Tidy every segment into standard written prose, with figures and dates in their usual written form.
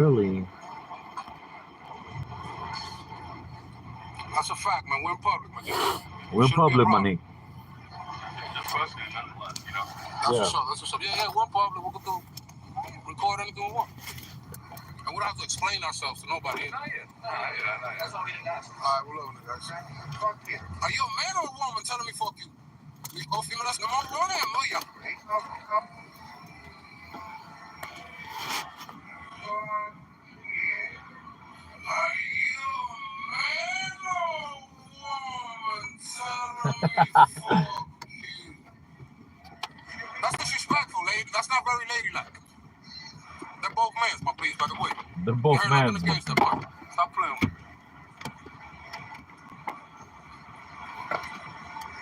Really? That's a fact, man. We're in public, my nigga. We're in public, money. That's for sure. That's for sure. Yeah, we're in public. We can do record anything we want. And we don't have to explain ourselves to nobody. Not yet. That's all we didn't ask. All right, we're loving it, guys. Fuck you. Are you a man or a woman telling me fuck you? Oh, female, that's no more running. No, yeah. Are you a man or a woman telling me fuck you? That's disrespectful, lady. That's not very ladylike. They're both mans, my please, by the way. They're both mans. Stop playing with me.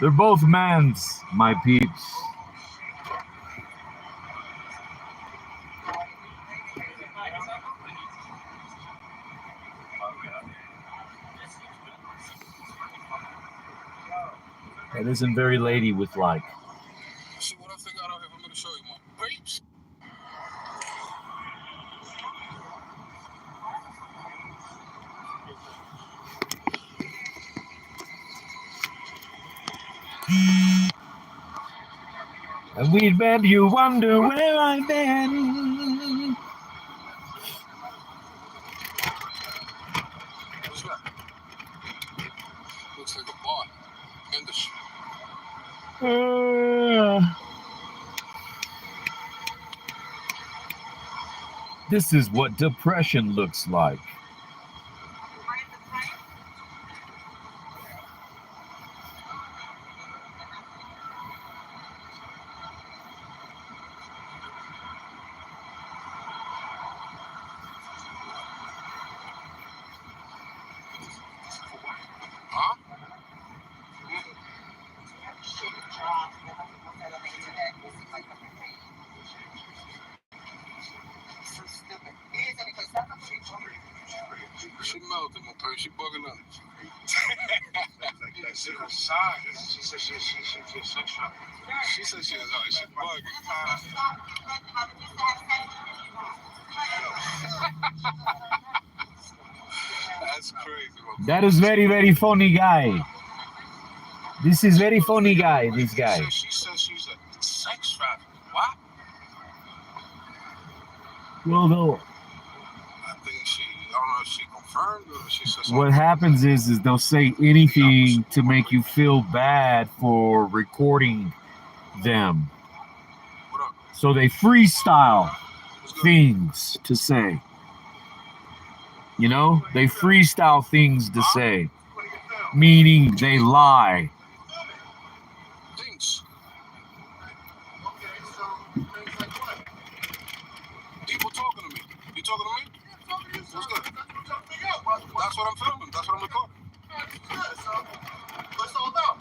They're both mans, my peeps. It isn't very lady with like. See what I figured out here for me to show you, my peeps. And we'd bet you wonder where I've been. What's that? Looks like a bar. In the shit. This is what depression looks like. She melted, my purse. She bugging up. She was shy. She said she feels sex shop. She said she was alright. She bugging. That's crazy. That is very, very funny guy. This is very funny guy, this guy. She said she's a sex trafficker. What? Well, no. I think I don't know if she confirmed or she said something. What happens is they'll say anything to make you feel bad for recording them. So they freestyle things to say. You know, they freestyle things to say, meaning they lie. Things. People talking to me. You talking to me? What's good? That's what I'm filming. That's what I'm recording. What's all about?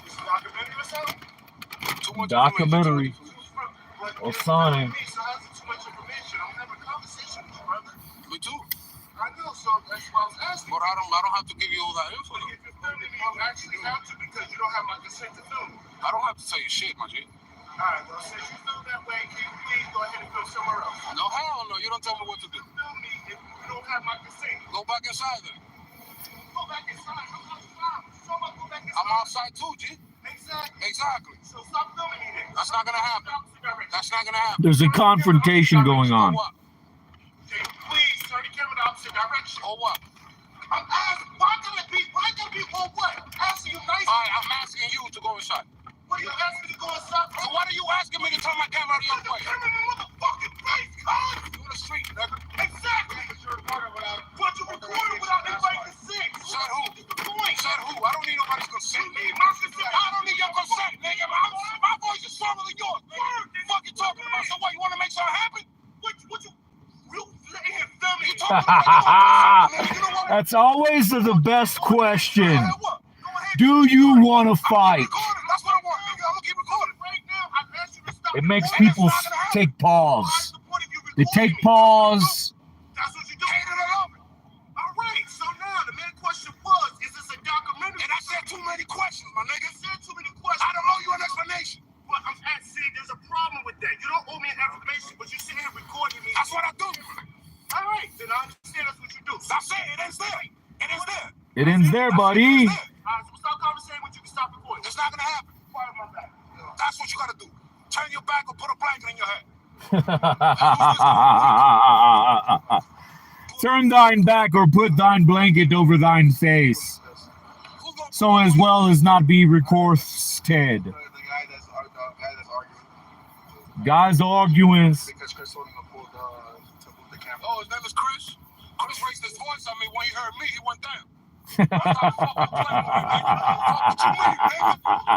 It's a documentary or something? Too much documentary. Or sign. Me too. I know, so that's why I was asking. But I don't have to give you all that info. If you're filming me, you actually have to because you don't have my consent to film. I don't have to tell you shit, my G. Alright, well, since you feel that way, can you please go ahead and film somewhere else? No, hell no. You don't tell me what to do. Film me if you don't have my consent. Go back inside then. Go back inside. I'm outside. So I'm go back inside. I'm outside too, G. Exactly. So stop filming me then. That's not gonna happen. That's not gonna happen. There's a confrontation going on. Can you please turn the camera the opposite direction? Or what? I'm asking, why can it be or what? Asking you nicely. Alright, I'm asking you to go inside. What are you asking me to go inside? So what are you asking me to turn my camera the other way? Turn my motherfucking face, cuz! You in the street, nigga. Exactly! But you recorded without anybody's consent. Said who? Said who? I don't need nobody's consent. You need my consent. I don't need your consent, nigga. My voice is stronger than yours. What the fuck you talking about? So what, you want to make something happen? What you That's always the best question. Do you want to fight? It makes people take pause. They take pause. That's what you do. All right. So now the main question was, is this a documentary? And I said too many questions, my nigga. I said too many questions. I don't owe you an explanation. But I'm asking, there's a problem with that. You don't owe me an explanation, but you sit here recording me. That's what I do. I understand that's what you do. Stop saying it ends there. It ends there. It ends there, buddy. All right, so stop conversating with you. Can stop recording. It's not gonna happen. Quiet my back. That's what you gotta do. Turn your back or put a blanket in your head. Turn thine back or put thine blanket over thine face, so as well as not be recorded. Guys arguing. Because Chris told him to pull the camera. Oh, his name is Chris? Chris raised his voice on me when he heard me. He went down. Who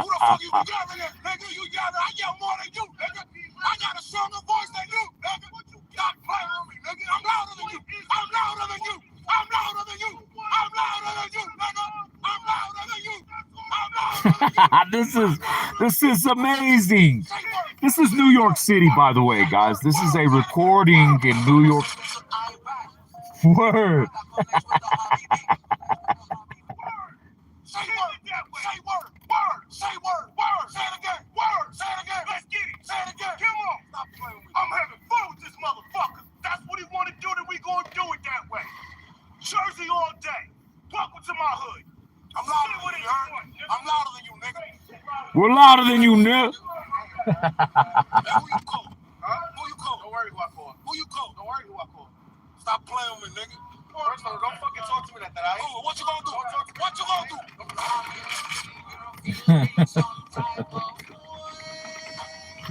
the fuck you yelling at, nigga? You yelling? I yell more than you, nigga. I got a stronger voice than you, nigga. Stop playing with me, nigga. I'm louder than you. I'm louder than you. I'm louder than you. I'm louder than you, nigga. I'm louder than you. I'm louder than you. This is amazing. This is New York City, by the way, guys. This is a recording in New York. Word. Say word, say word, word, say word, word, say it again, word, say it again, let's get it, say it again, come on, stop playing with me. I'm having fun with this motherfucker. That's what he want to do, then we gonna do it that way. Jersey all day. Welcome to my hood. I'm louder than you, I'm louder than you, nigga. We're louder than you, nigga. Who you call? Who you call? Don't worry who I call. Who you call? Don't worry who I call. Stop playing with me, nigga. First of all, don't fucking talk to me like that, alright? Oh, what you gonna do? What you gonna do?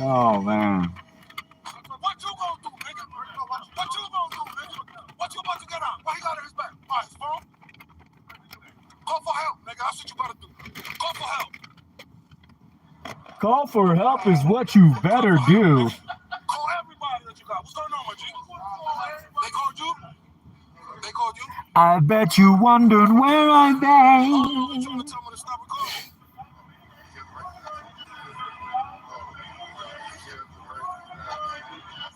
Oh, man. What you gonna do, nigga? What you gonna do, nigga? What you about to get on? What he got in his back? All right, his phone? Call for help, nigga. That's what you gotta do. Call for help. Call for help is what you better do. Call everybody that you got. What's going on, my G? They called you? They called you? I bet you wondered where I've You been. trying to tell me to stop recording?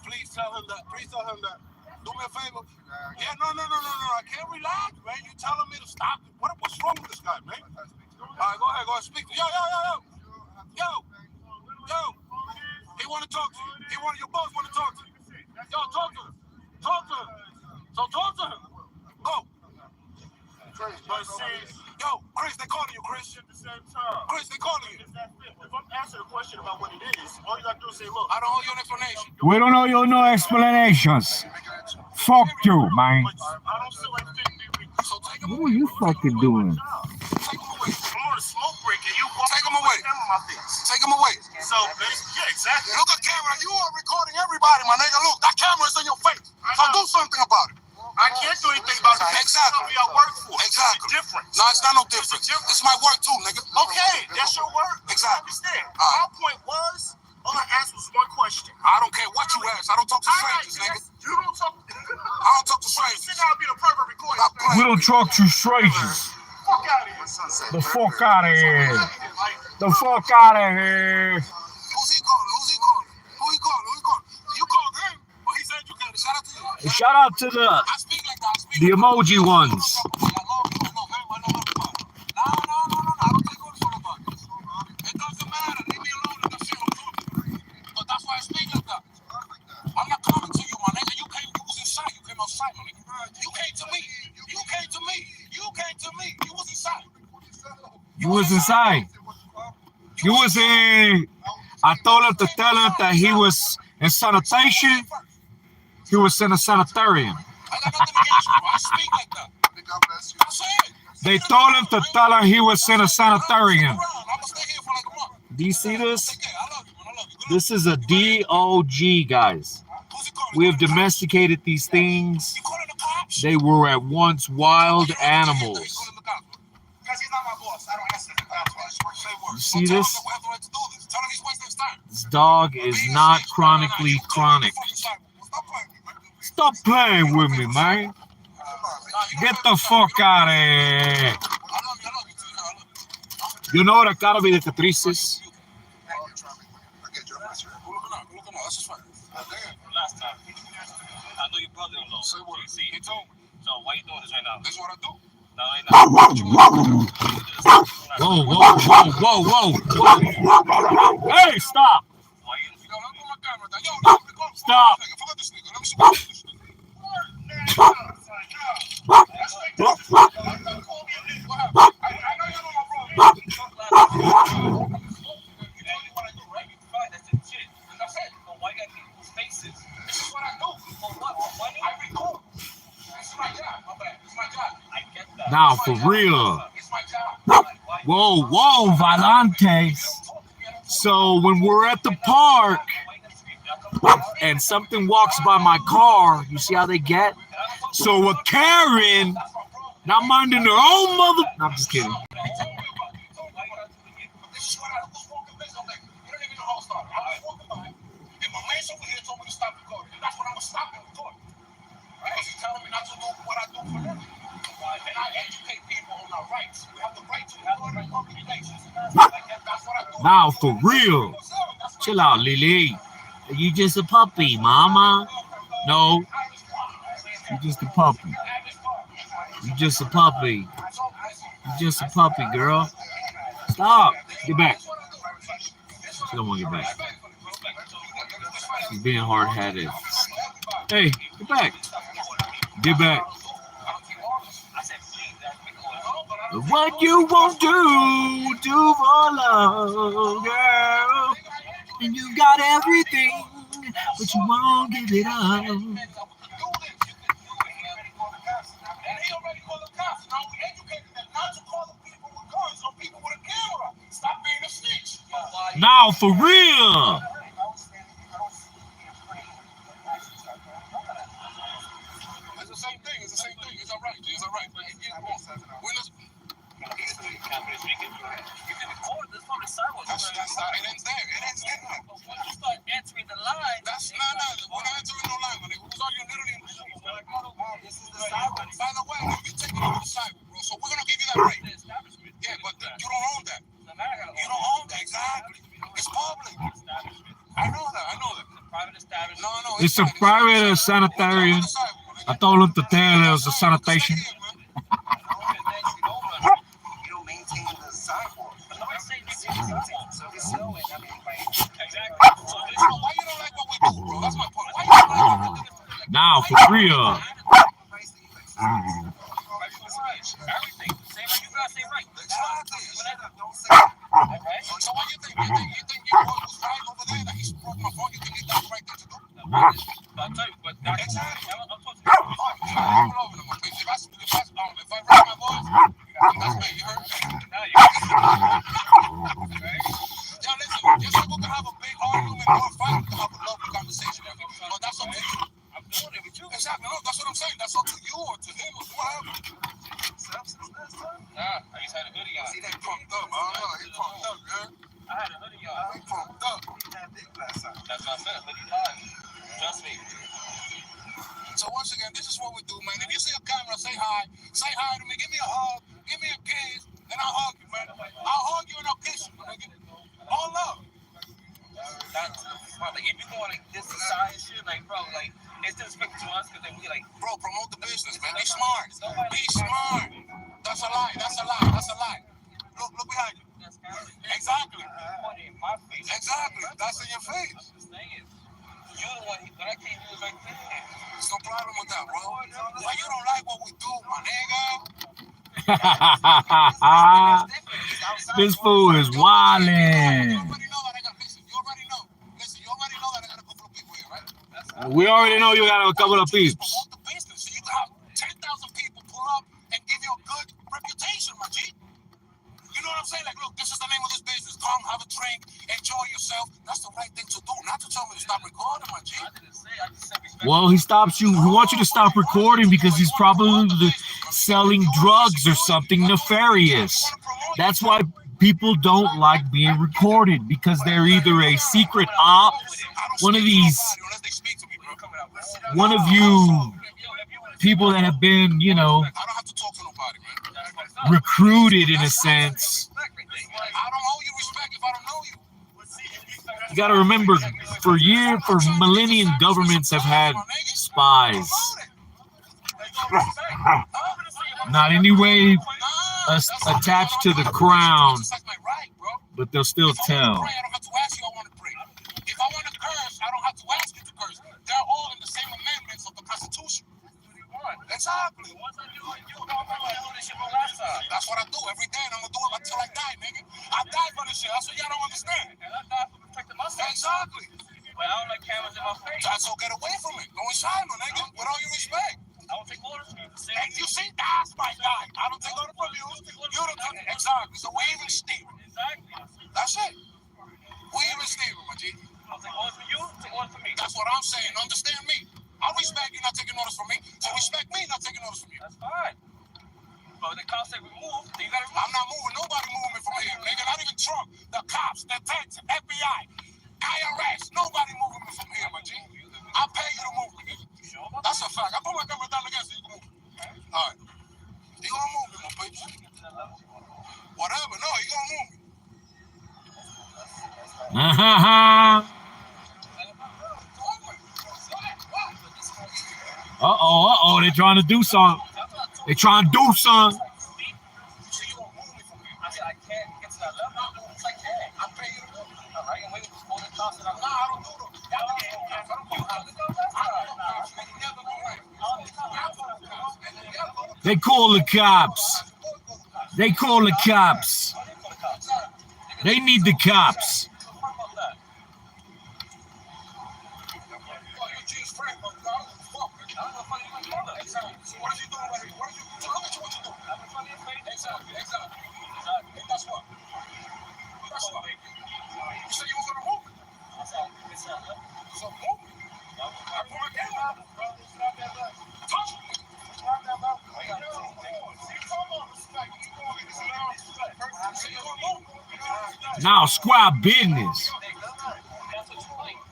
Please tell him that. Please tell him that. Do me a favor. Yeah, no. I can't relax, man. You telling me to stop? What's wrong with this guy, man? All right, go ahead. Speak to Yo. He want to talk to you. Your boss want to talk to you. Yo, talk to him. So talk to him. Go. Yo, Chris, they calling you, Chris. At the same time. Chris, they calling you. If I'm asking a question about what it is, all you gotta do is say, look, I don't owe you an explanation. We don't owe you no explanations. Fuck you, man. I don't feel like thinking. So take him What away. are you fucking doing? Take him away. I'm on a smoke break and you take him away. Take him away. So, yeah, exactly. Look at camera. You are recording everybody, my nigga. Look, that camera's in your face. So do something about it. I can't do anything about it. Exactly. I work for. Exactly. It's different. No, it's not no different. This is my work too, nigga. Okay, that's your work. Exactly. I understand. My point was, all I asked was one question. I don't care what you ask. I don't talk to strangers, nigga. You don't talk. I don't talk to strangers. Sit down and be the perfect recording. We don't talk to strangers. Fuck out of here. The fuck out of here. The fuck out of here. Who's he calling? Who he calling? You called him, but he said you got it. Shout out to you. Shout out to I speak like that. the emoji ones. No. I don't take ownership about this. It doesn't matter. Leave me alone with the shit I'm talking. But that's why I speak like that. I'm not coming to you, my nigga. You was inside. You came outside, my nigga. You came to me. You was inside. You was inside. You was in. I told him to tell him that he was in sanitation. He was in a sanitarium. I got nothing against you. I speak like that. God bless you. That's it. They told him to tell him he was in a sanitarium. I'm gonna stay here for like a month. Do you see this? Take care. I love you, man. I love you. This is a DOG, guys. Who's he calling? We have domesticated these things. You calling the cops? They were at once wild animals. Because he's not my boss. I don't answer the cops. You see this? This dog is not chronically chronic. Stop playing with me, man. Get the fuck out of here. You know what acaba de catrices? Last time. I know your brother-in-law. He told me. So why you doing this right now? This is what I do. No, right Whoa. Hey, stop. Stop. Now, for real. Whoa, Volantes. So when we're at the park and something walks by my car, you see how they get? So a Karen, not minding their own mother. No, I'm just kidding. Now, for real. Chill out, Lily. You just a puppy, mama. No, you just a puppy. You just a puppy. You just a puppy, girl. Stop. Get back. She don't want to get back. She's being hard-headed. Hey, get back. Get back. What you won't do for love, girl. And you got everything, but you won't give it up. Now, for real. It's the same thing. It's all right. It's all right. That's it ends there. When you start answering the line, that's we're not answering no line, man. We're talking literally. By the way, you're taking it to the sidewalk, bro. So we're gonna give you that right. Yeah, but you don't own that. You don't own that, exactly. It's public. I know that. Private establishment. No. It's a private sanitarium. I told him to tell it was a sanitation. Now, for real. So what you think? You think your boy was right over there? That he broke my phone? You think he done the right thing to do? I'll tell you, but that's exactly. I'm supposed to if I raise my voice, that's me. You heard me? Yo, listen, just like we can have a big argument or a fight, we can have a lovely conversation. But that's up to you. I'm doing it with you. Exactly. No, that's what I'm saying. That's up to you or to him or whatever. Nah, I just had a hoodie on. See that pumped up, he pumped up, man. I had a hoodie on. He pumped up. That's what I said, hoodie live. Trust me. So once again, this is what we do, man. If you see a camera, say hi to me, give me a hug, give me a kiss, and I'll hug you, man. I'll hug you and I'll kiss you, man. All love. That's like if you go like this society shit, like bro, like it's disrespectful to us because then we like, bro, promote the business, man. Be smart. Be smart. That's a lie. Look behind you. Exactly. Exactly. That's in your face. You're the one, but I can't do it right there. There's no problem with that, bro. Why you don't like what we do, my nigga? This fool is wildin'. You already know that I got a couple of people here, right? We already know you got a couple of peeps. Promote the business so you can have 10,000 people pull up and give you a good reputation, my G. You know what I'm saying? Like, look, this is the name of this business. Come, have a drink, enjoy yourself. That's the right thing to do. Not to tell me to stop recording, my G. Well, he stops you. He wants you to stop recording because he's probably selling drugs or something nefarious. That's why people don't like being recorded, because they're either a secret op, one of you people that have been, recruited in a sense. I don't owe you respect if I don't know you. You got to remember, for millennium governments have had spies. Not any way attached to the crown, but they'll still tell. If I want to curse, I don't have to ask you to curse. They're all in the same amendments of the Constitution. Exactly. That's what I do every day, and I'm gonna do it until I die, nigga. I die for this shit. That's what y'all don't understand. And I die for protecting myself. Exactly. But I don't like cameras in my face. So get away from it. Don't shine, my nigga. With all your respect. I don't take orders from you. And you see, that's my guy. I don't put my camera down again so you can move. All right. He gonna move me, my baby. Whatever. No, he gonna move me. Uh-oh, they're trying to do something. They're trying to do something. They call the cops. They call the cops. They need the cops. Now, square business.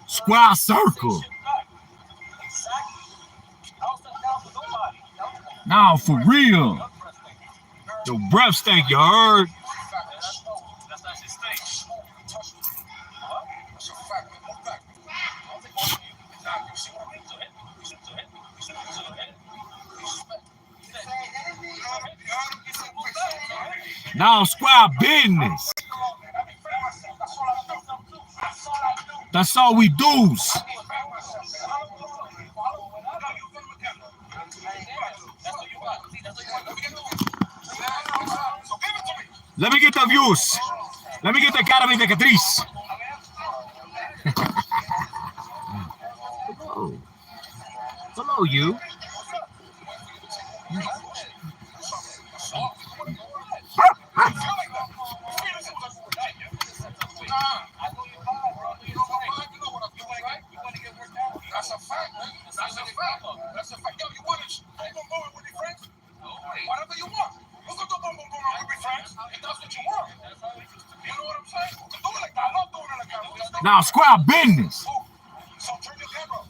Square circle. Now, for real. Your breath stink, you heard? Now, square business. That's all we do. Let me get the views. Let me get the cara de Catrice. Hello. Hello, you. That's a fact, man. That's a fact. That's a fact. Yo, you want it? You gonna go with your friends? Whatever you want. You can do boom boom boom with your friends. If that's what you want. You know what I'm saying? You can do it like that. I love doing it like that. Now, square business. So turn your camera.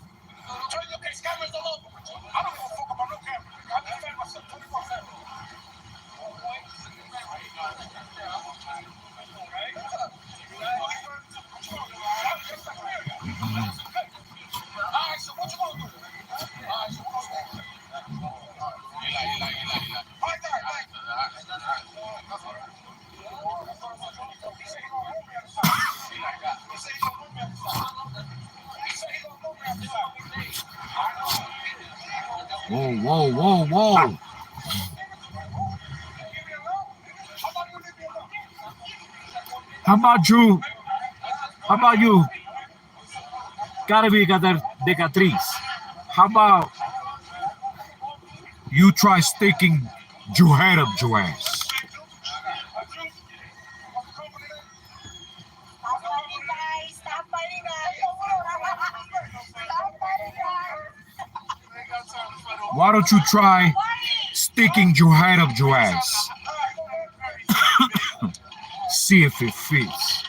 Turn your cameras all over. I don't give a fuck about no camera. I defend myself 24/7. Whoa, whoa, whoa, whoa. How about you? How about you? Gotta be de Catrice. How about you try sticking your head up your ass? Why don't you try sticking your head up your ass? See if it fits.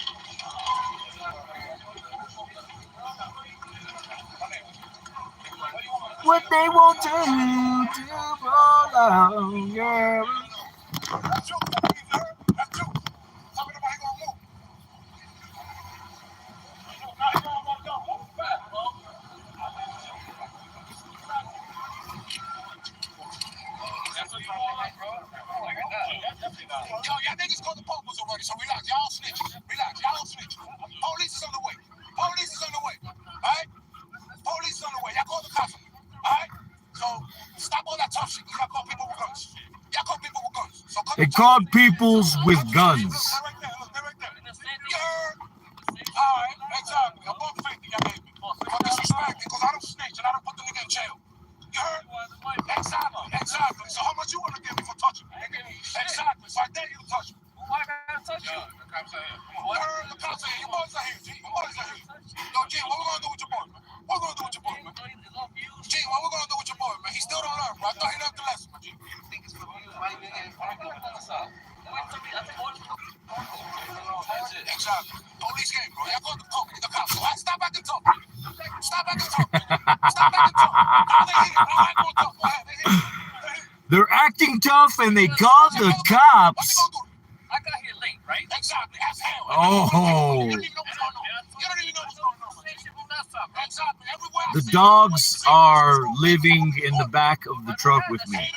What they want to roll out, yeah. Yo, y'all niggas called the police already, so relax. Y'all snitch. Relax. Y'all snitch. Police is on the way. Police is on the way. Alright? Police is on the way. Y'all call the cops. Alright? So stop all that tough shit. Y'all call people with guns. Y'all call people with guns. So They called peoples with guns. They're right there. Look, they're right there. You heard? Alright, exactly. I'm on 50, y'all gave me. For disrespect, because I don't snitch and I don't put the nigga in jail. You heard? Exactly, exactly. So how much you want to give me for touching me? Exactly. So I dare you to touch me. Why gotta touch you? The cops are here. You heard? The cops are here. You boys are here, G. You boys are here. Yo, G, what we gonna do with your boy, man? What we gonna do with your boy, man? G, what we gonna do with your boy, man? He still don't learn, bro. I thought he learned the lesson, man, G. They're acting tough and they called the cops. I got here late, right? Exactly. As hell. Oh. You don't even know what's going on. You don't even know what's going on. Exactly. Everywhere The dogs are living in the back of the truck with me.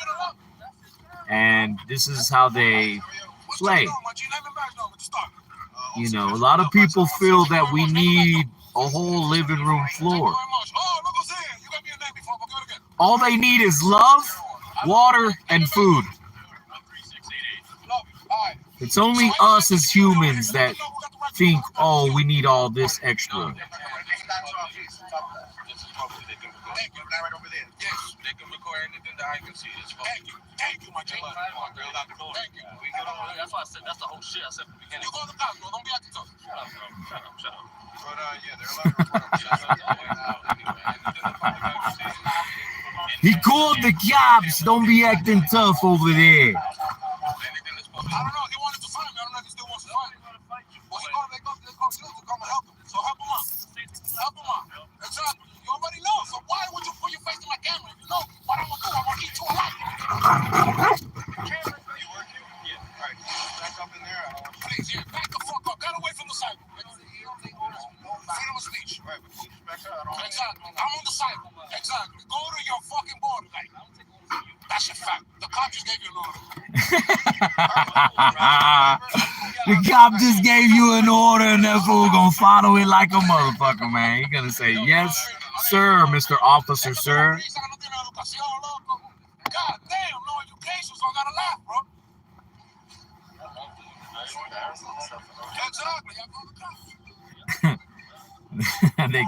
And this is how they play. You know, a lot of people feel that we need a whole living room floor. All they need is love, water, and food. It's only us as humans that think, oh, we need all this extra. They can record anything that I can see. Thank you, my G. Thank you. That's why I said that's the whole shit I said from the beginning. You go to the cops, bro. Don't be acting tough. Shut up. But yeah, they're He called the cops. Don't be acting tough over there. I don't know. He wanted to find me. I don't know if he still wants to find me. Well, they called you to come and help him. So help him out. Help him out. Exactly. You already know. So why would you put your face to my camera? You know what I'm going to do. I'm going to eat you alive. You working? Yeah. All right. Back up in there. Please, yeah. Back the fuck up. Get away from the sidewalk. Freedom of speech. Right, but you back up. Exactly. I'm on the sidewalk. Exactly. Go to your fucking border. Like, that's a fact. The cop just gave you an order. The cop just gave you an order and that fool gonna follow it like a motherfucker, man. He gonna say, yes, sir, Mr. Officer, sir. God damn, no education, so I gotta laugh, bro. Exactly. I call the cops. They,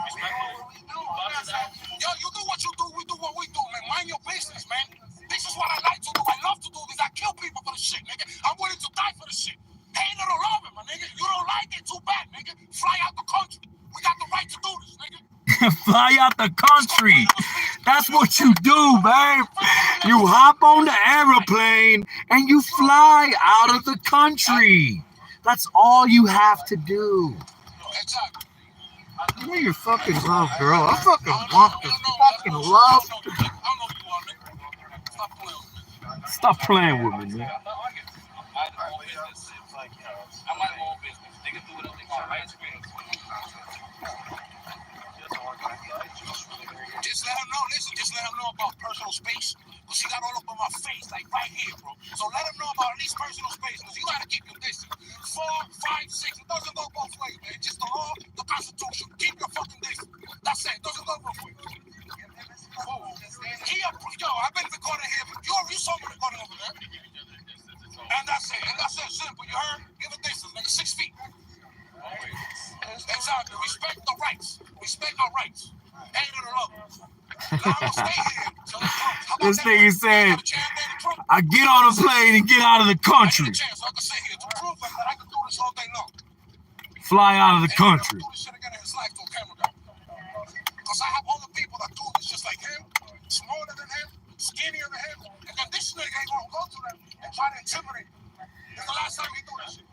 Yo, you do what you do, we do what we do, man. Mind your business, man. This is what I like to do. I love to do this. I kill people for the shit, nigga. I'm willing to die for the shit. Hate it or love it, my nigga. You don't like it, too bad, nigga. Fly out the country. We got the right to do this, nigga. fly out the country. That's what you do, babe. You hop on the airplane and you fly out of the country. That's all you have to do. Exactly. You know you're fucking love, girl. I fucking want this fucking love. Stop playing with me, man. Just let him know, listen, just let him know about personal space. Because she got all up on my face, like right here, bro. So let him know about at least personal space. Because you got to keep your distance. 4, 5, 6, it doesn't go both ways, man. Just the law, the Constitution. Keep your fucking distance. That's it. It doesn't go both ways. Yo, I've been recording here. You saw me recording over there. And that's it. And that's it. Simple. You heard? Give a distance, nigga. 6 feet. Exactly. Respect the rights. Respect our rights. Ain't it love? Now I'm gonna stay here. So this nigga said, I get on a plane and get out of the country. So I can stay here to prove that I can do this all day long. Fly out of the country. Because I have other people that do this just like him, smaller than him, skinnier than him, and then this nigga ain't gonna go to them and try to intimidate them. It's the last time he do that shit.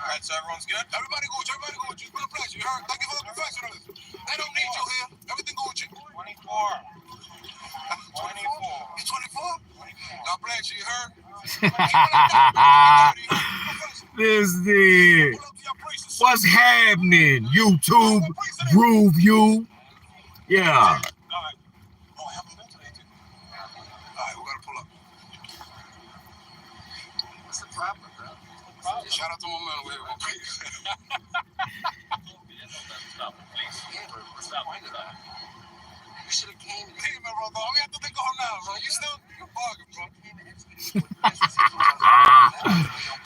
Alright, so everyone's good? Everybody good, everybody good. It's been a pleasure, you heard? Thank you for the professionalism. They don't need you here. Everything good with you. 24. 24. You 24? God bless you, you heard? This is what's happening, YouTube, Groove You. Yeah. Alright. Oh, I haven't been to anything. Alright, we gotta pull up. What's the problem, bro? Shout out to my man over here, okay? You should have came. Hey, man, bro. All we have to think of now, bro. You bugging, bro.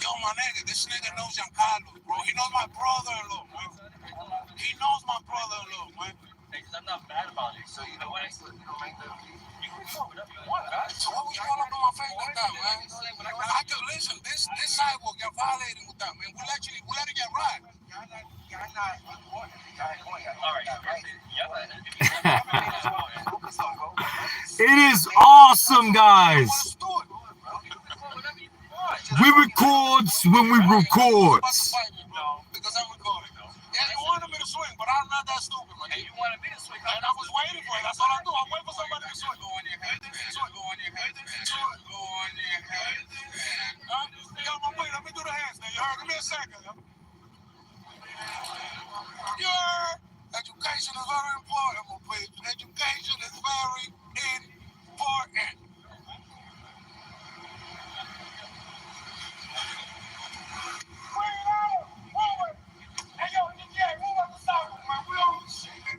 Yo, my nigga, this nigga knows Giancarlo, bro. He knows my brother-in-law, man. He knows my brother-in-law, man. I'm not bad about it. So you know what? You can record whatever you want, guys. So what was you all up on my face like that, man? I can listen. This sidewalk, you're violating with that, man. We let it get right. It is awesome, guys. We record when we record. Because I'm recording. Yeah, you wanted me to swing, but I'm not that stupid, man. You wanted me to swing. And I was waiting for it. That's all I do. I'm waiting for somebody to swing. Go on your head. Go on your head. Go on your head. Yo, wait, let me do the hands now. You heard? Give me a second. Yeah. Education is very important, my people. Education is very important.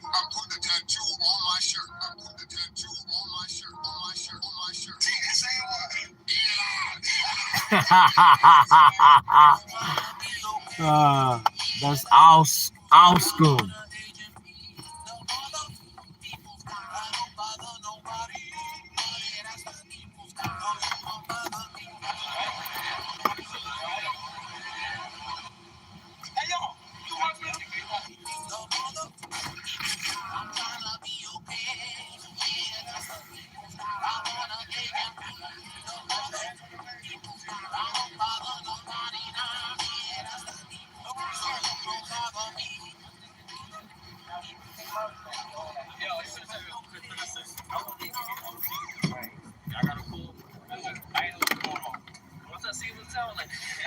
I'm putting the tattoo on my shirt. I'm putting the tattoo on my shirt. On my shirt. On my shirt. That's awesome.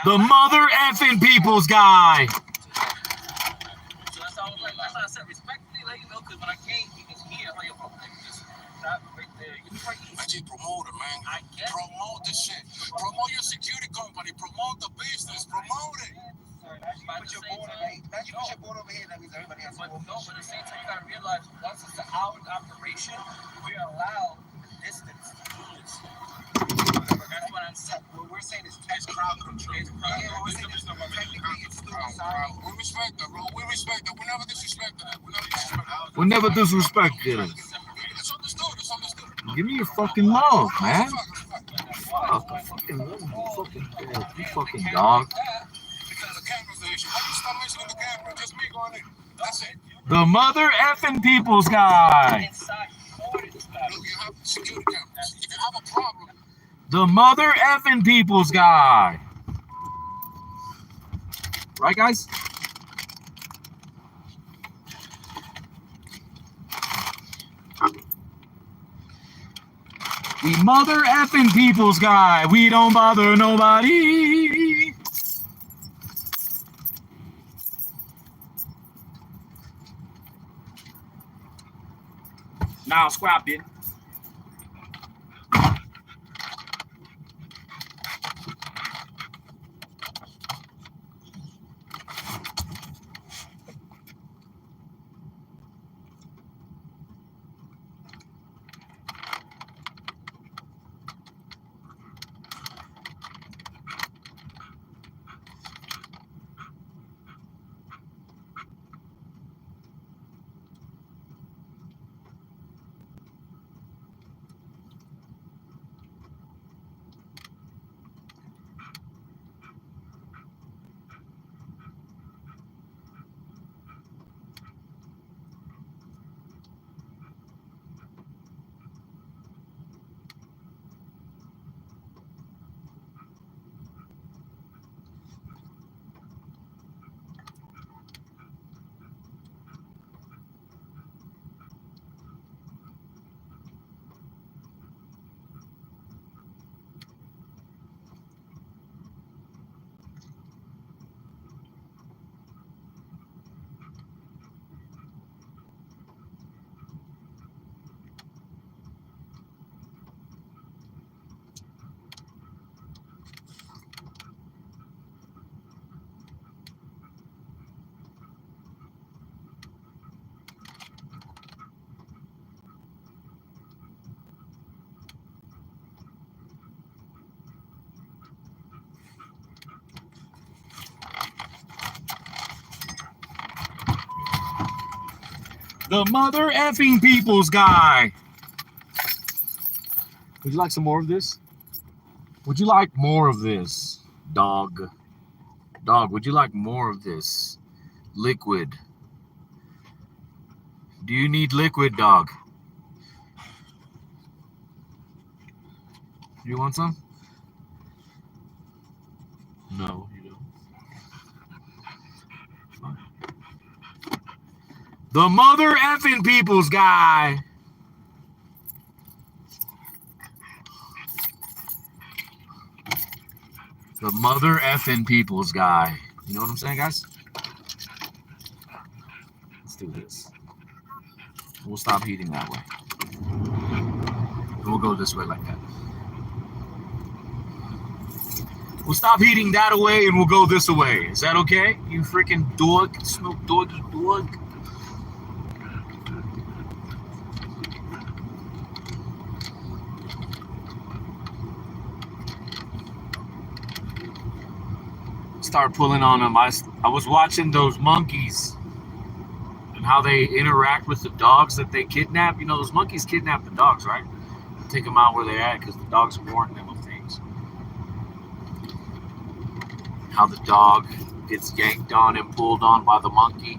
The mother effing people's guy. So that's how I was like, that's why I said respectfully, like, you know, because when I came, he was here, like, yo, just stop right there. You right here. I just promote it, man. I get promote the shit. Promote your security company. Promote the business. Promote it. Put your board over here. You put your board over here, that means everybody has to go. No, but at the same time, you gotta realize once it's an hour operation, we're allowed distance to do this. That's what I'm saying. What we're saying is crowd control. It's crowd control. Technically, it's still outside. We respect that, bro. We respect that. We never disrespected that. We never disrespected it. It's understood. It's understood. Give me your fucking love, man. Fuck, I fucking love you. You fucking dog. The mother effing people's guy. The mother effing people's guy. Right, guys? The mother effing people's guy. We don't bother nobody. Now, scrap it. The mother effing people's guy. Would you like some more of this? Would you like more of this, dog? Dog, would you like more of this? Liquid. Do you need liquid, dog? You want some? No, you don't. Fine. The mother effing people's guy. The mother effing people's guy. You know what I'm saying, guys? Let's do this. We'll stop heating that way. And we'll go this way like that. We'll stop heating that away and we'll go this way. Is that okay? You freaking dog, Snoop Doggy dog. Start pulling on them. I was watching those monkeys and how they interact with the dogs that they kidnap. You know, those monkeys kidnap the dogs, right? Take them out where they're at because the dogs warn them of things. How the dog gets yanked on and pulled on by the monkey.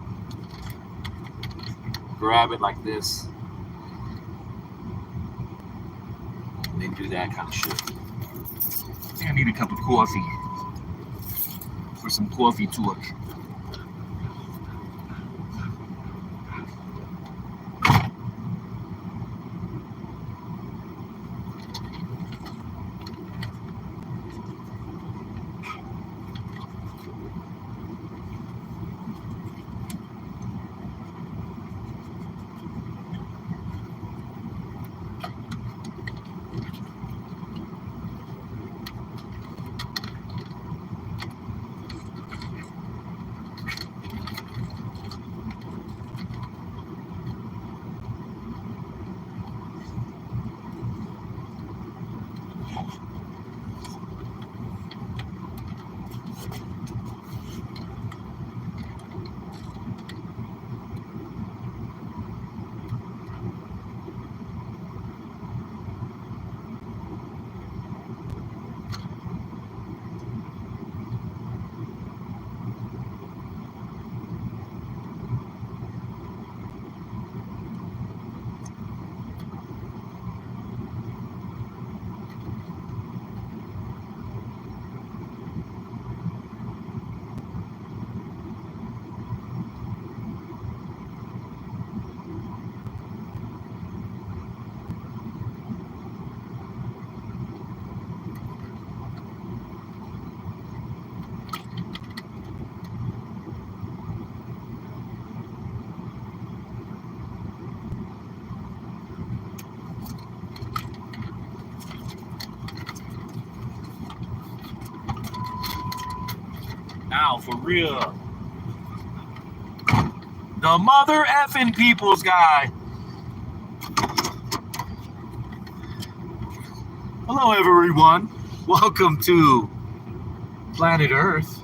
Grab it like this. And they do that kind of shit. I think I need a cup of coffee. For some coffee talk. Now, for real. The mother effing people's guy. Hello, everyone. Welcome to Planet Earth.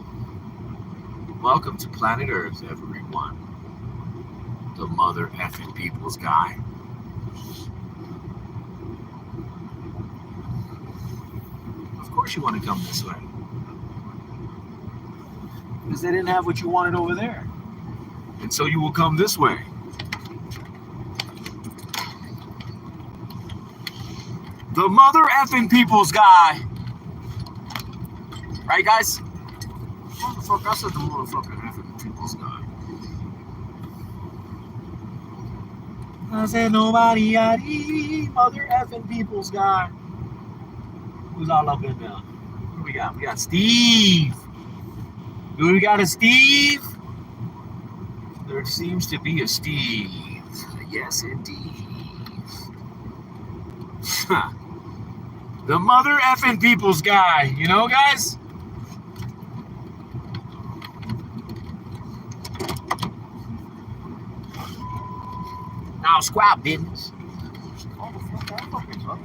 Welcome to Planet Earth, everyone. The mother effing people's guy. Of course you want to come this way. Because they didn't have what you wanted over there. And so you will come this way. The mother effing people's guy. Right, guys? Motherfucker, I said the motherfucking effing people's guy. I said nobody mother effing people's guy. Who's all up in there? What do we got? We got Steve. Do we got a Steve? There seems to be a Steve. Yes, indeed. The mother effing people's guy. You know, guys? Now, squab business. Oh, the fuck that fucking up.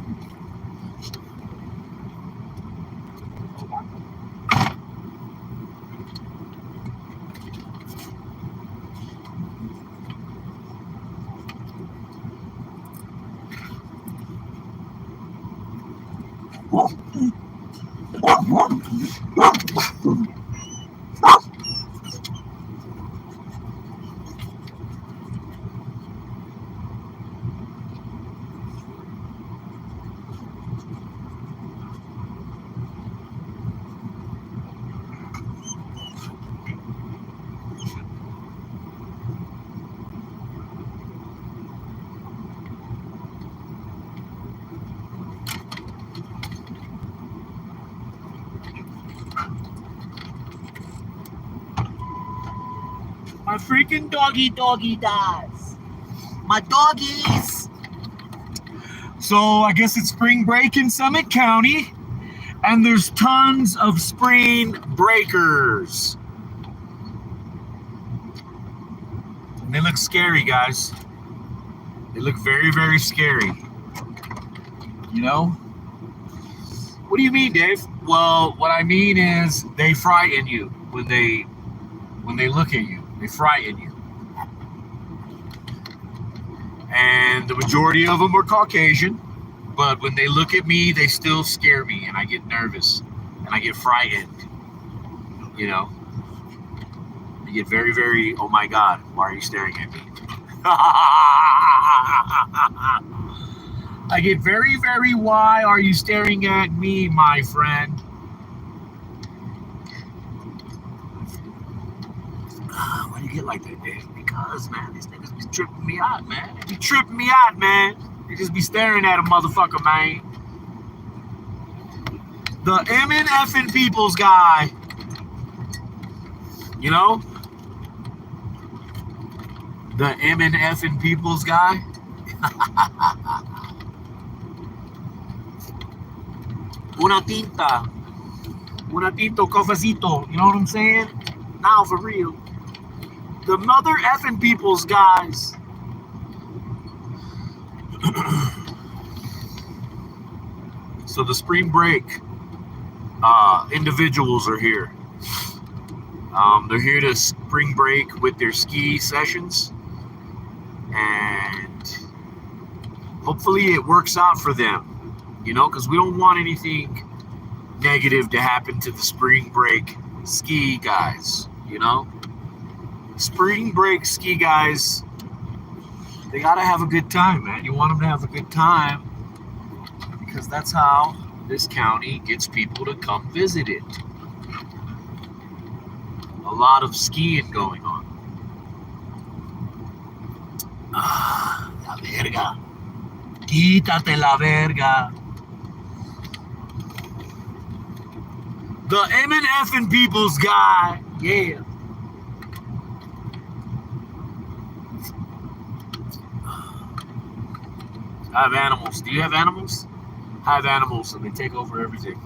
My freaking doggy does. My doggies. So I guess it's spring break in Summit County, and there's tons of spring breakers. And they look scary, guys. They look very, very scary. You know? What do you mean, Dave? Well, what I mean is they frighten you when they look at you. They frighten you. And the majority of them are Caucasian, but when they look at me, they still scare me, and I get nervous, and I get frightened. You know? I get very, very, oh my God, why are you staring at me? I get very, very, why are you staring at me, my friend? Why do you get like that, Dave? Because, man, these niggas be tripping me out, man. They be tripping me out, man. They just be staring at a motherfucker, man. The MNFing people's guy. You know? The MNFing people's guy. Una tinta. Una tinto cafecito. You know what I'm saying? Now, for real. The mother effing people's guys. So the spring break individuals are here. They're here to spring break with their ski sessions, and hopefully it works out for them, you know, because we don't want anything negative to happen to the spring break ski guys, you know. Spring break ski guys, they gotta have a good time, man. You want them to have a good time because that's how this county gets people to come visit it. A lot of skiing going on. Ah, la verga. Quítate la verga. The MNFing people's guy. Yeah. I have animals. Do you have animals? I have animals, and they take over everything.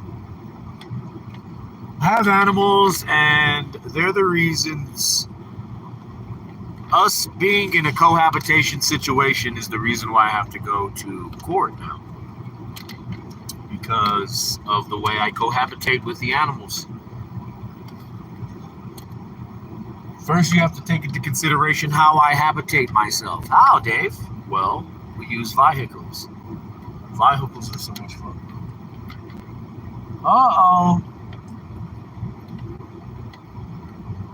I have animals, and they're the reasons. Us being in a cohabitation situation is the reason why I have to go to court now. Because of the way I cohabitate with the animals. First, you have to take into consideration how I habitate myself. How, Dave? Well, we use vehicles. Vehicles are so much fun. Uh-oh.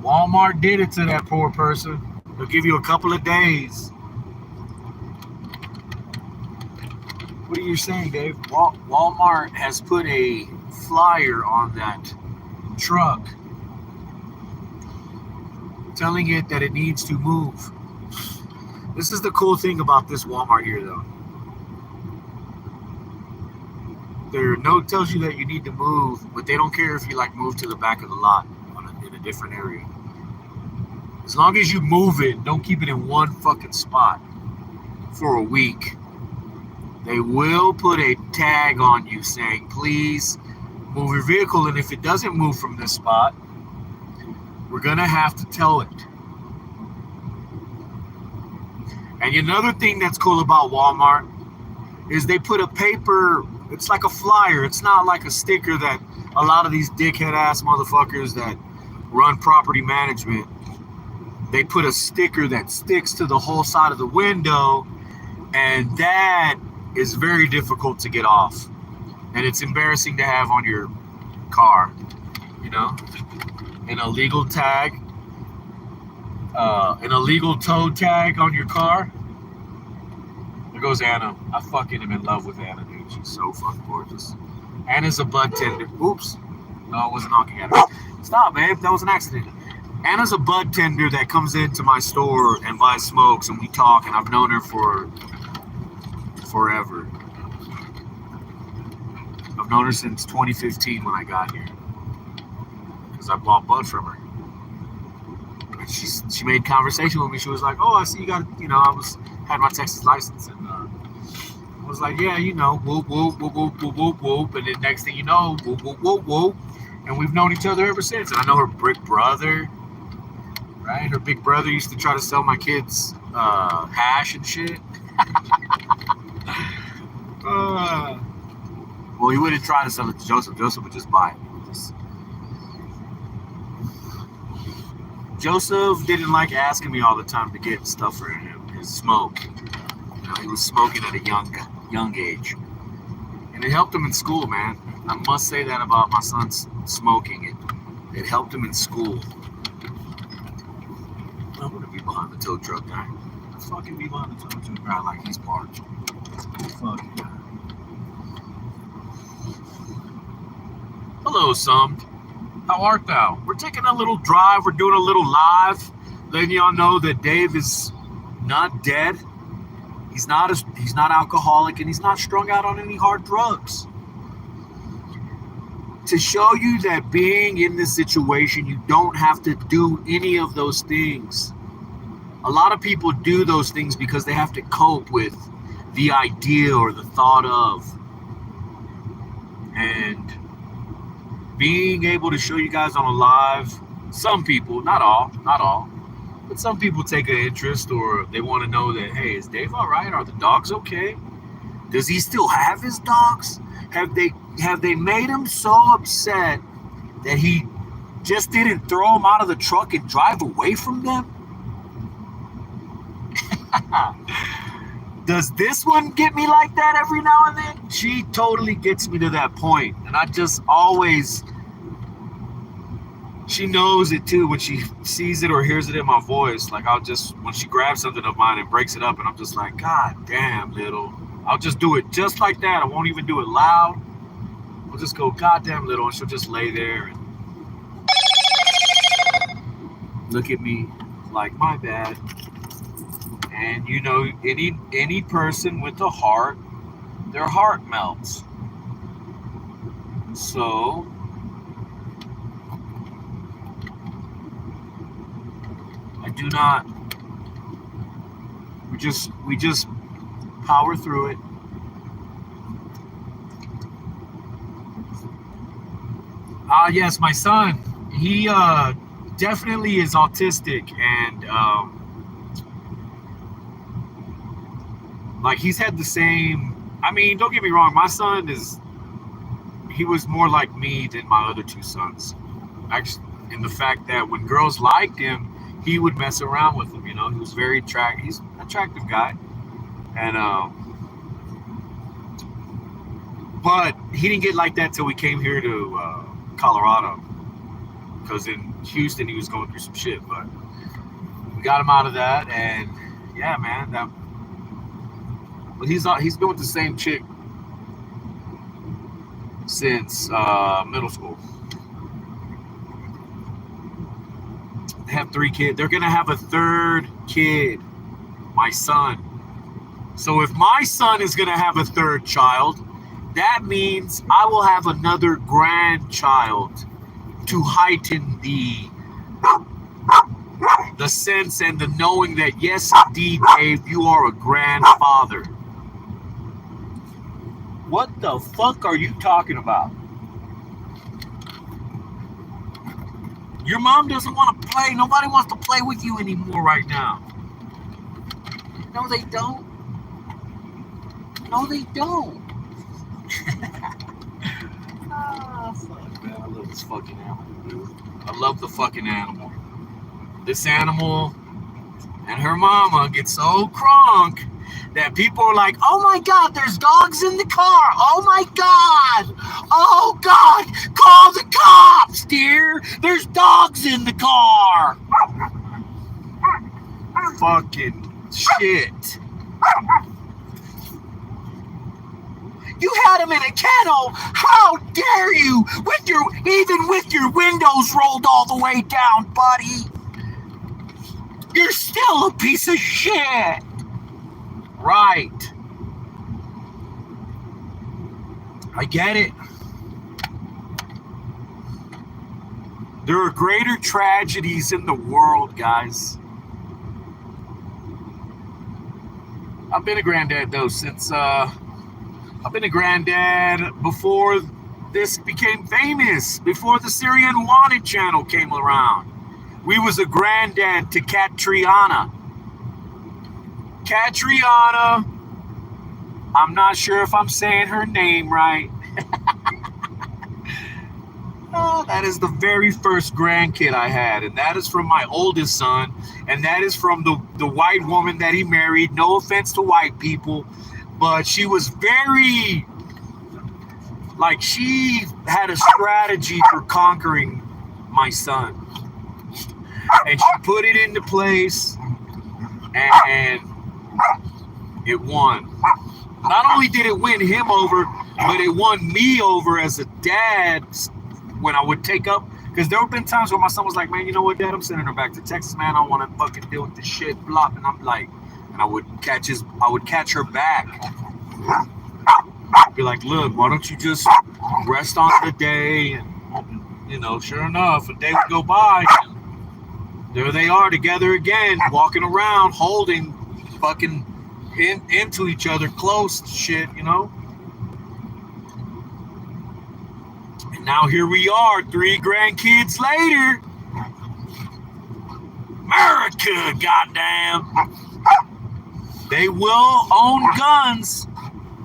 Walmart did it to that poor person. They'll give you a couple of days. What are you saying, Dave? Walmart has put a flyer on that truck telling it that it needs to move. This is the cool thing about this Walmart here, though. Their note tells you that you need to move, but they don't care if you move to the back of the lot in a different area. As long as you move it, don't keep it in one fucking spot for a week. They will put a tag on you saying, please move your vehicle, and if it doesn't move from this spot, we're gonna have to tow it. And another thing that's cool about Walmart is they put a paper, it's like a flyer. It's not like a sticker that a lot of these dickhead ass motherfuckers that run property management, they put a sticker that sticks to the whole side of the window, and that is very difficult to get off. And it's embarrassing to have on your car, you know? An illegal tag, an illegal tow tag on your car. There goes Anna. I fucking am in love with Anna, dude. She's so fucking gorgeous. Anna's a bud tender. Oops. No, I wasn't knocking at her. Stop, babe. That was an accident. Anna's a bud tender that comes into my store and buys smokes, and we talk, and I've known her for forever. I've known her since 2015 when I got here. Because I bought bud from her. she made conversation with me. She was like, "Oh, I see you got, had my Texas license," and I was like, "Yeah, whoop whoop whoop whoop whoop whoop whoop," and then next thing you know, whoop whoop whoop whoop, and we've known each other ever since. And I know her big brother, right? Her big brother used to try to sell my kids hash and shit. Well, he wouldn't try to sell it to Joseph. Joseph would just buy it. Joseph didn't like asking me all the time to get stuff for him. His smoke. He was smoking at a young age, and it helped him in school, man. I must say that about my son's smoking. It helped him in school. I want to be behind the tow truck guy. Let's fucking be behind the tow truck guy like he's parked. Fucking guy. Hello, Summed. How art thou? We're taking a little drive. We're doing a little live, letting y'all know that Dave is not dead. He's not alcoholic, and he's not strung out on any hard drugs. To show you that being in this situation, you don't have to do any of those things. A lot of people do those things because they have to cope with the idea or the thought of. And being able to show you guys on a live, some people, not all, but some people take an interest, or they want to know that, hey, is Dave all right? Are the dogs okay? Does he still have his dogs? Have they made him so upset that he just didn't throw them out of the truck and drive away from them? Does this one get me like that every now and then? She totally gets me to that point. And I just always, she knows it too when she sees it or hears it in my voice. Like when she grabs something of mine and breaks it up, and I'm just like, God damn, little. I'll just do it just like that. I won't even do it loud. I'll just go, God damn, little, and she'll just lay there and look at me like, my bad. And any person with a heart, their heart melts. So I do not. We just power through it. Yes, my son. He definitely is autistic, and like he's had the same. I mean, don't get me wrong. My son he was more like me than my other two sons. Actually, in the fact that when girls liked him, he would mess around with them. He was very attractive. He's an attractive guy, and but he didn't get like that till we came here to Colorado, because in Houston he was going through some shit. But we got him out of that, and yeah, man, but he's been with the same chick since middle school. They have 3 kids. They're gonna have a 3rd kid, my son. So if my son is gonna have a 3rd child, that means I will have another grandchild to heighten the sense and the knowing that, yes, indeed, Dave, you are a grandfather. What the fuck are you talking about? Your mom doesn't want to play. Nobody wants to play with you anymore right now. No, they don't. No, they don't. Fuck, man. I love this fucking animal, dude. I love the fucking animal. This animal and her mama get so crunk that people are like, oh my God, there's dogs in the car. Oh my God. Oh God, call the cops, dear. There's dogs in the car. Fucking shit. You had him in a kennel. How dare you? Even with your windows rolled all the way down, buddy. You're still a piece of shit. Right. I get it. There are greater tragedies in the world, guys. I've been a granddad though since I've been a granddad before this became famous, before the Siri Unwanted channel came around. We was a granddad to Catriona. Catriona, I'm not sure if I'm saying her name right. Oh, that is the very first grandkid I had, and that is from my oldest son, and that is from the white woman that he married. No offense to white people, but she was very, like, she had a strategy for conquering my son, and she put it into place, and it won. Not only did it win him over, but it won me over as a dad. When I would take up, because there have been times where my son was like, man, you know what, Dad, I'm sending her back to Texas, man. I don't want to fucking deal with this shit, blah. And I'm like, and I would catch her back. Be like, look, why don't you just rest on the day? And, you know, sure enough, a day would go by. And there they are together again, walking around, holding fucking into each other, close shit, you know? Now here we are, 3 grandkids later. America, goddamn. They will own guns.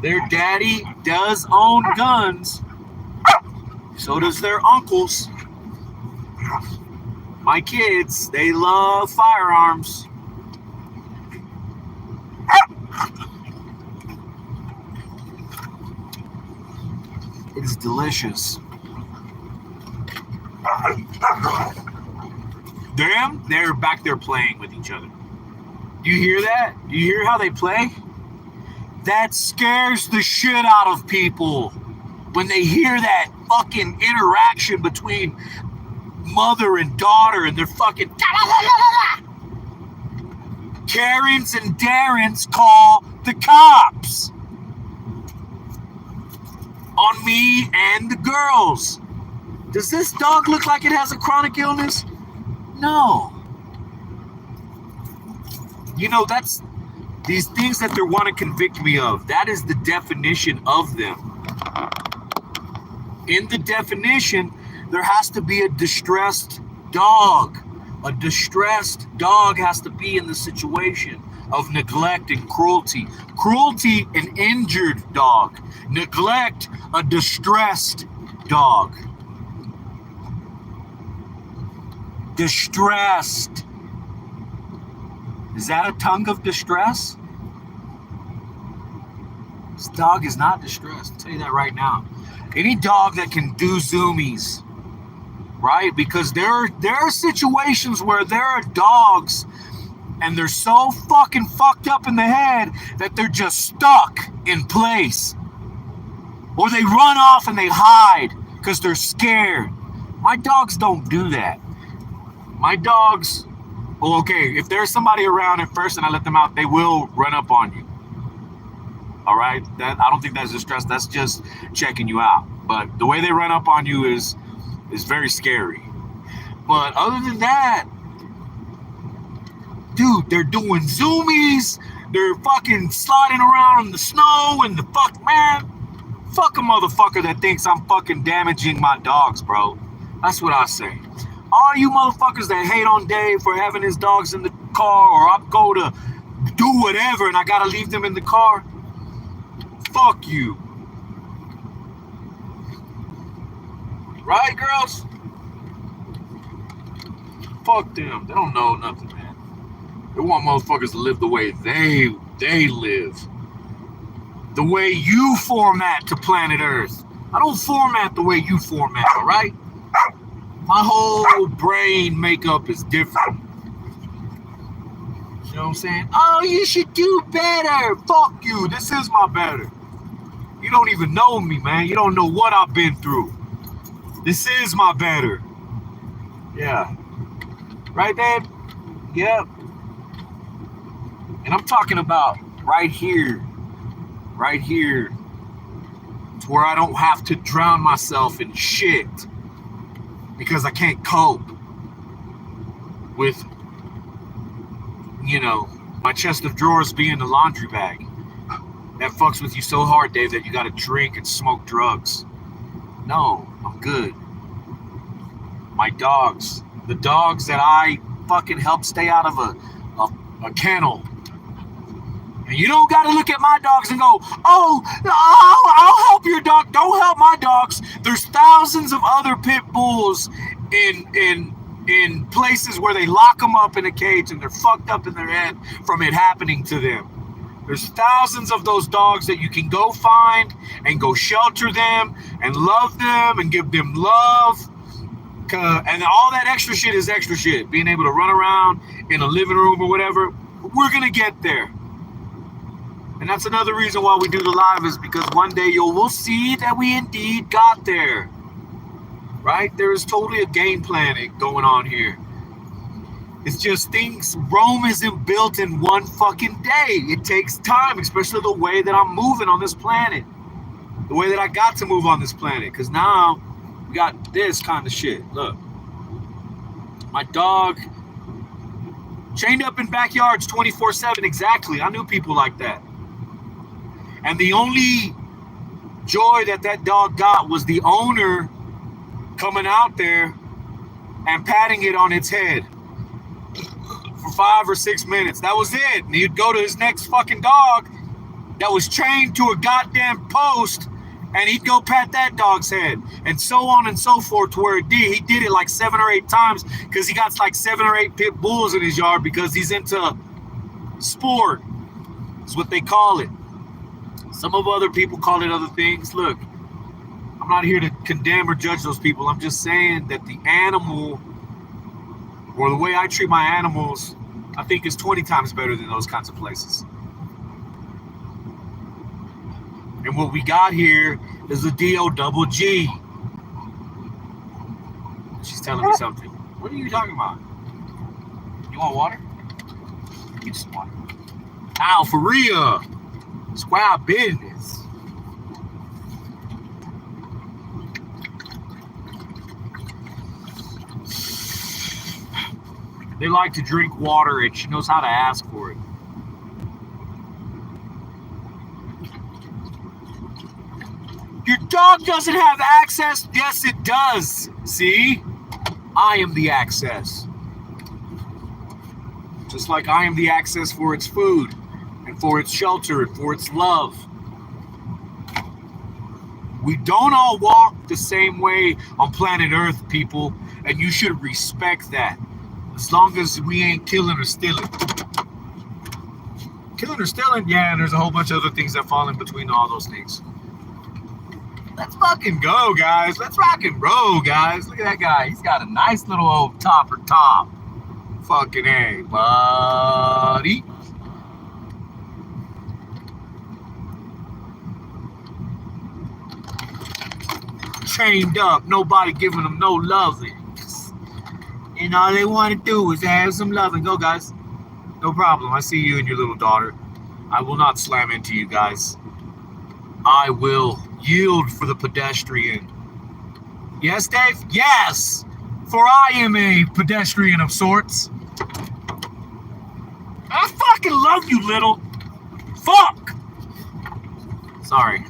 Their daddy does own guns. So does their uncles. My kids, they love firearms. It is delicious. They're back there playing with each other. Do you hear that? Do you hear how they play? That scares the shit out of people when they hear that fucking interaction between mother and daughter, and they're fucking Karens and Darrens call the cops on me and the girls. Does this dog look like it has a chronic illness? No. You know, that's these things that they want to convict me of. That is the definition of them. In the definition, there has to be a distressed dog. A distressed dog has to be in the situation of neglect and cruelty. Cruelty, an injured dog. Neglect, a distressed dog. Distressed. Is that a tongue of distress? This dog is not distressed. I'll tell you that right now. Any dog that can do zoomies, right? Because there are situations where there are dogs and they're so fucking fucked up in the head that they're just stuck in place. Or they run off and they hide because they're scared. My dogs don't do that. My dogs, well, okay, if there's somebody around at first and I let them out, they will run up on you. All right? That I don't think that's distress. That's just checking you out. But the way they run up on you is very scary. But other than that, dude, they're doing zoomies. They're fucking sliding around in the snow and the fuck, man. Fuck a motherfucker that thinks I'm fucking damaging my dogs, bro. That's what I say. All you motherfuckers that hate on Dave for having his dogs in the car, or I go to do whatever and I gotta leave them in the car, fuck you. Right, girls? Fuck them. They don't know nothing, man. They want motherfuckers to live the way they live. The way you format to planet Earth. I don't format the way you format, all right? My whole brain makeup is different. You know what I'm saying? Oh, you should do better. Fuck you. This is my better. You don't even know me, man. You don't know what I've been through. This is my better. Yeah. Right, babe? Yep. And I'm talking about right here. Right here. To where I don't have to drown myself in shit. because I can't cope with, my chest of drawers being the laundry bag. That fucks with you so hard, Dave, that you gotta drink and smoke drugs. No, I'm good. My dogs, the dogs that I fucking help stay out of a kennel. And you don't gotta look at my dogs and go, oh, I'll help your dog. Don't help my dogs. There's thousands of other pit bulls in places where they lock them up in a cage and they're fucked up in their head from it happening to them. There's thousands of those dogs that you can go find and go shelter them and love them and give them love. And all that extra shit is extra shit. Being able to run around in a living room or whatever, we're going to get there. And that's another reason why we do the live, is because one day we'll see that we indeed got there. Right? There is totally a game plan going on here. It's just things, Rome isn't built in one fucking day. It takes time, especially the way that I'm moving on this planet. The way that I got to move on this planet. Because now we got this kind of shit. Look. My dog chained up in backyards 24/7. Exactly. I knew people like that. And the only joy that dog got was the owner coming out there and patting it on its head for 5 or 6 minutes. That was it. And he'd go to his next fucking dog that was chained to a goddamn post, and he'd go pat that dog's head, and so on and so forth, to where he did it like 7 or 8 times, because he got like 7 or 8 pit bulls in his yard, because he's into sport. That's what they call it. Some of other people call it other things. Look, I'm not here to condemn or judge those people. I'm just saying that the animal, or the way I treat my animals, I think is 20 times better than those kinds of places. And what we got here is a D-O-double-G. She's telling me something. What are you talking about? You want water? Get some water. Ow, for real. Square business. They like to drink water, and she knows how to ask for it. Your dog doesn't have access? Yes, it does. See? I am the access. Just like I am the access for its food, and for its shelter, and for its love. We don't all walk the same way on planet Earth, people, and you should respect that. As long as we ain't killing or stealing. Killing or stealing? Yeah, and there's a whole bunch of other things that fall in between all those things. Let's fucking go, guys. Let's rock and roll, guys. Look at that guy. He's got a nice little old topper top. Fucking A, buddy. Chained up. Nobody giving them no loving. And all they want to do is have some loving. Go, guys. No problem. I see you and your little daughter. I will not slam into you guys. I will yield for the pedestrian. Yes, Dave? Yes! For I am a pedestrian of sorts. I fucking love you, little. Fuck! Sorry.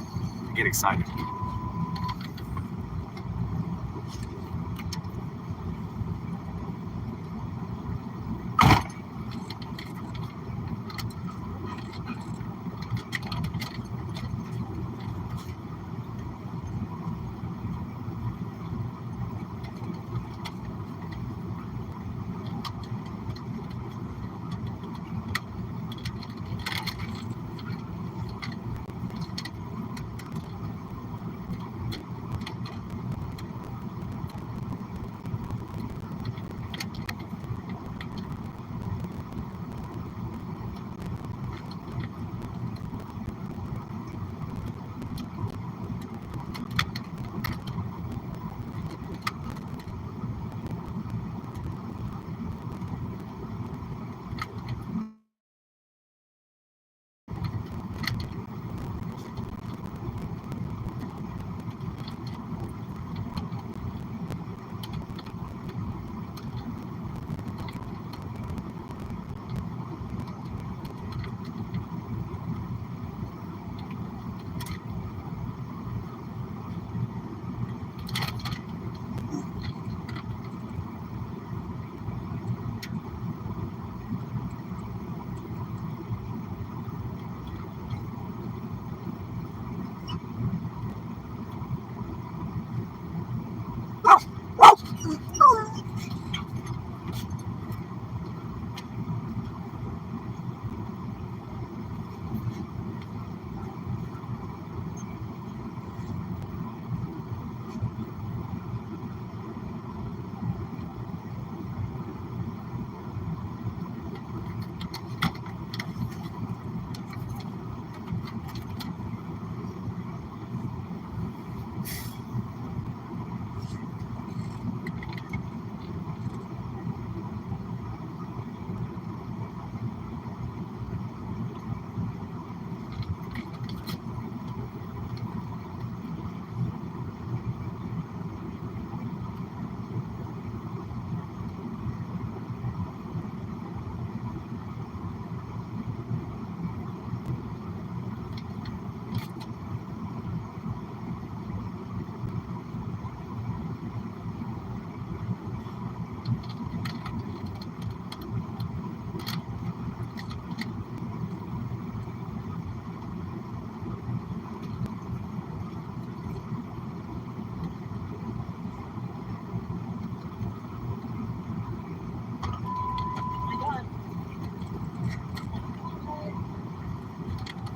I get excited.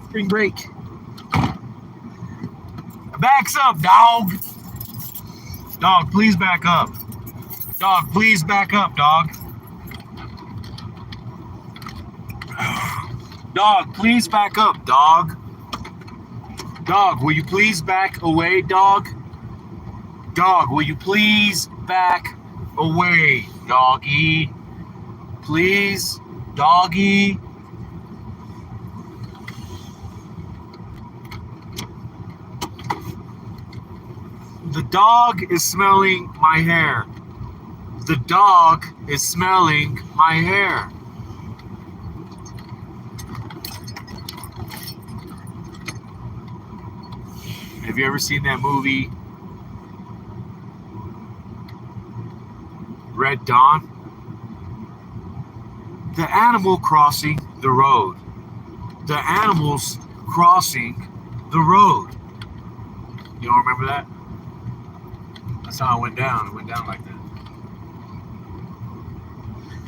Spring break. Backs up, dog. Dog, please back up. Dog, please back up, dog. Dog, please back up, dog. Dog, will you please back away, dog? Dog, will you please back away, doggy? Please, doggy. The dog is smelling my hair. The dog is smelling my hair. Have you ever seen that movie, Red Dawn? The animal crossing the road. The animals crossing the road. You don't remember that? That's how it went down. It went down like that.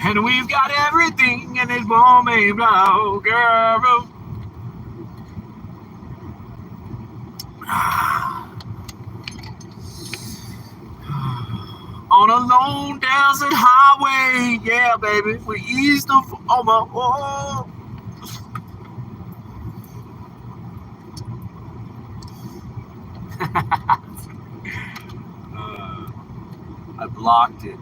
And we've got everything in this bomb and blow, girl. On a lone desert highway, yeah, baby, we're east of Omaha. I blocked it.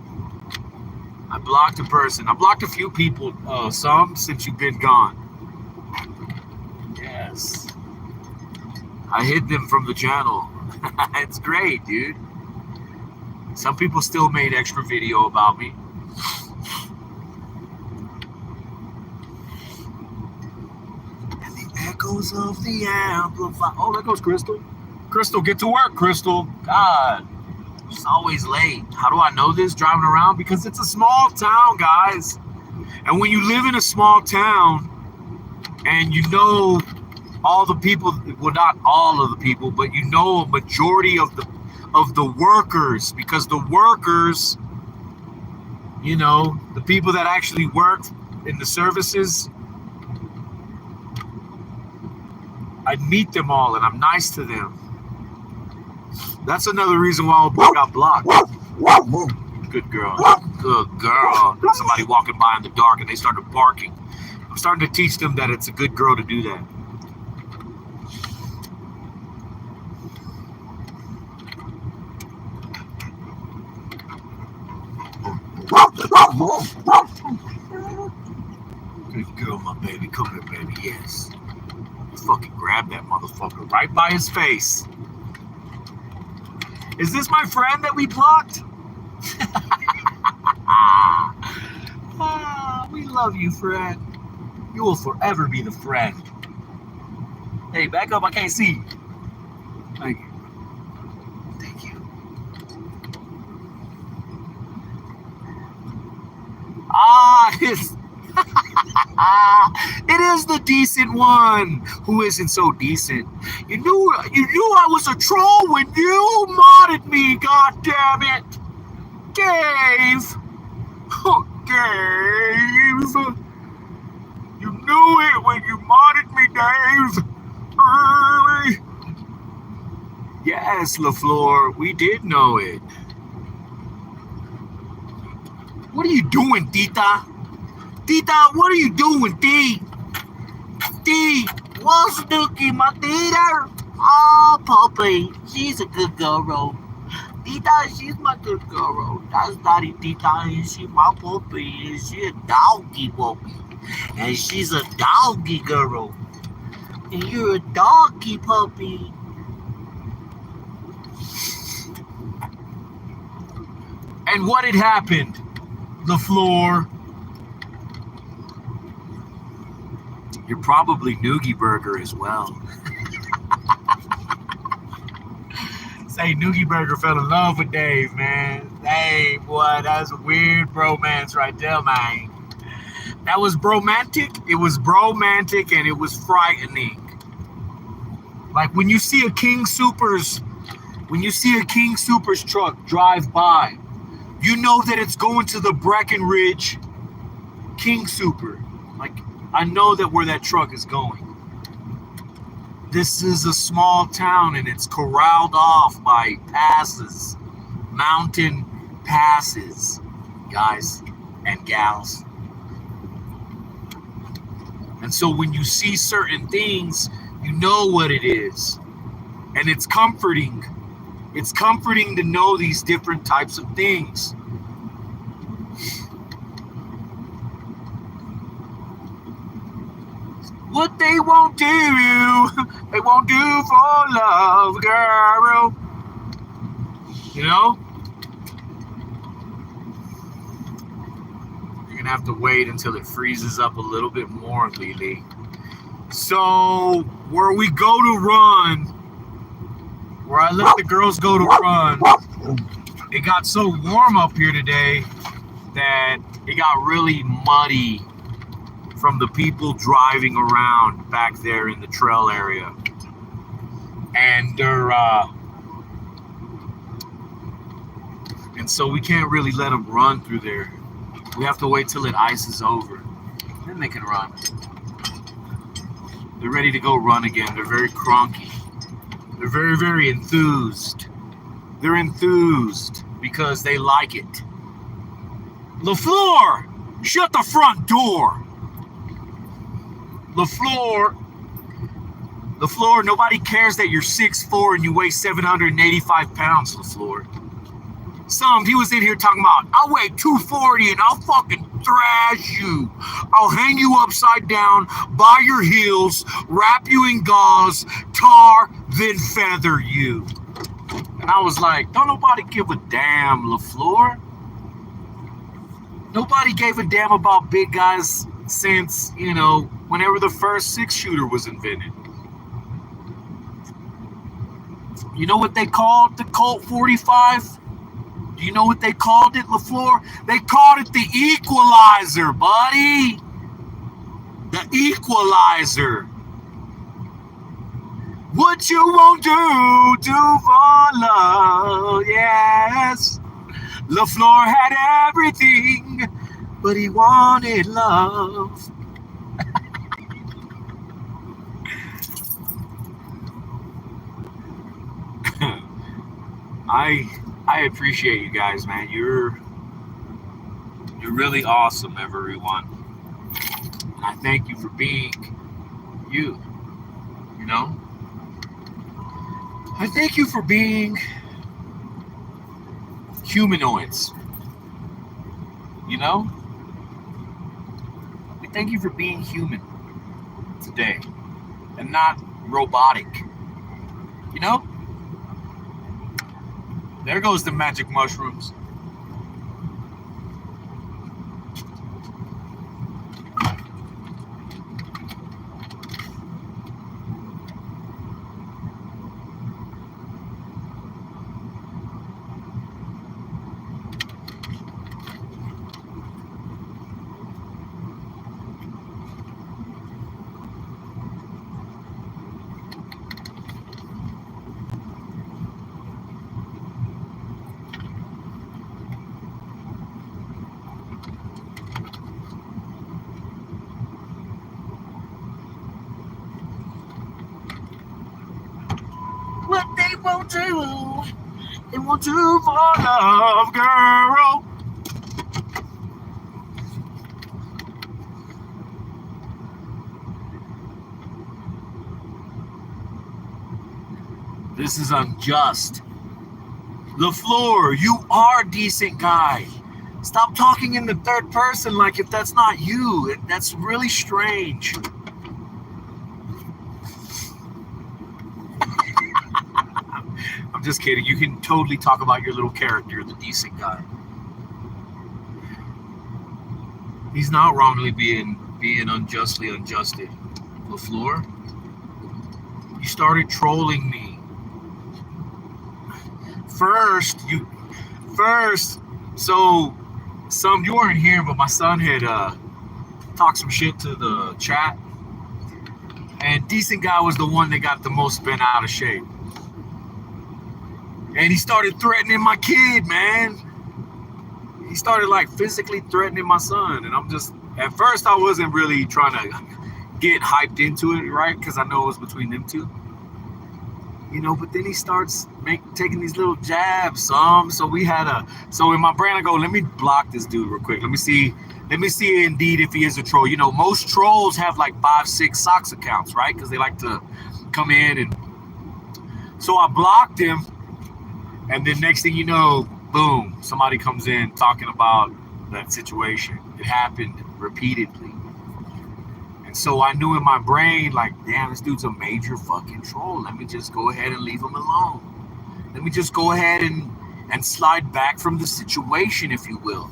I blocked a person. I blocked a few people, some since you've been gone. Yes. I hid them from the channel. It's great, dude. Some people still made extra video about me. And the echoes of the amplifier. Oh, there goes Crystal. Crystal, get to work, Crystal. God, she's always late. How do I know this driving around? Because it's a small town, guys. And when you live in a small town and you know all the people, well, not all of the people, but you know a majority of the workers, because the workers, you know, the people that actually work in the services, I meet them all and I'm nice to them. That's another reason why I got blocked. Good girl. Good girl. Somebody walking by in the dark and they started barking. I'm starting to teach them that it's a good girl to do that. Good girl, my baby. Come here, baby. Yes. Let's fucking grab that motherfucker right by his face. Is this my friend that we blocked? We love you, friend. You will forever be the friend. Hey, back up. I can't see. Thank you. Thank you. It is the decent one who isn't so decent. You knew I was a troll when you modded me, god damn it. Dave. Oh, Dave. You knew it when you modded me, Dave. Yes, LaFleur, we did know it. What are you doing, Tita? Tita, what are you doing, T? T, what's Dookie, my Tita? Oh, puppy, she's a good girl. Tita, she's my good girl. That's Daddy Tita, and she my puppy, and she a doggy puppy. And she's a doggy girl. And you're a doggy puppy. And what had happened? LaFleur. You're probably Noogie Burger as well. Say Noogie Burger fell in love with Dave, man. Hey, boy, that's a weird bromance right there, man. That was bromantic. It was bromantic and it was frightening. Like when you see a King Supers truck drive by, you know that it's going to the Breckenridge King Super. Like, I know that where that truck is going. This is a small town and it's corralled off by passes, mountain passes, guys and gals. And so when you see certain things, you know what it is. And it's comforting. It's comforting to know these different types of things. What they won't do, they won't do for love, girl. You know? You're gonna have to wait until it freezes up a little bit more, Lily. So, where we go to run, where I let the girls go to run, it got so warm up here today that it got really muddy from the people driving around back there in the trail area. And and so we can't really let them run through there. We have to wait till it ices over. Then they can run. They're ready to go run again. They're very cronky. They're very, very enthused. They're enthused because they like it. LaFleur, shut the front door. LaFleur, nobody cares that you're 6'4" and you weigh 785 pounds, LaFleur. He was in here talking about, I weigh 240 and I'll fucking thrash you. I'll hang you upside down by your heels, wrap you in gauze, tar, then feather you. And I was like, don't nobody give a damn, LaFleur. Nobody gave a damn about big guys since, whenever the first 6-shooter was invented. You know what they called the Colt 45? Do you know what they called it, LaFleur? They called it the equalizer, buddy. The equalizer. What you won't do for love, yes. LaFleur had everything, but he wanted love. I appreciate you guys, man. You're really awesome, everyone. And I thank you for being you. I thank you for being humanoids. We thank you for being human today and not robotic. There goes the magic mushrooms. What they won't do, they won't do for love, girl. This is unjust. LaFleur, you are a decent guy. Stop talking in the third person like if that's not you. That's really strange. I'm just kidding. You can totally talk about your little character, the decent guy. He's not wrongly being unjustly unjusted. LaFleur, you started trolling me. First, so you weren't here, but my son had talked some shit to the chat. And decent guy was the one that got the most bent out of shape. And he started threatening my kid, man. He started physically threatening my son. And I'm just, at first I wasn't really trying to get hyped into it, right? Because I know it was between them two. You know, but then he starts taking these little jabs. So we had so in my brain I go, let me block this dude real quick. Let me see indeed if he is a troll. You know, most trolls have like 5-6 socks accounts, right? Because they like to come in and. So I blocked him, and then next thing you know, boom, somebody comes in talking about that situation. It happened repeatedly. And so I knew in my brain, like, damn, this dude's a major fucking troll. Let me just go ahead and leave him alone. Let me just go ahead and slide back from the situation, if you will.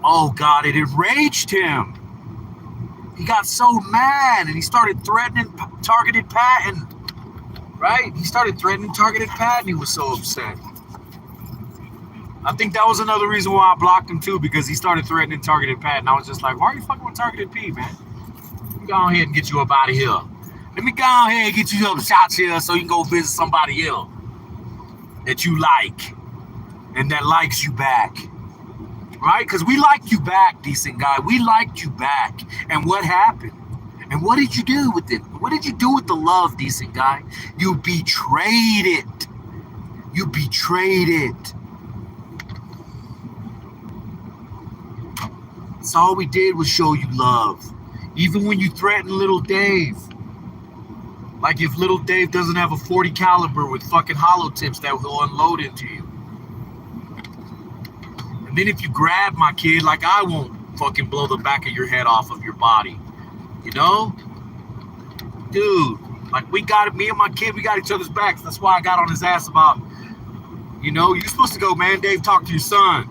Oh, God, it enraged him. He got so mad, and he started threatening targeted Patton. Right? He started threatening targeted Patton. He was so upset. I think that was another reason why I blocked him too, because he started threatening targeted Patton. I was just like, why are you fucking with targeted P, man? Let me go ahead and get you up out of here. Let me go ahead and get you up shots here so you can go visit somebody else that you like and that likes you back. Right? Because we liked you back, decent guy. We liked you back. And what happened? And what did you do with it? What did you do with the love, decent guy? You betrayed it. You betrayed it. So all we did was show you love. Even when you threatened little Dave. Like if little Dave doesn't have a 40 caliber with fucking hollow tips that will unload into you. And then if you grab my kid, like I won't fucking blow the back of your head off of your body. You know? Dude, like me and my kid, we got each other's backs. That's why I got on his ass about, you know, you're supposed to go, man, Dave, talk to your son.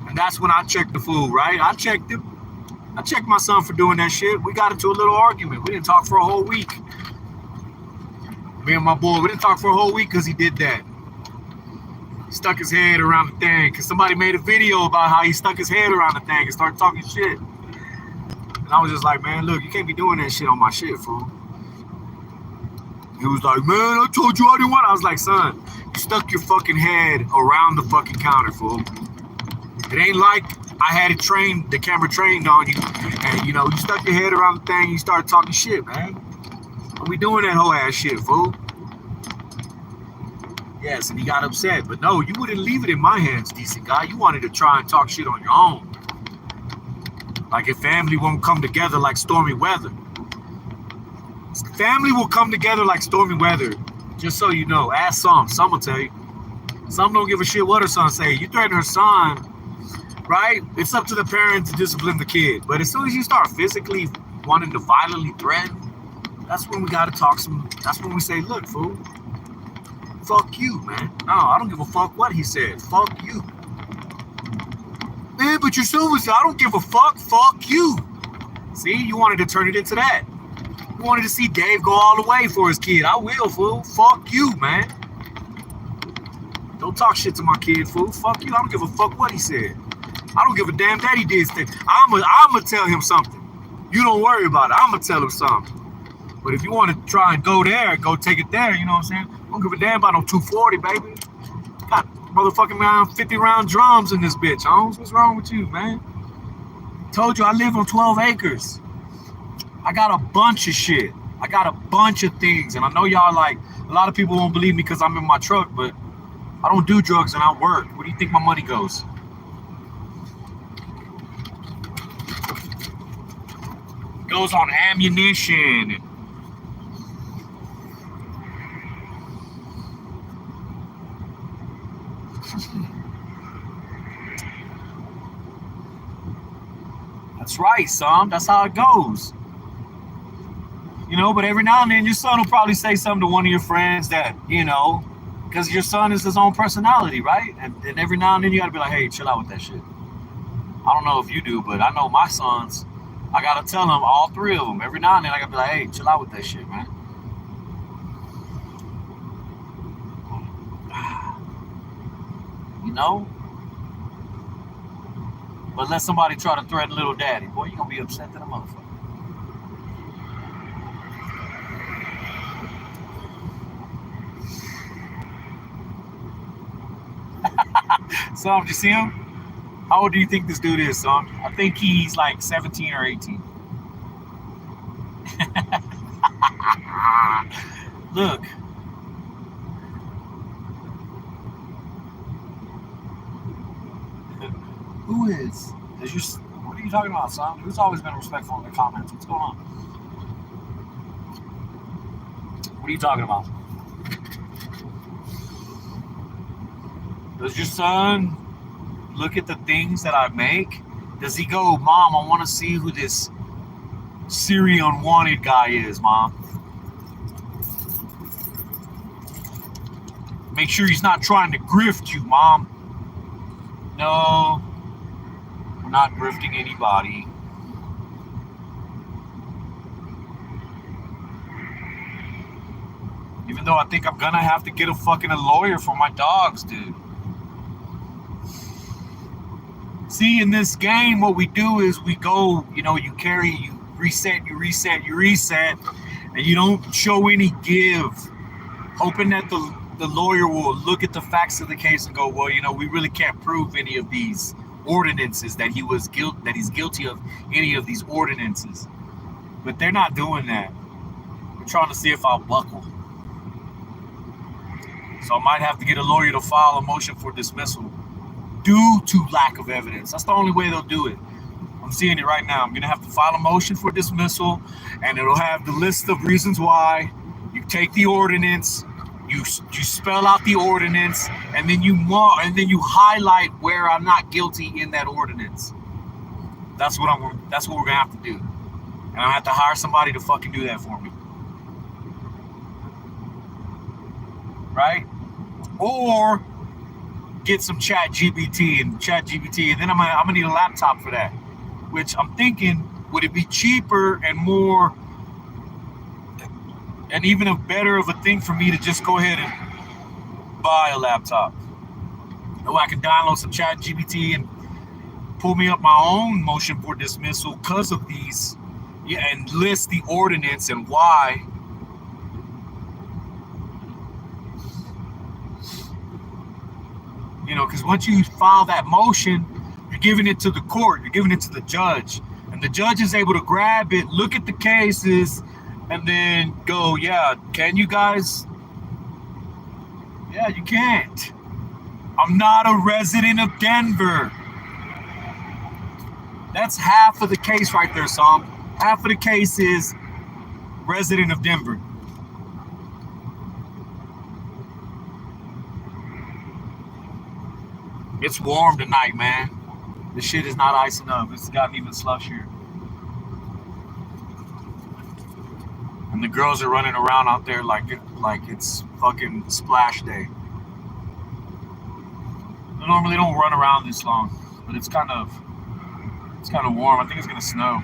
And that's when I checked the fool, right? I checked him. I checked my son for doing that shit. We got into a little argument. We didn't talk for a whole week. Me and my boy, we didn't talk for a whole week because he did that. He stuck his head around the thing because somebody made a video about how he stuck his head around the thing and started talking shit. And I was just like, man, look, you can't be doing that shit on my shit, fool. He was like, man, I told you I didn't want it. I was like, son, you stuck your fucking head around the fucking counter, fool. It ain't like I had it trained, the camera trained on you, and you know, you stuck your head around the thing and you started talking shit, man. Are we doing that whole ass shit, fool? Yes, and he got upset, but no, you wouldn't leave it in my hands, decent guy. You wanted to try and talk shit on your own. Like if family won't come together like stormy weather. Family will come together like stormy weather. Just so you know, ask some will tell you. Some don't give a shit what her son say. You threaten her son, right? It's up to the parent to discipline the kid. But as soon as you start physically wanting to violently threaten, that's when we gotta talk some. That's when we say, look, fool, fuck you, man. No, I don't give a fuck what he said. Fuck you. Man, but your son was, I don't give a fuck. Fuck you. See, you wanted to turn it into that. You wanted to see Dave go all the way for his kid. I will, fool. Fuck you, man. Don't talk shit to my kid, fool. Fuck you. I don't give a fuck what he said. I don't give a damn that he did things. I'ma tell him something. You don't worry about it. I'ma tell him something. But if you want to try and go there, go take it there, you know what I'm saying? I don't give a damn about no 240, baby. Got motherfucking around 50 round drums in this bitch, Holmes. What's wrong with you, man? Told you I live on 12 acres. I got a bunch of shit. I got a bunch of things. And I know y'all like, a lot of people won't believe me because I'm in my truck, but I don't do drugs and I work. Where do you think my money goes? It goes on ammunition. That's right, son. That's how it goes. You know, but every now and then your son will probably say something to one of your friends that, you know, because your son is his own personality, right? And every now and then you got to be like, hey, chill out with that shit. I don't know if you do, but I know my sons, I got to tell them, all three of them, every now and then I got to be like, hey, chill out with that shit, man. You know? But let somebody try to threaten little daddy, boy, you're going to be upset to the motherfucker. Son, did you see him? How old do you think this dude is, son? I think he's like 17 or 18. Look. Who is? What are you talking about, son? Who's always been respectful in the comments? What's going on? What are you talking about? Does your son look at the things that I make? Does he go, Mom, I want to see who this Siri Unwanted guy is, Mom? Make sure he's not trying to grift you, Mom. No, we're not grifting anybody. Even though I think I'm gonna have to get a lawyer for my dogs, dude. See, in this game, what we do is we go, you reset, and you don't show any give, hoping that the lawyer will look at the facts of the case and go, well, we really can't prove any of these ordinances that he's guilty of any of these ordinances. But they're not doing that. They're trying to see if I'll buckle. So I might have to get a lawyer to file a motion for dismissal due to lack of evidence. That's the only way they'll do it. I'm seeing it right now. I'm going to have to file a motion for dismissal, and it'll have the list of reasons why. You take the ordinance, you spell out the ordinance, and then you highlight where I'm not guilty in that ordinance. That's what we're going to have to do. And I have to hire somebody to fucking do that for me. Right? Or get some chat GPT, and then I'm gonna need a laptop for that. Which I'm thinking, would it be cheaper and more, and even a better of a thing for me to just go ahead and buy a laptop? Or I can download some chat GPT and pull me up my own motion for dismissal because of these, and list the ordinance and why. Because once you file that motion, you're giving it to the court, you're giving it to the judge, and the judge is able to grab it, look at the cases, and then go, yeah, can you guys? Yeah, you can't. I'm not a resident of Denver. That's half of the case right there, Sam. Half of the case is resident of Denver. It's warm tonight, man. This shit is not icing up. It's gotten even slushier. And the girls are running around out there like it's fucking splash day. I normally don't run around this long, but it's kind of warm. I think it's gonna snow.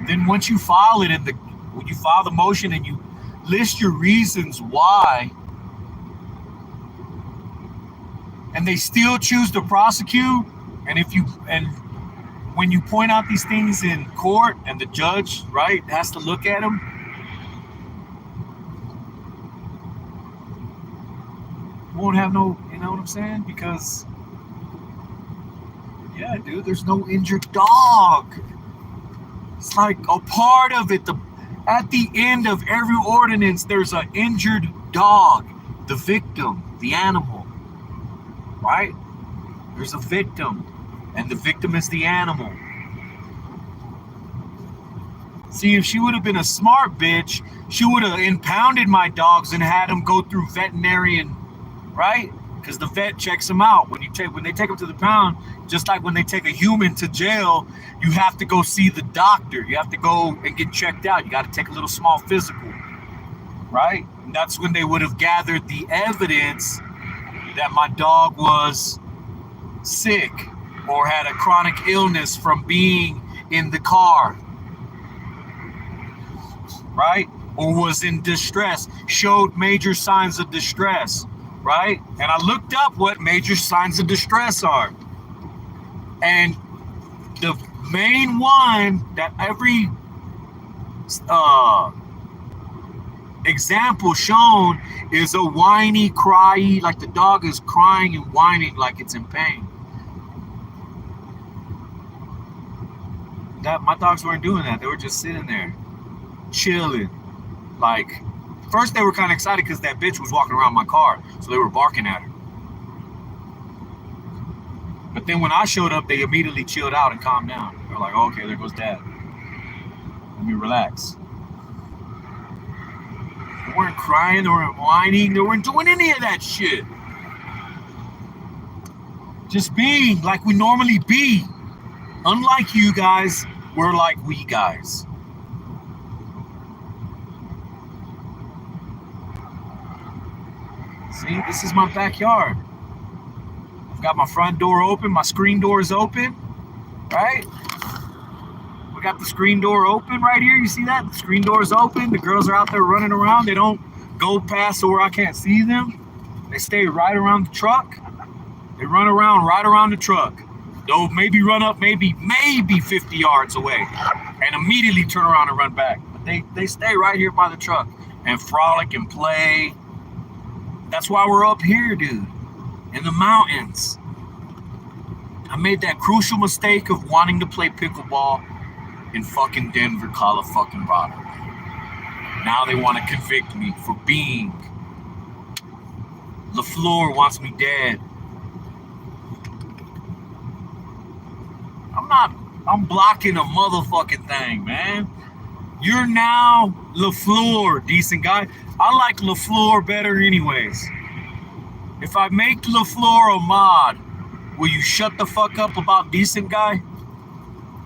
Then once you file it, when you file the motion and you list your reasons why, and they still choose to prosecute, and when you point out these things in court and the judge, right, has to look at them, won't have no, you know what I'm saying? Because, yeah, dude, there's no injured dog. It's like a part of it. At the end of every ordinance, there's an injured dog, the victim, the animal, right? There's a victim, and the victim is the animal. See, if she would have been a smart bitch, she would have impounded my dogs and had them go through veterinarian, right? Because the vet checks them out. When they take them to the pound, just like when they take a human to jail, you have to go see the doctor. You have to go and get checked out. You got to take a little small physical, right? And that's when they would have gathered the evidence that my dog was sick or had a chronic illness from being in the car, right? Or was in distress, showed major signs of distress, right? And I looked up what major signs of distress are. And the main one that every example shown is a whiny, cryy, like the dog is crying and whining like it's in pain. That my dogs weren't doing that. They were just sitting there, chilling. Like, first they were kind of excited because that bitch was walking around my car, so they were barking at her. But then when I showed up, they immediately chilled out and calmed down. They're like, oh, okay, there goes Dad. Let me relax. They weren't crying, they weren't whining, they weren't doing any of that shit. Just being like we normally be. Unlike you guys, we're like we guys. See, this is my backyard. I've got my front door open, my screen door is open, right? We got the screen door open right here. You see that? The screen door is open. The girls are out there running around. They don't go past to where I can't see them. They stay right around the truck. They run around right around the truck. They'll maybe run up maybe 50 yards away and immediately turn around and run back. But they stay right here by the truck and frolic and play. That's why we're up here, dude, in the mountains. I made that crucial mistake of wanting to play pickleball in fucking Denver, Colorado. Now they want to convict me for being. LaFleur wants me dead. I'm blocking a motherfucking thing, man. You're now LaFleur, decent guy. I like LaFleur better anyways. If I make LaFleur a mod, will you shut the fuck up about decent guy?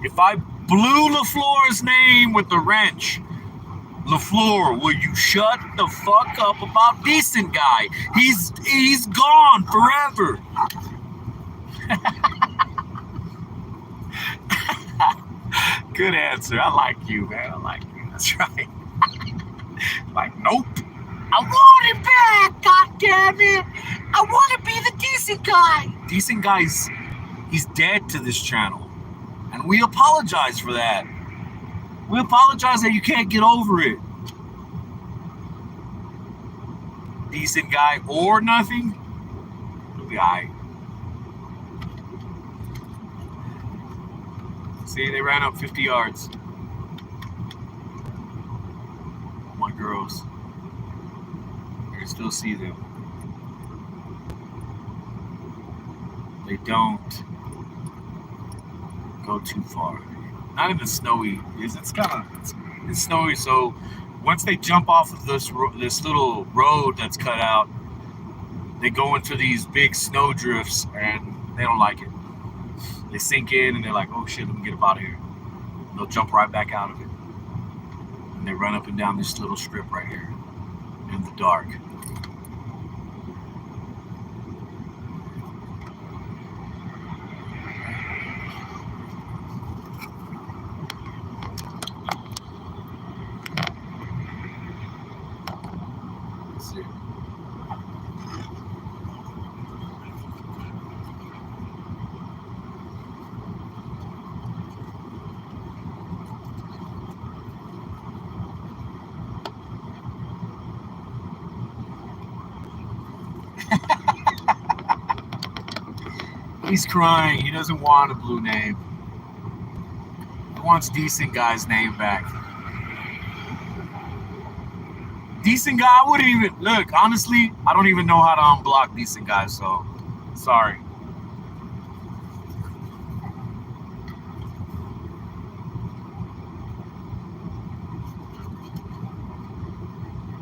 If I blew LaFleur's name with the wrench, LaFleur, will you shut the fuck up about decent guy? He's gone forever. Good answer. I like you, man. I like you. That's right. Like, nope. I want it back, God damn it. I want to be the decent guy. Decent guy's, he's dead to this channel. And we apologize for that. We apologize that you can't get over it. Decent guy or nothing, it'll be all right. See, they ran up 50 yards. My girls. I can still see them. They don't go too far. Not in the snowy. It's snowy, so once they jump off of this little road that's cut out, they go into these big snow drifts and they don't like it. They sink in and they're like, oh shit, let me get up out of here. And they'll jump right back out of it. And they run up and down this little strip right here in the dark. Let's see. He's crying. He doesn't want a blue name. He wants decent guy's name back. Decent guy, I wouldn't even look. Honestly, I don't even know how to unblock decent guys. So, sorry.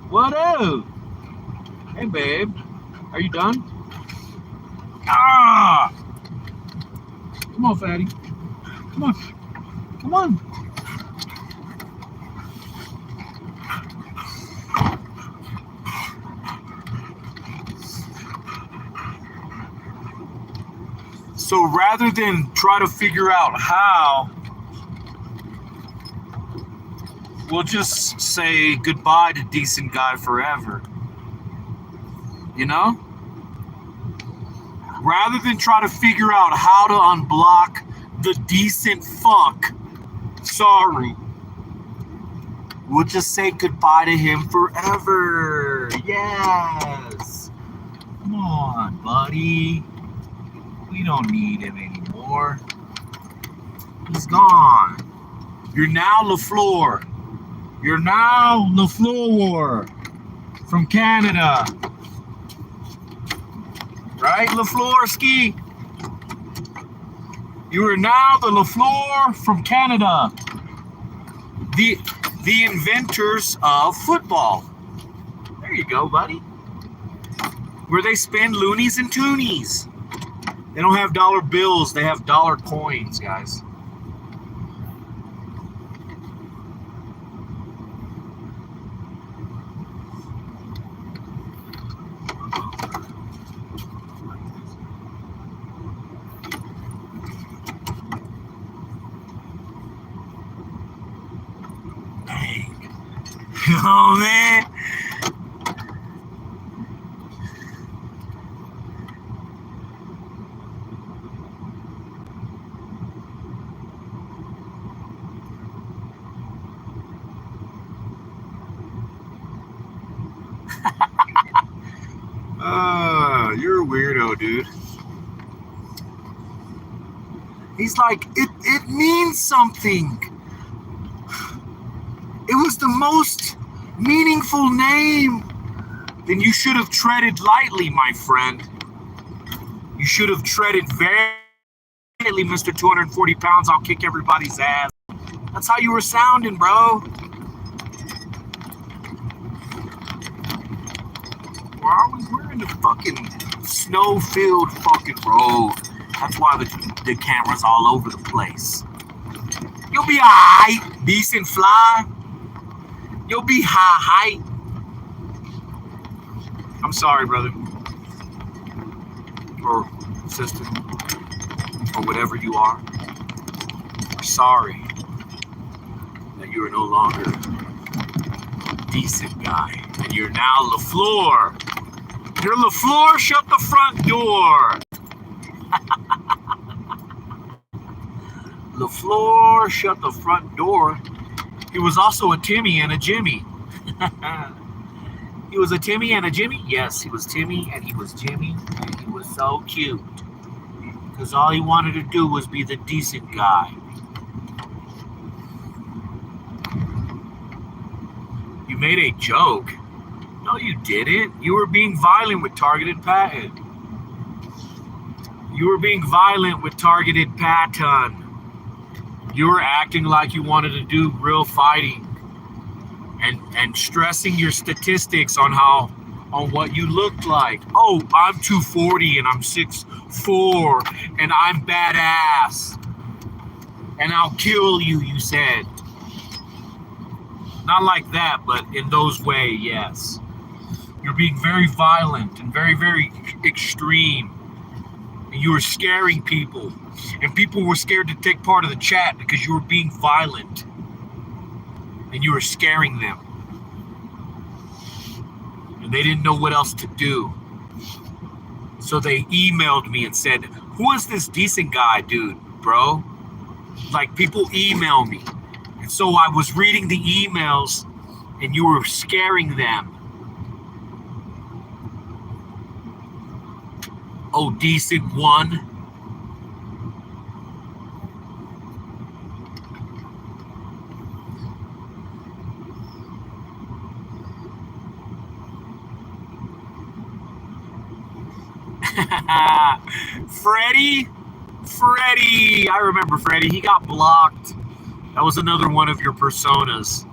What up? Hey, babe. Are you done? Ah! Come on, fatty. Come on. Come on. So rather than try to figure out how, we'll just say goodbye to decent guy forever. You know? Rather than try to figure out how to unblock the decent fuck, sorry. We'll just say goodbye to him forever. Yes. Come on, buddy. We don't need him anymore. He's gone. You're now LaFleur. You're now LaFleur from Canada. Right, LaFleur-ski? You are now the LaFleur from Canada. The inventors of football. There you go, buddy. Where they spend loonies and toonies. They don't have dollar bills, they have dollar coins, guys. Dang. Oh, man. You're a weirdo, dude. He's like, it means something. It was the most meaningful name. Then you should have treaded lightly, my friend. You should have treaded very lightly, Mr. 240 pounds. I'll kick everybody's ass. That's how you were sounding, bro. We're in the fucking snow-filled fucking road. That's why the camera's all over the place. You'll be alright, decent fly. You'll be high height. I'm sorry, brother. Or sister. Or whatever you are. We're sorry that you are no longer a decent guy. And you're now LaFleur. You're LaFleur, shut the front door. LaFleur, shut the front door. He was also a Timmy and a Jimmy. He was a Timmy and a Jimmy? Yes, he was Timmy and he was Jimmy. And he was so cute. Because all he wanted to do was be the decent guy. You made a joke. No, you didn't. You were being violent with targeted pattern. You were being violent with targeted pattern. You were acting like you wanted to do real fighting and stressing your statistics on what you looked like. Oh, I'm 240 and I'm 6'4" and I'm badass. And I'll kill you, you said. Not like that, but in those ways, yes. You're being very violent and very, very extreme. And you were scaring people. And people were scared to take part of the chat because you were being violent. And you were scaring them. And they didn't know what else to do. So they emailed me and said, who is this decent guy, dude, bro? Like, people email me. And so I was reading the emails and you were scaring them. Oh, decent one. Freddie, I remember Freddie. He got blocked. That was another one of your personas.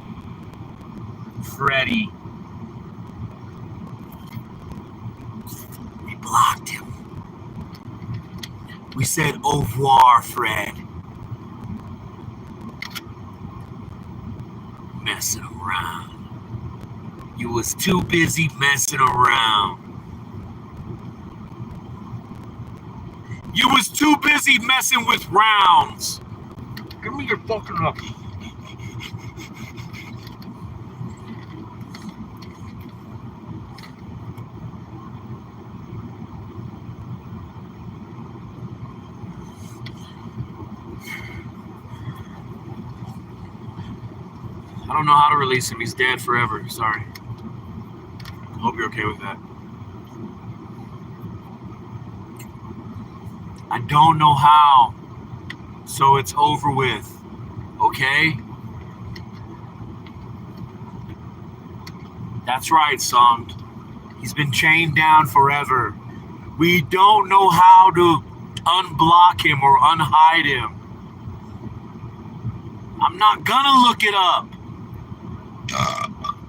Freddie. We blocked him. We said au revoir, Fred. Messing around. You was too busy messing around. You was too busy messing with rounds. Give me your fucking up. I don't know how to release him. He's dead forever. Sorry. Hope you're okay with that. I don't know how. So it's over with. Okay? That's right, Summed. He's been chained down forever. We don't know how to unblock him or unhide him. I'm not gonna look it up.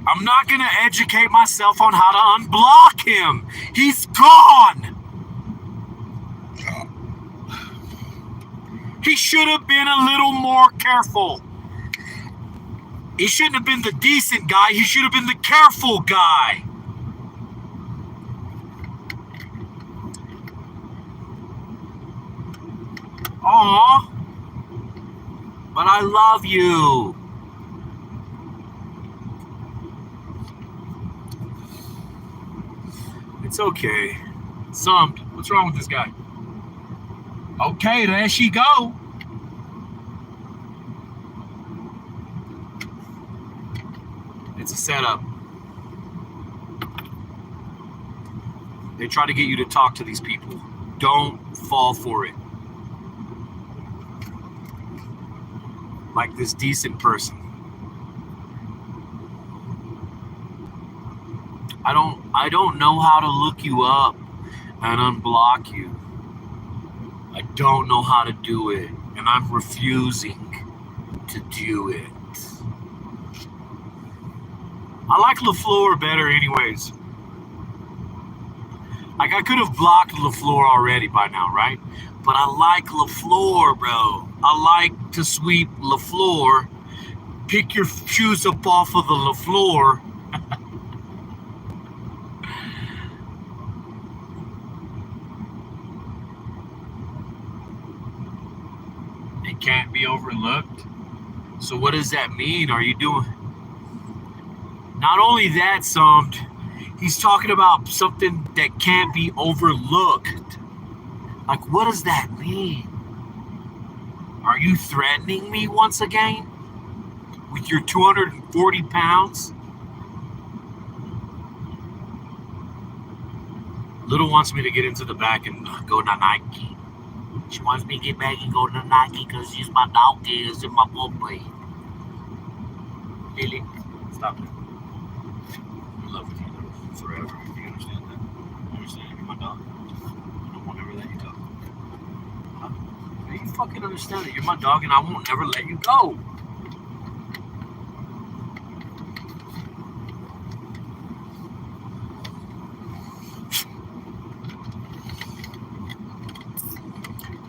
I'm not gonna educate myself on how to unblock him. He's gone. He should have been a little more careful. He shouldn't have been the decent guy. He should have been the careful guy. Aw. But I love you. It's okay. Summed. What's wrong with this guy? Okay, there she go. It's a setup. They try to get you to talk to these people. Don't fall for it. Like this decent person. I don't know how to look you up and unblock you. I don't know how to do it, and I'm refusing to do it. I like LaFleur better anyways. Like, I could have blocked LaFleur already by now, right? But I like LaFleur, bro. I like to sweep LaFleur, pick your shoes up off of the LaFleur. It can't be overlooked. So what does that mean? Are you doing... Not only that, Summed, he's talking about something that can't be overlooked. Like, what does that mean? Are you threatening me once again? With your 240 pounds? Little wants me to get into the back and go to Nike. She wants me to get back and go to Nike because she's my dog, it's in my boy. Lily, stop it. I love you forever. Do you understand that? You understand? You're my dog. I won't ever let you go. Huh? You fucking understand that you're my dog and I won't ever let you go.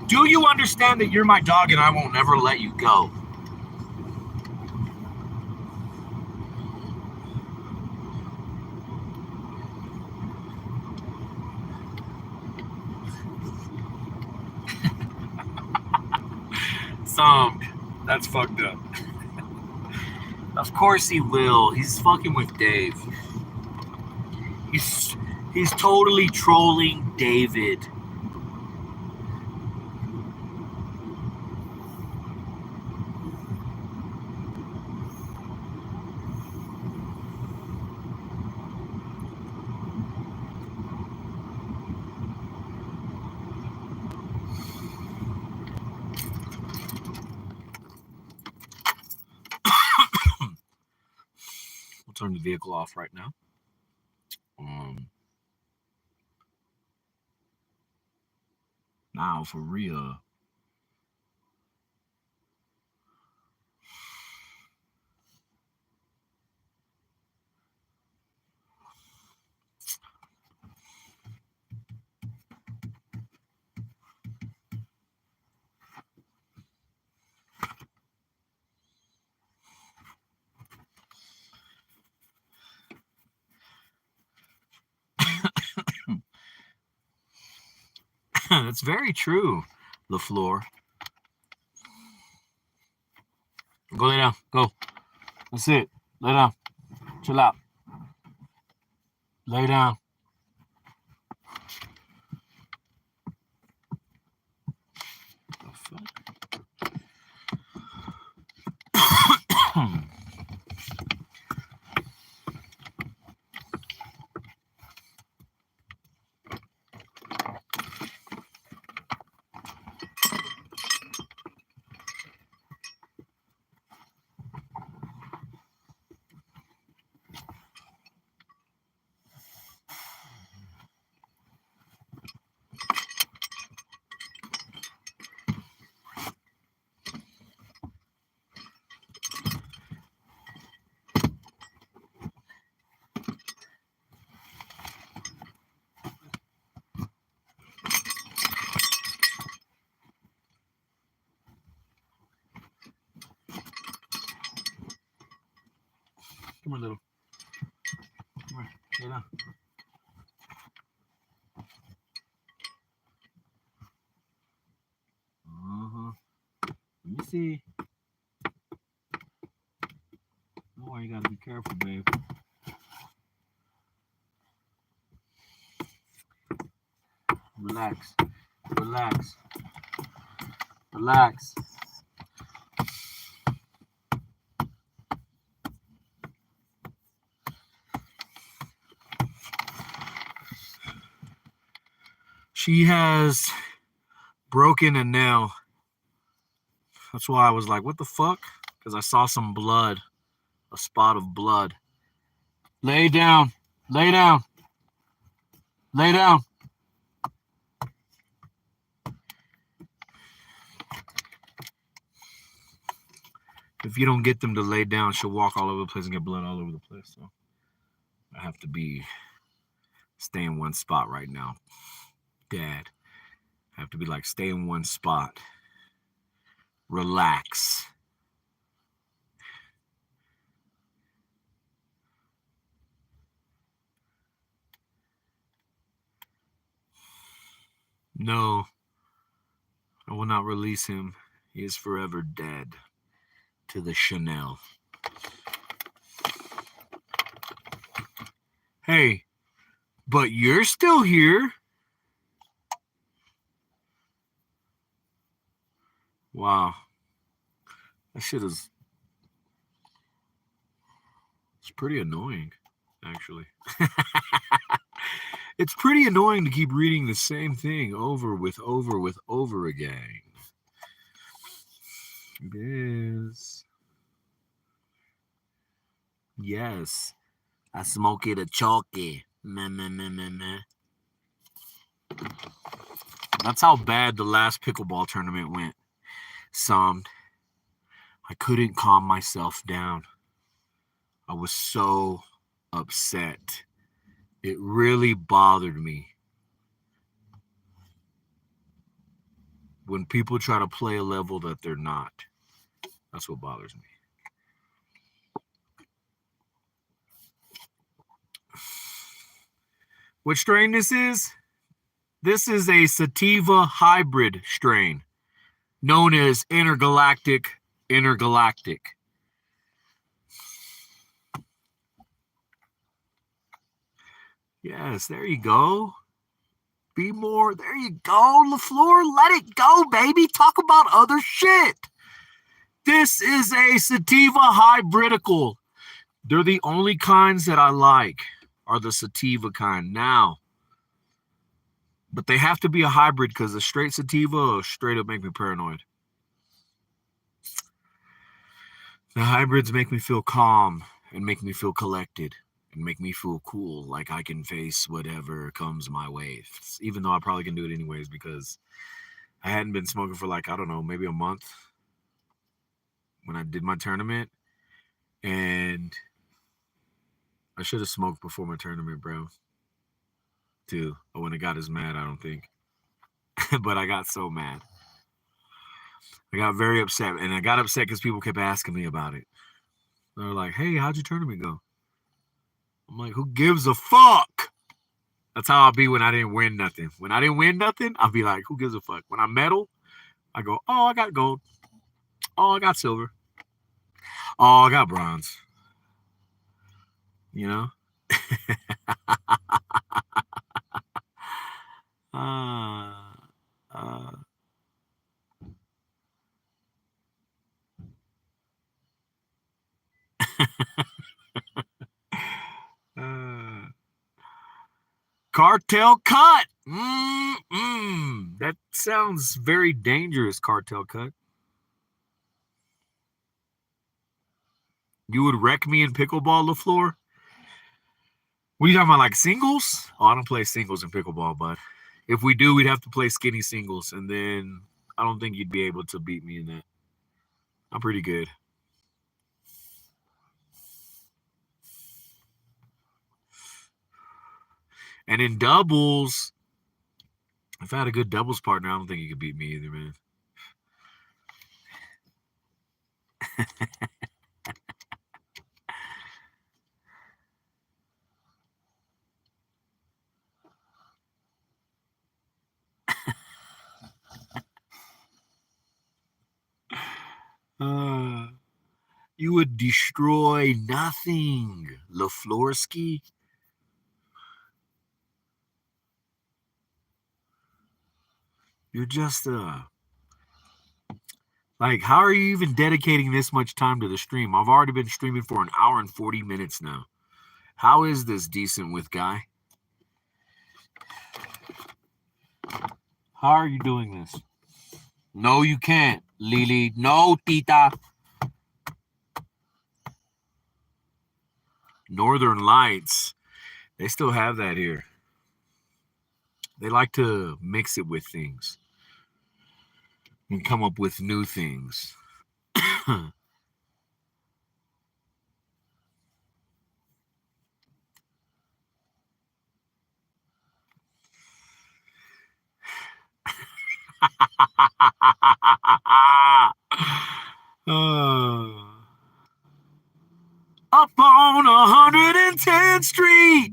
Do you understand that you're my dog and I won't ever let you go? That's fucked up. Of course he will. He's fucking with Dave. He's totally trolling David. We'll turn the vehicle off right now. Now for real. That's very true, LaFleur. Go lay down. Go. That's it. Lay down. Chill out. Lay down. The fuck? here, little. Come here. Lay down. Let me see. Oh, you gotta be careful, babe. Relax. Relax. Relax. She has broken a nail. That's why I was like, what the fuck? Because I saw some blood. A spot of blood. Lay down. Lay down. Lay down. If you don't get them to lay down, she'll walk all over the place and get blood all over the place. So I have to stay in one spot right now. Dad. I have to be like, stay in one spot. Relax. No, I will not release him. He is forever dead to the Chanel. Hey, but you're still here. Wow. That shit is... It's pretty annoying, actually. It's pretty annoying to keep reading the same thing over again. It is. Yes. I smoke it a chalky. Meh, meh, meh, meh, meh. That's how bad the last pickleball tournament went. I couldn't calm myself down. I was so upset. It really bothered me when people try to play a level that they're not. That's what bothers me. What strain this is? This is a sativa hybrid strain known as intergalactic. Yes, there you go. Be more. There you go, LaFleur. Let it go, baby. Talk about other shit. This is a sativa hybridical. They're the only kinds that I like are the sativa kind now. But they have to be a hybrid because the straight sativa straight up make me paranoid. The hybrids make me feel calm and make me feel collected and make me feel cool, like I can face whatever comes my way. Even though I probably can do it anyways because I hadn't been smoking for like, I don't know, maybe a month when I did my tournament. And I should have smoked before my tournament, bro. Too. I wouldn't have got as mad, I don't think. But I got so mad. I got very upset. And I got upset because people kept asking me about it. They were like, hey, how'd your tournament go? I'm like, who gives a fuck? That's how I'll be when I didn't win nothing. When I didn't win nothing, I'll be like, who gives a fuck? When I medal, I go, oh, I got gold. Oh, I got silver. Oh, I got bronze. You know? Cartel cut. That sounds very dangerous, cartel cut. You would wreck me in pickleball, LaFleur? What are you talking about, like singles? Oh, I don't play singles in pickleball, but if we do, we'd have to play skinny singles, and then I don't think you'd be able to beat me in that. I'm pretty good. And in doubles, if I had a good doubles partner, I don't think you could beat me either, man. You would destroy nothing, LaFlorski. You're just like, how are you even dedicating this much time to the stream? I've already been streaming for an hour and 40 minutes now. How is this decent with Guy? How are you doing this? No, you can't, Lily. No, Tita. Northern Lights. They still have that here. They like to mix it with things and come up with new things. Up on 110th Street.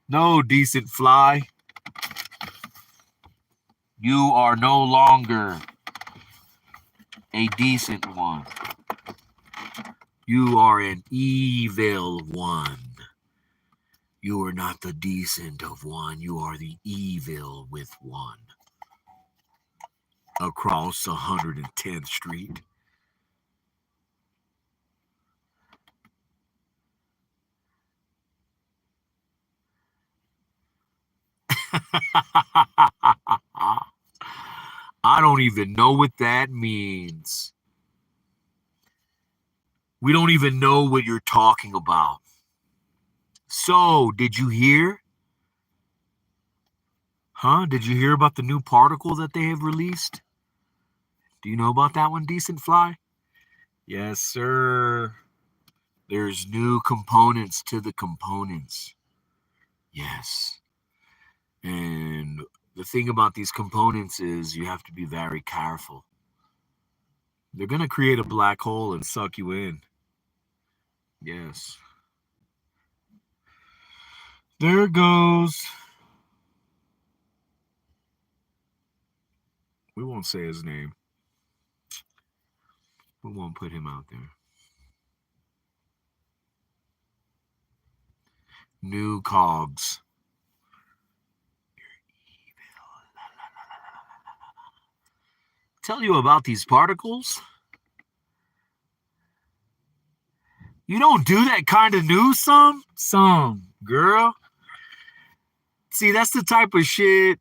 No, decent fly. You are no longer a decent one. You are an evil one. You are not the decent of one. You are the evil with one. Across 110th Street. I don't even know what that means. We don't even know what you're talking about. So, did you hear? Huh? Did you hear about the new particle that they have released? Do you know about that one, Decent Fly? Yes, sir. There's new components to the components. Yes. And the thing about these components is you have to be very careful. They're going to create a black hole and suck you in. Yes. There it goes. We won't say his name. We won't put him out there. New cogs. Tell you about these particles? You don't do that kind of news, some girl. See, that's the type of shit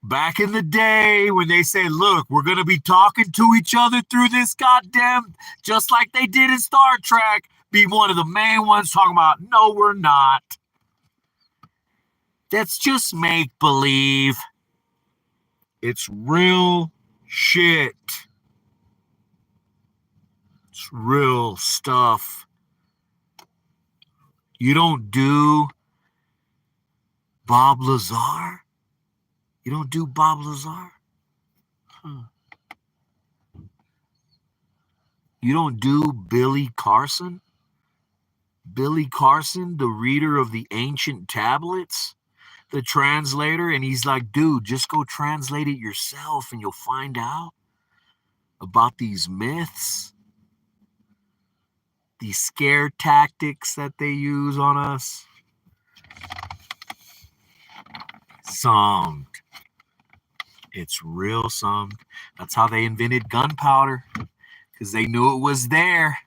back in the day when they say, look, we're going to be talking to each other through this goddamn, just like they did in Star Trek, be one of the main ones talking about, no, we're not. That's just make believe. It's real shit. It's real stuff. You don't do Bob Lazar? You don't do Bob Lazar? Huh. You don't do Billy Carson? Billy Carson, the reader of the ancient tablets, the translator, and he's like, dude, just go translate it yourself and you'll find out about these myths, these scare tactics that they use on us. Summed. It's real summed. That's how they invented gunpowder, because they knew it was there.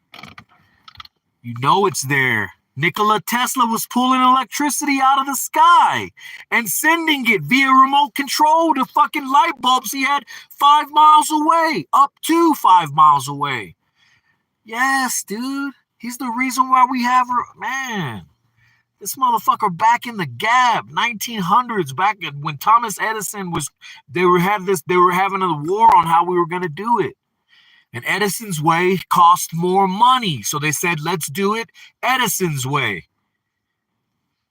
You know it's there. Nikola Tesla was pulling electricity out of the sky and sending it via remote control to fucking light bulbs he had 5 miles away, up to 5 miles away. Yes, dude. He's the reason why we have, man, this motherfucker back in the gap, 1900s, back when Thomas Edison was, they were having a war on how we were going to do it. And Edison's way cost more money. So they said, let's do it Edison's way.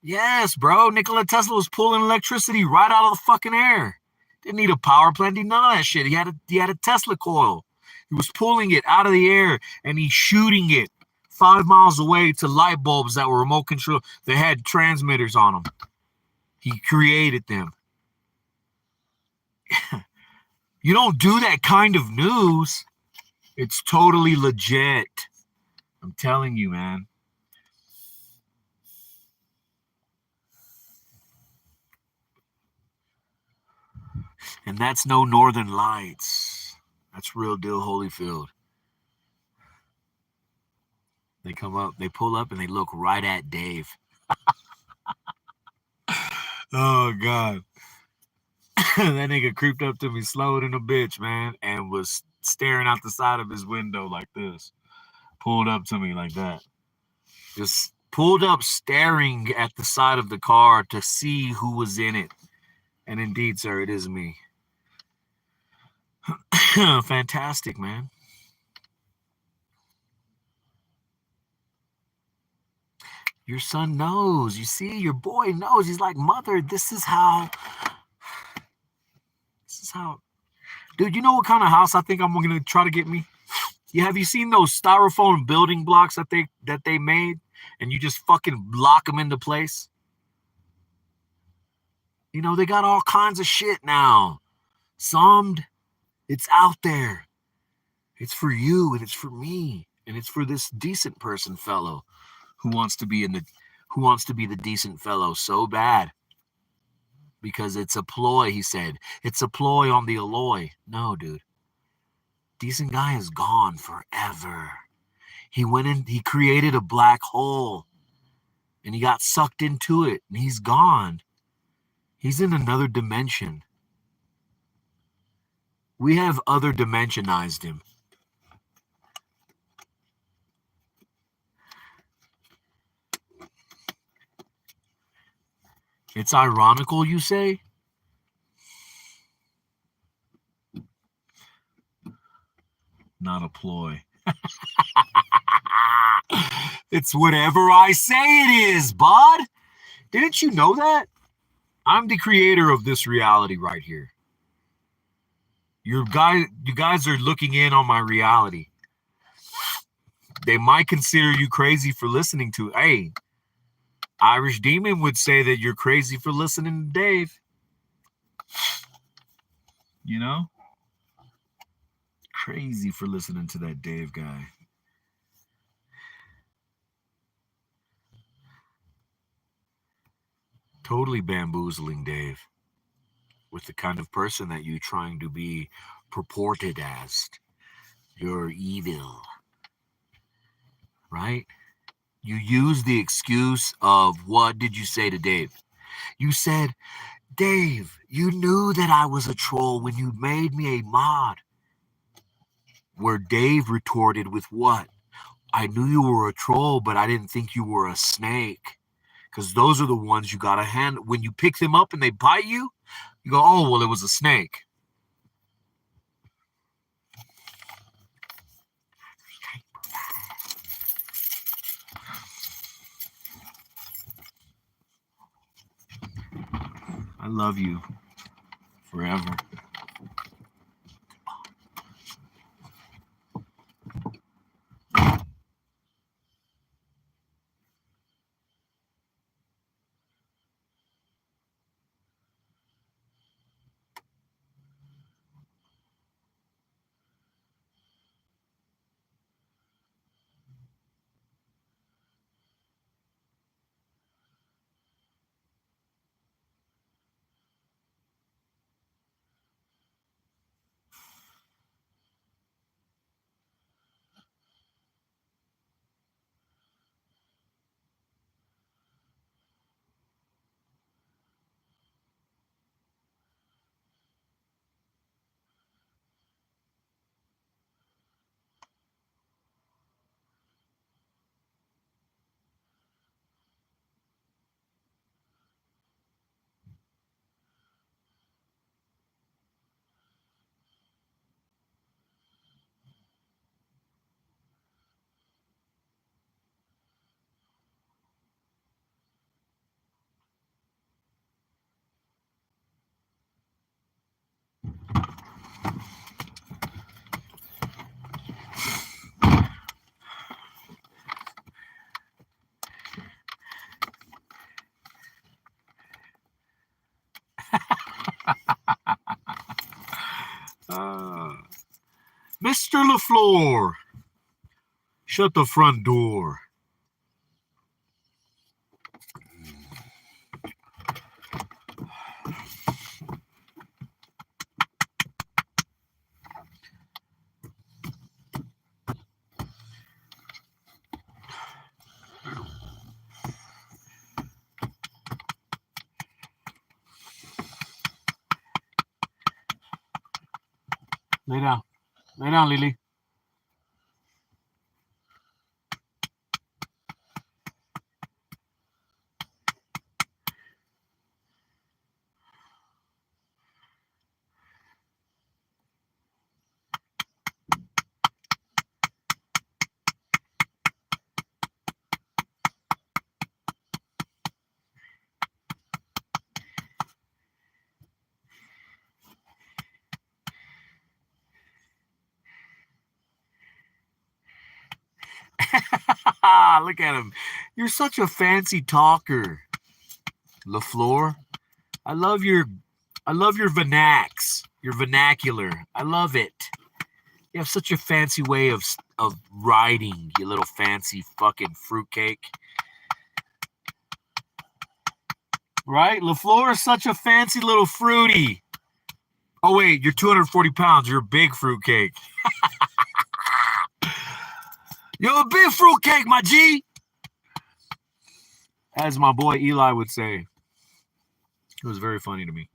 Yes, bro. Nikola Tesla was pulling electricity right out of the fucking air. Didn't need a power plant. Didn't none of that shit. He had a Tesla coil. He was pulling it out of the air and he's shooting it 5 miles away to light bulbs that were remote control. They had transmitters on them. He created them. You don't do that kind of news. It's totally legit. I'm telling you, man. And that's no Northern Lights. That's real deal Holyfield. They come up, they pull up, and they look right at Dave. Oh, God. That nigga creeped up to me slower than a bitch, man, and was staring out the side of his window like this. Pulled up to me like that. Just pulled up staring at the side of the car to see who was in it. And indeed, sir, it is me. Fantastic, man. Your son knows. You see, your boy knows. He's like, mother, this is how. Dude, you know what kind of house I think I'm gonna try to get me? Yeah, have you seen those styrofoam building blocks that they made, and you just fucking lock them into place? You know, they got all kinds of shit now. Some, it's out there. It's for you, and it's for me, and it's for this decent person fellow who wants to be the decent fellow so bad. Because it's a ploy, he said. It's a ploy on the alloy. No, dude. Decent guy is gone forever. He went in, he created a black hole, and he got sucked into it, and he's gone. He's in another dimension. We have other dimensionized him. It's ironical, you say? Not a ploy. It's whatever I say it is, bud. Didn't you know that? I'm the creator of this reality right here. You guys are looking in on my reality. They might consider you crazy for listening to it. Hey, Irish Demon would say that you're crazy for listening to Dave. You know? Crazy for listening to that Dave guy. Totally bamboozling Dave with the kind of person that you're trying to be purported as. You're evil. Right? You use the excuse of, what did you say to Dave? You said, Dave, you knew that I was a troll when you made me a mod. Where Dave retorted with what? I knew you were a troll, but I didn't think you were a snake. Because those are the ones you got to handle. When you pick them up and they bite you, you go, oh, well, it was a snake. I love you forever. Mr. LaFleur, shut the front door. Lay down. Lay down, Lily. Look at him. You're such a fancy talker, LaFleur. I love your your vernacular. I love it. You have such a fancy way of writing, you little fancy fucking fruitcake. Right? LaFleur is such a fancy little fruity. Oh, wait, you're 240 pounds. You're a big fruitcake. You're a big fruitcake, my G. As my boy Eli would say. It was very funny to me.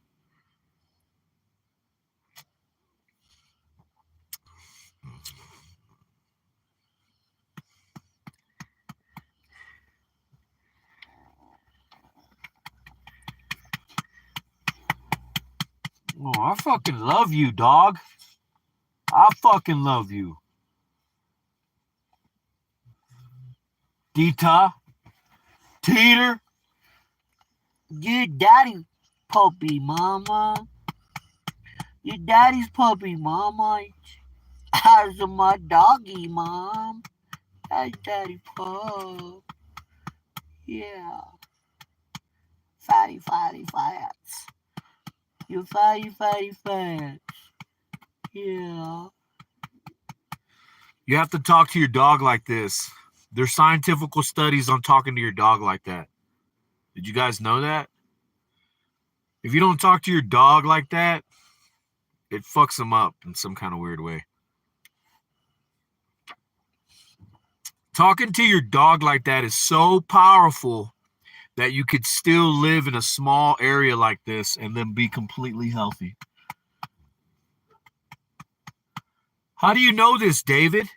Oh, I fucking love you, dog. I fucking love you. Dita. Teeter. Your daddy puppy, mama. Your daddy's puppy, mama. How's my doggy, mom? That's daddy pup. Yeah. Fatty, fatty, fats. You fatty, fatty, fats. Yeah. You have to talk to your dog like this. There's scientific studies on talking to your dog like that. Did you guys know that? If you don't talk to your dog like that, it fucks them up in some kind of weird way. Talking to your dog like that is so powerful that you could still live in a small area like this and then be completely healthy. How do you know this, David?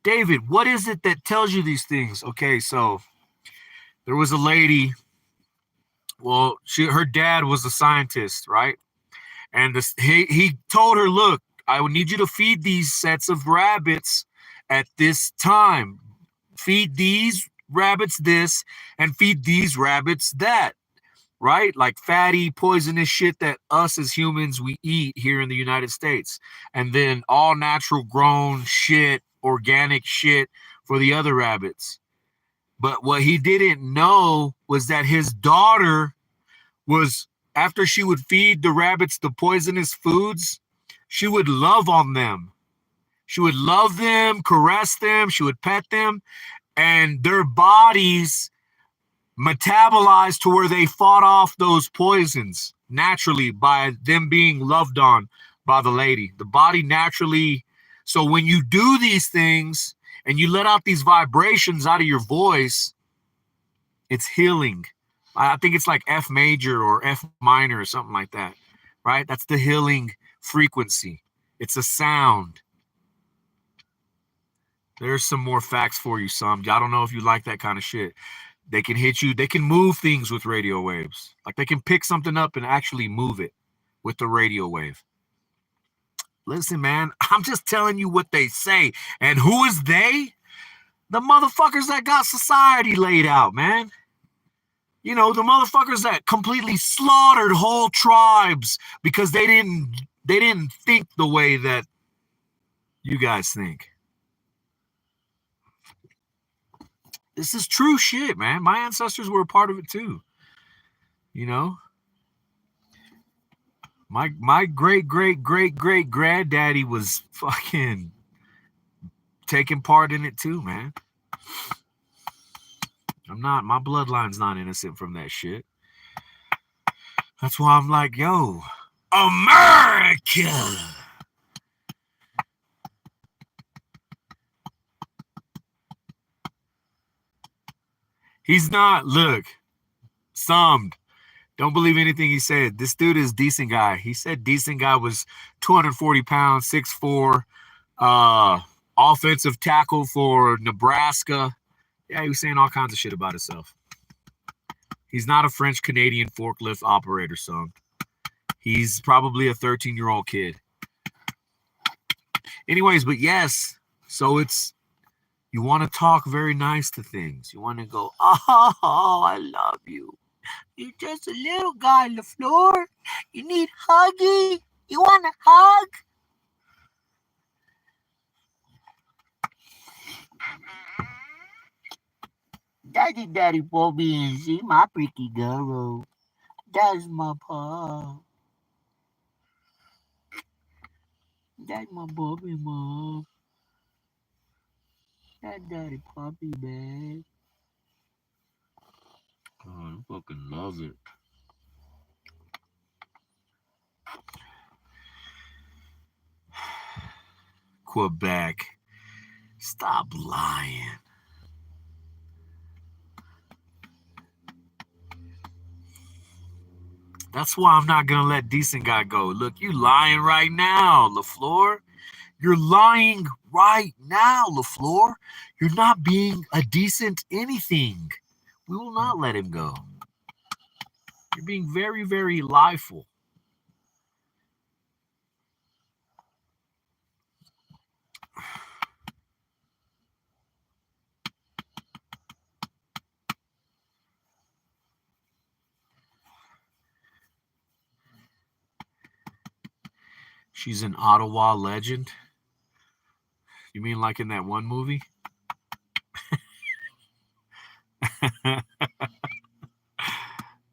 David, what is it that tells you these things? Okay, so there was a lady. Well, her dad was a scientist, right? And he told her, look, I would need you to feed these sets of rabbits at this time. Feed these rabbits this and feed these rabbits that, right? Like fatty, poisonous shit that us as humans, we eat here in the United States. And then all natural grown shit, organic shit for the other rabbits. But what he didn't know was that his daughter was, after she would feed the rabbits the poisonous foods, she would love on them. She would love them, caress them, she would pet them, and their bodies metabolized to where they fought off those poisons naturally by them being loved on by the lady. The body naturally. So when you do these things and you let out these vibrations out of your voice, it's healing. I think it's like F major or F minor or something like that, right? That's the healing frequency. It's a sound. There's some more facts for you, some. I don't know if you like that kind of shit. They can hit you. They can move things with radio waves. Like they can pick something up and actually move it with the radio wave. Listen, man, I'm just telling you what they say. And who is they? The motherfuckers that got society laid out, man. You know, the motherfuckers that completely slaughtered whole tribes because they didn't think the way that you guys think. This is true shit, man. My ancestors were a part of it too. You know? My great granddaddy was fucking taking part in it too, man. My bloodline's not innocent from that shit. That's why I'm like, yo, America. He's not, look, don't believe anything he said. This dude is decent guy. He said decent guy was 240 pounds, 6'4", offensive tackle for Nebraska. Yeah, he was saying all kinds of shit about himself. He's not a French-Canadian forklift operator, son. He's probably a 13-year-old kid. Anyways, but yes, so you want to talk very nice to things. You want to go, oh, I love you. You're just a little guy on the floor. You need huggy. You want a hug? Daddy, pull me and see my pretty girl. That's my paw. That's my puppy, mom. That daddy puppy, man. Oh, I fucking love it. Quebec. Stop lying. That's why I'm not going to let decent guy go. Look, you lying right now, LaFleur. You're lying right now, LaFleur. You're not being a decent anything. We will not let him go. You're being very, very lieful. She's an Ottawa legend. You mean like in that one movie?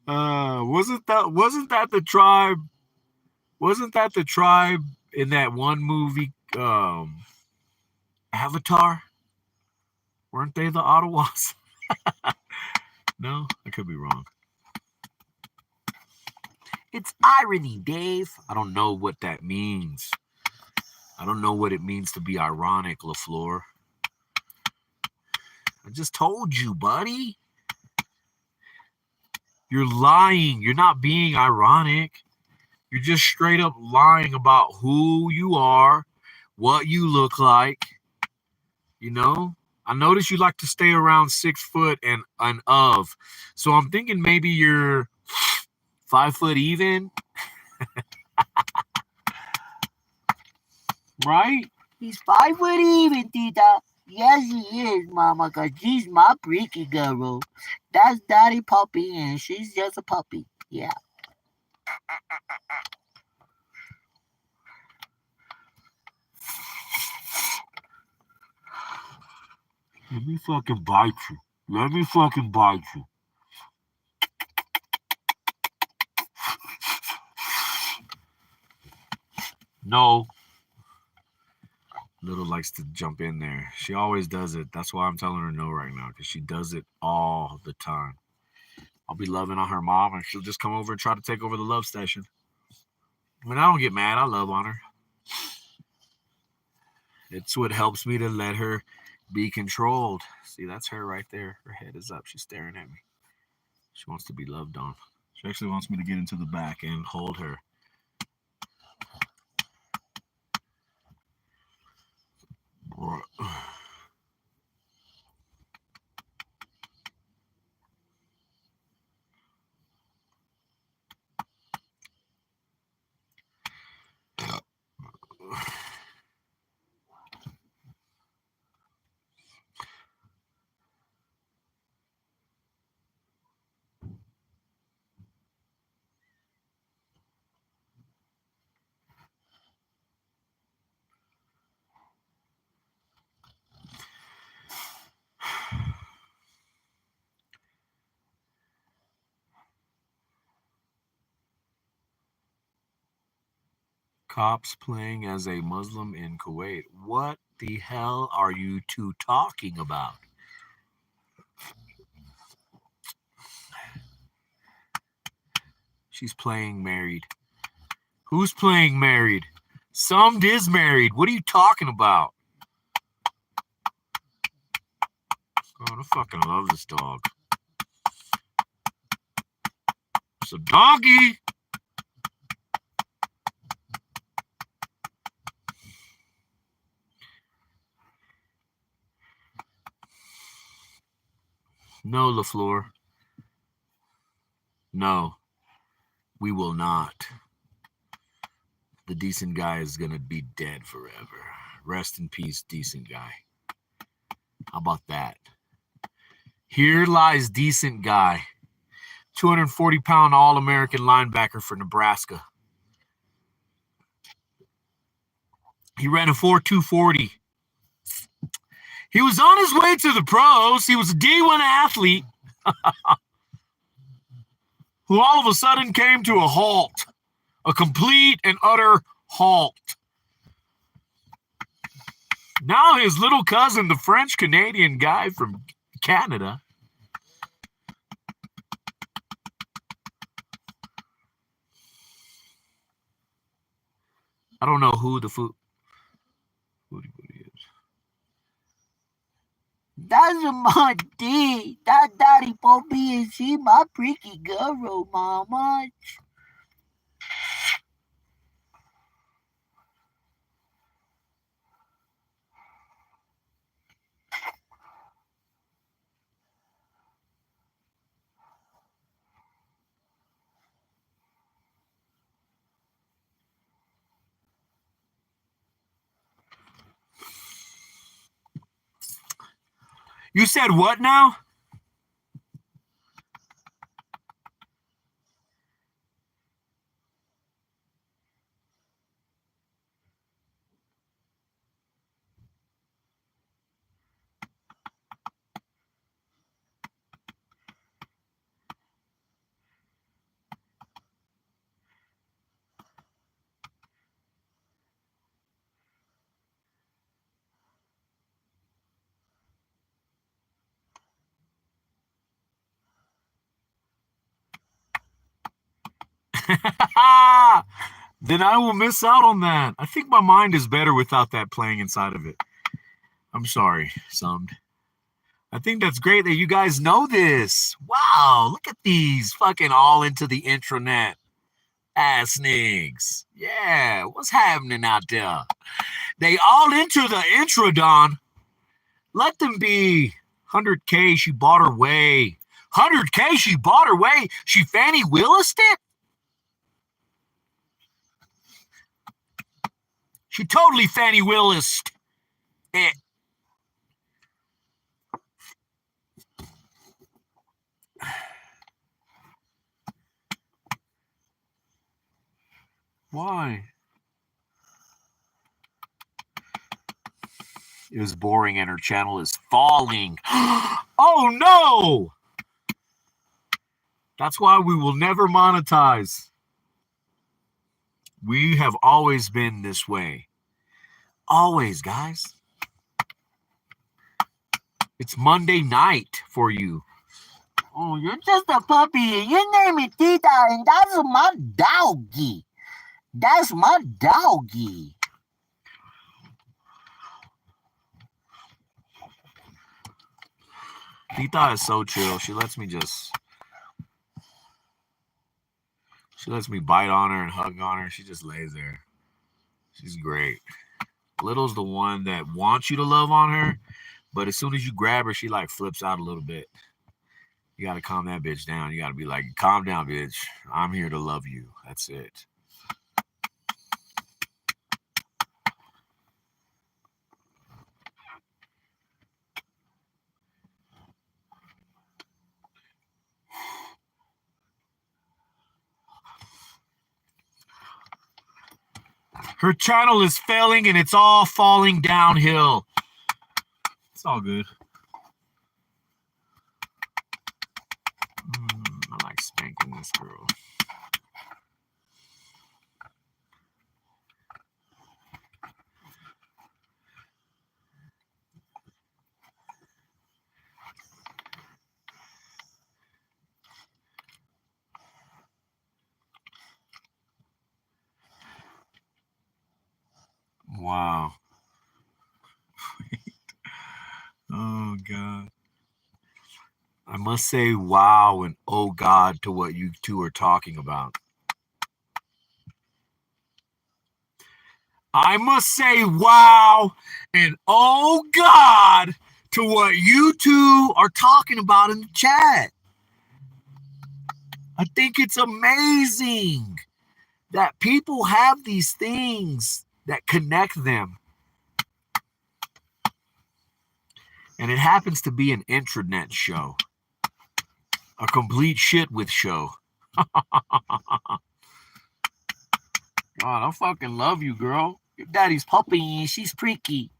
Wasn't that the tribe? Wasn't that the tribe in that one movie, Avatar? Weren't they the Ottawas? No, I could be wrong. It's irony, Dave. I don't know what that means. I don't know what it means to be ironic, LaFleur. I just told you, buddy. You're lying. You're not being ironic. You're just straight up lying about who you are, what you look like. You know? I notice you like to stay around 6 foot and of. So I'm thinking maybe you're 5 foot even. Right? He's 5 foot even, Tita. Yes, he is, Mama, because she's my freaky girl. That's Daddy Puppy, and she's just a puppy. Yeah. Let me fucking bite you. Let me fucking bite you. No. Little likes to jump in there. She always does it. That's why I'm telling her no right now, because she does it all the time. I'll be loving on her mom, and she'll just come over and try to take over the love station. I mean, I don't get mad. I love on her. It's what helps me to let her be controlled. See, that's her right there. Her head is up. She's staring at me. She wants to be loved on. She actually wants me to get into the back and hold her. Cops playing as a Muslim in Kuwait. What the hell are you two talking about? She's playing married. Who's playing married? Summed is married. What are you talking about? Oh, I fucking love this dog. It's a doggy. No, LaFleur. No, we will not. The decent guy is going to be dead forever. Rest in peace, decent guy. How about that? Here lies decent guy. 240-pound All-American linebacker for Nebraska. He ran a 4.240. He was on his way to the pros. He was a D1 athlete who all of a sudden came to a halt. A complete and utter halt. Now his little cousin, the French-Canadian guy from Canada, I don't know who the food is. That's my D. That daddy Poppy and she my freaky girl, mama. You said what now? Then I will miss out on that. I think my mind is better without that playing inside of it. I'm sorry, Summed. I think that's great that you guys know this. Wow, look at these fucking all into the intranet ass niggas. Yeah, what's happening out there? They all into the intradon. Let them be. 100K, she bought her way. 100K, she bought her way. She Fannie Willised it? She totally Fannie Willised it. Why? It was boring and her channel is falling. Oh no! That's why we will never monetize. We have always been this way. Always, guys. It's Monday night for you. Oh, you're just a puppy and your name is Tita and that's my doggy. That's my doggy. Tita is so chill. She lets me bite on her and hug on her. She just lays there. She's great. Little's the one that wants you to love on her, but as soon as you grab her, she like flips out a little bit. You got to calm that bitch down. You got to be like, calm down, bitch. I'm here to love you. That's it. Her channel is failing and it's all falling downhill. It's all good. I like spanking this girl. must say wow and oh God to what you two are talking about. I must say wow and oh God to what you two are talking about in the chat. I think it's amazing that people have these things that connect them. And it happens to be an intranet show. A complete shit with show. God, I fucking love you, girl. Your daddy's puppy and she's freaky.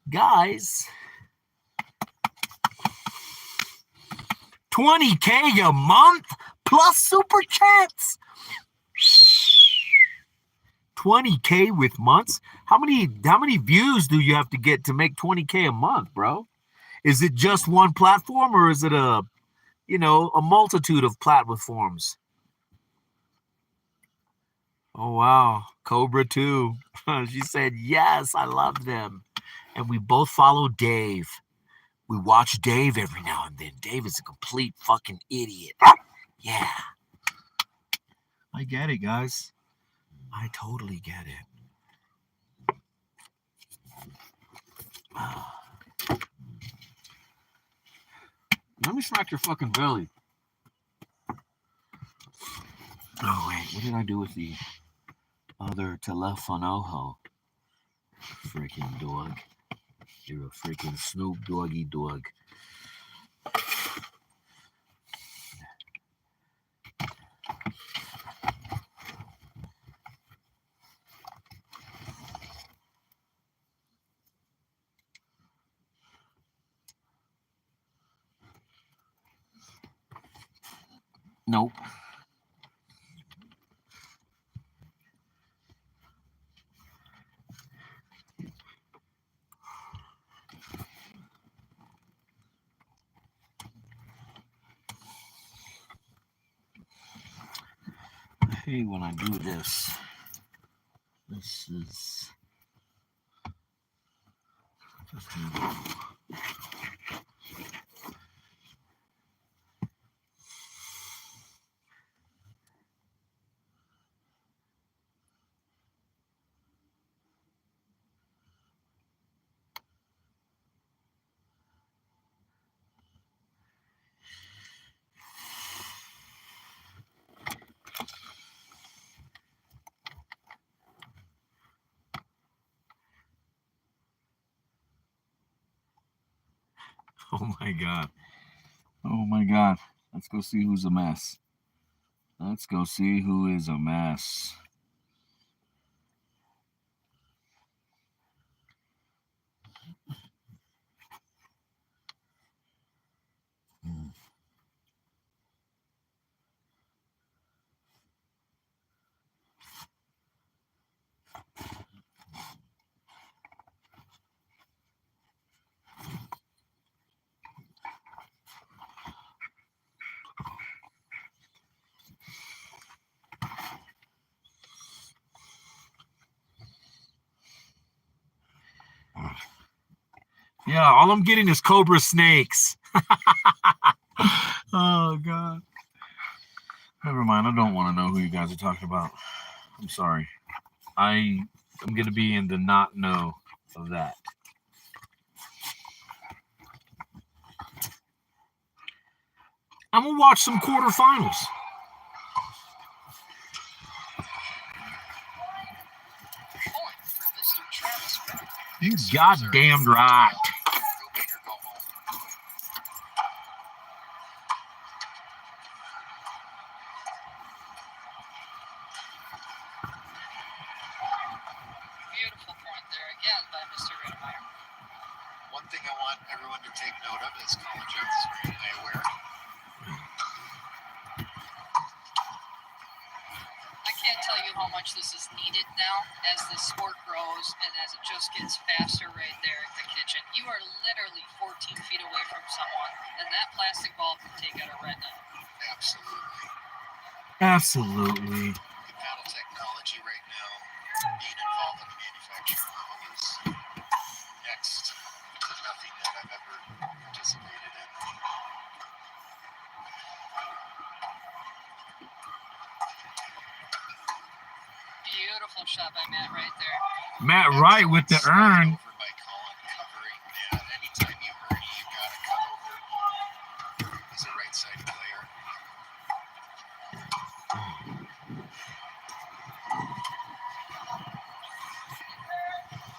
Guys, $20K a month plus super chats. 20K with months? How many views do you have to get to make 20K a month, bro? Is it just one platform or is it a multitude of platforms? Oh wow, Cobra too. She said, yes, I love them. And we both follow Dave. We watch Dave every now and then. Dave is a complete fucking idiot. Yeah. I get it, guys. I totally get it. Let me smack your fucking belly. Oh, wait. What did I do with the other telefonoho? Freaking dog. You're a freaking Snoop Doggy dog. Nope. Hey, when I do this, this is just oh my God. Oh my God. Let's go see who's a mess. Let's go see who is a mess. Yeah, all I'm getting is cobra snakes. Oh, God. Never mind. I don't want to know who you guys are talking about. I'm sorry. I'm going to be in the not know of that. I'm going to watch some quarterfinals. You goddamn right. Beautiful point there again by Mr. Rittenmeyer. One thing I want everyone to take note of is Colin Jones is wearing eyewear. I can't tell you how much this is needed now as the sport grows and as it just gets faster right there in the kitchen. You are literally 14 feet away from someone, and that plastic ball can take out a retina. Absolutely. Absolutely. The paddle technology right now, being involved in the manufacturing of it is next to nothing that I've ever participated in. Beautiful shot by Matt right there. Matt Wright with the earn. Over by Colin covering Matt. Anytime you earn it, you gotta cut over as a right side player.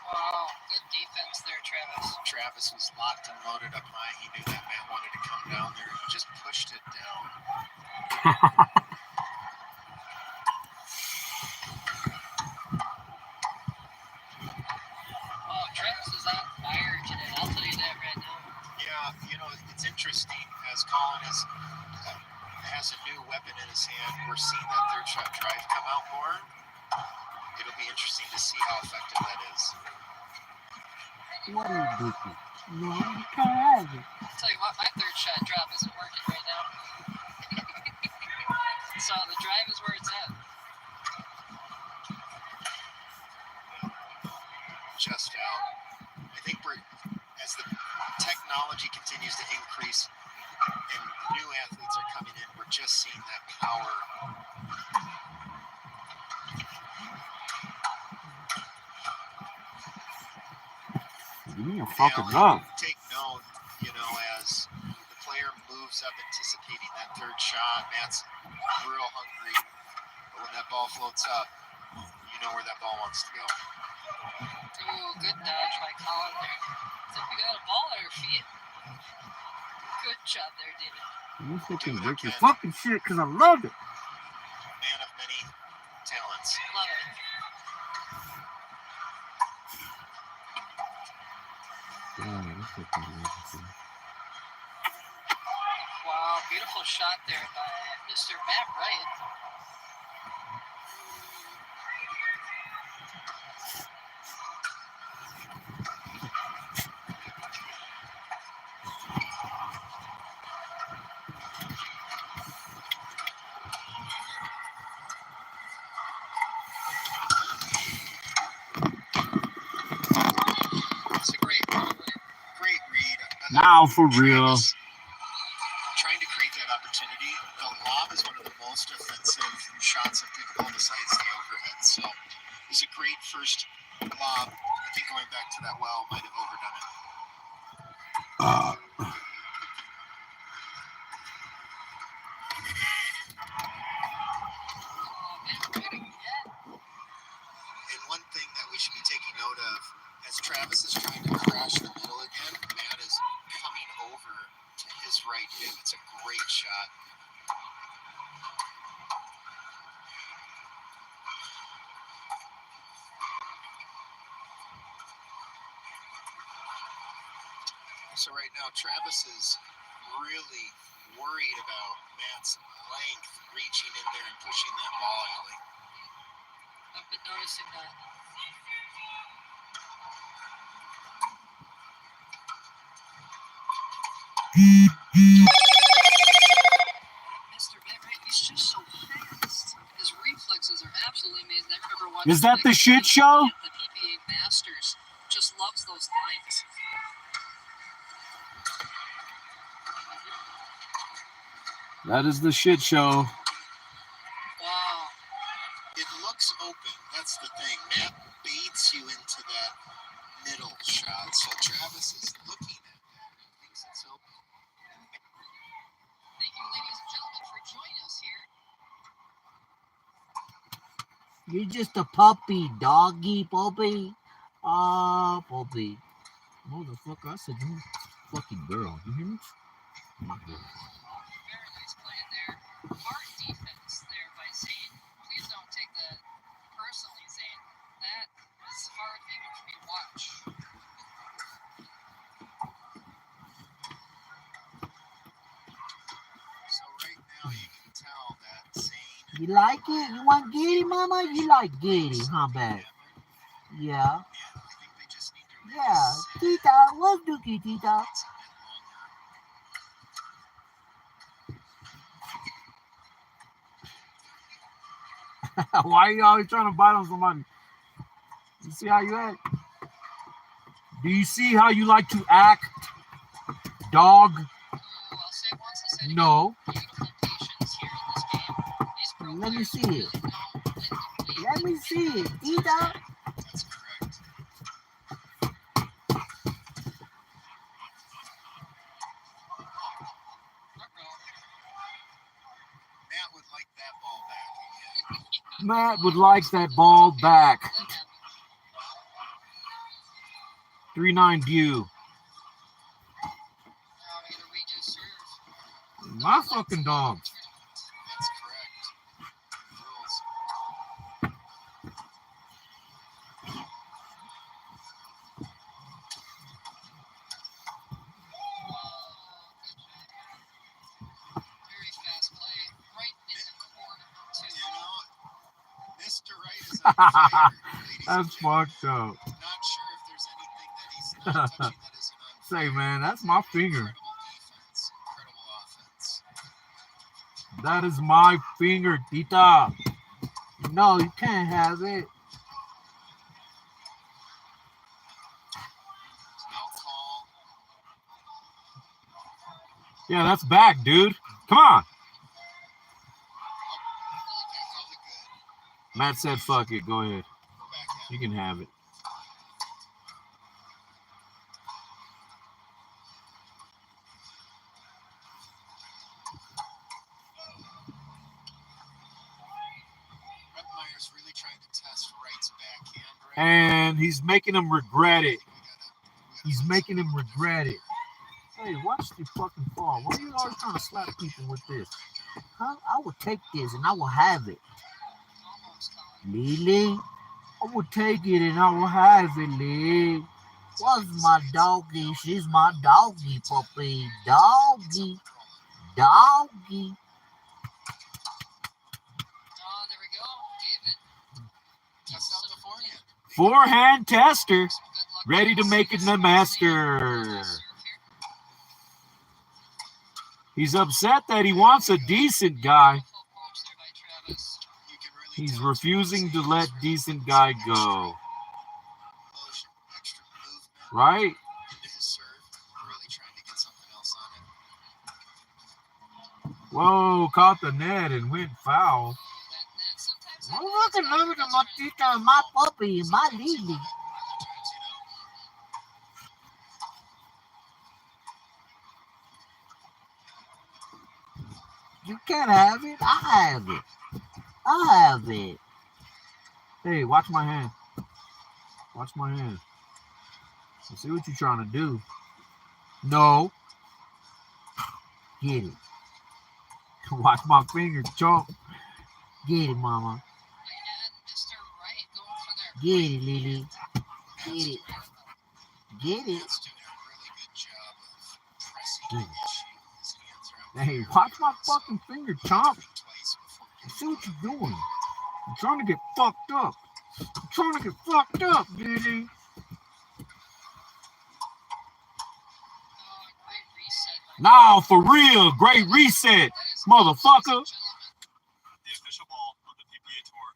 Wow, good defense there, Travis. Travis was locked and loaded up high. He knew that Matt wanted to come down there. He just pushed it down. Oh, Travis is on fire today. I'll tell you that right now. Yeah, you know, it's interesting as Colin has a new weapon in his hand. We're seeing that third shot drive come out more. It'll be interesting to see how effective that is. What is this? No, you can't have it. I'll tell you what, my third shot drop isn't working right now. So the drive is where it's at. Just out. I think as the technology continues to increase and new athletes are coming in, we're just seeing that power. Give me a fucking love. Take note, you know, as the player moves up anticipating that third shot, Matt's real hungry. But when that ball floats up, you know where that ball wants to go. Ooh, good dodge by Colin there. So we got a ball at our feet. Good job there, David. You fucking break your fucking shit because I love it. Man of many talents. Love it. Wow, beautiful shot there by Mr. Matt Wright. It's a great read. Now for real. Trying to create that opportunity. The lob is one of the most offensive shots of pickleball besides the overhead. So it's a great first lob. I think going back to that well might have overdone it. And one thing that we should be taking note of, as Travis is trying to crash the middle again, Matt is coming over to his right hip. It's a great shot. So right now, Travis is really worried about Matt's length reaching in there and pushing that ball alley. I've been noticing that. Mr. Matt Wright, he's just so fast. His reflexes are absolutely amazing. I remember watching. Is that the shit show? The PPA Masters just loves those lines. That is the shit show. Wow. It looks open. That's the thing. Matt baits you into that middle shot. So Travis is looking at that and thinks it's open. Thank you, ladies and gentlemen, for joining us here. You're just a puppy, doggy, puppy. Puppy. Motherfucker, I said you fucking girl. You hear me? My girl. Very nice play there. Hard defense there by Zane. Please don't take that personally, Zane. That is hard even for me to watch. So right now you can tell that Zane You like it? You want Giddy, mama? You like Giddy, huh, babe? Yeah. Yeah. Tita, what's Dookie, Tita? Why are you always trying to bite on somebody? You see how you act? Do you see how you like to act, dog? I'll say it once, I'll say it No. again. Beautiful patience here in this game. These pro Let me players see really it. know when to leave Let me see it, Tita. That's correct. Matt would like that ball back again. Matt would like that ball back. That happened. 3-9 view. Now we gotta redo serve. My fucking dog. That's correct. Rules. Very fast play, right in the corner, too. You know, Mr. Wright is on fire, ladies and That's gentlemen. fucked up. Not sure if there's anything that he's not touching that isn't on Say, fire. man, that's my finger. Incredible defense, incredible offense. That is my finger, Tita. No, you can't have it. No call. Yeah, that's back, dude. Come on. Called it good. Matt said, fuck it. Go ahead. Go back at You it. can have it. Brett Meyer's really trying to test Wright's backhand right And he's making him regret it. now. We gotta He's put making some him effort regret it. there. Hey, watch the fucking fall. Why are you always trying to slap people with this? Huh? I will take this and I will have it. Almost gone. Lily, I will take it and I will have it, Lily. What's my doggy? She's my doggy, puppy. Doggy. Doggy. Oh, there we go. David. Test out the forehand. Forehand tester. Some good luck. Ready to make it the master. Serve here. He's upset that he wants a decent guy. Beautiful approach there by Travis. You can really He's tell refusing to Travis let is really decent guy go. motion, extra movement Right? into his serve. Really trying to get something else on it. Whoa, caught the net and went foul. That net. Sometimes I'm that looking net's over to got my just right. tita and my puppy and my Lily. Other times, You can't have it. I have it. I have it. Hey, watch my hand. Watch my hand. I see what you're trying to do. No. Get it. Watch my finger, chomp. Get it, mama. And Mr. Wright going for their Get it, Lily. Matt's Get it. doing, Get it. Matt's doing a really good job of pressing Get the it. issue. His hands are on Hey, fire watch right my now, so fucking finger, chomp. think twice before I getting see what you're involved. doing. I'm trying to get fucked up. I'm trying to get fucked up, Lily. great reset. Now, for real, great reset, That is, motherfucker. gentlemen, The official ball of the PPA Tour.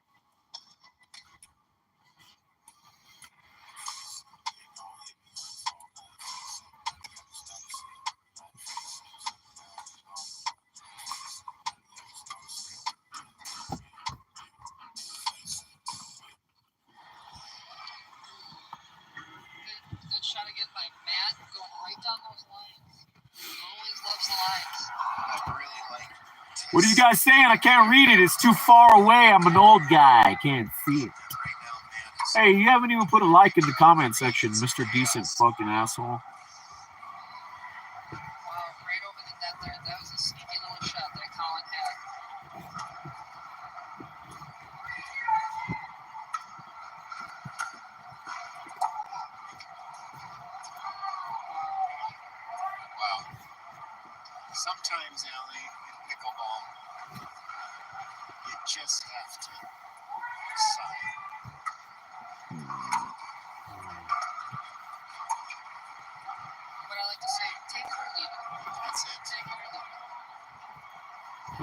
good shot again by Matt, going right down those lines. Always loves the lines. I'd really like to What are you guys saying? I can't read it. It's too far away. I'm an old guy. I can't see it. right now, Matt is Hey, you haven't even put a like in the comment section, Mr. Decent fucking asshole. Wow, right over the net there. That was a sneaky little shot that Colin had. wow. Sometimes, Allie, in pickleball, you just have to sigh. What I like to say, take it or leave it. That's it. Take it or leave it.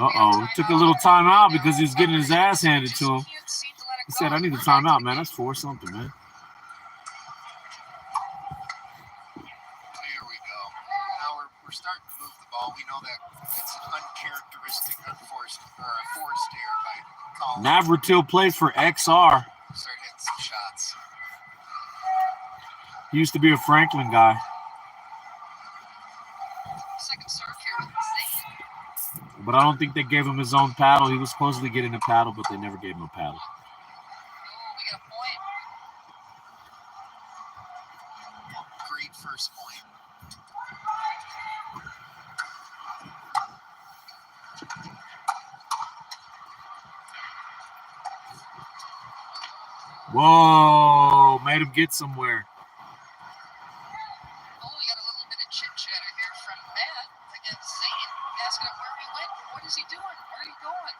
Uh-oh. Took a little time out because he was getting his ass handed to him. Can't seem to let it He go. said, I need a We're back to timeout, the man. game. That's 4-something, man. Here we go. Now we're starting to move the ball. We know that it's an uncharacteristic, forced error by Colin. Navratil plays for XR. Start hitting some shots. He used to be a Franklin guy. Second serve here with Zane. But I don't think they gave him his own paddle. He was supposed to get in a paddle, but they never gave him a paddle. Oh, we got a point. Great first point. Whoa, made him get somewhere. Oh, we got a little bit of chit chatter here from Matt against Zane, asking him where he went. What is he doing? Where are you going?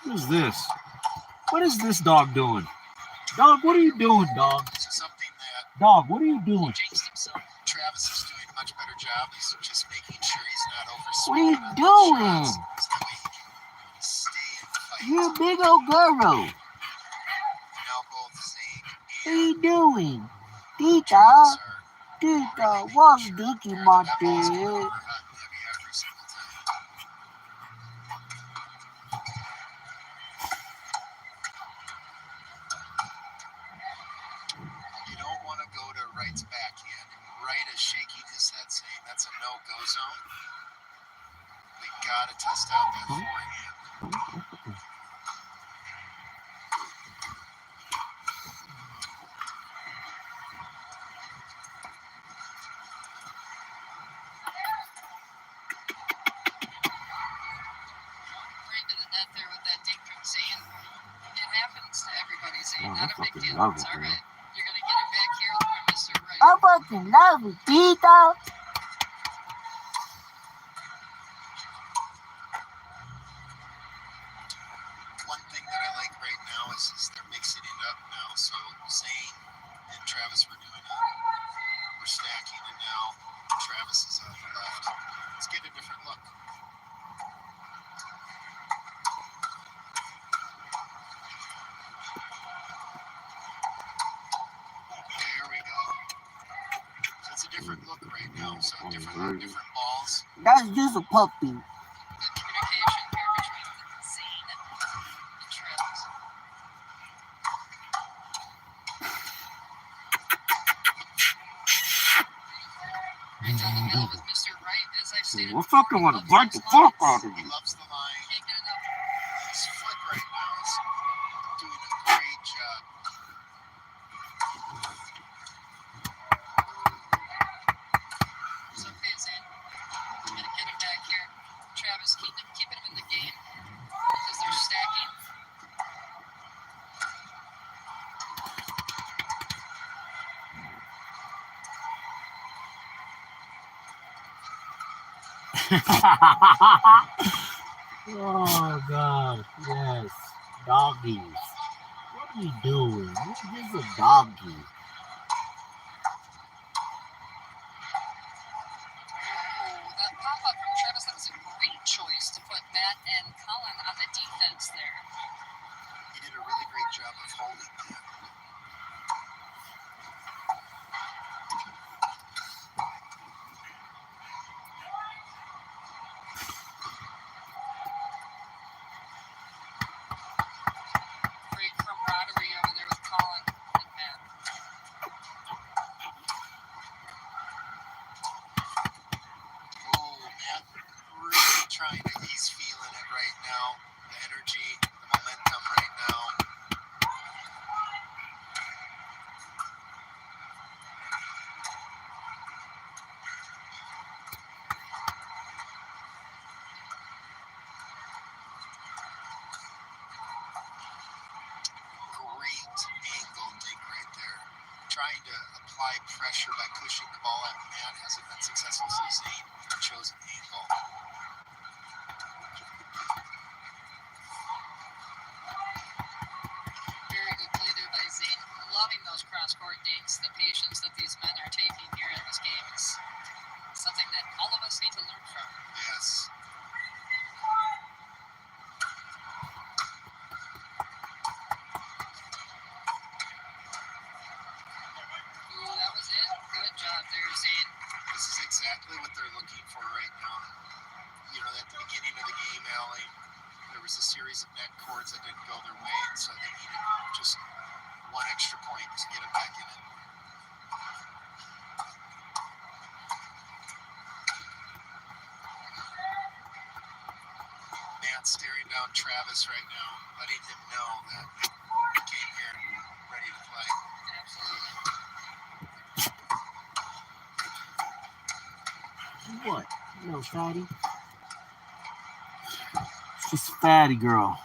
What is this? What is this dog doing? Dog, what are you doing, dog? Something that Dog, what are you doing? Jinxed himself. Travis is doing a much better job is just making sure he's not What are overswinging you on those doing? shots. It's the way he can stay in the fight. You a big old girl. Now both Zane What are you and doing? Tita, Travis are Tita, really what's making sure Dookie that my ball's going dude? over hot and heavy every single time. You don't want to go to Wright's backhand. Wright is shaking his head saying that's a no-go zone. We got to test out that forehand. Right to the net there with that dink from Zane. It happens to everybody, Zane. Oh, Not I a big fucking deal. love It's it, all man. right. You're going to get it back here from Mr. Wright. I fucking love it, Tita. One thing that I like right now is they're mixing it up now. So Zane and Travis were stacking, and now Travis is on the left. Let's get a different look. There we go. So it's a different look right now. So different balls. That's just a puppy. Good communication here between Zane and Travis. Right down the middle with Mr. Wright, as I've stated I before, fucking he want to loves bite the those fuck lines. out of He you. loves the line. Can't get enough. His flick right now is doing a great job. It's okay, Zane. I'm going to get him back here. Travis, keeping him in the game because they're stacking. Oh God, yes, doggies. What are you doing? This is a doggy. Ooh, that pop-up from Travis, that was a great choice to put Matt and Colin on the defense there. He did a really great job of holding that. Great camaraderie over there with Colin and Matt. Oh, man, really trying to, he's feeling it right now. The energy, the momentum right now. apply pressure by pushing the ball at man hasn't been successful, so Zane chose an angle. Very good play there by Zane. Loving those cross-court dinks. The patience that these men are taking here in this game is something that all of us need to learn from. Yes. Ooh, that was it. Good job there, Zane. This is exactly what they're looking for right now. You know, at the beginning of the game, Allie, there was a series of net cords that didn't go their way, and so they needed just one extra point to get it back in it. Matt's staring down Travis right now, letting him know that he came here ready to play. Absolutely. What? No, fatty. It's just a fatty girl.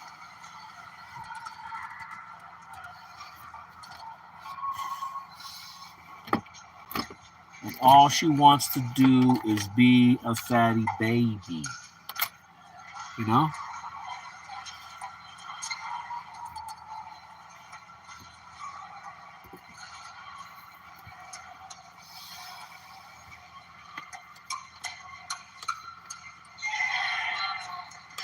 And all she wants to do is be a fatty baby. You know?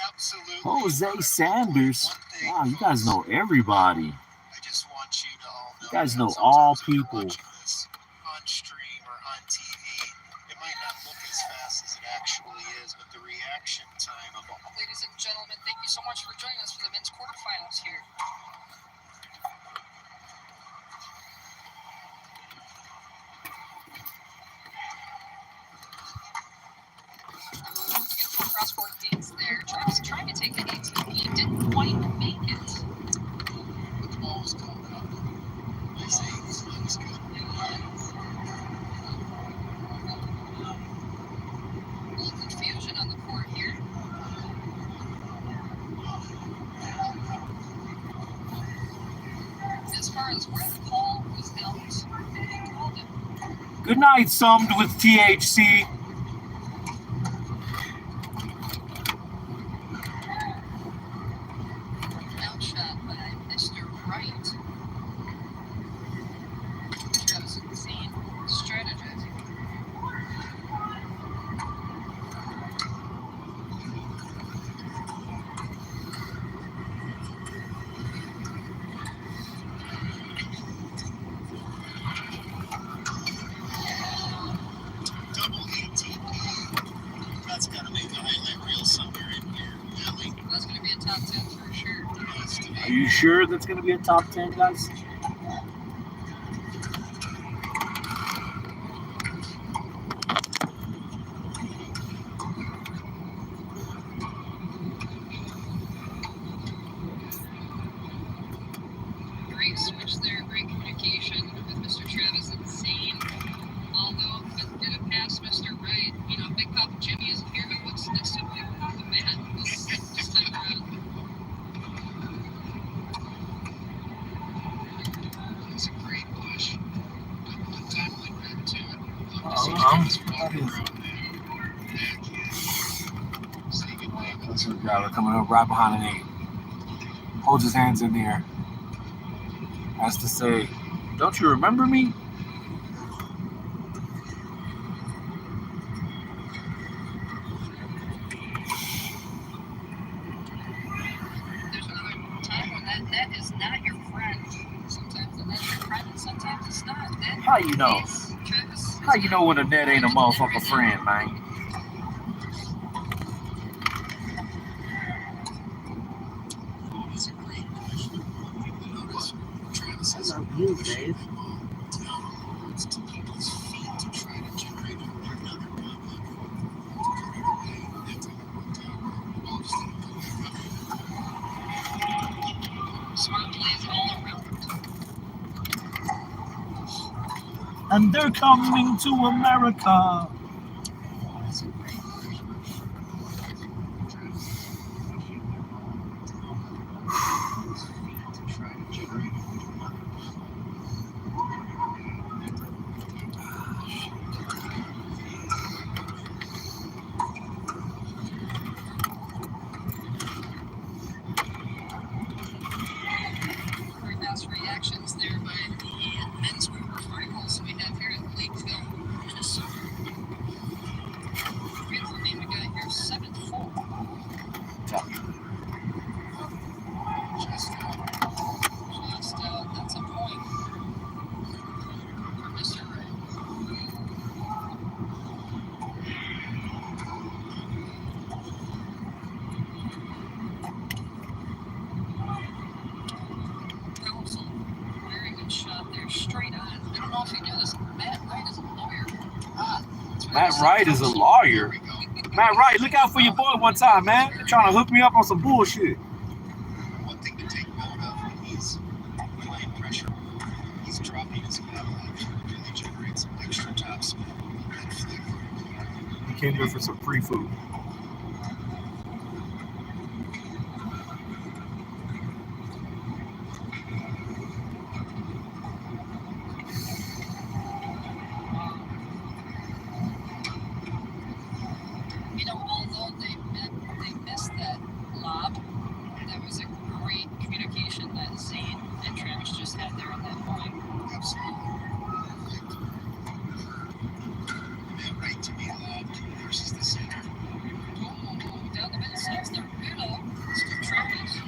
Absolutely. Jose Sanders. Wow, you guys know everybody. I just want you to all know. You guys that know sometimes all if you're people. watching this on stream or on TV, it might not look as fast as it actually is, but the reaction time of all. Ladies and gentlemen, thank you so much for joining us for the men's quarterfinals here. Beautiful cross-court dinks there. Travis trying to take the ATP, didn't quite make it. But the ball was called out. I say that was good. A little confusion on the court here. As far as where the ball was out, they called it. Good night, summed with THC. Outshot by Mr. Wright. Travis Zane strategizing. Double ATP. That's got to make a highlight reel somewhere in here. Allie. That's going to be a top 10 for sure. Has to be. Are you sure that's going to be a top 10, guys? Great switch there, great communication with Mr. Travis and Zane. Although it did it pass Mr. Wright, you know, Big Papa Jimmy isn't here, but what's next to Big Papa Matt this time around? It's a great push. But tackling back to it. That's a driver coming up right behind an 8. Holds his hands in the air. Has to say, don't you remember me? There's another time when that net is not your friend. Sometimes the net's your friend, and sometimes it's not. That How you know? is Travis. How you know when a net ain't a motherfucking friend, man? It's a great push. You notice Travis has I love you, Dave. downwards to keep his feet to try to generate another moment. Put it away. That's all it went down. Ball just didn't go. Smart plays all around. And they're coming to America. It's a great push. Travis his feet to try to generate another moment. Just that's a point for Mr. Ray. Counsel, very good shot there, straight on. I don't know if you knew this. Matt Wright is a lawyer. Matt Wright is a lawyer. Matt Wright, look out for your boy one time, man. They're trying to hook me up on some bullshit. One thing to take note of, he's applying pressure. He's dropping his pedal to really generate some extra top speed. He came here for some free food. You know, although they missed that lob, that was a great communication that Zane and Travis just had there at that point. Absolutely. That right to be loved versus the center. Oh, down the middle sides there, Bruno. Travis.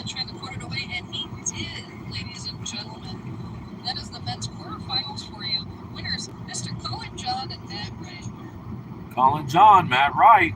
Trying to put it away, and he did, ladies and gentlemen. That is the men's quarterfinals for you. Winners, Mr. Colin John and Matt Wright. Colin John, Matt Wright.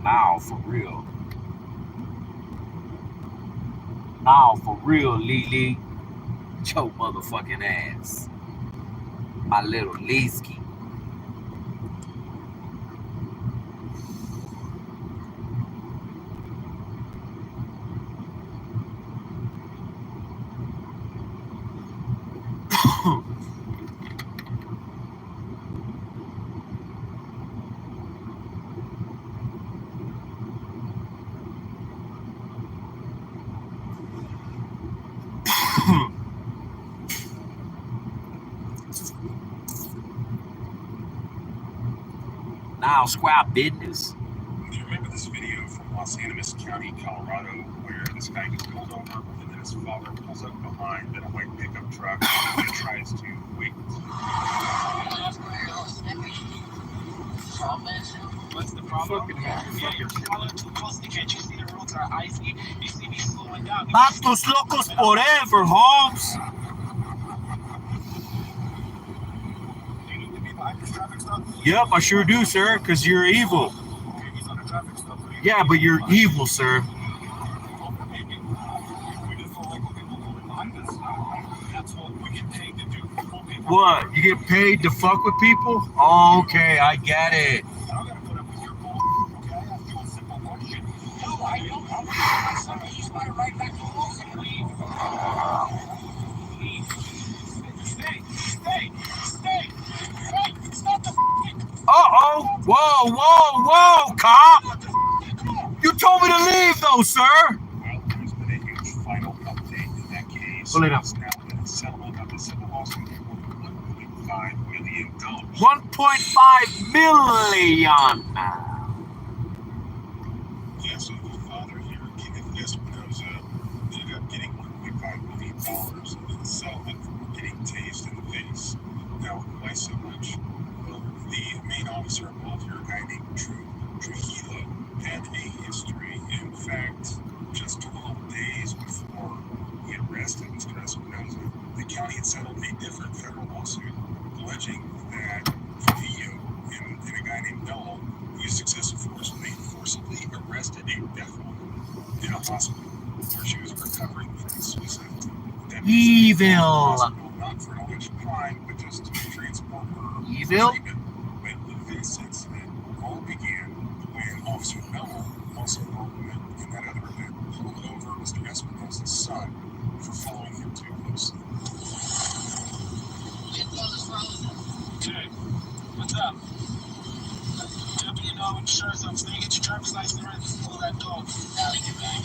Now for real. Now for real, Lily. Your motherfucking ass. My little Leesky. Now square business. Do you remember this video from Los Animas County, Colorado, where this guy gets pulled over and then his father pulls up behind in a white pickup truck and tries to wait? What's the problem? Yeah, you're following too closely. Can't you see the roads are icy? You see me slowing down. Vatos locos forever, Holmes. Do you need to be behind this traffic stop? Yep, I sure do, sir, because you're evil. Okay, he's on a traffic stop. Yeah, but you're evil, sir. We just don't like when people go behind us. That's what we get paid to do. What? You get paid to fuck with people? Okay, I get it. I don't gotta put up with your bull. Okay, I asked you a simple question. No, I don't. I'm my son. I just want to ride back to Los and leave. Please. Stay. Stop the f***ing. Uh-oh. Whoa, cop. You told me to leave, though, sir. Well, there's been a huge final update in that case. Pull it up. There's now been a settlement of the civil lawsuit for $1.5 million. $1.5 million. Yeah, so the father here, Kenneth Espinoza, ended up getting $1.5 million in the settlement for getting tased in the face. Now, why so much? Well, the main officer involved here, a guy named Trujillo, had a history. In fact, just 12 days before he arrested Mr. Espinoza, the county had settled a different federal lawsuit alleging that Trujillo and a guy named Mello used excessive force when they forcibly arrested a deaf woman in a hospital where she was recovering from suicide. Evil. Not for an alleged crime, but just to transport her Evil? treatment. But this incident all began when Officer Mello, also involved in that other event, pulled over Mr. Espinoza's son for following him too closely. Okay, what's up? Deputy Dog insurance officer, get your driver's license right and pull that dog. Now you get back.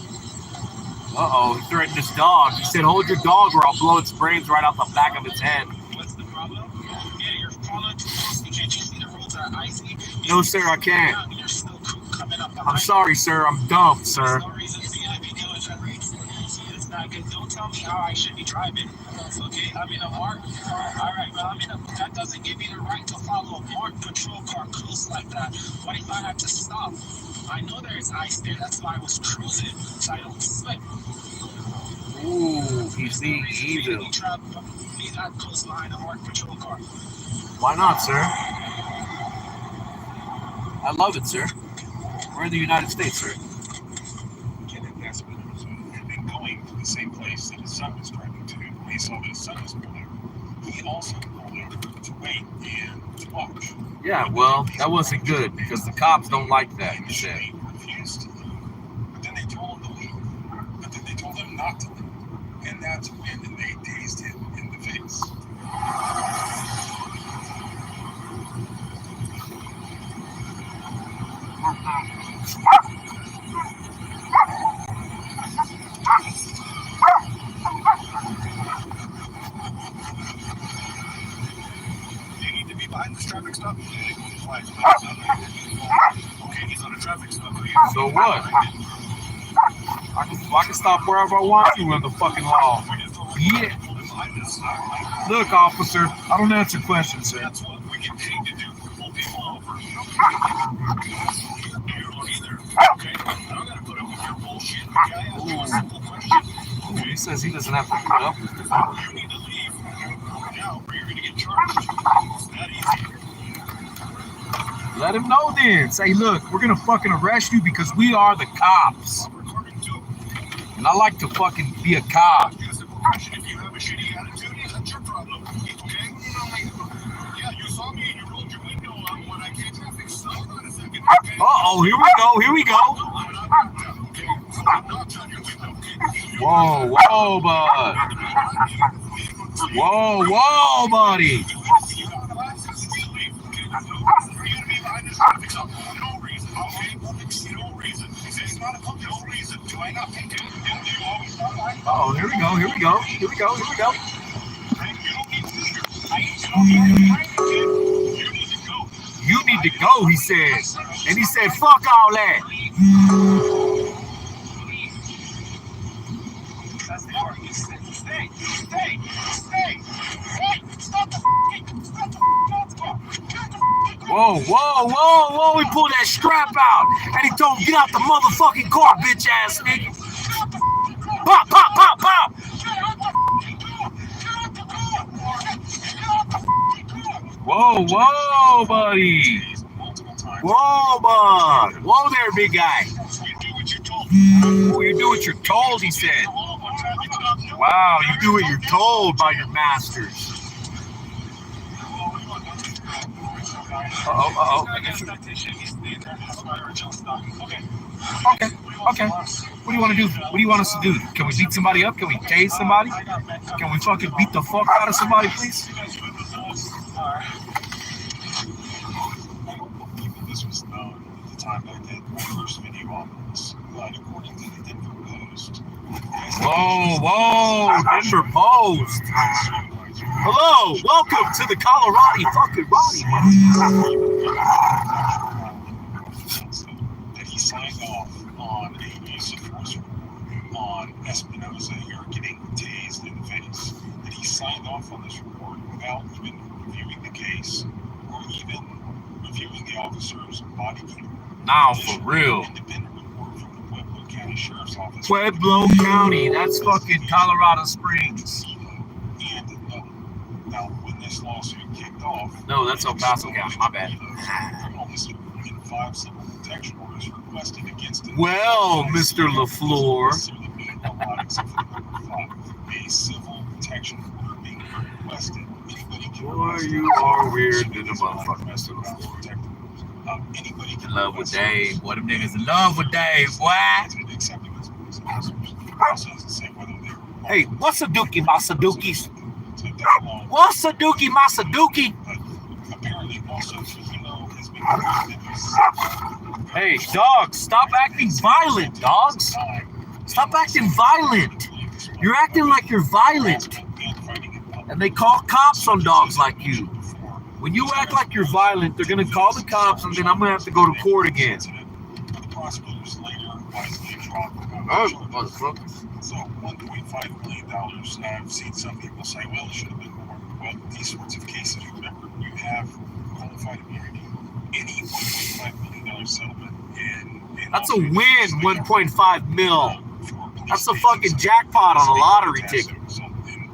Uh-oh, he threatened his dog. He said, hold your dog or I'll blow its brains right out the back of its head. What's the problem? Yeah, you're following too closely. Can't you see the roads are icy? No, sir, I can't. You're still coming up I'm sorry, sir. I'm dumb, sir. There's no reason for you to be doing that. It's not good. Don't tell me how I should be driving. Okay, I'm in a mark. All right, well, that doesn't give me the right to follow a marked patrol car close like that. What if I have to stop? I know there's ice there. That's why I was cruising, so I don't slip. Ooh, he's being evil. Be that close behind a marked patrol car. Why not, sir? I love it, sir. We're in the United States, sir. Kenneth Espinoza had been going to the same place that his son was driving to when he saw that his son was pulled over. He also pulled over to wait and to watch. Yeah, well, that wasn't good because the cops don't like that, he said. He refused to leave. But then they told him to leave. But then they told him not to leave. And that's when they tased him in the face. You need to be behind this traffic stop. Okay, he's on a traffic stop. So what? I can stop wherever I want to in the fucking law. Yeah. Look, officer, I don't answer questions, sir. That's what we get paid to do. Pull people over. You don't either. Okay? I'm not gonna put up with your bullshit. Okay, I asked you a simple question. He says he doesn't have to put up with it. You need to leave now, or you're gonna get charged. It's that easy. Let him know then. Say, look, we're gonna fucking arrest you because we are the cops. I'm recording too. And I like to fucking be a cop. Ask you a simple question. If you have a shitty attitude, that's your problem. Okay? Yeah, you saw me and you rolled your window on when I came traffic. So hold on a second. Okay? Uh-oh, here we go, here we go. I'm not done, okay? So I'm not on your window, okay? Whoa, whoa, bud. Whoa, whoa, buddy. Oh, here we go, here we go, here we go, here we go. You need to go, he said. And he said, fuck all that. That's the argument. Stay. Stop the Whoa, whoa, whoa, whoa, he pulled that strap out. And he told him, get out the motherfucking car, bitch ass nigga. Pop, pop, pop, pop. Whoa, whoa, buddy. Whoa, bud. Whoa there, big guy. Oh, you do what you're told, he said. Wow, you do what you're told by your masters. Uh-oh. Okay. What do you want to do? What do you want us to do? Can we beat somebody up? Can we tase somebody? Can we fucking beat the fuck out of somebody, please? This was known at the time I did my first video on this, but according to the Denver Post. Whoa, Denver Post. Hello, welcome to the Colorado fucking Roddy. That he signed off on a use of force report on Espinoza here getting tased in the face. That he signed off on this report without even reviewing the case or even reviewing the officer's body camera. Now, for real. Independent report from the Pueblo County Sheriff's Office. Pueblo County, that's fucking Colorado Springs. And now, when this lawsuit kicked off, No, that's El Paso County, my bad. criminal history and 5 civil protection orders requested against him. Well, Mr. LaFleur. A civil protection order being requested. Anybody can Boy, you are weird than a motherfucker, Mr. LaFleur. Anybody can In love with Dave. Boy, them niggas in love with Dave, boy. Hey, what's a dookie, my Sadookies? What's a dookie, my Sadookie? Apparently, also, Hey, dogs, stop acting violent, dogs. Stop acting violent. You're acting like you're violent. And they call cops on dogs like you. When you act like you're violent, they're going to call the cops, and then I'm going to have to go to court again. Oh, motherfuckers. So $1.5 million, I've seen some people say, well, it should have been more. Well, these sorts of cases, remember, you have qualified immunity. Any $1.5 million settlement in That's a win, 1.5 mil. That's a fucking jackpot on a lottery ticket. So then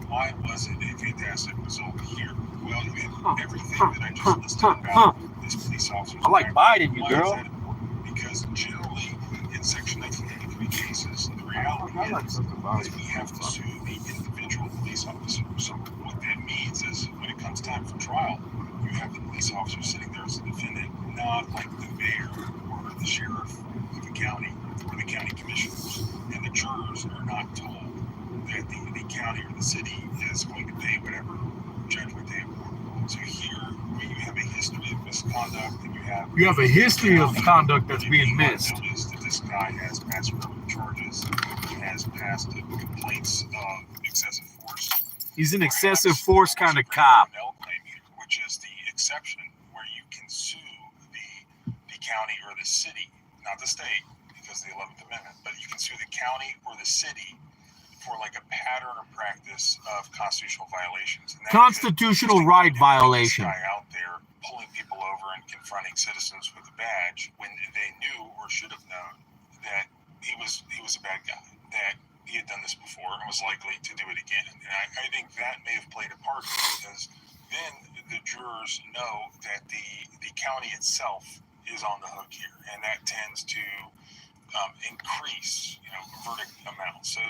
why was it a fantastic result here? Well, you had everything that I just listed about this police officer. I like Biden, you Why girl. is that important? Because generally, in Section 1983 cases, the reality is we have to sue the individual police officer. So what that means is when it comes time for trial, you have the police officer sitting there as a defendant, not like the mayor or the sheriff of the county or the county commissioners. And the jurors are not told that the county or the city is going to pay whatever judgment they award. So here, where you have a history of misconduct, and you have a history of conduct that's being missed. Notice that this guy has passed criminal charges, he has passed complaints of excessive force. He's an excessive force kind of cop. Which is the exception where you can sue the county or the city, not the state, because of the 11th Amendment, but you can sue the county or the city for like a pattern or practice of constitutional violations. And Constitutional right violation. Guy out there pulling people over and confronting citizens with a badge when they knew or should have known that he was a bad guy, that he had done this before and was likely to do it again. And I think that may have played a part because then the jurors know that the county itself is on the hook here, and that tends to increase, verdict amounts. So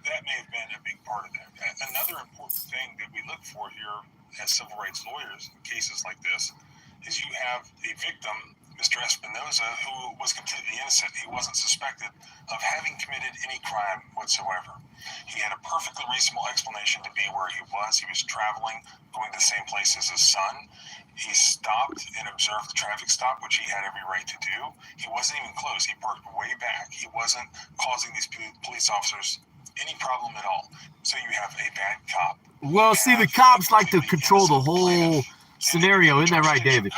that may have been a big part of that. Another important thing that we look for here as civil rights lawyers in cases like this is you have a victim, Mr. Espinoza, who was completely innocent. He wasn't suspected of having committed any crime whatsoever. He had a perfectly reasonable explanation to be where he was. He was traveling, going to the same place as his son. He stopped and observed the traffic stop, which he had every right to do. He wasn't even close. He parked way back. He wasn't causing these police officers any problem at all. So you have a bad cop. Well, see, the cops like to control the whole scenario. Isn't that right, David?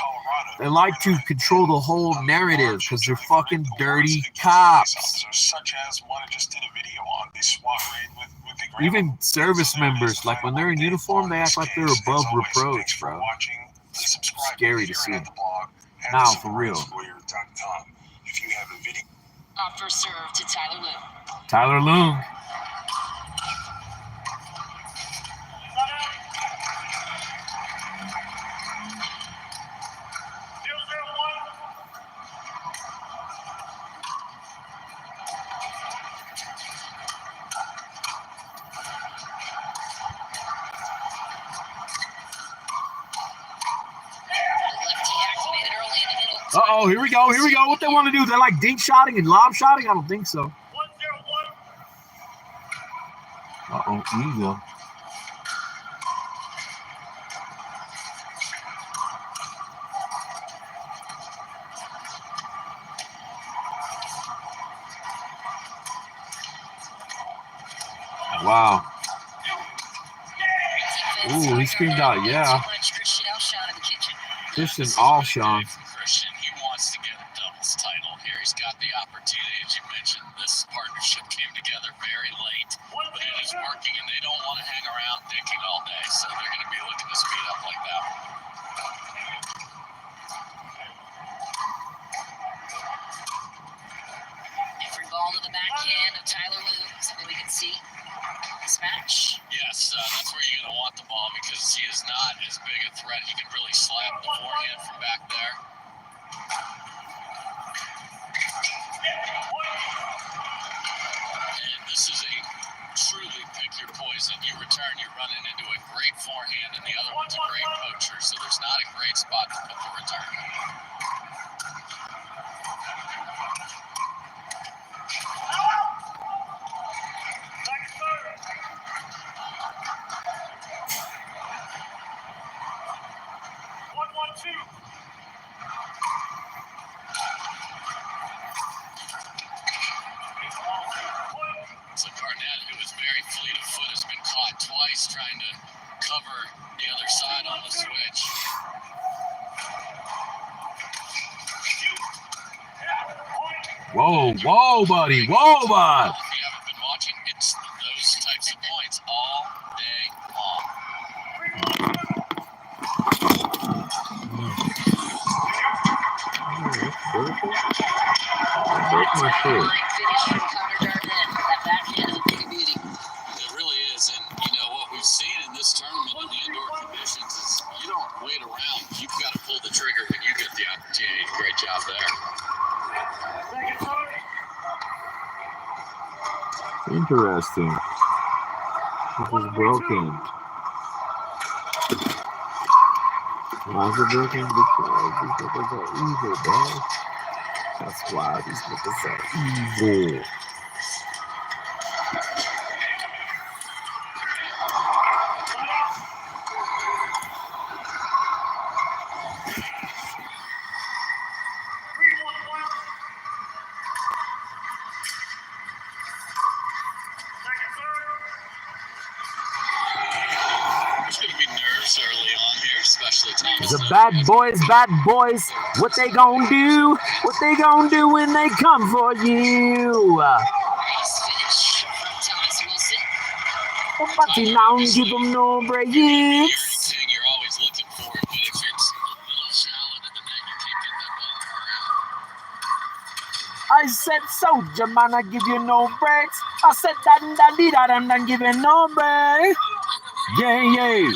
They like to control the whole narrative because they're fucking dirty cops. Such as one I just did a video on, the SWAT raid with the even service members, like when they're in uniform, they act like they're above reproach, bro. Scary to see. Now, for real. If you have a video. Offer served to Tyler Loom. Tyler Loom. Uh-oh, here we go. What they want to do? They're like deep shotting and lob shotting? I don't think so. Uh-oh, here you go. Wow. Ooh, he screamed out, yeah. Christian Alshon. Christian, he wants to get a doubles title here. He's got the opportunity, as you mentioned. This partnership came together very late, but it is working, and they don't want to hang around dicking all day, so they're going to be looking to speed up like that. Every ball to the backhand of Tyler Lue, something we can see. This match. Yes, that's where you're going to want the ball because he is not as big a threat. He can really slap the forehand from back there. And this is a truly pick your poison. You return, you're running into a great forehand, and the other one's a great poacher, so there's not a great spot to put the return. So Garnett, who is very fleet of foot, has been caught twice trying to cover the other side on the switch. Whoa, whoa, buddy. Whoa, bud. If you haven't been watching, it's those types of points all day long. Break my shoe. Fine finish from Connor Garnett. That backhand is a big beauty. It really is, and you know what we've seen in this tournament in the indoor conditions is you don't wait around. You've got to pull the trigger when you get the opportunity. Great job there. Interesting. This is broken. Why is it broken? Because these niggas are evil, bro. That's why these niggas are evil. There's going to be nerves early on here, especially Thomas. The bad boys, what they gonna do? What they gonna do when they come for you? Nice finish from Thomas Wilson. But now give them no breaks. You're always looking for it, but if it's a little shallow to the net, you can't get that ball around. I said soldier man, I give you no breaks. I said that I'm not giving no breaks. Yeah.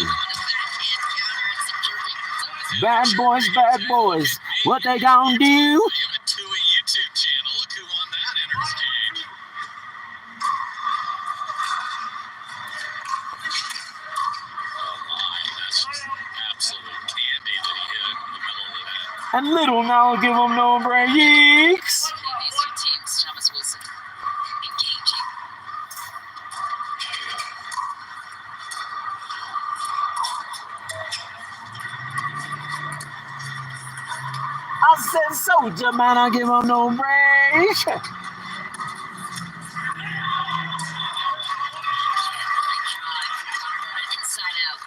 Bad boys, what they gonna do? Give it to a YouTube channel. Look who won that exchange. Oh my, that's just absolute candy that he hit in the middle of that. And little now give them no breaks. These two teams, Thomas Wilson, engaging. I said soldier man, I give them no breaks. Great drive from Connor Garnett inside out.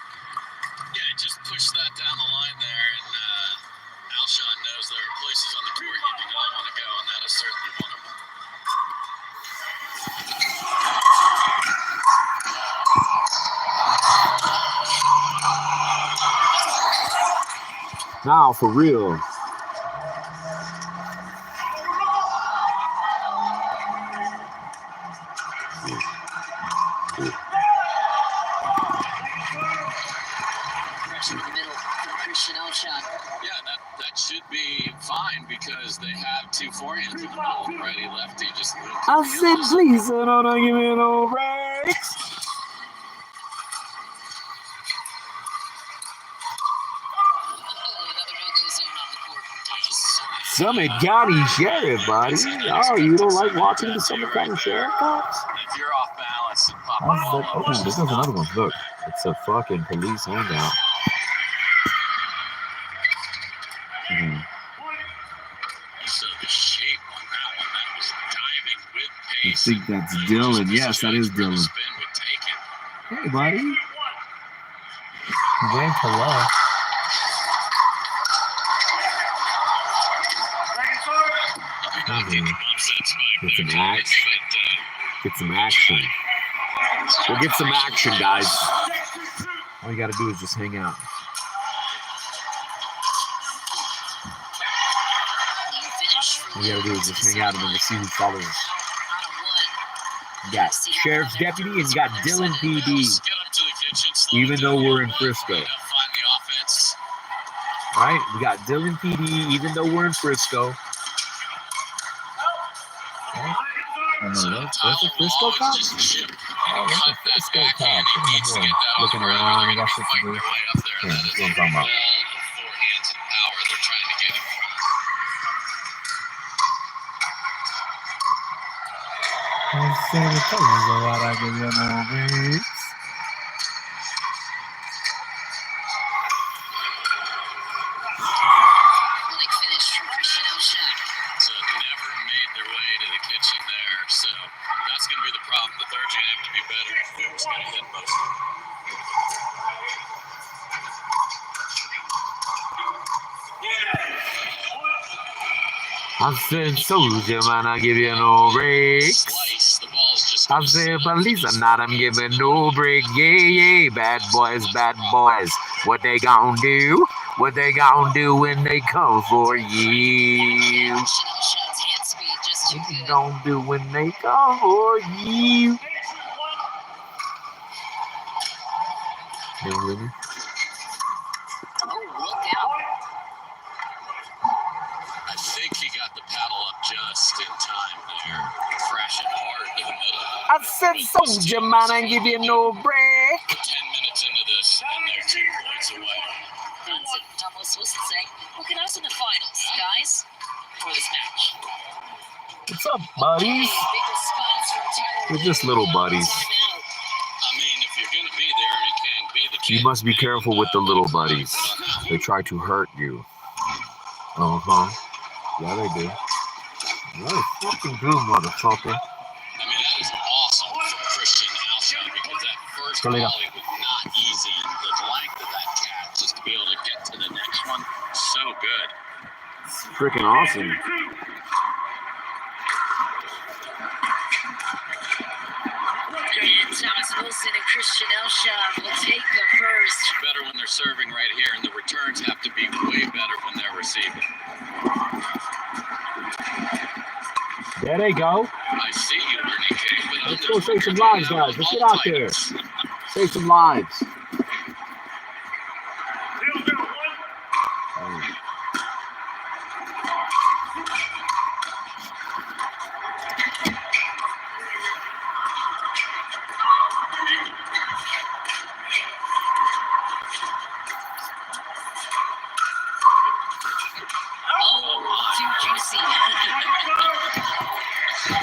Yeah, just push that down the line there, and Alshon knows there are places on the court you do not want to go, and that is certainly one of them. Now for real. Pressure in the middle from Christian Alshon. Yeah, that should be fine because they have two forehands in the middle, righty, lefty, just I said please, don't give me no breaks. Another no-go zone on the court. Summit County Sheriff, buddy. Oh, you don't like watching the Summit County Sheriff cops? if you're off balance and pop I a was ball like, up, oh, it's this just is another one. Look, it's a fucking police handout. Mhm. You saw the shape on that one. That was diving with I pace. think that's Dylan. Yes, that is Dylan. Spin would take it. Hey, buddy. win, hello. Get some action. Get some action. We'll get some action, guys. All you gotta do is just hang out. All you gotta do is just hang out and then we'll see who's following. You got Sheriff's Deputy and you got Dylan PD. Even though we're in Frisco. Right? We got Dylan PD, even though we're in Frisco. Oh, no, that's a Frisco cop? Oh, that's a Frisco cop. Looking around, we got shit to do. Yeah, that's what I'm talking about. I said the colors are what I give you no breaks. So never made their way to the kitchen there. So that's going to be the problem. The third's going to have to be better if Food's going to hit most. I said, soldier man, I give you no breaks. I said, police are not, I'm giving no break. Yeah, bad boys, bad boys. What they gonna do? What they gonna do when they come for you? What they gonna do when they come for you? I think he got the paddle up just in time there. Crashing hard in the middle. I said, soldier man, I give you no break. 10 minutes into this, and they're 2 points away. That's what Tom was supposed to say. Look at us in the finals, guys, for this match. What's up, buddies? Big response from Tyler. We're just little buddies. I mean, if you're going to be there, you can't be the kid. You must be careful with the little buddies. They try to hurt you. Uh-huh. Yeah, they do. Yeah, they fucking do, motherfucker. I mean, that is awesome for Christian Alshon because that first volley was not easy. And the length of that catch, just to be able to get to the next one, so good. It's freaking awesome. Thomas Wilson and Christian Alshon will take the first. It's better when they're serving right here, and the returns have to be way better when they're receiving. There they go. I see you, Ernie King, but Let's go save some lives, guys. Let's get out there. Save some lives.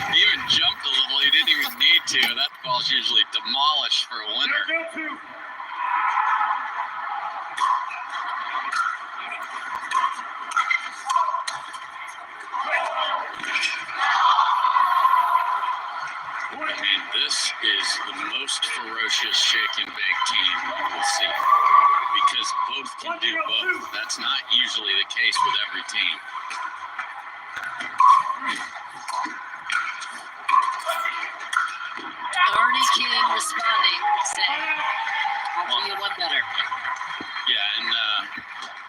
He even jumped a little. He didn't even need to. That ball's usually demolished for a winner. I mean, this is the most ferocious shake and bake team you will see because both can do both. That's not usually the case with every team. Ernie King responding, saying, I'll be one better. Yeah, and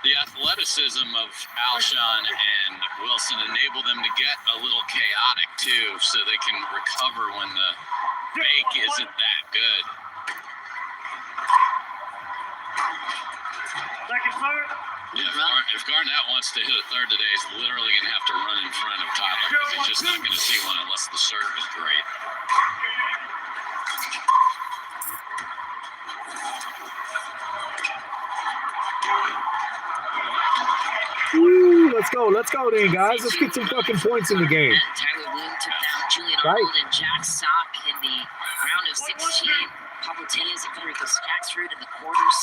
the athleticism of Alshon and Wilson enable them to get a little chaotic too, so they can recover when the bake isn't that good. Yeah, if Garnett wants to hit a third today, he's literally going to have to run in front of Tyler because he's just not going to see one unless the serve is great. Woo, let's go then, guys. Let's get some fucking points in the game. Tyler Loon took down Julian Arnold and Jack Sock in the round of 16. Pablo Tejas and Federico Staxford in the quarters.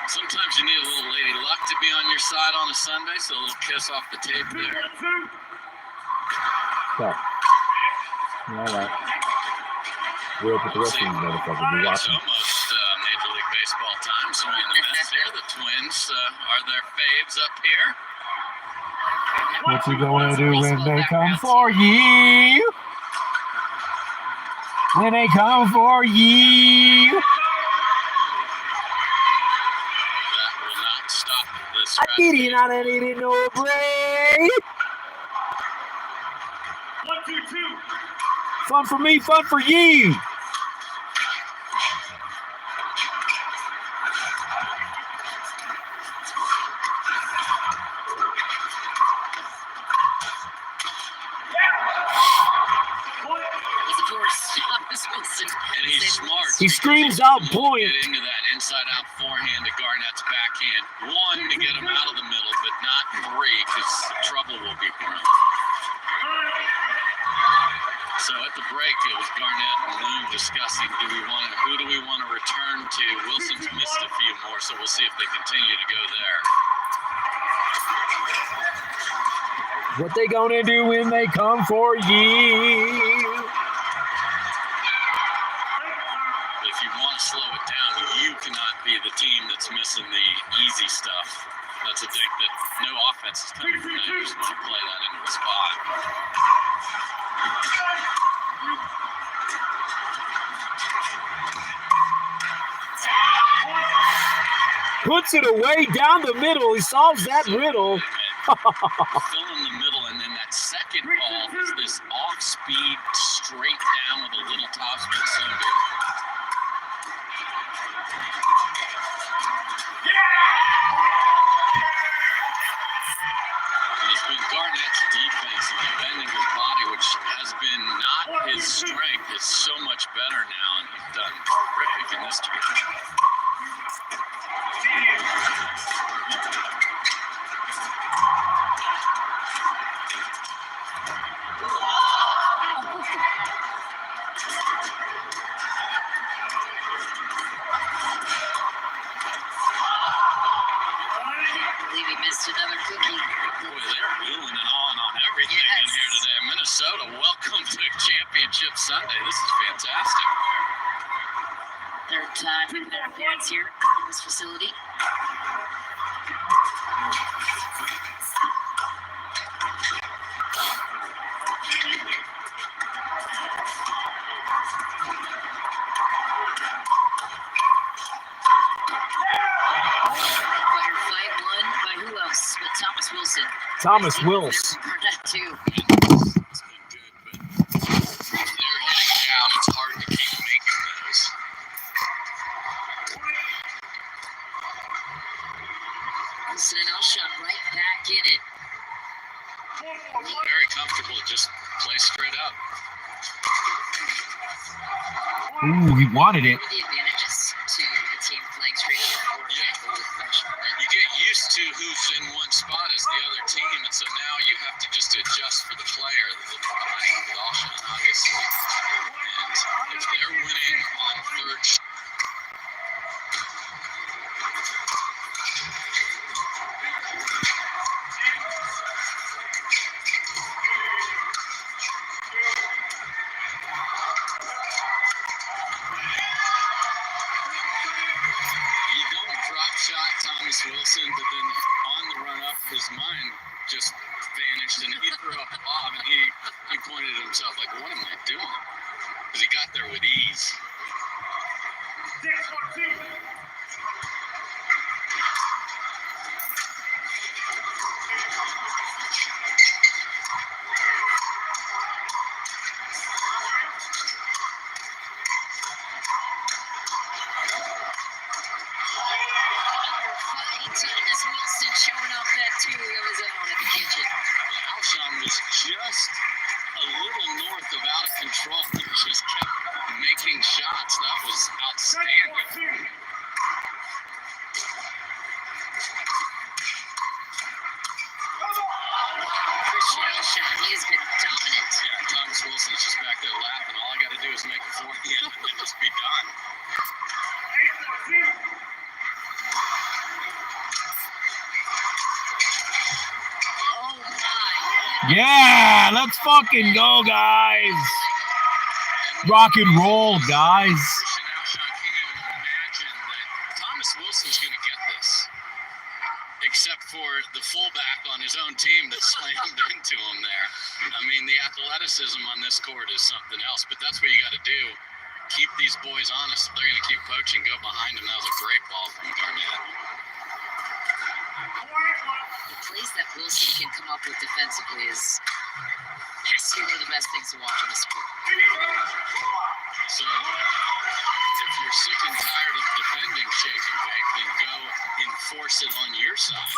Sometimes you need a little lady luck to be on your side on a Sunday, so a little kiss off the tape there. Okay. All right. We're up with the rest of these motherfuckers. We're It's watching. almost Major League Baseball time. Swinging the mess here. The Twins are their faves up here. What you gonna do when they come for you? When they come for you. That will not stop this. I didn't know a break. 1, 2, 2. Fun for me, fun for you. And he's smart. He screams out point. Get into that inside-out forehand to Garnett's backhand. 1 to get him out of the middle, but not 3 because trouble will be brewing. So at the break, it was Garnett and Loom discussing who do we want to return to. Wilson's missed a few more, so we'll see if they continue to go there. What they gonna do when they come for you? If you want to slow it down, you cannot be the team that's missing the easy stuff. That's a thing that no offense is coming from that. You just want to play that into the spot. Puts it away down the middle. He solves that riddle. Fill in the middle, and then that second ball is this off-speed, straight down with a little topspin. So good. And it's been Garnett's defense and bending his body, which has been not his strength. It's so much better now, and he's done terrific in this tournament. Another cookie. Boy, they're wheeling and hauling on everything in here today. Minnesota, welcome to Championship Sunday. This is fantastic. Third time for their appearance here in this facility. Thomas Wilson. Thomas Wills. That too. It's been good, but they're hitting down. It's hard to keep making those. Wilson and Elshot right back in it. Very comfortable. Just play straight up. Ooh, he wanted it. The advantages to the team playing straight up. You get used to who's in one spot as the other team, and so now you have to just adjust for the player that's behind the option, obviously. And if they're winning on third shot, Thomas Wilson, but then on the run up, his mind just vanished, and he threw up a lob, and he pointed at himself like, "What am I doing?" Because he got there with ease. Thomas Wilson showing off that tool of his own in the kitchen. Alshon was just a little north of out of control. He just kept making shots. That was outstanding. Christian Alshon, he has been dominant. Yeah, Thomas Wilson's just back there laughing. All I got to do is make a forehand and just be done. Yeah, let's fucking go, guys. And Rock and roll, guys. Alshon can't even imagine that Thomas Wilson's going to get this, except for the fullback on his own team that slammed into him there. I mean, the athleticism on this court is something else, but that's what you got to do. Keep these boys honest. If they're going to keep poaching, go behind them. That was a great ball from Garnett. The plays that Wilson can come up with defensively has to be one of the best things to watch in the sport. So, if you're sick and tired of defending shake and bake, then go enforce it on your side.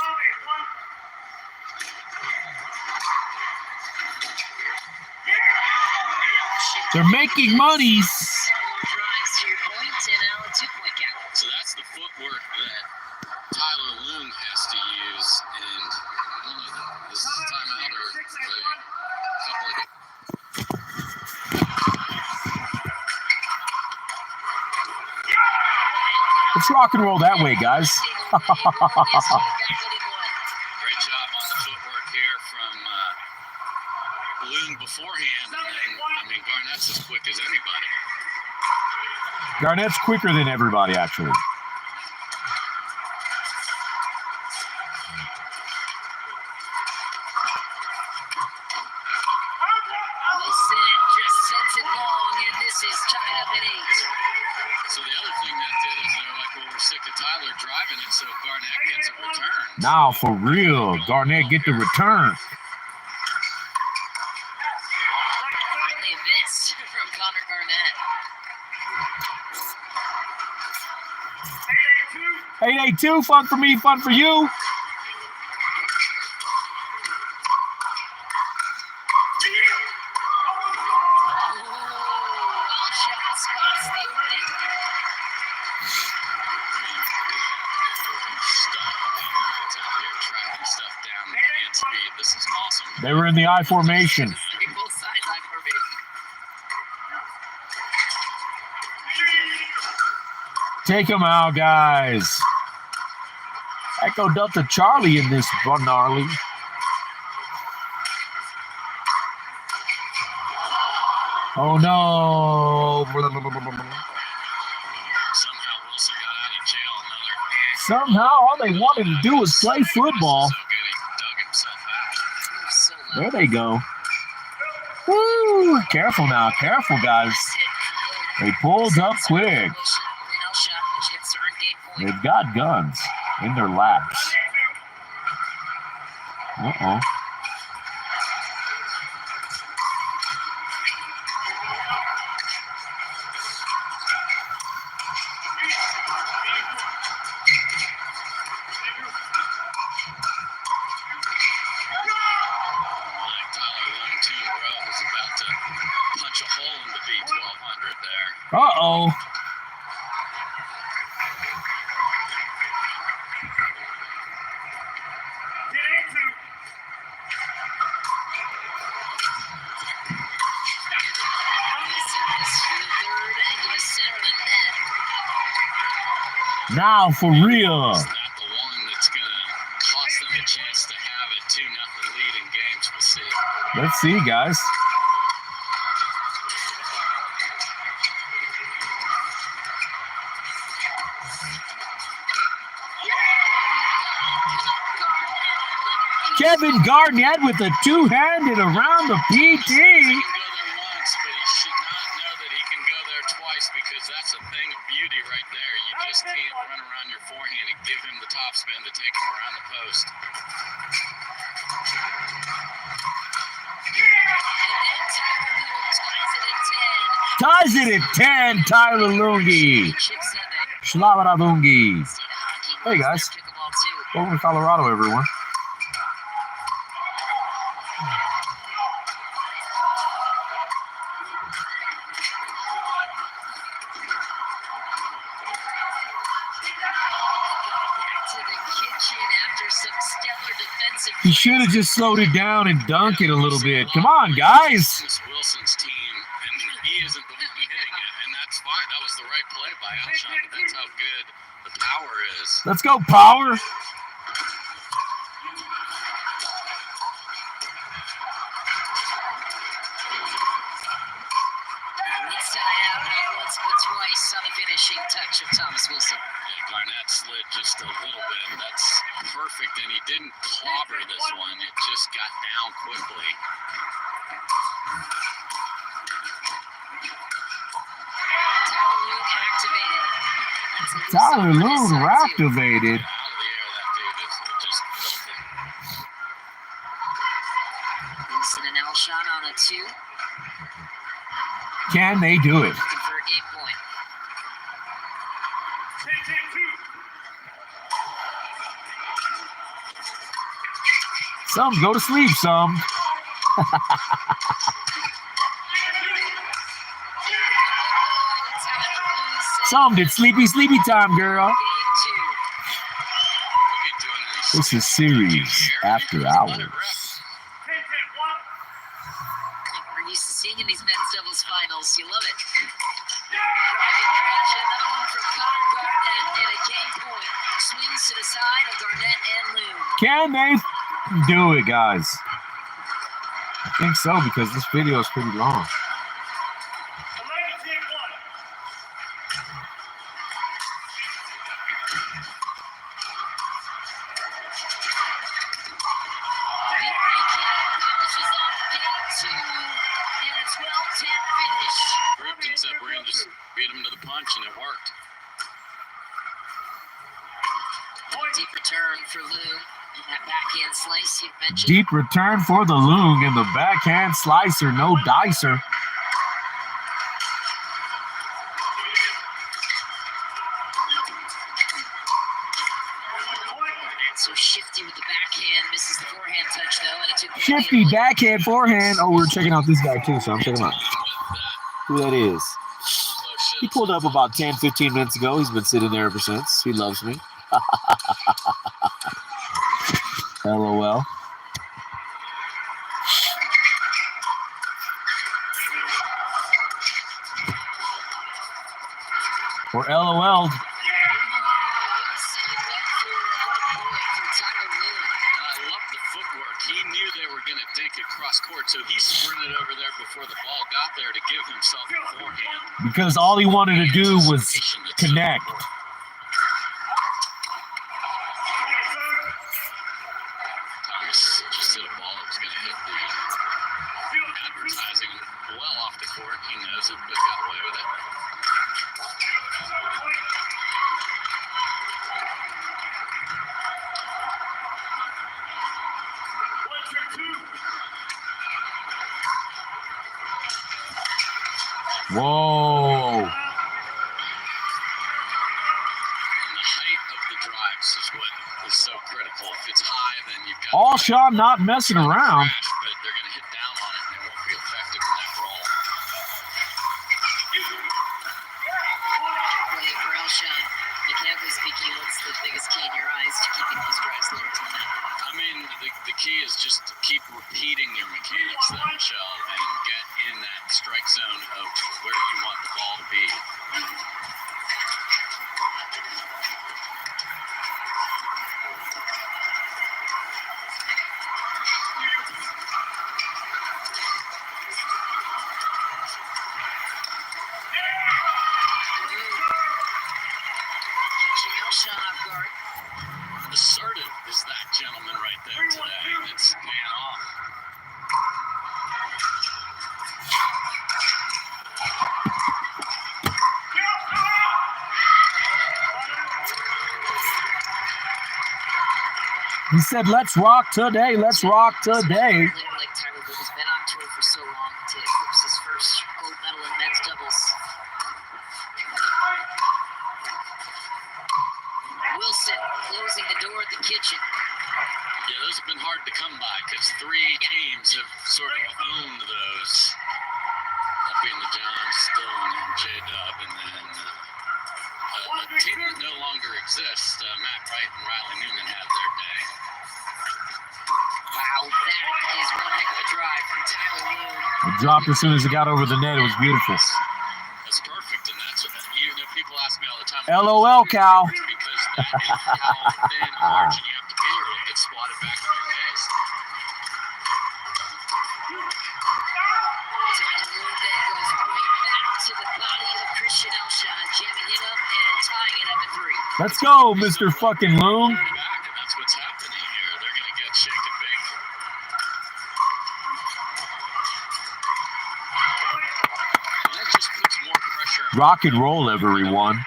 They're making monies. Drives to your point, and now a 2-point gap. So that's the footwork that Tyler Loon has to use, and this is a timeout or a couple of. Let's rock and roll that way, guys. Great job on the footwork here from Loon beforehand. And, I mean, Garnett's as quick as anybody. Garnett's quicker than everybody, actually. Wilson just sends it long, and this is tied up at 8. So the other thing that did is they're like, well, we're sick of Tyler driving it, so Garnett gets a return. Now, for real, Garnett get the return. Finally a miss from Connor Garnett. 882, fun for me, fun for you. This is awesome. They were in the I formation. Both sides I formation. Take them out, guys. Echo Delta Charlie in this one, gnarly. Oh no. Somehow Wilson got out of jail. Somehow all they wanted to do was play football. So good he dug himself out. So There they go. Woo! Careful now, careful, guys. They pulled up quick. They've got guns in their laps. Uh-oh. Uh-oh. Now for real. Not the one that's going to cost them a chance to have a 2-0 lead in games. We'll see. Let's see, guys. Kevin Garnett with a two-handed around the PT. He can go there once, but he should not know that he can go there twice, because that's a thing of beauty right there. You just can't run around your forehand and give him the top spin to take him around the post. Ties it at 10, Tyler Lungi. Shlavarabungi. Hey, guys. Welcome to Colorado, everyone. He should have just slowed it down and dunked it a little bit. Come on, guys. Wilson's team, and he isn't the one hitting it, and that's fine. That was the right play by Alshon, but that's how good the power is. Let's go, power. finishing touch of Thomas Wilson. Yeah, Garnett slid just a little bit. That's perfect, and he didn't clobber this one. It just got down quickly. Tyler Loon activated. Out of the air, that dude is just filthy. Wilson and Alshon on a 2. Can they do it? Looking for a game point. Some go to sleep, some. Some did sleepy time, girl. Game 2. This is Series After Hours. We're used to seeing in these men's doubles finals. You love it. Another one from Connor Garnett and a game point. Swings to the side of Garnett and Loon. Can they do it, guys? I think so, because this video is pretty long. Ripton said we're going to just beat him to the punch, and it worked. Deep return for Lou. And that backhand slice you mentioned. Deep return for the Loon and the backhand slicer, no dicer. So Shifty with the backhand, misses the forehand touch though, and it took Shifty backhand forehand. Oh, we're checking out this guy too, so I'm checking him out. Who that is? He pulled up about 10-15 minutes ago. He's been sitting there ever since. He loves me. LOL. Or LOL. He knew they were going to dink it cross court, so he sprinted over there before the ball got there to give himself a forehand. Because all he wanted to do was connect. Thomas just hit a ball that was going to hit the advertising well off the court. He knows it, but got away with it. Whoa. And the height of the drives is what is so critical. If it's high, then you've got All shot not messing around. crash, but they're going to hit down on it and it won't be effective in that roll. Play for Alshon. Mechanically speaking, what's the biggest key in your eyes to keeping those drives lower to the net? I mean, the key is just to keep repeating your mechanics then, Michelle, and get in that strike zone of where you want the ball to be. Catching Alshon off guard. Assertive is that gentleman right there today. It's man off. He said, let's rock today. Let's rock today. Like Tyler Wood has been on tour for so long to eclipse his first gold medal in men's doubles. Wilson closing the door at the kitchen. Yeah, those have been hard to come by because 3 teams have sort of owned those. That being the John Stone and J-Dub, and then a team that no longer exists. Matt Wright and Riley Newman had their day. Wow, that is one heck of a drive from Tyler Loon. It dropped as soon as it got over the net. It was beautiful. That's perfect, and that's what people ask me all the time. LOL, Cal. It's because that is how thin a margin you have to be, or it'll get swatted back in your face. Tyler Loon then goes right back to the body of Christian Alshon, jamming him up Let's go, Mr. fucking Loon. Back, and that's what's happening here. They're going to get shake and bake. And that just puts more pressure. Rock and roll, everyone.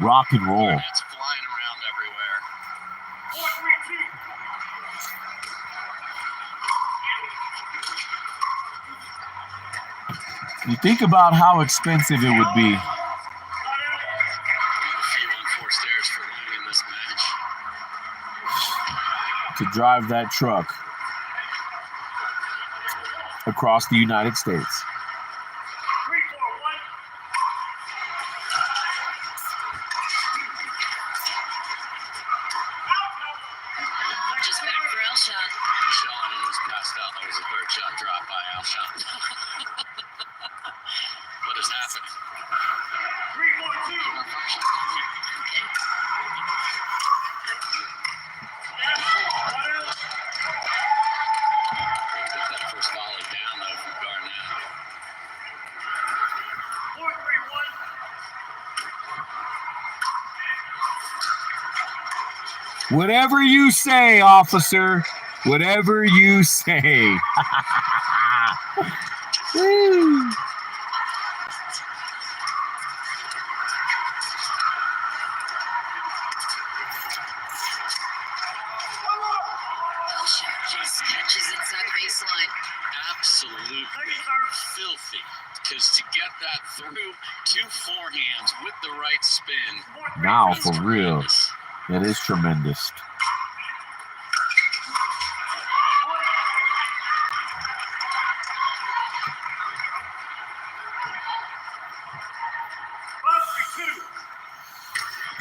Rock and roll. It's flying around everywhere. You think about how expensive it would be A few unforced errors for Loon in this match. to drive that truck across the United States. Just back for Elshot. Sean was passed out. That was a third shot drop by Alshon. What is happening? That first volley down though from Garnett. Whatever you say, officer. Whatever you say. Woo. Elshot just catches inside the baseline. Absolutely filthy. Because to get that through two forehands with the right spin. Now, is for real. tremendous. It is tremendous.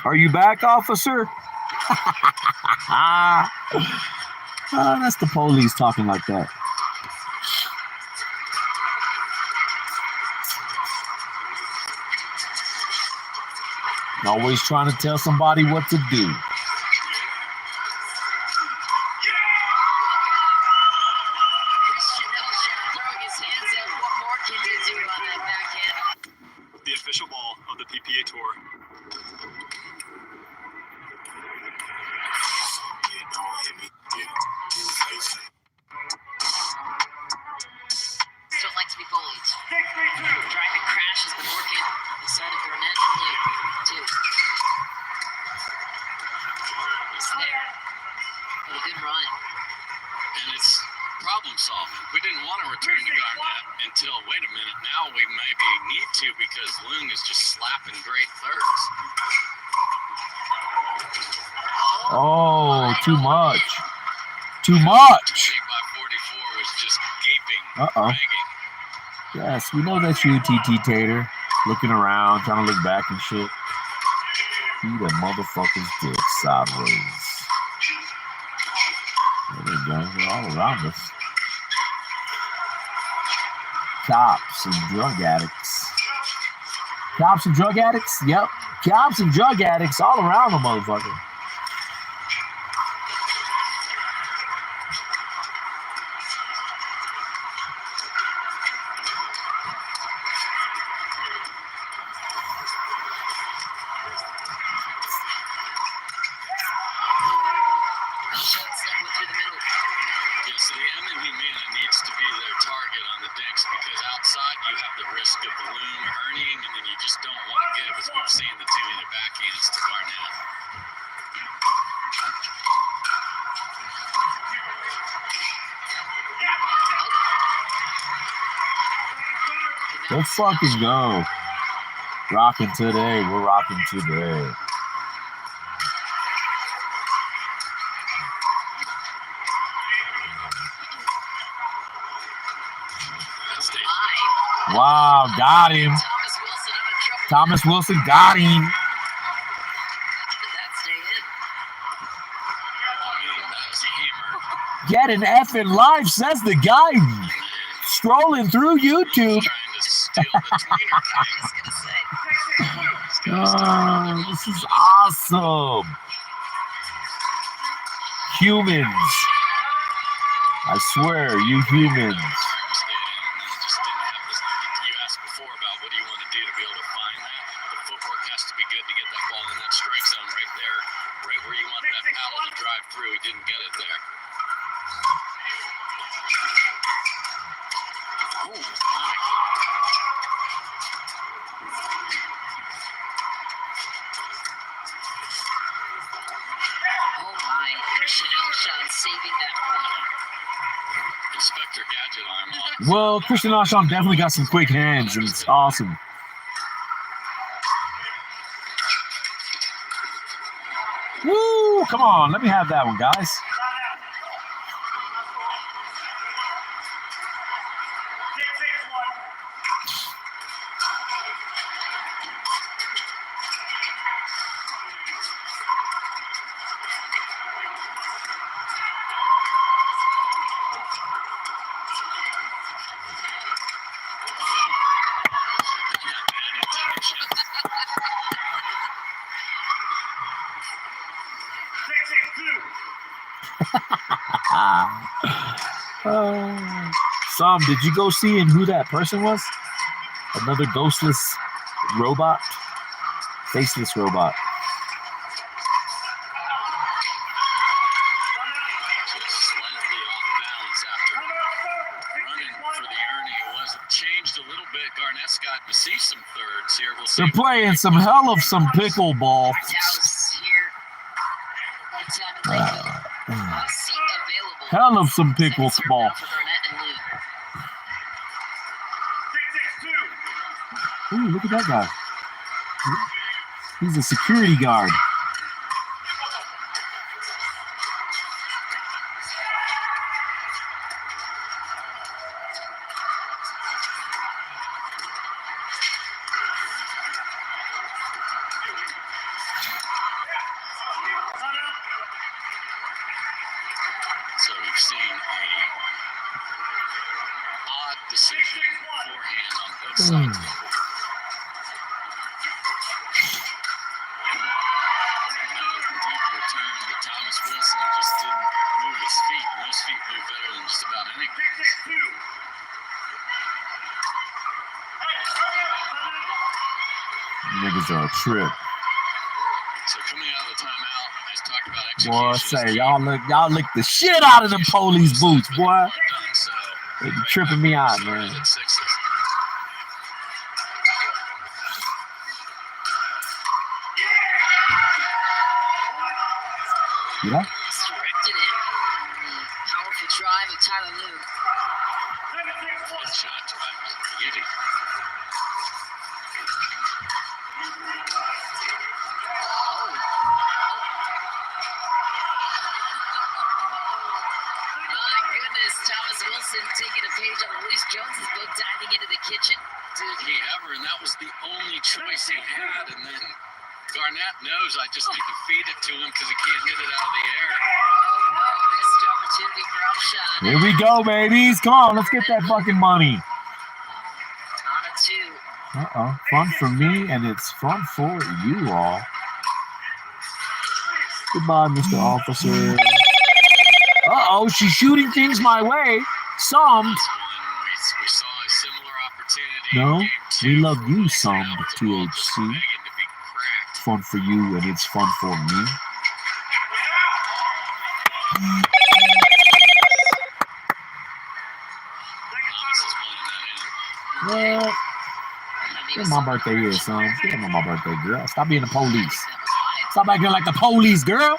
Are you back, officer? That's the police talking like that. Always trying to tell somebody what to do. Christian Elshot throwing his hands up. What more can you do on that backhand? The official ball of the PPA Tour. Don't like to be bullied. Driving crash has been working on the side of Garnett and Luke, too. It's there. What a good run. And it's problem solving. We didn't want to return to Garnett until, wait a minute, now we maybe need to because Loon is just slapping great thirds. Oh, too much. Too 20 much. by 44 was just gaping, Uh-oh. dragging. Yes, we know that's you, TT Tater. Looking around, trying to look back and shit. Eat a motherfucker's dick sideways. There they go. They're all around us. Cops and drug addicts. Cops and drug addicts? Yep. Cops and drug addicts all around the motherfucker. Elshot slipping through the middle. Yeah, so the enemy man needs to be their target on the dinks because outside you have the risk of Loon earning, and then you just don't want to give, as we've seen the two-handed backhands to Garnett. Let's fucking go. Rocking today. We're rocking today. That's the Live. Wow, got him. Thomas Wilson out of trouble. Thomas Wilson got him. Did that stay in? that's hammered. Get an effing life, says the guy strolling through YouTube. Trying to steal the tweener I king. was gonna say. Oh, this is awesome. Humans. I swear, you humans. You asked before about what do you want to do to be able to find that. The footwork has to be good to get that ball in that strike zone right there. saving that point. Inspector Gadget arm off. Well, Christian Auchan definitely got some quick hands, and it's awesome. Woo! Come on, let me have that one, guys. Sam, did you go see who that person was? Another ghostless robot? Faceless robot. Slightly off balance after running for the Ernie. It was changed a little bit. Garnett's got to see some thirds here. We'll see. They're playing some hell of some pickleball. Dallas here. Seat available. Hell of some pickle Second serve ball. now for Garnett and Lou. Ooh, look at that guy. He's a security guard. So we've seen a odd decision beforehand on both sides of the board. Deep return to Thomas Wilson just didn't move his feet. And those feet move better than just about anything. Niggas are a trip. So coming out of the timeout, as talked about Boy, execution. say y'all lick the shit out of them police boots, boy. They be tripping me out, man. Yeah? Directed it. Powerful drive of Tyler Lue. Good shot to that. Beauty. My goodness, Thomas Wilson taking a page out of Luis Jones's book, diving into the kitchen. Did he ever? And that was the only choice he had. And then Garnett knows I just need to feed it to him because he can't hit it out of the air. Oh no, missed opportunity for Alshon. Here we go, babies. Come on, let's get that fucking money. On a two. Uh-oh. Fun for me, and it's fun for you all. Goodbye, Mr. Officer. Uh-oh, she's shooting things my way. Some. We saw a similar opportunity. No, in game we two love for you, Roy some, Allen to THC. Megan to be cracked. Fun for you, and it's fun for me. Thomas is playing that in. What? Get my birthday here, son. Get on my birthday, girl. Stop being the police. Stop acting like the police, girl.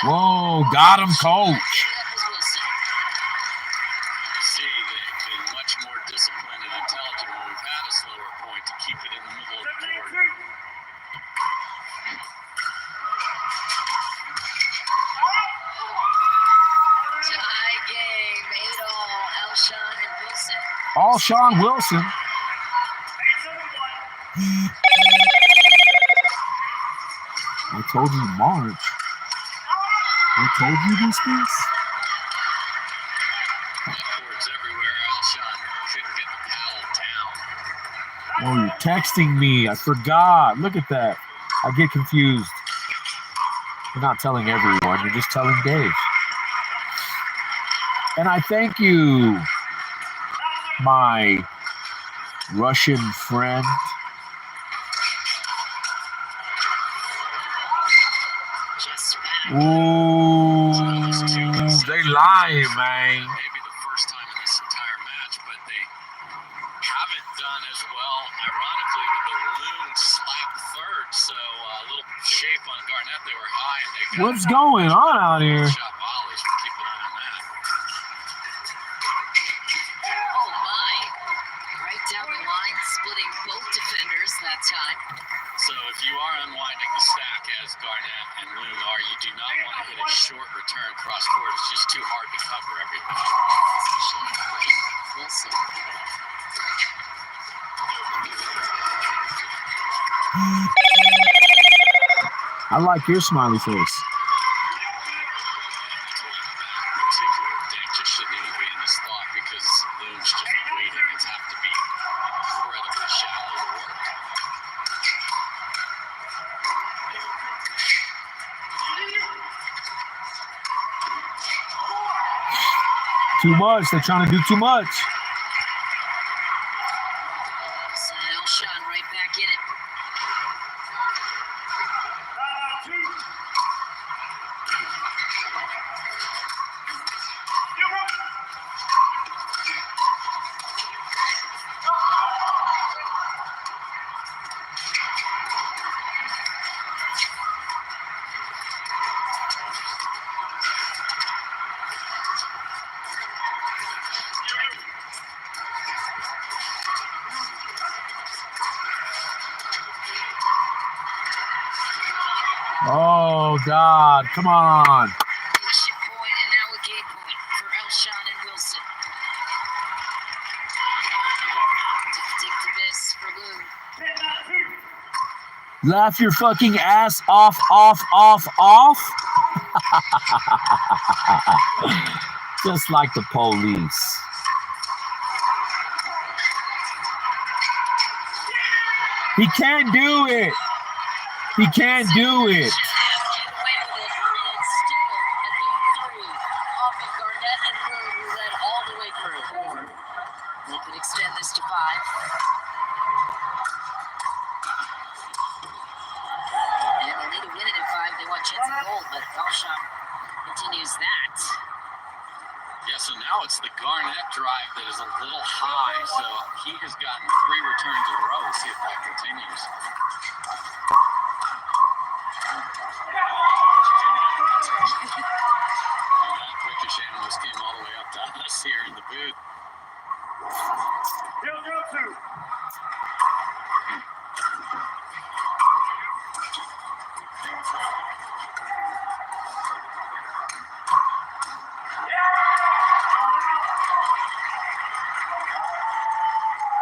Whoa, got him, coach. See, they've been much more disciplined and intelligent when we've had a slower point to keep it in the middle of the board. Tie game, 8-all, Alshon and Wilson. All Sean Wilson. I told you March. I told you these things. Backwards everywhere, Alshon couldn't get the paddle down. Oh, you're texting me. I forgot. Look at that. I get confused. You're not telling everyone. You're just telling Dave. And I thank you. my Russian friend. Ooh, they lying, man. Maybe the first time in this entire match, but they haven't done as well, ironically, with the loon slap third. So a little shape on Garnett. They were high, and they got What's going on out here? shot volleys. We'll keep an eye on that. Oh my. Right down the line, splitting both defenders that time. So if you are unwinding the stack as Garnett and Loon are, you do not want to hit a short return cross court. It's just too hard to cover everything. Especially Wilson. I like your smiley face. Particular thing just shouldn't even be in this thought because Loon's just waiting. It's have to be incredibly shallow to work. Too much. They're trying to do too much. So Elshon right back in it. Oh, God. Come on. Leadership point and now a game point for Elshon and Wilson. Tempting to miss for Loon. Laugh your fucking ass off. Just like the police. He can't do it. He can't do it. Get away with it, and steal a game three off of Garnett and Loon, who led all the way through. They could extend this to 5. And they need to win it in 5. They want a chance at gold, but Elshon continues that. Yeah, so now it's the Garnett drive that is a little high. So he has gotten 3 returns in a row. We'll see if that continues. Ricochet almost came all the way up to us here in the booth.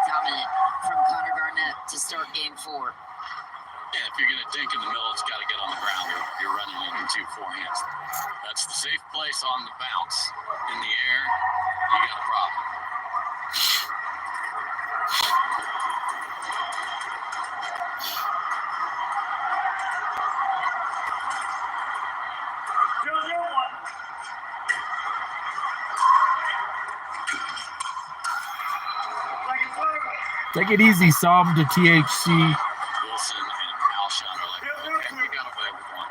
Dominant from Connor Garnett to start game 4. Yeah, if you're going to dink in the middle, it's got to get on the ground. You're running into 2 forehands. That's the safe place on the bounce. In the air, you got a problem. Take it easy, Psalm to THC. Wilson and Elshon are like, okay, we got away with one.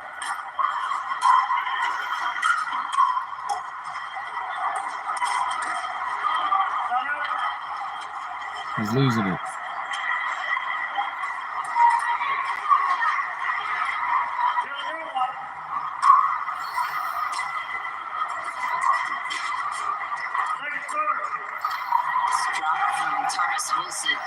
He's losing it. Drop from Thomas Wilson.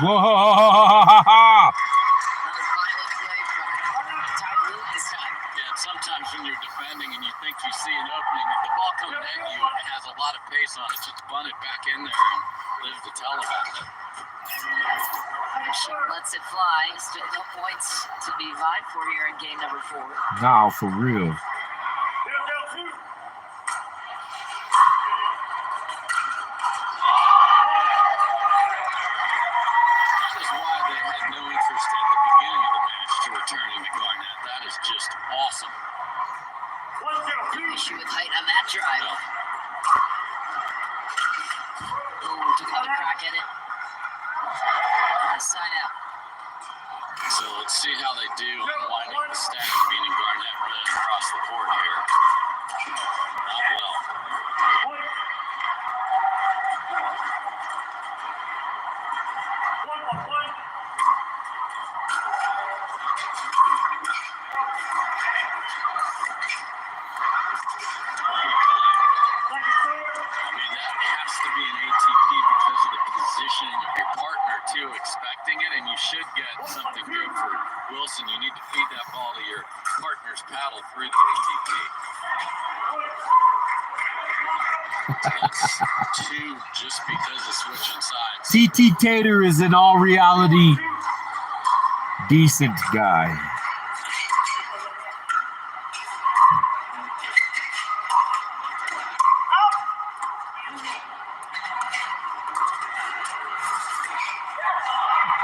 Whoa! Another violent play from Ty Lue this time. Yeah, and sometimes when you're defending and you think you see an opening, the ball coming at you, it has a lot of pace on it. Just bunt it back in there and live to tell about it. Lets it fly. Still no points to be vied for here in game number 4. Now, for real. That is why they had no interest at the beginning of the match to returning to Garnett. That is just awesome. Issue with height on that drive. Oh, took another crack at it. Sign out. So let's see how they do winding the stack, meaning Garnett running across the court here. Not well. Positioning of your partner too, expecting it, and you should get something good for Wilson. You need to feed that ball to your partner's paddle through the ATP. So that's 2 just because of switching sides. CT Tater is in all reality decent guy.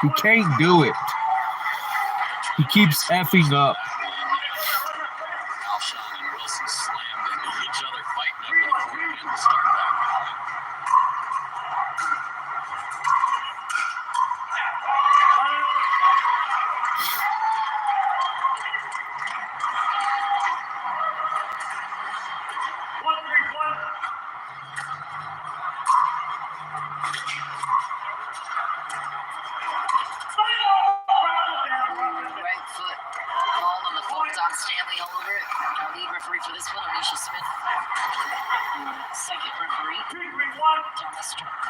He can't do it. He keeps effing up. Alshon and Wilson slammed into each other, fighting over the court again to start that rally. Stanley all over it. Our lead referee for this one, Alicia Smith. Second referee, Thomas Tracker.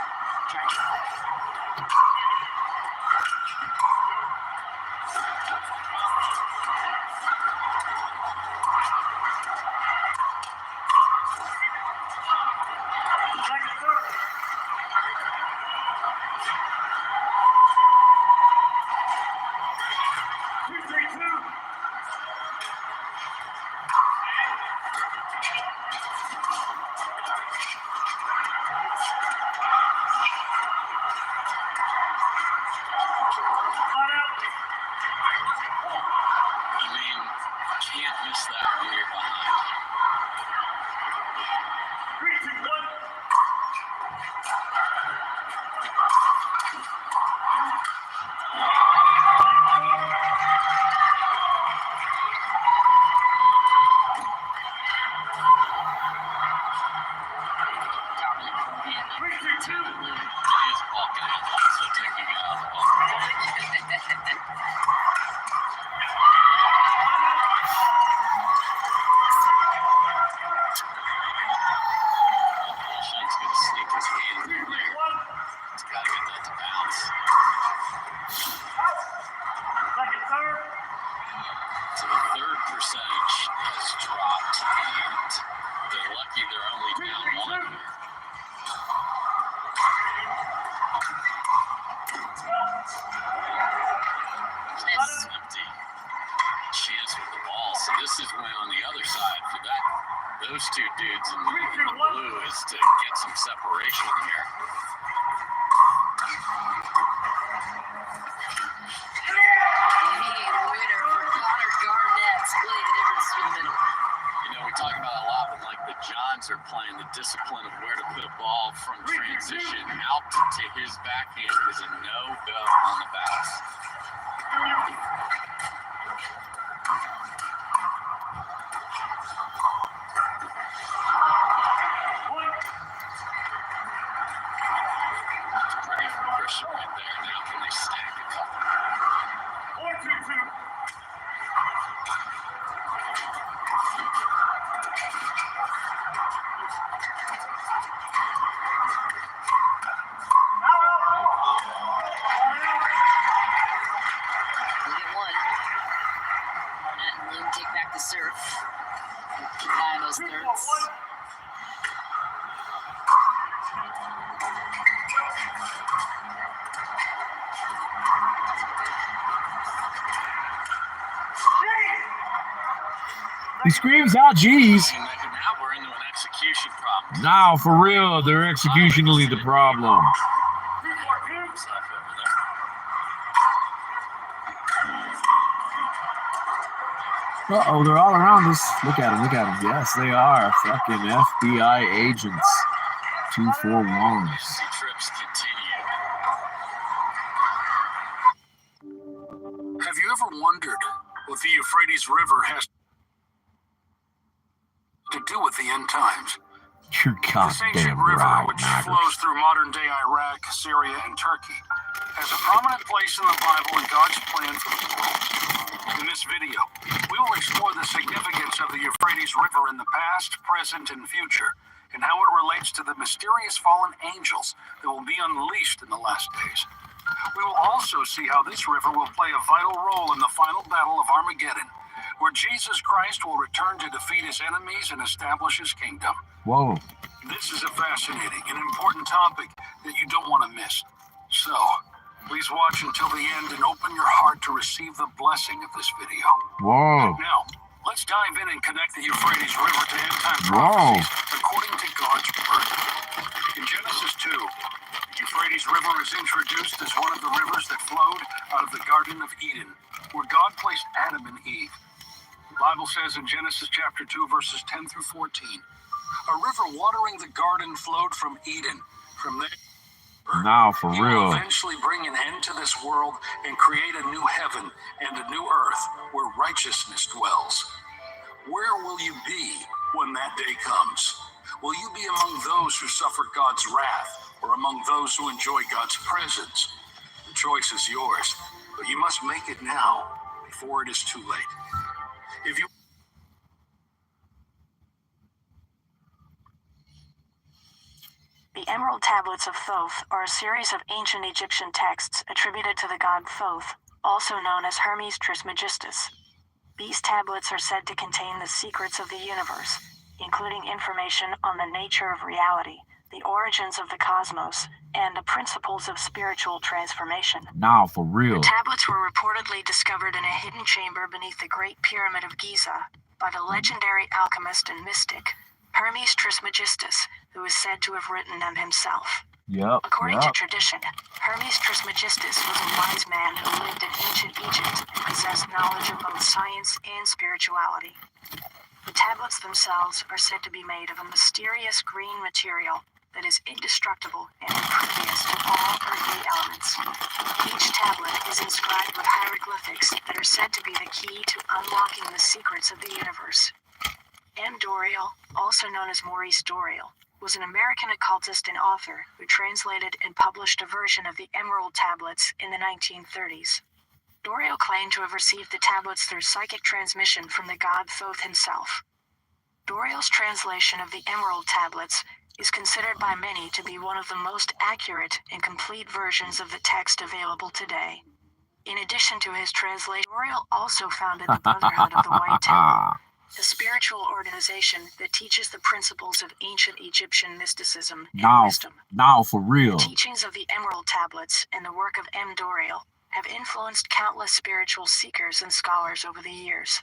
Those two dudes in the blue is to get some separation here. Winner for Connor Garnett, splitting the difference through the middle. You know, we talk about it a lot when like the Johns are playing, the discipline of where to put a ball from transition out to his backhand is a no-go on the bounce. Right there. Now can they stack a couple? 1-2-2. Barnett and Bloom take back the serve. Keep an eye on those thirds. He screams out, "Geez!" Now we're into an execution problem. Now, for real, they're executionally the problem. Uh-oh, they're all around us. Look at them, look at them. Yes, they are. Fucking FBI agents. 241s. Trips continue. Have you ever wondered what the Euphrates River has to do with the end times? You're This ancient goddamn river, right, which Maggers. flows through modern-day Iraq, Syria, and Turkey, has a prominent place in the Bible and God's plan for the world. In this video, we will explore the significance of the Euphrates River in the past, present, and future, and how it relates to the mysterious fallen angels that will be unleashed in the last days. We will also see how this river will play a vital role in the final battle of Armageddon, where Jesus Christ will return to defeat his enemies and establish his kingdom. Whoa. This is a fascinating and important topic that you don't want to miss. So, please watch until the end and open your heart to receive the blessing of this video. Whoa. Now, let's dive in and connect the Euphrates River to end-time Whoa. prophecies according to God's word. In Genesis 2, the Euphrates River is introduced as one of the rivers that flowed out of the Garden of Eden, where God placed Adam and Eve. The Bible says in Genesis chapter 2, verses 10 through 14, a river watering the garden flowed from Eden. From there, Now, for he will real. eventually bring an end to this world and create a new heaven and a new earth where righteousness dwells. Where will you be when that day comes? Will you be among those who suffer God's wrath or among those who enjoy God's presence? The choice is yours, but you must make it now before it is too late. If you The Emerald Tablets of Thoth are a series of ancient Egyptian texts attributed to the god Thoth, also known as Hermes Trismegistus. These tablets are said to contain the secrets of the universe, including information on the nature of reality, the origins of the cosmos, and the principles of spiritual transformation. Now, for real. The tablets were reportedly discovered in a hidden chamber beneath the Great Pyramid of Giza by the legendary alchemist and mystic Hermes Trismegistus, who is said to have written them himself. Yep. According to tradition, Hermes Trismegistus was a wise man who lived in ancient Egypt and possessed knowledge of both science and spirituality. The tablets themselves are said to be made of a mysterious green material that is indestructible and impervious to all earthly elements. Each tablet is inscribed with hieroglyphics that are said to be the key to unlocking the secrets of the universe. M. Doriel, also known as Maurice Doriel, was an American occultist and author who translated and published a version of the Emerald Tablets in the 1930s. Doriel claimed to have received the tablets through psychic transmission from the god Thoth himself. Doriel's translation of the Emerald Tablets is considered by many to be one of the most accurate and complete versions of the text available today. In addition to his translation, Doriel also founded the Brotherhood of the White Temple, a spiritual organization that teaches the principles of ancient Egyptian mysticism and wisdom. Now, for real. The teachings of the Emerald Tablets and the work of M. Doriel have influenced countless spiritual seekers and scholars over the years.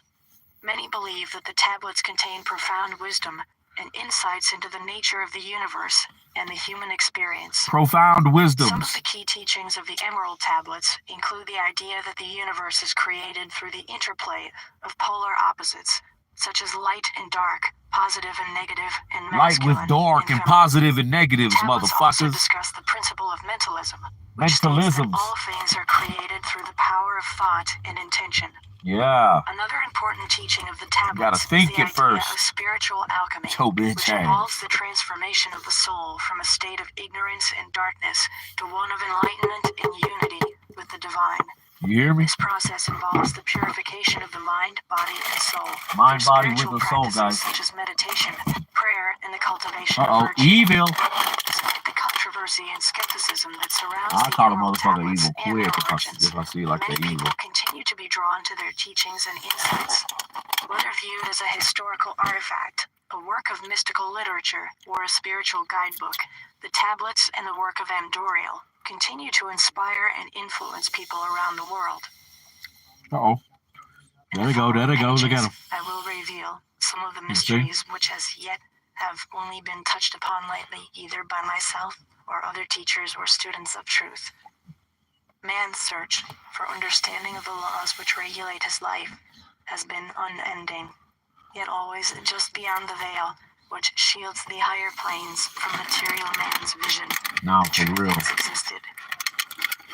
Many believe that the tablets contain profound wisdom and insights into the nature of the universe and the human experience. Profound wisdoms. Some of the key teachings of the Emerald Tablets include the idea that the universe is created through the interplay of polar opposites, such as light and dark, positive and negative, and Light masculine with dark and feminine. positive and negatives, Tablets also motherfuckers. discuss the principle of mentalism, which states that Mentalisms. all things are created through the power of thought and intention. Yeah. Another important teaching of the Gotta tablets think is the it idea first. of spiritual alchemy, Yo, bitch which ass. involves the transformation of the soul from a state of ignorance and darkness to one of enlightenment and unity with the divine. You hear me? This process involves the purification of the mind, body, and soul. Mind, through body, spiritual with the soul, practices guys. Such as meditation, prayer, and the cultivation Uh-oh. of virtue. Evil. Despite the controversy and skepticism that surrounds I the call a Emerald motherfucker Tablets evil and quick their if origins, I see like many they're evil. people continue to be drawn to their teachings and insights. Whether viewed as a historical artifact, a work of mystical literature, or a spiritual guidebook, the tablets and the work of M. Doriel continue to inspire and influence people around the world. Uh-oh. There they go. Look at them. I will reveal some of the You see? mysteries which as yet have only been touched upon lightly either by myself or other teachers or students of truth. Man's search for understanding of the laws which regulate his life has been unending, yet always just beyond the veil which shields the higher planes from material man's vision. Now, The for truth real. has existed,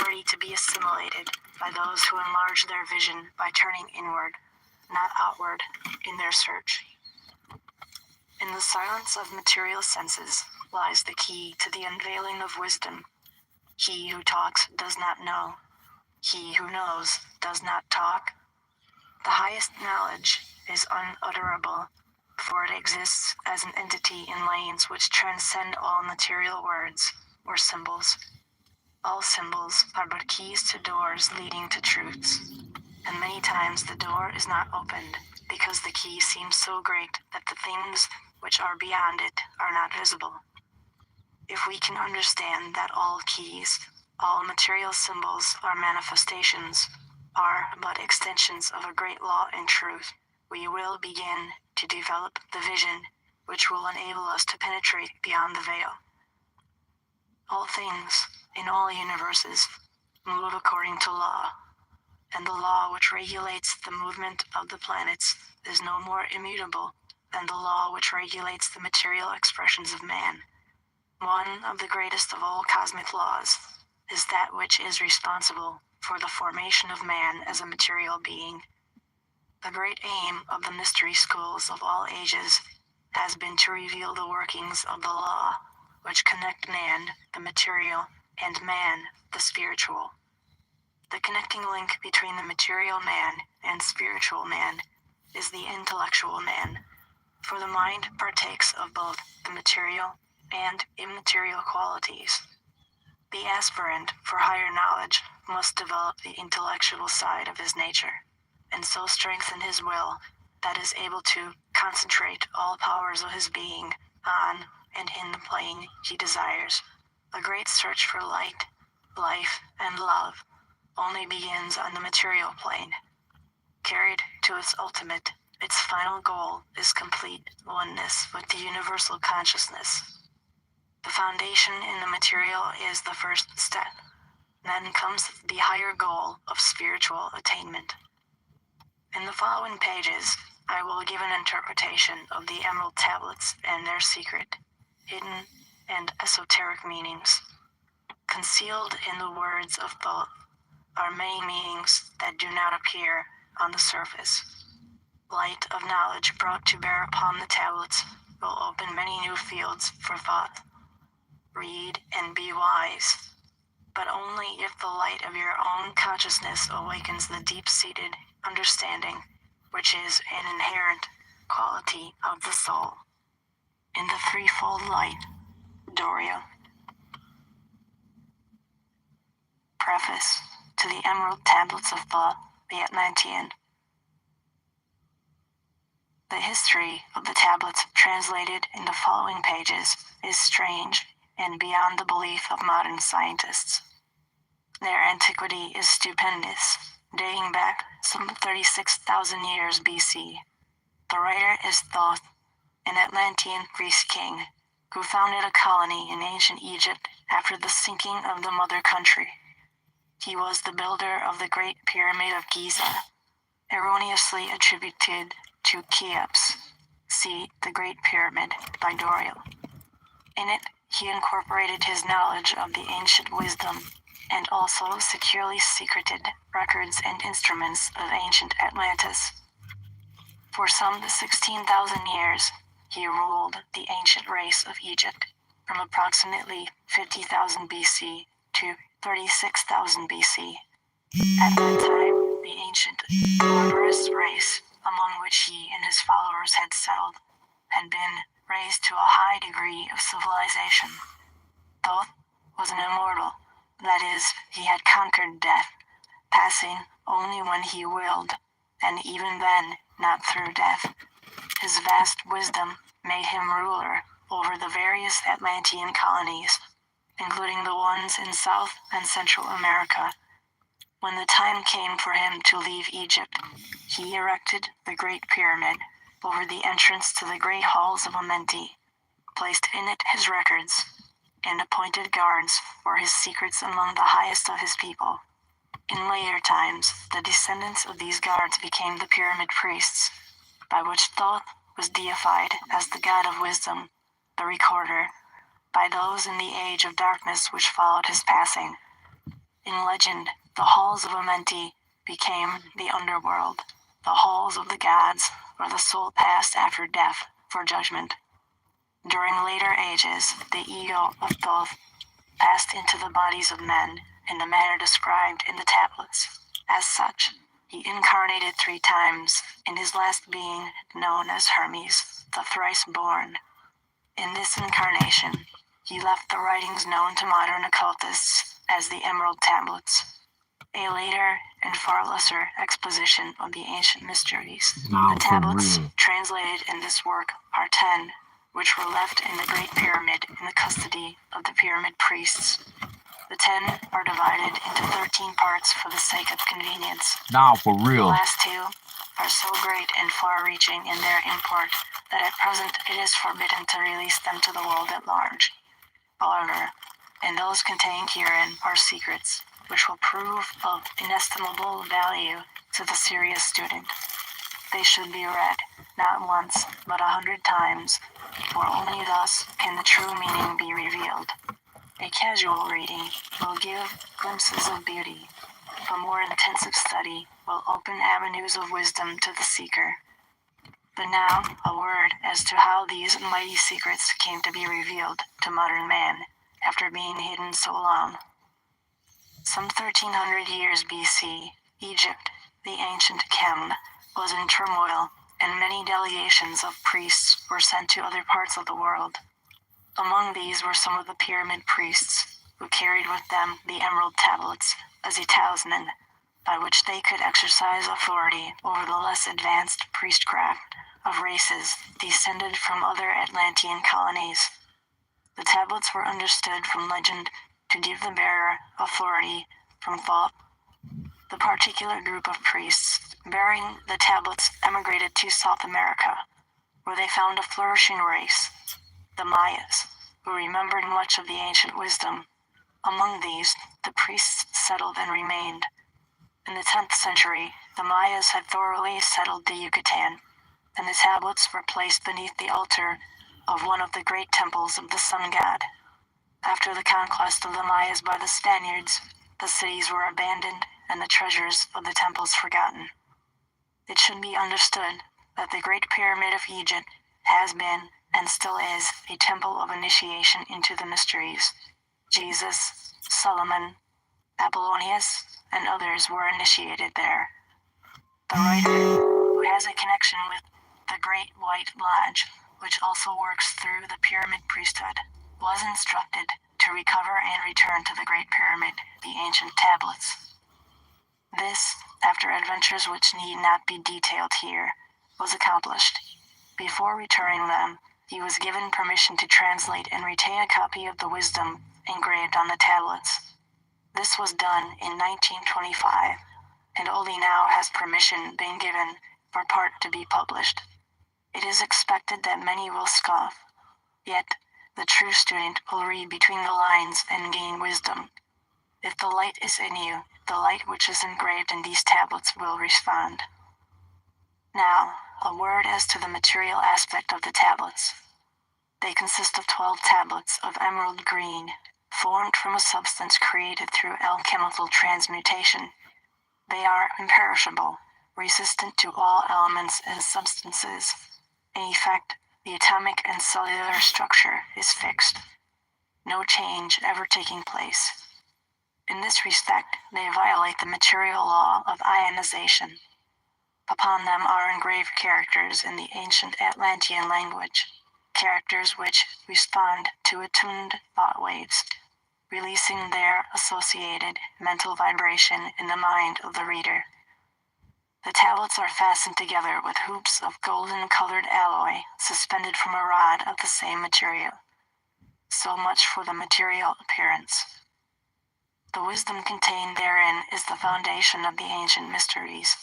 ready to be assimilated by those who enlarge their vision by turning inward, not outward, in their search. In the silence of material senses lies the key to the unveiling of wisdom. He who talks does not know. He who knows does not talk. The highest knowledge is unutterable, for it exists as an entity in lanes which transcend all material words or symbols. All symbols are but keys to doors leading to truths, and many times the door is not opened because the key seems so great that the things which are beyond it are not visible. If we can understand that all keys, all material symbols are manifestations, are but extensions of a great law and truth, we will begin to develop the vision which will enable us to penetrate beyond the veil. All things, in all universes, move according to law, and the law which regulates the movement of the planets is no more immutable than the law which regulates the material expressions of man. One of the greatest of all cosmic laws is that which is responsible for the formation of man as a material being. The great aim of the mystery schools of all ages has been to reveal the workings of the law which connect man, the material, and man, the spiritual. The connecting link between the material man and spiritual man is the intellectual man, for the mind partakes of both the material and immaterial qualities. The aspirant for higher knowledge must develop the intellectual side of his nature, and so strengthen his will that is able to concentrate all powers of his being on and in the plane he desires. The great search for light, life, and love only begins on the material plane. Carried to its ultimate, its final goal is complete oneness with the universal consciousness. The foundation in the material is the first step. Then comes the higher goal of spiritual attainment. In the following pages, I will give an interpretation of the Emerald Tablets and their secret, hidden, and esoteric meanings. Concealed in the words of thought are many meanings that do not appear on the surface. Light of knowledge brought to bear upon the tablets will open many new fields for thought. Read and be wise, but only if the light of your own consciousness awakens the deep-seated understanding, which is an inherent quality of the soul. In the threefold light, Doria. Preface to the Emerald Tablets of Thought, the Atlantean. The history of the tablets translated in the following pages is strange and beyond the belief of modern scientists. Their antiquity is stupendous, dating back some 36,000 years BC. The writer is Thoth, an Atlantean priest king, who founded a colony in ancient Egypt after the sinking of the mother country. He was the builder of the Great Pyramid of Giza, erroneously attributed to Cheops. See The Great Pyramid by Doria. In it, he incorporated his knowledge of the ancient wisdom and also securely secreted records and instruments of ancient Atlantis. For some 16,000 years, he ruled the ancient race of Egypt from approximately 50,000 BC to 36,000 BC. At that time, the ancient barbarous race, among which he and his followers had settled, had been raised to a high degree of civilization. Thoth was an immortal, that is, he had conquered death, passing only when he willed, and even then not through death. His vast wisdom made him ruler over the various Atlantean colonies, including the ones in South and Central America. When the time came for him to leave Egypt, he erected the Great Pyramid over the entrance to the great halls of Amenti, placed in it his records, and appointed guards for his secrets among the highest of his people. In later times, the descendants of these guards became the pyramid priests, by which Thoth was deified as the god of wisdom, the recorder, by those in the age of darkness which followed his passing. In legend, the halls of Amenti became the underworld, the halls of the gods, where the soul passed after death for judgment. During later ages, the ego of Thoth passed into the bodies of men in the manner described in the tablets. As such, he incarnated 3 times, in his last being known as Hermes, the thrice-born. In this incarnation, he left the writings known to modern occultists as the Emerald Tablets, a later and far lesser exposition of the ancient mysteries. Now The for tablets real. translated in this work are 10, which were left in the Great Pyramid in the custody of the pyramid priests. The 10 are divided into 13 parts for the sake of convenience. Now for The real. last 2 are so great and far-reaching in their import that at present it is forbidden to release them to the world at large. However, and those contained herein are secrets, which will prove of inestimable value to the serious student. They should be read, not once, but 100 times, for only thus can the true meaning be revealed. A casual reading will give glimpses of beauty. A more intensive study will open avenues of wisdom to the seeker. But now, a word as to how these mighty secrets came to be revealed to modern man after being hidden so long. Some 1300 years BC, Egypt, the ancient Chem, was in turmoil, and many delegations of priests were sent to other parts of the world. Among these were some of the pyramid priests, who carried with them the Emerald Tablets as a talisman, by which they could exercise authority over the less advanced priestcraft of races descended from other Atlantean colonies. The tablets were understood from legend to give the bearer authority from thought. The particular group of priests bearing the tablets emigrated to South America, where they found a flourishing race, the Mayas, who remembered much of the ancient wisdom. Among these, the priests settled and remained. In the 10th century, the Mayas had thoroughly settled the Yucatan, and the tablets were placed beneath the altar of one of the great temples of the sun god. After the conquest of the Mayas by the Spaniards, the cities were abandoned and the treasures of the temples forgotten. It should be understood that the Great Pyramid of Egypt has been, and still is, a temple of initiation into the mysteries. Jesus, Solomon, Apollonius, and others were initiated there. The writer, who has a connection with the Great White Lodge, which also works through the pyramid priesthood, was instructed to recover and return to the Great Pyramid, the ancient tablets. This, after adventures which need not be detailed here, was accomplished. Before returning them, he was given permission to translate and retain a copy of the wisdom engraved on the tablets. This was done in 1925, and only now has permission been given for part to be published. It is expected that many will scoff, yet the true student will read between the lines and gain wisdom. If the light is in you, the light which is engraved in these tablets will respond. Now, a word as to the material aspect of the tablets. They consist of 12 tablets of emerald green, formed from a substance created through alchemical transmutation. They are imperishable, resistant to all elements and substances. In effect, the atomic and cellular structure is fixed, no change ever taking place. In this respect, they violate the material law of ionization. Upon them are engraved characters in the ancient Atlantean language, characters which respond to attuned thought waves, releasing their associated mental vibration in the mind of the reader. The tablets are fastened together with hoops of golden-colored alloy suspended from a rod of the same material. So much for the material appearance. The wisdom contained therein is the foundation of the ancient mysteries,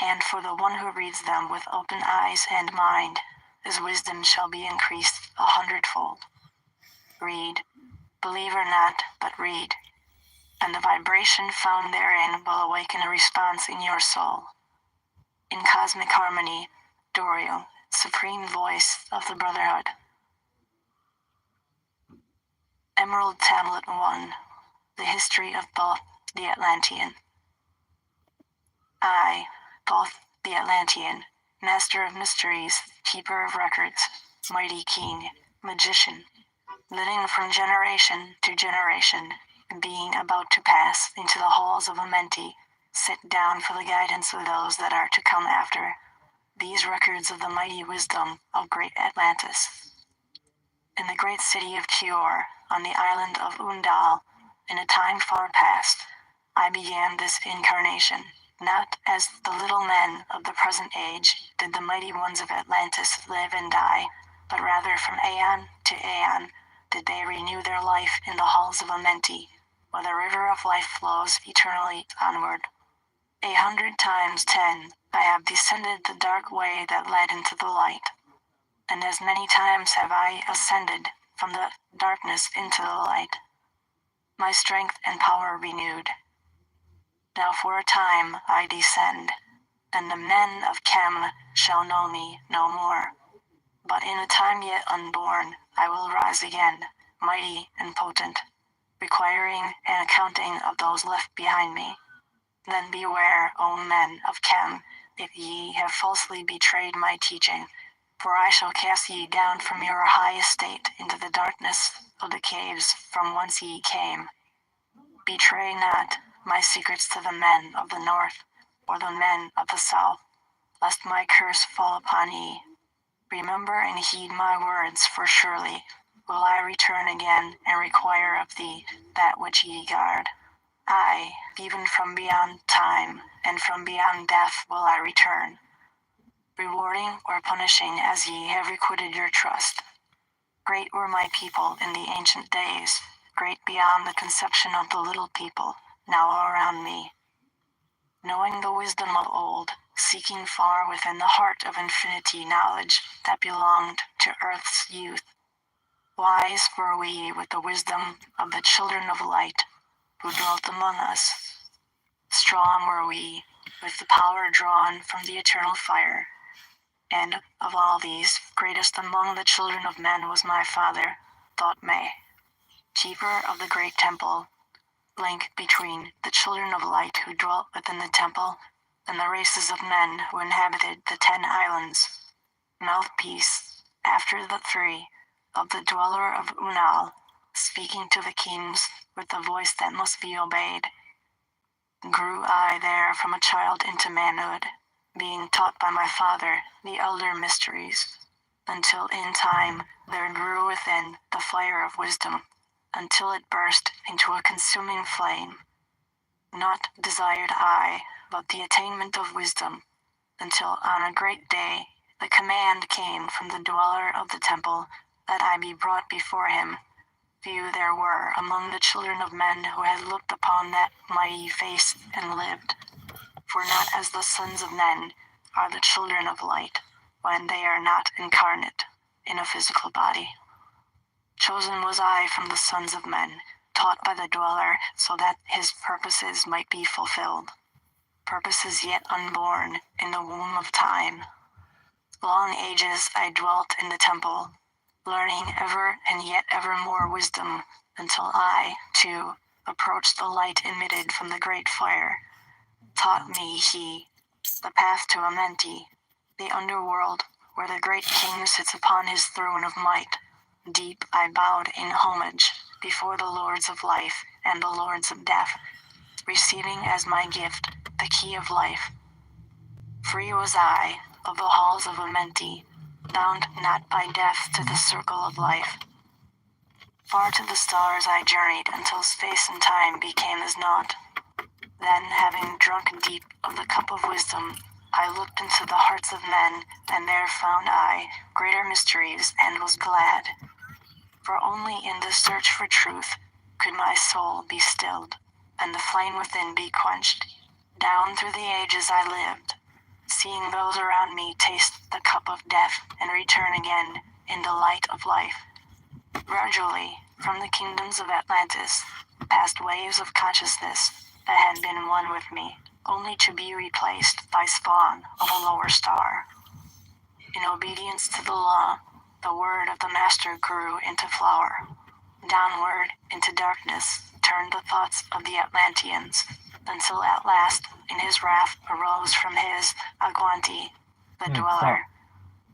and for the one who reads them with open eyes and mind, his wisdom shall be increased 100-fold. Read, believe or not, but read, and the vibration found therein will awaken a response in your soul. In cosmic harmony, Doriel, supreme voice of the Brotherhood. Emerald Tablet 1, the history of Thoth the Atlantean. I, Thoth the Atlantean, master of mysteries, keeper of records, mighty king, magician, living from generation to generation, being about to pass into the halls of Amenti, sit down for the guidance of those that are to come after. These records of the mighty wisdom of great Atlantis. In the great city of Kior, on the island of Undal, in a time far past, I began this incarnation. Not as the little men of the present age did the mighty ones of Atlantis live and die, but rather from aeon to aeon did they renew their life in the halls of Amenti, where the river of life flows eternally onward. 100 times 10, I have descended the dark way that led into the light, and as many times have I ascended from the darkness into the light, my strength and power renewed. Now for a time I descend, and the men of Chem shall know me no more. But in a time yet unborn, I will rise again, mighty and potent, requiring an accounting of those left behind me. Then beware, O men of Chem, if ye have falsely betrayed my teaching, for I shall cast ye down from your high estate into the darkness of the caves from whence ye came. Betray not my secrets to the men of the north, or the men of the south, lest my curse fall upon ye. Remember and heed my words, for surely will I return again and require of thee that which ye guard. I, even from beyond time and from beyond death will I return, rewarding or punishing as ye have requited your trust. Great were my people in the ancient days, great beyond the conception of the little people now around me. Knowing the wisdom of old, seeking far within the heart of infinity knowledge that belonged to earth's youth. Wise were we with the wisdom of the children of light who dwelt among us. Strong were we with the power drawn from the eternal fire. And of all these, greatest among the children of men was my father, Thoth-me, keeper of the great temple, link between the children of light who dwelt within the temple and the races of men who inhabited the 10 islands, mouthpiece, after the 3, of the dweller of Unal, speaking to the kings with the voice that must be obeyed. Grew I there from a child into manhood, being taught by my father the elder mysteries, until in time there grew within the fire of wisdom, until it burst into a consuming flame. Not desired I, but the attainment of wisdom, until on a great day the command came from the dweller of the temple that I be brought before him. Few there were among the children of men who had looked upon that mighty face and lived. For not as the sons of men are the children of light, when they are not incarnate in a physical body. Chosen was I from the sons of men, taught by the dweller, so that his purposes might be fulfilled. Purposes yet unborn in the womb of time. Long ages I dwelt in the temple, learning ever and yet ever more wisdom, until I, too, approached the light emitted from the great fire. Taught me he, the path to Amenti, the underworld, where the great king sits upon his throne of might. Deep I bowed in homage before the lords of life and the lords of death, receiving as my gift the key of life. Free was I of the halls of Amenti, bound not by death to the circle of life. Far to the stars I journeyed until space and time became as naught. Then, having drunk deep of the cup of wisdom, I looked into the hearts of men, and there found I greater mysteries and was glad. For only in the search for truth could my soul be stilled. and the flame within be quenched. Down through the ages I lived, seeing those around me taste the cup of death and return again in the light of life. Gradually, from the kingdoms of Atlantis, passed waves of consciousness that had been one with me, only to be replaced by spawn of a lower star. In obedience to the law, the word of the master grew into flower. Downward into darkness turned the thoughts of the Atlanteans, until at last, in his wrath, arose from his Aguanti, the dweller.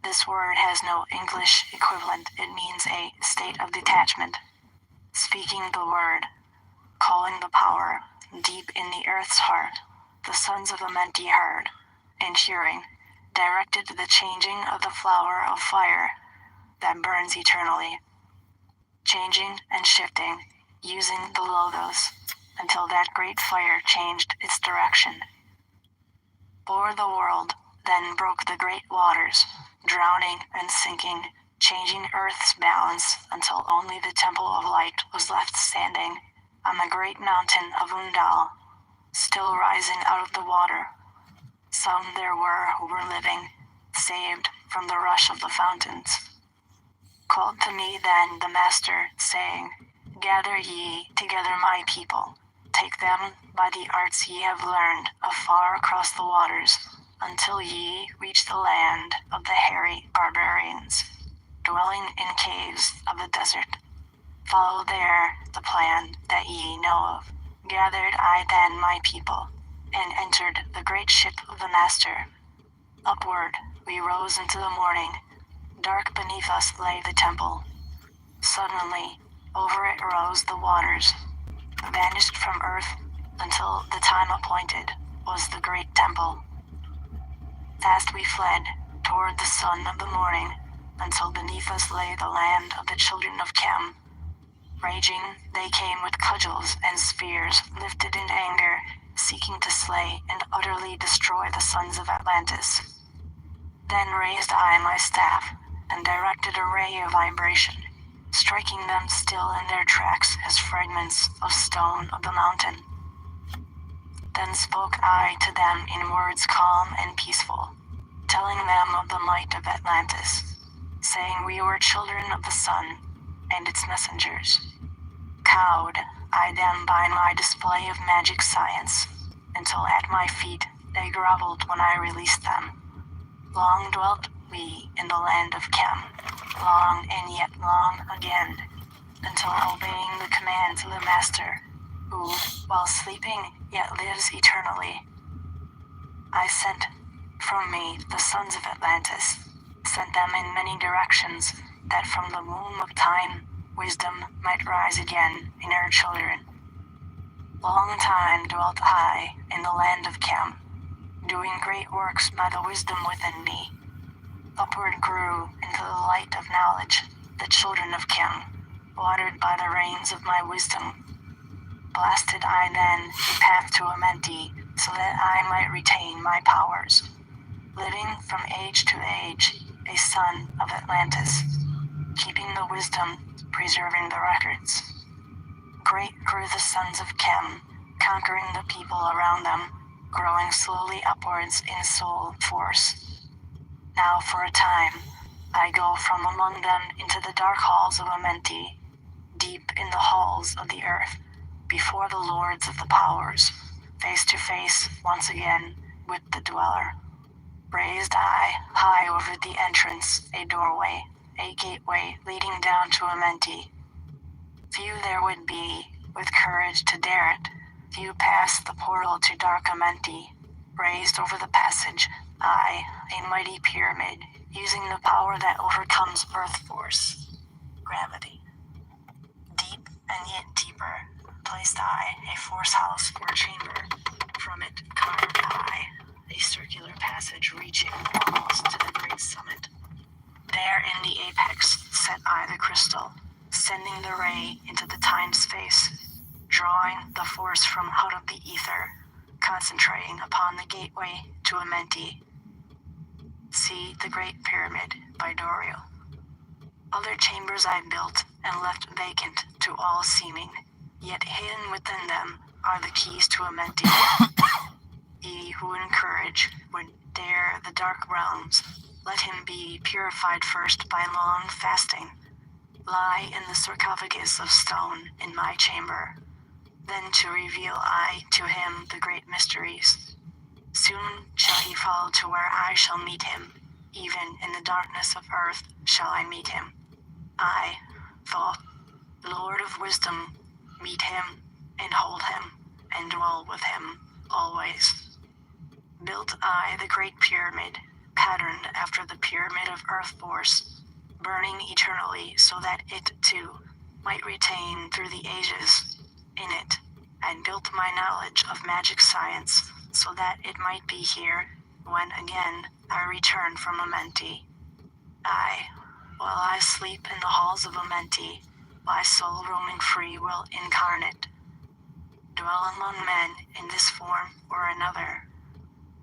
This word has no English equivalent. It means a state of detachment. Speaking the word, calling the power, deep in the earth's heart, the sons of Amenti heard, and hearing, directed the changing of the flower of fire that burns eternally. Changing and shifting, using the logos, until that great fire changed its direction. O'er the world, then broke the great waters, drowning and sinking, changing earth's balance until only the temple of light was left standing on the great mountain of Undal, still rising out of the water. Some there were who were living, saved from the rush of the fountains. Called to me then the master, saying, Gather ye together my people, take them by the arts ye have learned afar across the waters, until ye reach the land of the hairy barbarians, dwelling in caves of the desert. Follow there the plan that ye know of. Gathered I then my people, and entered the great ship of the master. Upward we rose into the morning. Dark beneath us lay the temple. Suddenly, over it rose the waters, vanished from earth until the time appointed was the great temple. Fast we fled toward the sun of the morning, until beneath us lay the land of the children of Chem. Raging, they came with cudgels and spears, lifted in anger, seeking to slay and utterly destroy the sons of Atlantis. Then raised I my staff, and directed a ray of vibration, striking them still in their tracks as fragments of stone of the mountain. Then spoke I to them in words calm and peaceful, telling them of the might of Atlantis, saying we were children of the sun and its messengers. Cowed I them by my display of magic science, until at my feet they groveled when I released them. Long dwelt we in the land of Chem, long and yet long again, until obeying the commands of the Master, who, while sleeping, yet lives eternally, I sent from me the sons of Atlantis, sent them in many directions, that from the womb of time, wisdom might rise again in her children. Long time dwelt I in the land of Chem, doing great works by the wisdom within me. Upward grew into the light of knowledge the children of Chem, watered by the rains of my wisdom. Blasted I then the path to Amenti, so that I might retain my powers, living from age to age, a son of Atlantis, keeping the wisdom, preserving the records. Great grew the sons of Chem, conquering the people around them, growing slowly upwards in soul force. Now for a time, I go from among them into the dark halls of Amenti, deep in the halls of the earth, before the lords of the powers, face to face once again with the dweller. Raised I high over the entrance a doorway, a gateway leading down to Amenti. Few there would be with courage to dare it. Few passed the portal to dark Amenti. Raised over the passage, I, a mighty pyramid, using the power that overcomes earth force, gravity. Deep and yet deeper, placed I a force house or chamber. From it carved I a circular passage reaching almost to the great summit. There in the apex set I the crystal, sending the ray into the time-space, drawing the force from out of the ether, concentrating upon the gateway to Amenti. See the Great Pyramid by Dorio. Other chambers I built and left vacant to all seeming, yet hidden within them are the keys to Amenti. Ye who in courage would dare the dark realms, let him be purified first by long fasting. Lie in the sarcophagus of stone in my chamber. Then to reveal I to him the great mysteries. Soon shall he fall to where I shall meet him. Even in the darkness of earth shall I meet him. I, the Lord of wisdom, meet him and hold him and dwell with him always. Built I the great pyramid, patterned after the pyramid of earth force, burning eternally so that it too might retain through the ages in it, and built my knowledge of magic science so that it might be here when again I return from Amenti. While I sleep in the halls of Amenti, my soul roaming free will incarnate, dwell among men in this form or another,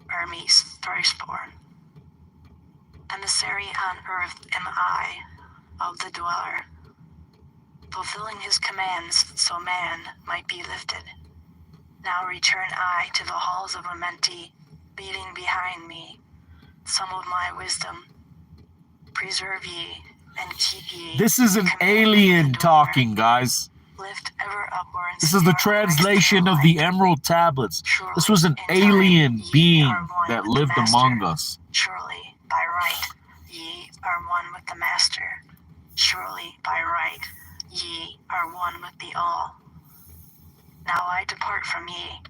Hermes firstborn. Emissary on earth am I, of the dweller, fulfilling his commands so man might be lifted. Now return I to the halls of Amenti, leaving behind me some of my wisdom. Preserve ye and keep ye. This is an alien talking, guys. Lift ever upwards. This is the translation of the Emerald Tablets. This was an alien being that lived among us. Surely, by right, ye are one with the Master. Surely, by right, ye are one with the All. Now I depart from ye.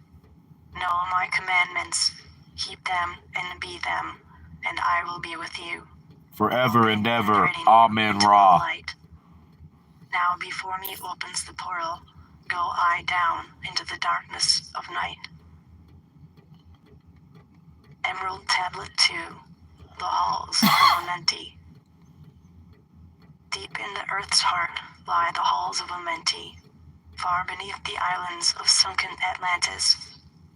Know my commandments, keep them and be them, and I will be with you. Forever and ever. Amen Ra. Now before me opens the portal, go I down into the darkness of night. Emerald Tablet 2, the halls of Amenti. Deep in the earth's heart lie the halls of Amenti, far beneath the islands of sunken Atlantis,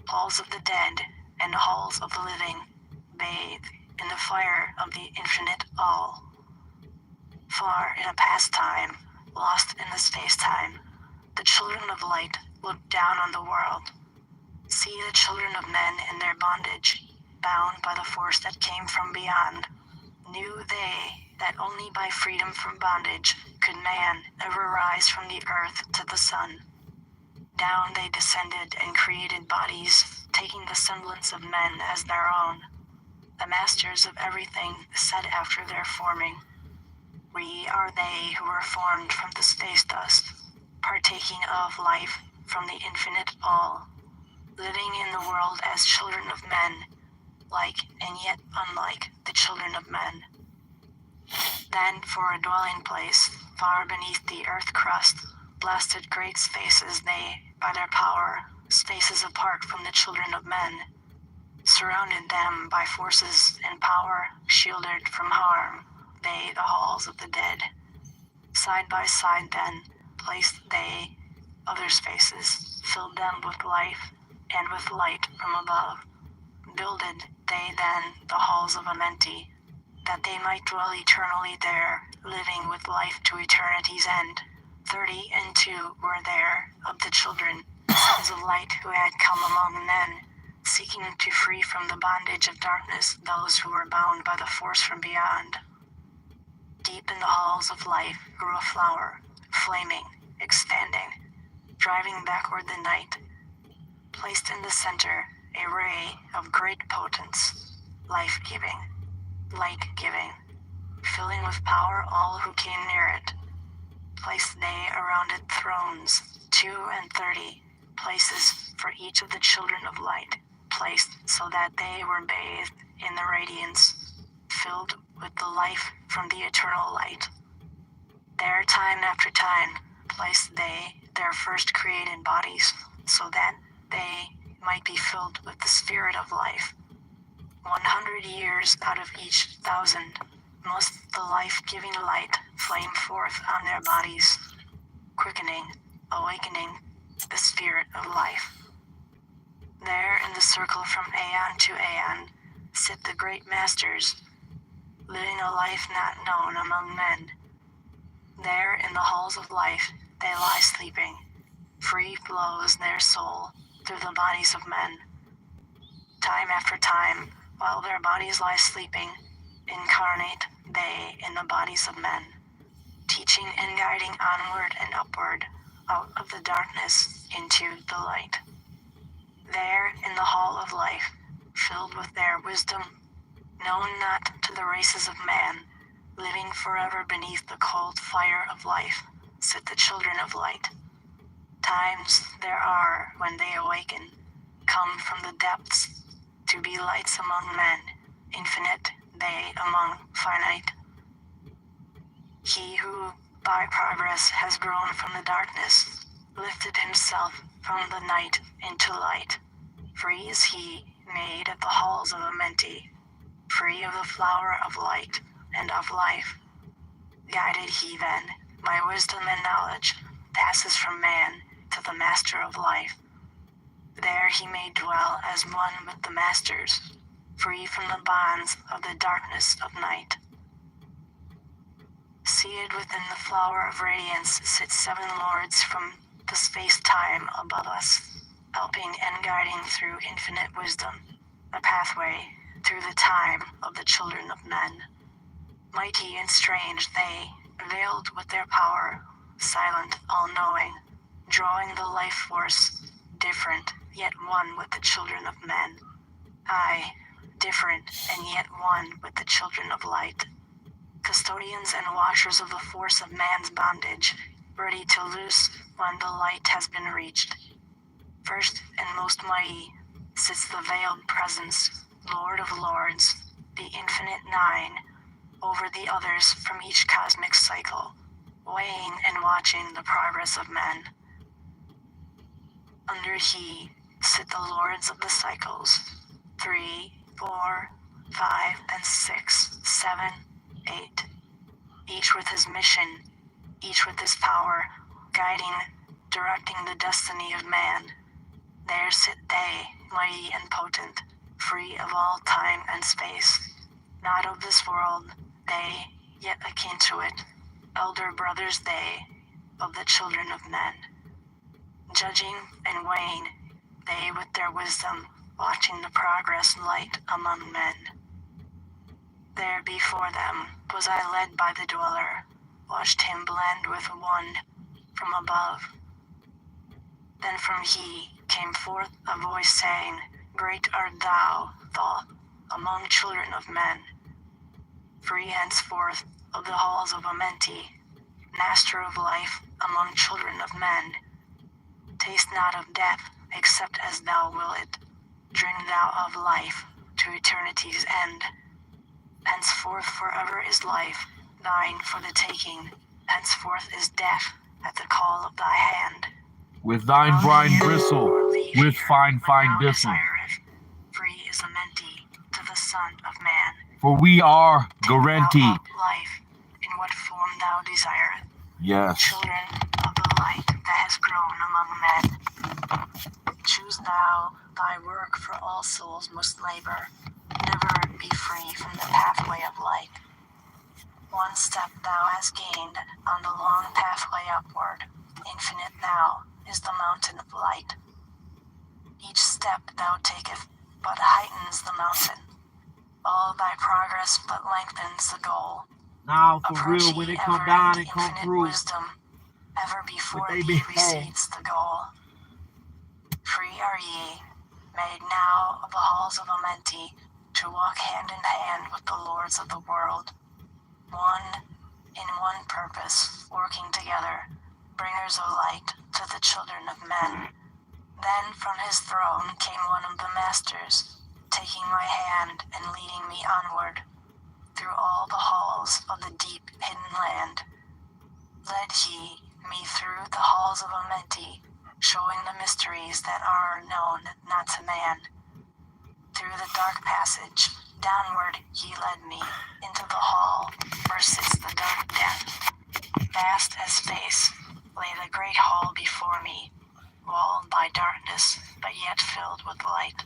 halls of the dead and halls of the living, bathe in the fire of the infinite All. Far in a past time, lost in the space-time, the children of light look down on the world. See the children of men in their bondage, bound by the force that came from beyond. Knew they that only by freedom from bondage could man ever rise from the earth to the sun. Down they descended and created bodies, taking the semblance of men as their own. The masters of everything said after their forming, we are they who were formed from the space dust, partaking of life from the infinite All, living in the world as children of men, like and yet unlike the children of men. Then for a dwelling place, far beneath the earth crust, blasted great spaces they, by their power, spaces apart from the children of men, surrounded them by forces and power, shielded from harm, they the halls of the dead. Side by side then, placed they other spaces, filled them with life, and with light from above. Builded they then the halls of Amenti, that they might dwell eternally there, living with life to eternity's end. 32 were there of the children, sons of light who had come among men, seeking to free from the bondage of darkness those who were bound by the force from beyond. Deep in the halls of life grew a flower, flaming, expanding, driving backward the night. Placed in the center, a ray of great potence, life-giving, light-giving, filling with power all who came near it. Placed they around it thrones, 32 places for each of the children of light, placed so that they were bathed in the radiance, filled with the life from the eternal light. There, time after time, placed they their first created bodies, so that they might be filled with the spirit of life. 100 years out of each 1,000 must the life-giving light flame forth on their bodies, quickening, awakening the spirit of life. There in the circle from aeon to aeon sit the great masters, living a life not known among men. There in the halls of life they lie sleeping, free flows their soul, through the bodies of men. Time after time, while their bodies lie sleeping, incarnate they in the bodies of men, teaching and guiding onward and upward, out of the darkness into the light. There in the hall of life, filled with their wisdom, known not to the races of man, living forever beneath the cold fire of life, sit the children of light. Times there are when they awaken, come from the depths, to be lights among men, infinite they among finite. He who, by progress, has grown from the darkness, lifted himself from the night into light. Free is he, made at the halls of Amenti, free of the flower of light and of life. Guided he then, by wisdom and knowledge, passes from man to the master of life. There he may dwell as one with the masters, free from the bonds of the darkness of night. Seated within the flower of radiance sit 7 lords from the space-time above us, helping and guiding through infinite wisdom, a pathway through the time of the children of men. Mighty and strange they, veiled with their power, silent, all-knowing, drawing the life force, different, yet one with the children of men. Aye, different, and yet one with the children of light. Custodians and washers of the force of man's bondage, ready to loose when the light has been reached. First and most mighty sits the veiled presence, Lord of Lords, the infinite 9, over the others from each cosmic cycle, weighing and watching the progress of men. Under he sit the lords of the cycles, 3, 4, 5, and 6, 7, 8, each with his mission, each with his power, guiding, directing the destiny of man. There sit they, mighty and potent, free of all time and space, not of this world, they, yet akin to it, elder brothers they, of the children of men. Judging and weighing, they with their wisdom, watching the progress light among men. There before them was I led by the dweller, watched him blend with one from above. Then from he came forth a voice saying, Great art thou, thought, among children of men. Free henceforth of the halls of Amenti, master of life among children of men. Taste not of death, except as thou wilt it. Drink thou of life, to eternity's end. Henceforth forever is life, thine for the taking. Henceforth is death, at the call of thy hand. With thine brine bristle, with fine bristle. Free is Amenti, to the Son of Man. For we are Garenti. Life, in what form thou desireth. Yes. Children of the light that has grown among men. Choose thou thy work, for all souls must labor. Never be free from the pathway of light. One step thou hast gained on the long pathway upward. Infinite now is the mountain of light. Each step thou taketh but heightens the mountain. All thy progress but lengthens the goal. Now, for real, when it come down and come through, wisdom, ever before they thee be recedes the goal. Free are ye, made now of the halls of Amenti, to walk hand in hand with the lords of the world. One, in one purpose, working together, bringers of light to the children of men. Then from his throne came one of the masters, taking my hand and leading me onward, through all the halls of the deep hidden land. Led he me through the halls of Amenti, showing the mysteries that are known not to man. Through the dark passage, downward he led me, into the hall, where sits the dark death. Vast as space, lay the great hall before me, walled by darkness, but yet filled with light.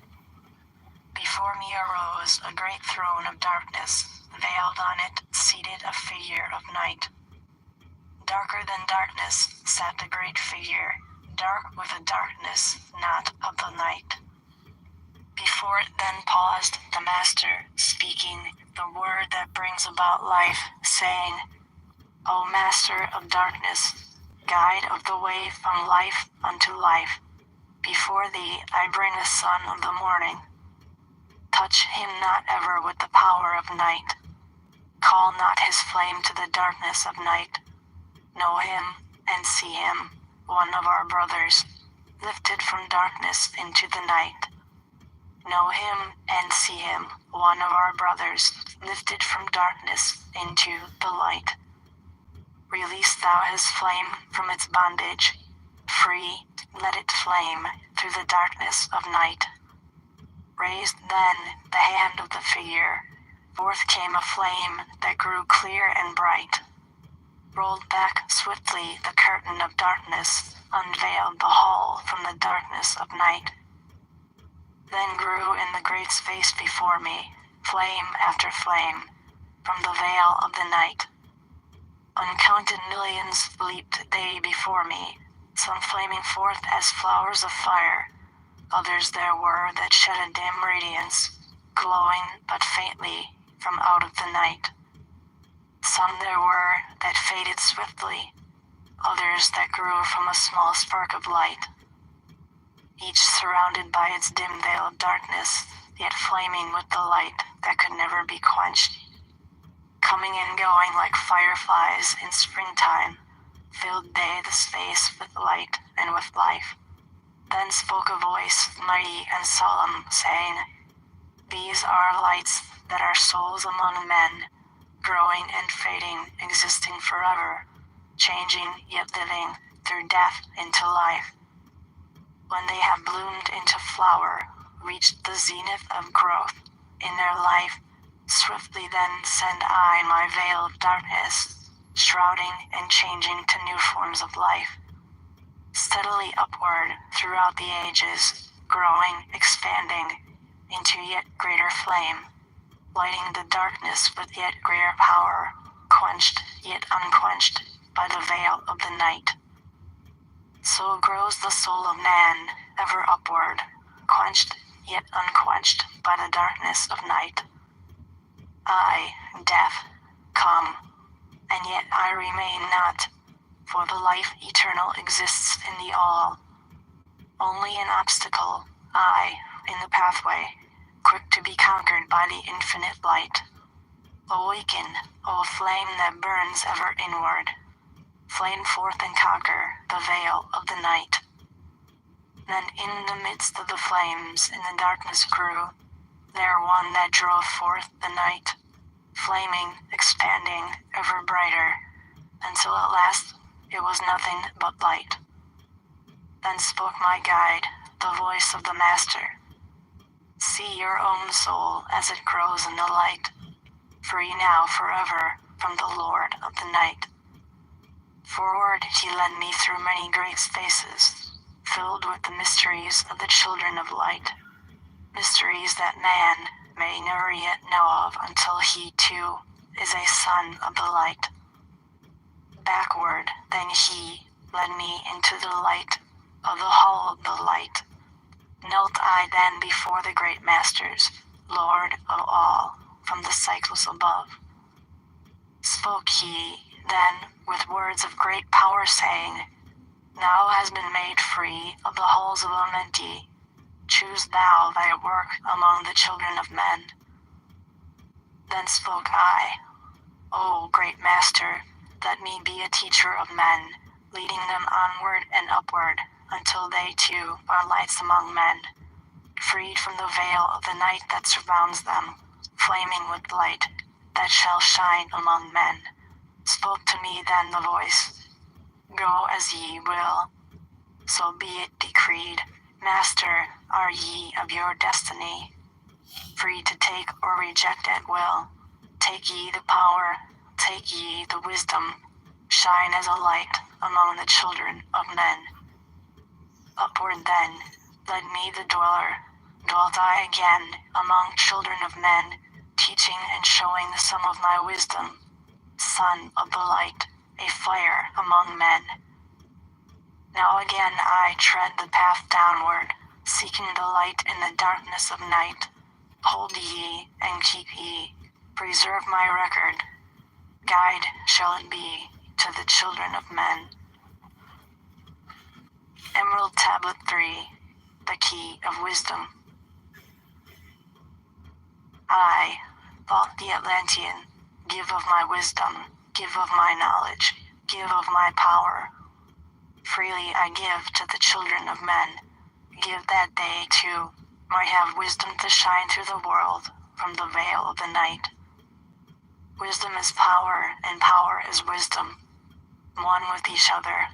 Before me arose a great throne of darkness, veiled on it, seated a figure of night. Darker than darkness sat the great figure, dark with a darkness not of the night. Before it then paused the Master, speaking the word that brings about life, saying, O Master of darkness, guide of the way from life unto life, before thee I bring the sun of the morning. Touch him not ever with the power of night. Call not his flame to the darkness of night. Know him and see him, one of our brothers, lifted from darkness into the night. Know him and see him, one of our brothers, lifted from darkness into the light. Release thou his flame from its bondage. Free, let it flame through the darkness of night. Raised then the hand of the figure. Forth came a flame that grew clear and bright. Rolled back swiftly the curtain of darkness, unveiled the hall from the darkness of night. Then grew in the great space before me, flame after flame, from the veil of the night. Uncounted millions leaped they before me, some flaming forth as flowers of fire. Others there were that shed a dim radiance, glowing but faintly from out of the night. Some there were that faded swiftly, others that grew from a small spark of light. Each surrounded by its dim veil of darkness, yet flaming with the light that could never be quenched. Coming and going like fireflies in springtime, filled they the space with light and with life. Then spoke a voice mighty and solemn, saying, These are lights that are souls among men, growing and fading, existing forever, changing yet living through death into life. When they have bloomed into flower, reached the zenith of growth in their life, swiftly then send I my veil of darkness, shrouding and changing to new forms of life. Steadily upward throughout the ages, growing, expanding into yet greater flame, lighting the darkness with yet greater power, quenched yet unquenched by the veil of the night. So grows the soul of man, ever upward, quenched yet unquenched by the darkness of night. I, death, come, and yet I remain not, for the life eternal exists in the all. Only an obstacle, I, in the pathway, quick to be conquered by the infinite light. Awaken, O flame that burns ever inward. Flame forth and conquer the veil of the night. Then in the midst of the flames in the darkness grew, there one that drove forth the night, flaming, expanding, ever brighter, until at last it was nothing but light. Then spoke my guide, the voice of the Master. See your own soul as it grows in the light, free now forever from the Lord of the night. Forward he led me through many great spaces, filled with the mysteries of the children of light, mysteries that man may never yet know of until he too is a son of the light. Backward then he led me into the light of the hall of the light. Knelt I then before the great masters, Lord of all, from the cycles above. Spoke he then with words of great power, saying, Now has been made free of the halls of Amenti. Choose thou thy work among the children of men. Then spoke I, O great Master, let me be a teacher of men, leading them onward and upward, until they too are lights among men, freed from the veil of the night that surrounds them, flaming with light that shall shine among men. Spoke to me then the voice, Go as ye will. So be it decreed, Master, are ye of your destiny, free to take or reject at will. Take ye the power, take ye the wisdom, shine as a light among the children of men. Upward then led me the dweller, dwelt I again among children of men, teaching and showing the sum of my wisdom, son of the light, a fire among men. Now again I tread the path downward, seeking the light in the darkness of night. Hold ye and keep ye, preserve my record. Guide shall it be to the children of men. Emerald Tablet 3, the Key of Wisdom. I, thought the Atlantean, give of my wisdom, give of my knowledge, give of my power. Freely I give to the children of men, give that they too might have wisdom to shine through the world from the veil of the night. Wisdom is power, and power is wisdom, one with each other,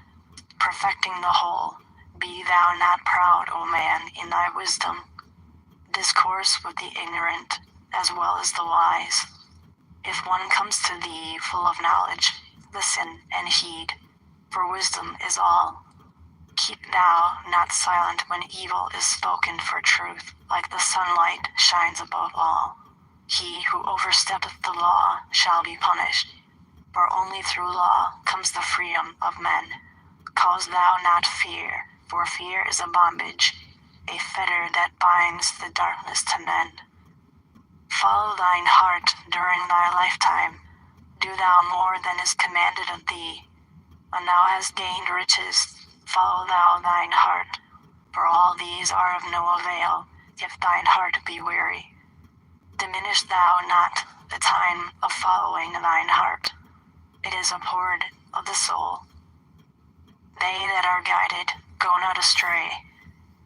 perfecting the whole. Be thou not proud, O man, in thy wisdom. Discourse with the ignorant as well as the wise. If one comes to thee full of knowledge, listen and heed, for wisdom is all. Keep thou not silent when evil is spoken, for truth, like the sunlight, shines above all. He who oversteppeth the law shall be punished, for only through law comes the freedom of men. Cause thou not fear, for fear is a bondage, a fetter that binds the darkness to men. Follow thine heart during thy lifetime. Do thou more than is commanded of thee. When thou hast gained riches, follow thou thine heart, for all these are of no avail, if thine heart be weary. Diminish thou not the time of following thine heart. It is a hoard of the soul. They that are guided go not astray,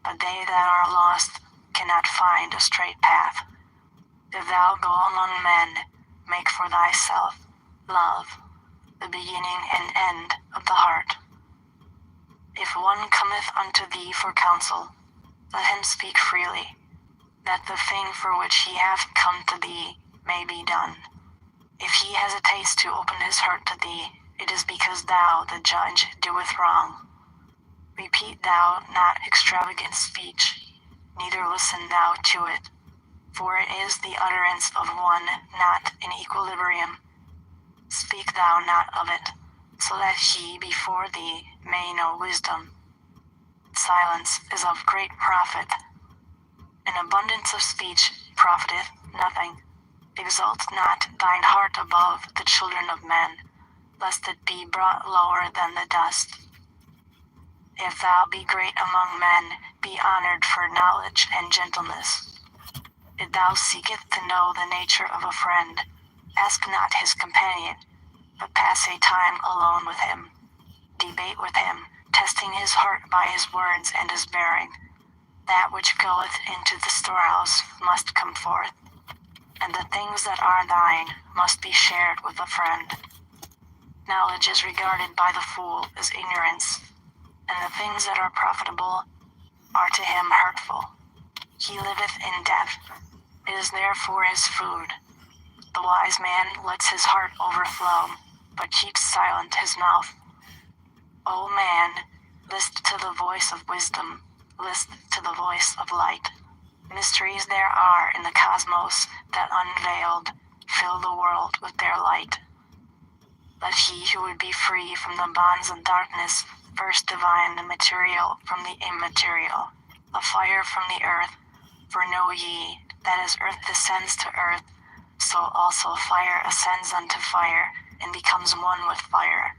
but they that are lost cannot find a straight path. If thou go among men, make for thyself love, the beginning and end of the heart. If one cometh unto thee for counsel, let him speak freely, that the thing for which he hath come to thee may be done. If he hesitates to open his heart to thee, it is because thou, the judge, doeth wrong. Repeat thou not extravagant speech, neither listen thou to it, for it is the utterance of one not in equilibrium. Speak thou not of it, so that he before thee may know wisdom. Silence is of great profit. An abundance of speech profiteth nothing. Exalt not thine heart above the children of men, lest it be brought lower than the dust. If thou be great among men, be honored for knowledge and gentleness. If thou seekest to know the nature of a friend, ask not his companion, but pass a time alone with him. Debate with him, testing his heart by his words and his bearing. That which goeth into the storehouse must come forth, and the things that are thine must be shared with a friend. Knowledge is regarded by the fool as ignorance, and the things that are profitable are to him hurtful. He liveth in death. It is therefore his food. The wise man lets his heart overflow, but keeps silent his mouth. O man, list to the voice of wisdom, list to the voice of light. Mysteries there are in the cosmos that unveiled fill the world with their light. Let he who would be free from the bonds of darkness first divine the material from the immaterial, a fire from the earth. For know ye, that as earth descends to earth, so also fire ascends unto fire, and becomes one with fire.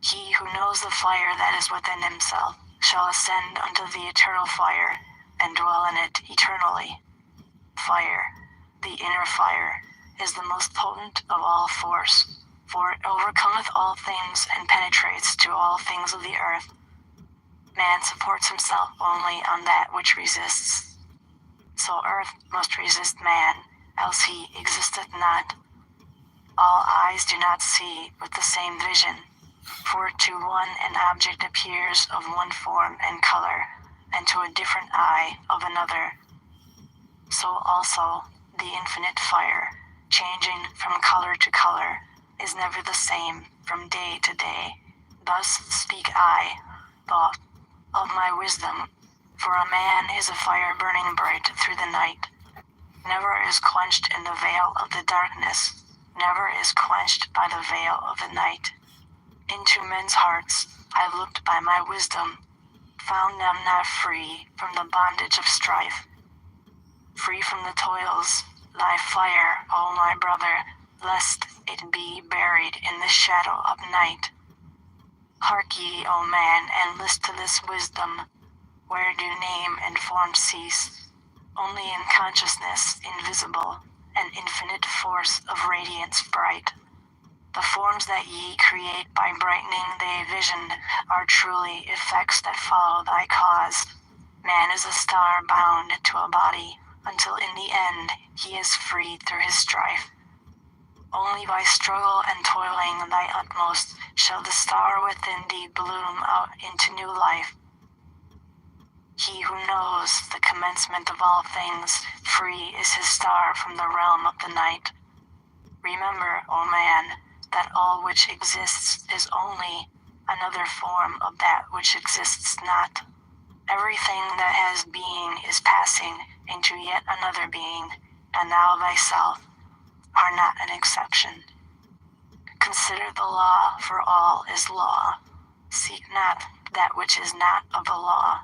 He who knows the fire that is within himself shall ascend unto the eternal fire, and dwell in it eternally. Fire, the inner fire, is the most potent of all force, for it overcometh all things and penetrates to all things of the earth. Man supports himself only on that which resists. So earth must resist man, else he existeth not. All eyes do not see with the same vision, for to one an object appears of one form and color, and to a different eye of another. So also the infinite fire, changing from color to color, is never the same from day to day. Thus speak I, thought, of my wisdom, for a man is a fire burning bright through the night. Never is quenched in the veil of the darkness, never is quenched by the veil of the night. Into men's hearts I looked by my wisdom, found them not free from the bondage of strife. Free from the toils, thy fire, O my brother, lest it be buried in the shadow of night. Hark ye, O man, and list to this wisdom, where do name and form cease? Only in consciousness invisible, an infinite force of radiance bright. The forms that ye create by brightening they visioned are truly effects that follow thy cause. Man is a star bound to a body, until in the end he is free through his strife. Only by struggle and toiling thy utmost shall the star within thee bloom out into new life. He who knows the commencement of all things, free is his star from the realm of the night. Remember, O man, that all which exists is only another form of that which exists not. Everything that has being is passing into yet another being, and thou thyself are not an exception. Consider the law, for all is law. Seek not that which is not of the law,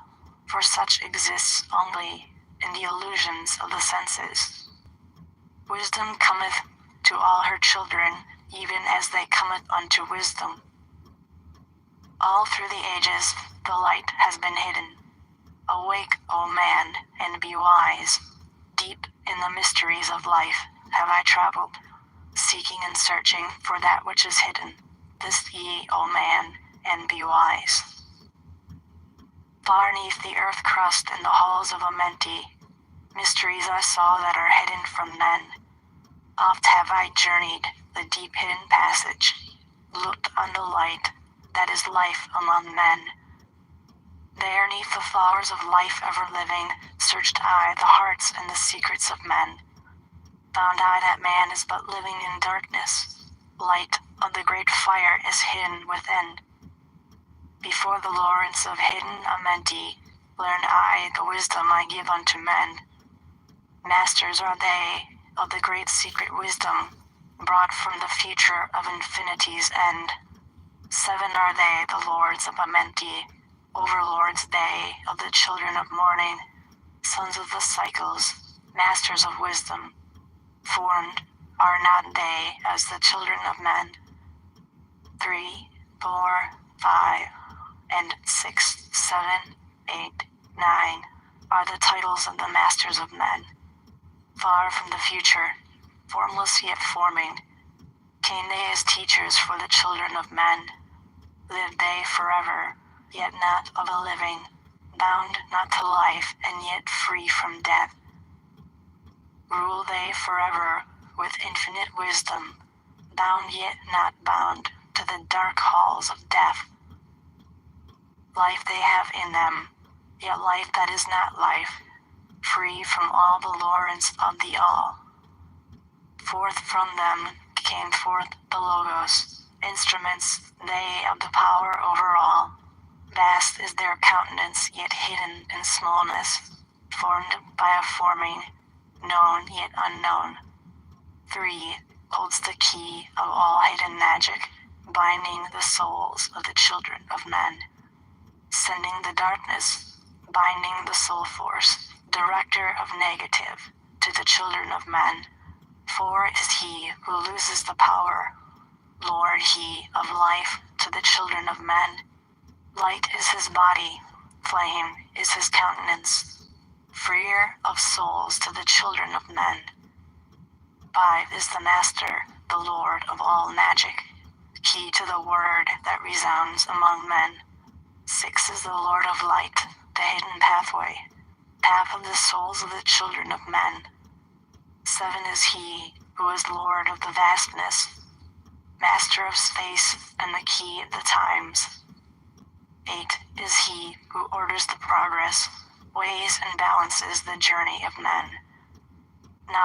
for such exists only in the illusions of the senses. Wisdom cometh to all her children, even as they cometh unto wisdom. All through the ages the light has been hidden. Awake, O man, and be wise. Deep in the mysteries of life have I traveled, seeking and searching for that which is hidden. List ye, O man, and be wise. Far neath the earth crust in the halls of Amenti, mysteries I saw that are hidden from men. Oft have I journeyed the deep hidden passage, looked on the light that is life among men. There neath the flowers of life ever living, searched I the hearts and the secrets of men. Found I that man is but living in darkness, light of the great fire is hidden within. Before the Lawrence of hidden Amenti, learn I the wisdom I give unto men. Masters are they of the great secret wisdom, brought from the future of infinity's end. 7 are they, the lords of Amenti, overlords they of the children of morning, sons of the cycles, masters of wisdom. Formed are not they as the children of men. 3, 4, 5, and 6, 7, 8, 9 are the titles of the masters of men. Far from the future, formless yet forming, came they as teachers for the children of men. Lived they forever, yet not of a living, bound not to life and yet free from death. Rule they forever with infinite wisdom, bound yet not bound to the dark halls of death. Life they have in them, yet life that is not life, free from all the lawrence of the all. Forth from them came forth the Logos, instruments they of the power over all. Vast is their countenance, yet hidden in smallness, formed by a forming, known yet unknown. 3 holds the key of all hidden magic, binding the souls of the children of men. Sending the darkness, binding the soul force, director of negative to the children of men. 4 is he who loses the power, Lord he of life to the children of men. Light is his body, flame is his countenance, freer of souls to the children of men. 5 is the master, the lord of all magic, key to the word that resounds among men. 6 is the Lord of light, the hidden pathway, path of the souls of the children of men. 7 is he who is Lord of the vastness, master of space and the key of the times. 8 is he who orders the progress, weighs and balances the journey of men. 9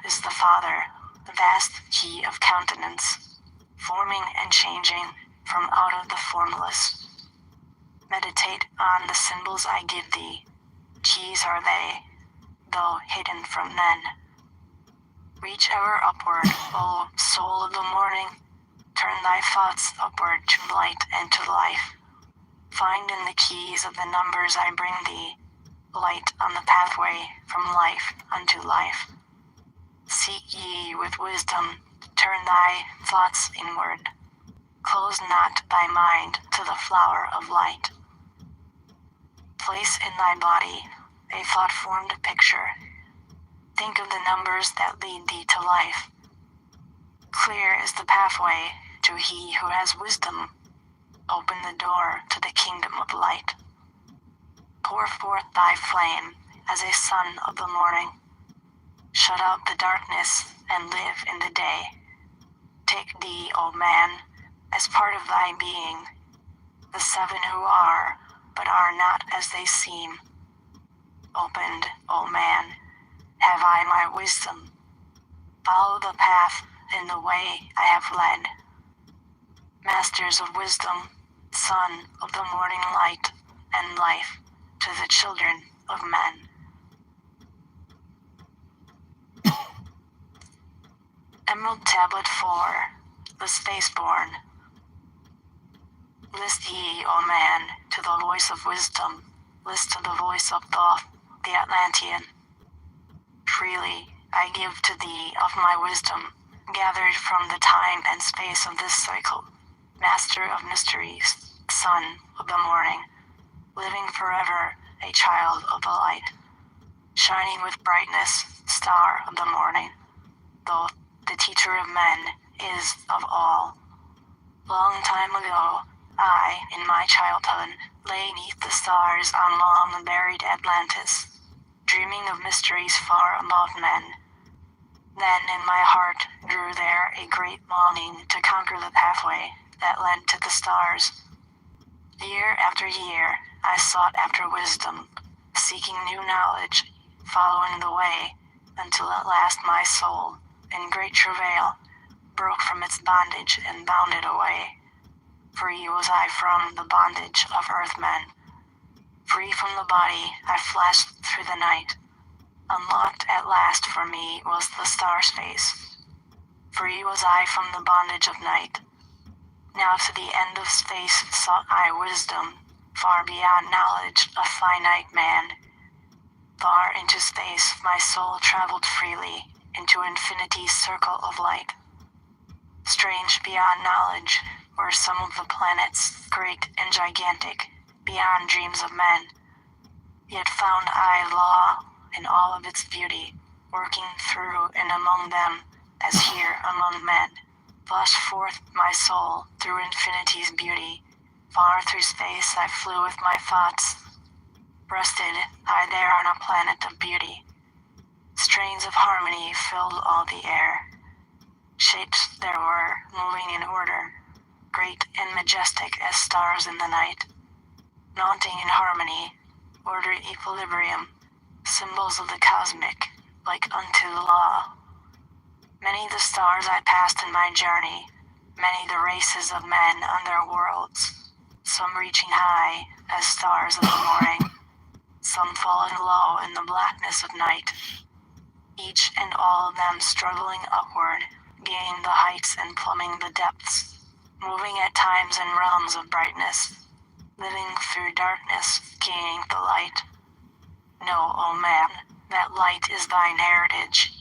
is the Father, the vast key of countenance, forming and changing from out of the formless. Meditate on the symbols I give thee. Keys are they, though hidden from men. Reach ever upward, O soul of the morning. Turn thy thoughts upward to light and to life. Find in the keys of the numbers I bring thee, light on the pathway from life unto life. Seek ye with wisdom, turn thy thoughts inward. Close not thy mind to the flower of light. Place in thy body a thought-formed picture. Think of the numbers that lead thee to life. Clear is the pathway to he who has wisdom. Open the door to the kingdom of light. Pour forth thy flame as a sun of the morning. Shut out the darkness and live in the day. Take thee, O man, as part of thy being, the seven who are, but are not as they seem. Opened, O man, have I my wisdom. Follow the path in the way I have led. Masters of wisdom, son of the morning light and life to the children of men. Emerald Tablet 4, the Spaceborn. List ye, O man, to the voice of wisdom. List to the voice of Thoth, the Atlantean. Freely I give to thee of my wisdom, gathered from the time and space of this cycle. Master of mysteries, son of the morning, living forever, a child of the light, shining with brightness, star of the morning, though the teacher of men is of all. Long time ago, I, in my childhood, lay neath the stars on long buried Atlantis, dreaming of mysteries far above men. Then in my heart grew there a great longing to conquer the pathway that led to the stars. Year after year, I sought after wisdom, seeking new knowledge, following the way, until at last my soul, in great travail, broke from its bondage and bounded away. Free was I from the bondage of earthmen. Free from the body, I flashed through the night. Unlocked at last for me was the star space. Free was I from the bondage of night. Now to the end of space sought I wisdom, far beyond knowledge of finite man. Far into space my soul traveled freely, into infinity's circle of light. Strange beyond knowledge were some of the planets, great and gigantic, beyond dreams of men. Yet found I law in all of its beauty, working through and among them, as here among men. Flashed forth my soul through infinity's beauty. Far through space I flew with my thoughts. Rested I there on a planet of beauty. Strains of harmony filled all the air. Shapes there were, moving in order, great and majestic as stars in the night. Mounting in harmony, order equilibrium, symbols of the cosmic, like unto law. Many the stars I passed in my journey, many the races of men on their worlds, some reaching high as stars of the morning, some falling low in the blackness of night. Each and all of them struggling upward, gaining the heights and plumbing the depths, moving at times in realms of brightness, living through darkness, gaining the light. Know, O man, that light is thine heritage.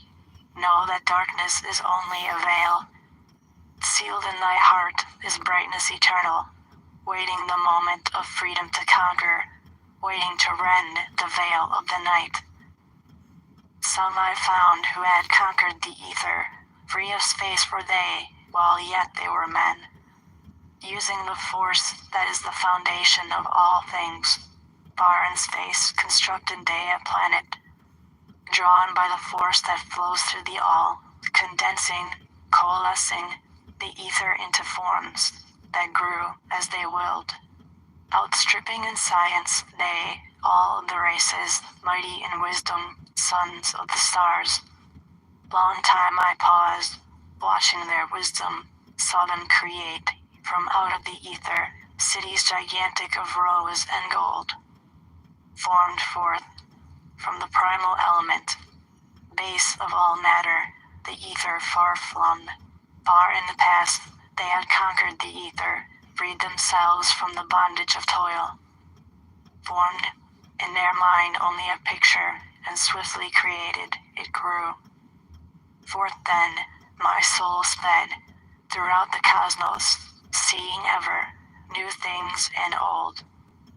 Know that darkness is only a veil. Sealed in thy heart is brightness eternal, waiting the moment of freedom to conquer, waiting to rend the veil of the night. Some I found who had conquered the ether, free of space were they, while yet they were men. Using the force that is the foundation of all things, far in space constructed they a planet, drawn by the force that flows through the all, condensing, coalescing the ether into forms that grew as they willed. Outstripping in science they, all of the races, mighty in wisdom, sons of the stars. Long time I paused, watching their wisdom, saw them create, from out of the ether, cities gigantic of rose and gold. Formed forth, from the primal element, base of all matter, the ether far flung, far in the past, They had conquered the ether, freed themselves from the bondage of toil. Formed in their mind only a picture, and swiftly created, it grew. Forth then, my soul sped, throughout the cosmos, seeing ever new things and old,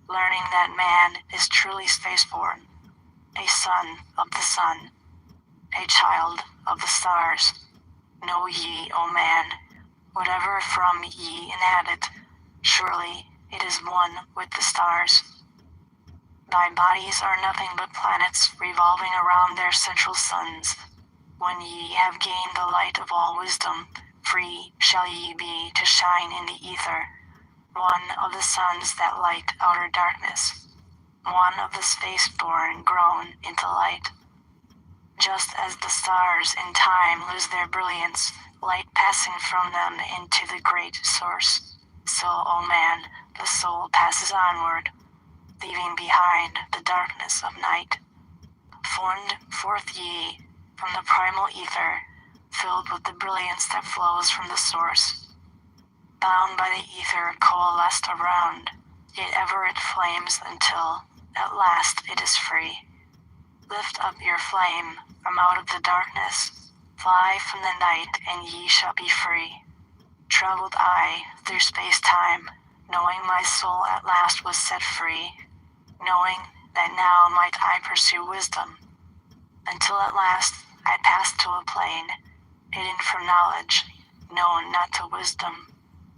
learning that man is truly spaceborn, a son of the sun, a child of the stars. Know ye, O man, whatever from ye inhabit, surely it is one with the stars. Thy bodies are nothing but planets revolving around their central suns. When ye have gained the light of all wisdom, free shall ye be to shine in the ether, one of the suns that light outer darkness, one of the space-born grown into light. Just as the stars in time lose their brilliance, light passing from them into the great source, so, O man, the soul passes onward, leaving behind the darkness of night. Formed forth ye from the primal ether, filled with the brilliance that flows from the source. Bound by the ether coalesced around, yet ever it flames until, at last, it is free. Lift up your flame from out of the darkness, fly from the night, and ye shall be free. Traveled I through space-time, knowing my soul at last was set free, knowing that now might I pursue wisdom, until at last I passed to a plane, hidden from knowledge, known not to wisdom,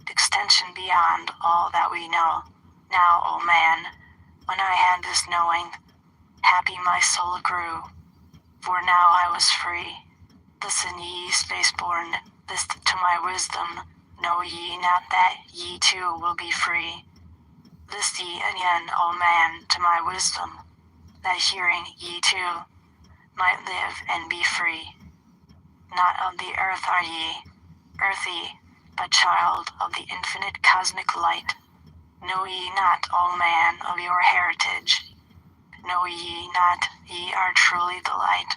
extension beyond all that we know. Now, O man, when I had this knowing, happy my soul grew, for now I was free. Listen ye, spaceborn, list to my wisdom, know ye not that ye too will be free? List ye again, O man, to my wisdom, that hearing ye too might live and be free. Not of the earth are ye, earthy, but child of the infinite cosmic light. Know ye not, O man, of your heritage? Know ye not ye are truly the light?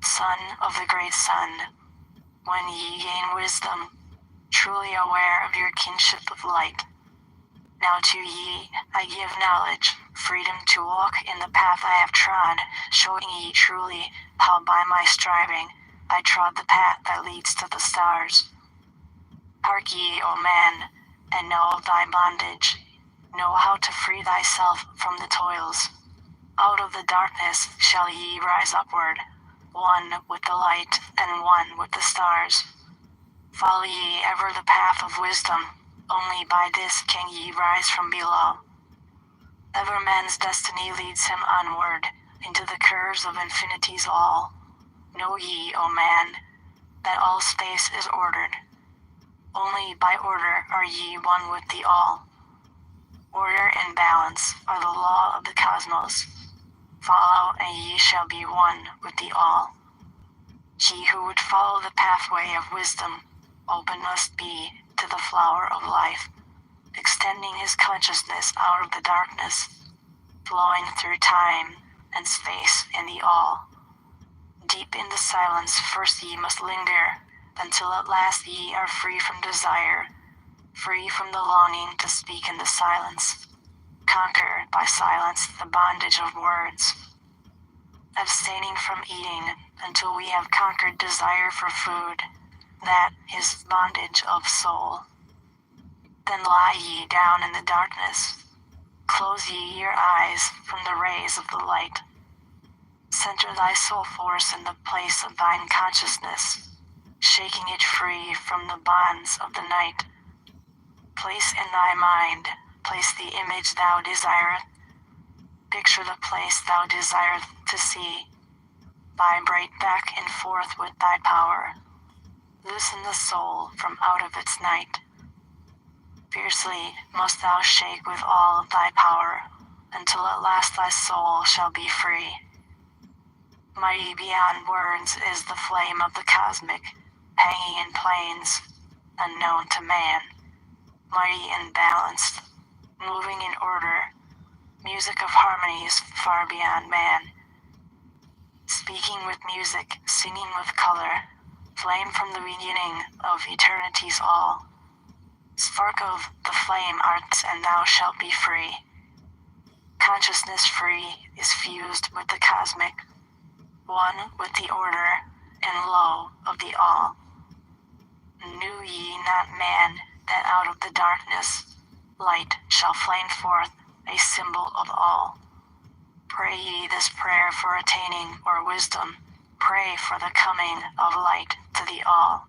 Son of the great sun, when ye gain wisdom, truly aware of your kinship of light. Now to ye I give knowledge, freedom to walk in the path I have trod, showing ye truly how by my striving I trod the path that leads to the stars. Hark ye, O man, and know thy bondage. Know how to free thyself from the toils. Out of the darkness shall ye rise upward, one with the light and one with the stars. Follow ye ever the path of wisdom, only by this can ye rise from below. Ever man's destiny leads him onward, into the curves of infinity's all. Know ye, O man, that all space is ordered. Only by order are ye one with the all. Order and balance are the law of the cosmos. Follow, and ye shall be one with the all. He who would follow the pathway of wisdom, open must be to the flower of life, extending his consciousness out of the darkness, flowing through time and space in the all. Deep in the silence first ye must linger, until at last ye are free from desire, free from the longing to speak in the silence, conquered by silence the bondage of words, abstaining from eating until we have conquered desire for food, that is bondage of soul. Then lie ye down in the darkness, close ye your eyes from the rays of the light. Center thy soul force in the place of thine consciousness, shaking it free from the bonds of the night. Place in thy mind, place the image thou desireth. Picture the place thou desireth to see. Vibrate back and forth with thy power. Loosen the soul from out of its night. Fiercely must thou shake with all of thy power, until at last thy soul shall be free. Mighty beyond words is the flame of the cosmic, hanging in plains, unknown to man. Mighty and balanced, moving in order, music of harmonies far beyond man. Speaking with music, singing with color, flame from the beginning of eternity's all. Spark of the flame art, and thou shalt be free. Consciousness free is fused with the cosmic, one with the order and law of the all. Knew ye not, man, that out of the darkness light shall flame forth, a symbol of all? Pray ye this prayer for attaining or wisdom, pray for the coming of light to the all.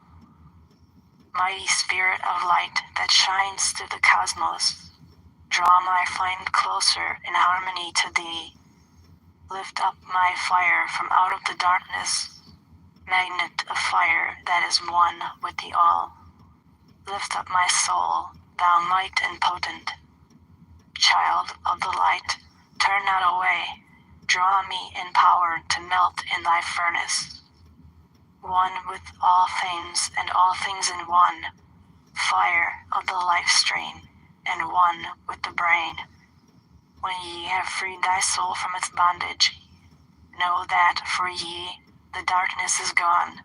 Mighty spirit of light that shines through the cosmos, draw my flame closer in harmony to thee. Lift up my fire from out of the darkness, magnet of fire that is one with the all. Lift up my soul, thou might and potent. Child of the light, turn not away, draw me in power to melt in thy furnace. One with all things and all things in one, fire of the life stream, and one with the brain. When ye have freed thy soul from its bondage, know that for ye the darkness is gone.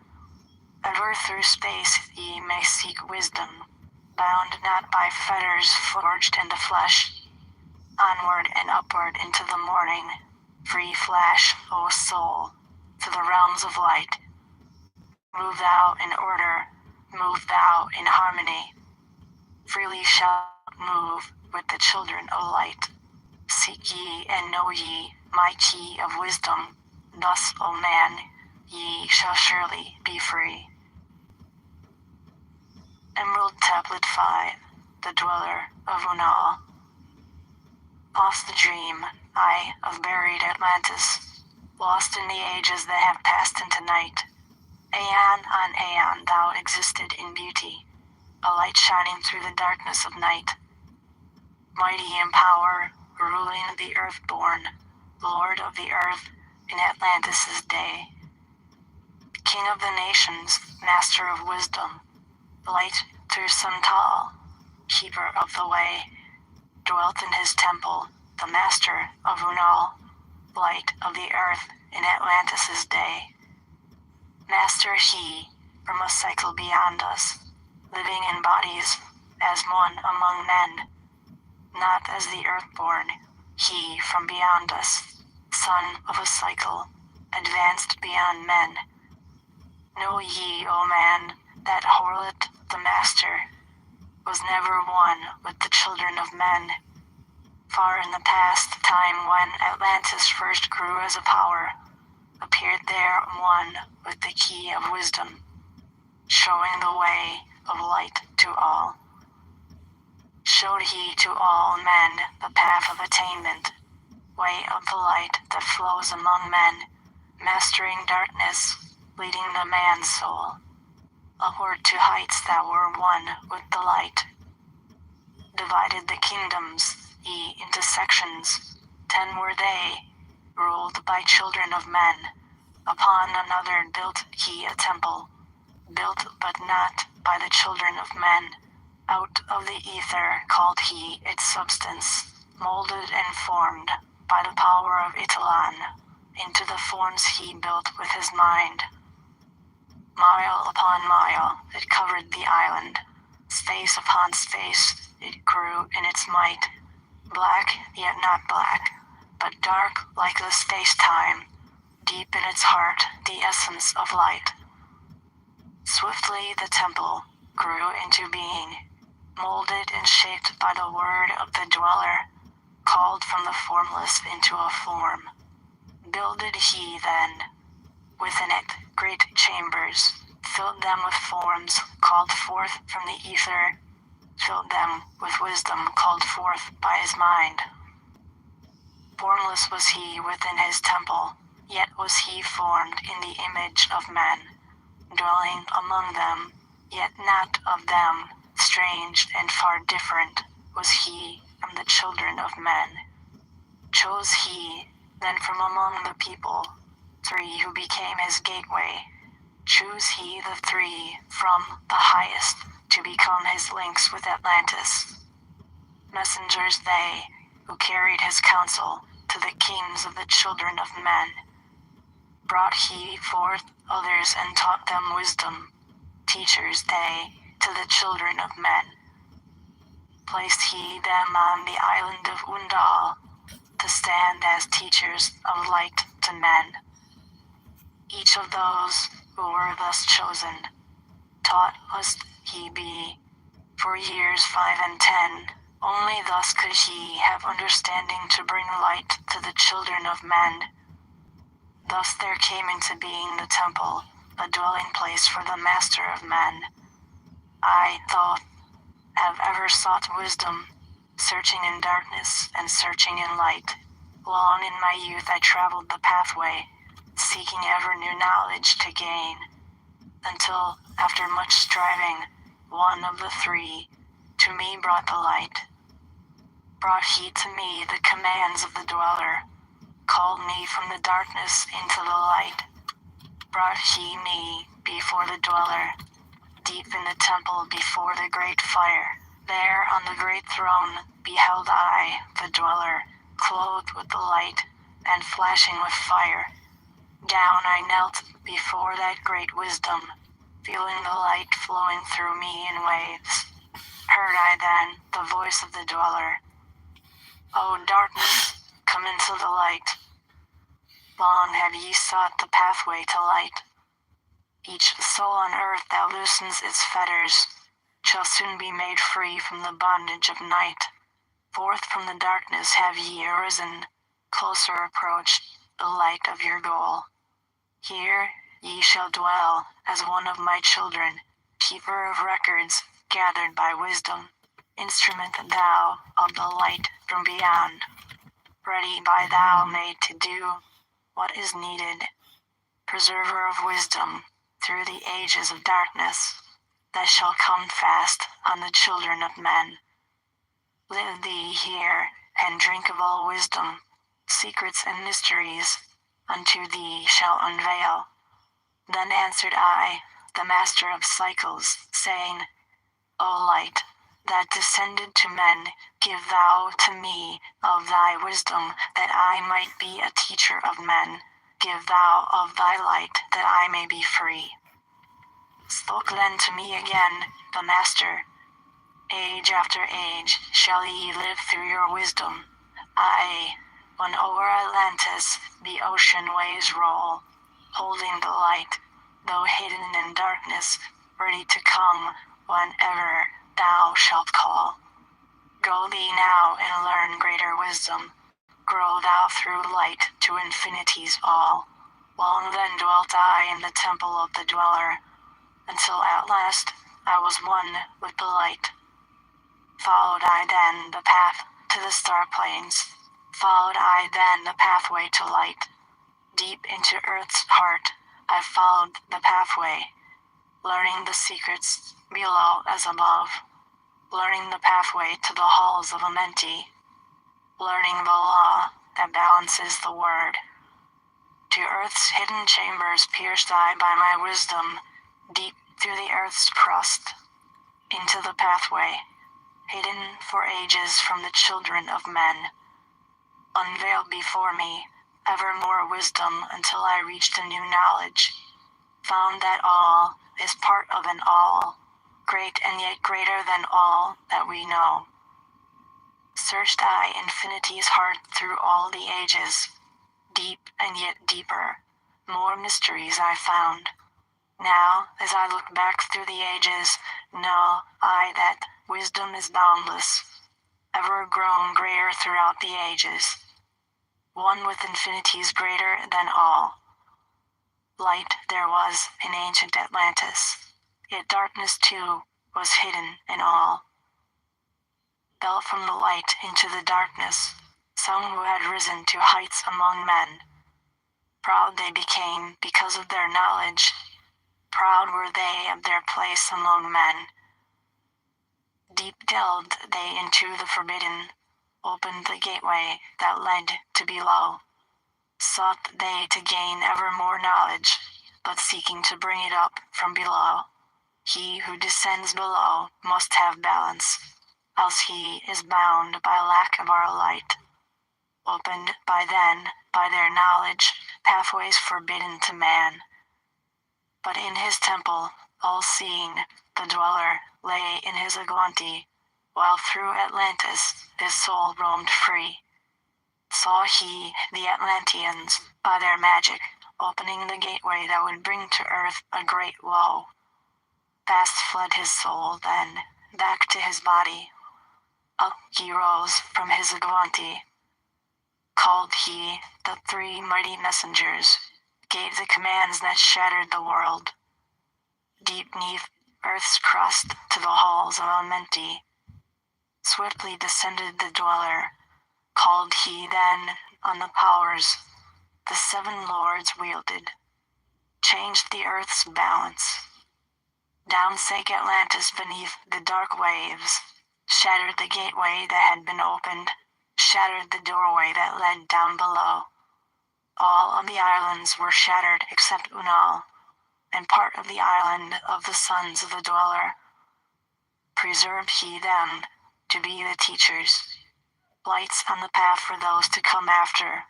Ever through space ye may seek wisdom, bound not by fetters forged in the flesh. Onward and upward into the morning, free flash, O soul, to the realms of light. Move thou in order, move thou in harmony. Freely shalt move with the children of light. Seek ye and know ye my key of wisdom. Thus, O man, ye shall surely be free. Emerald Tablet 5, the Dweller of Unal. Lost the dream, I, of buried Atlantis, lost in the ages that have passed into night. Aeon on aeon thou existed in beauty, a light shining through the darkness of night. Mighty in power, ruling the earth-born, Lord of the earth in Atlantis' day. King of the nations, master of wisdom, light through sun tall, keeper of the way, dwelt in his temple, the master of Unal, light of the earth in Atlantis' day. Master he, from a cycle beyond us, living in bodies as one among men, not as the earth-born, he from beyond us, son of a cycle, advanced beyond men. Know ye, O man, that Horlet the master was never one with the children of men. Far in the past time when Atlantis first grew as a power, appeared there one with the key of wisdom, showing the way of light to all. Showed he to all men the path of attainment, way of the light that flows among men, mastering darkness, leading the man's soul, upward to heights that were one with the light. Divided the kingdoms, ye into sections, 10 were they, ruled by children of men. Upon another built he a temple, built but not by the children of men. Out of the ether called he its substance, molded and formed by the power of Italan. Into the forms he built with his mind. Mile upon mile it covered the island, space upon space it grew in its might, black yet not black, but dark like the space-time, deep in its heart the essence of light. Swiftly the temple grew into being, molded and shaped by the word of the dweller, called from the formless into a form. Builded he then, within it, great chambers, filled them with forms called forth from the ether, filled them with wisdom called forth by his mind. Formless was he within his temple, yet was he formed in the image of men, dwelling among them, yet not of them, strange and far different was he from the children of men. Chose he, then from among the people, 3 who became his gateway. Choose he the 3 from the highest to become his links with Atlantis. Messengers they, who carried his counsel to the kings of the children of men. Brought he forth others and taught them wisdom, teachers they to the children of men. placed he them on the island of Undal, to stand as teachers of light to men. Each of those who were thus chosen, taught must he be, for years 5 and 10, only thus could he have understanding to bring light to the children of men. Thus there came into being the temple, a dwelling place for the master of men. I, thought, have ever sought wisdom, searching in darkness and searching in light. Long in my youth I traveled the pathway, seeking ever new knowledge to gain, until, after much striving, one of the three to me brought the light. Brought he to me the commands of the dweller, called me from the darkness into the light. Brought he me before the dweller, deep in the temple before the great fire. There on the great throne beheld I the dweller, clothed with the light and flashing with fire. Down I knelt before that great wisdom, feeling the light flowing through me in waves. Heard I then the voice of the dweller, O darkness, come into the light. Long have ye sought the pathway to light. Each soul on earth that loosens its fetters shall soon be made free from the bondage of night. Forth from the darkness have ye arisen, closer approached the light of your goal. Here ye shall dwell as one of my children, keeper of records gathered by wisdom, instrument thou of the light from beyond, ready by thou made to do what is needed, preserver of wisdom through the ages of darkness that shall come fast on the children of men. Live thee here and drink of all wisdom, secrets and mysteries unto thee shall unveil. Then answered I, the master of cycles, saying, O light, that descended to men, give thou to me of thy wisdom, that I might be a teacher of men. Give thou of thy light, that I may be free. Spoke then to me again, the master, Age after age shall ye live through your wisdom. Aye, when over Atlantis the ocean waves roll, holding the light, though hidden in darkness, ready to come whenever thou shalt call. Go thee now and learn greater wisdom. Grow thou through light to infinity's all. Long then dwelt I in the temple of the dweller, until at last I was one with the light. Followed I then the path to the star plains. Followed I then the pathway to light. Deep into earth's heart I followed the pathway, learning the secrets below as above, learning the pathway to the halls of Amenti, learning the law that balances the word. To earth's hidden chambers pierced I by my wisdom, deep through the earth's crust, into the pathway, hidden for ages from the children of men. Unveiled before me, ever more wisdom until I reached a new knowledge, found that all is part of an all, great and yet greater than all that we know. Searched I infinity's heart through all the ages, deep and yet deeper, more mysteries I found. Now, as I look back through the ages, know I that wisdom is boundless, ever grown greater throughout the ages, one with infinities greater than all. Light there was in ancient Atlantis, yet darkness too was hidden in all. Fell from the light into the darkness, some who had risen to heights among men. Proud they became because of their knowledge, proud were they of their place among men. Deep delved they into the forbidden, opened the gateway that led to below. Sought they to gain ever more knowledge, but seeking to bring it up from below. He who descends below must have balance, else he is bound by lack of our light. Opened by their knowledge, pathways forbidden to man. But in his temple, all-seeing, the dweller lay in his agwanti, while through Atlantis his soul roamed free. Saw he the Atlanteans, by their magic, opening the gateway that would bring to earth a great woe. Fast fled his soul then, back to his body. Up he rose from his Iguanti. Called he the three mighty messengers, gave the commands that shattered the world. Deep neath earth's crust to the halls of Amenti, swiftly descended the dweller. Called he then on the powers the seven lords wielded, changed the earth's balance. Down sank Atlantis beneath the dark waves, shattered the gateway that had been opened, shattered the doorway that led down below. All of the islands were shattered except Unal, and part of the island of the sons of the dweller. Preserved he them to be the teachers, lights on the path for those to come after,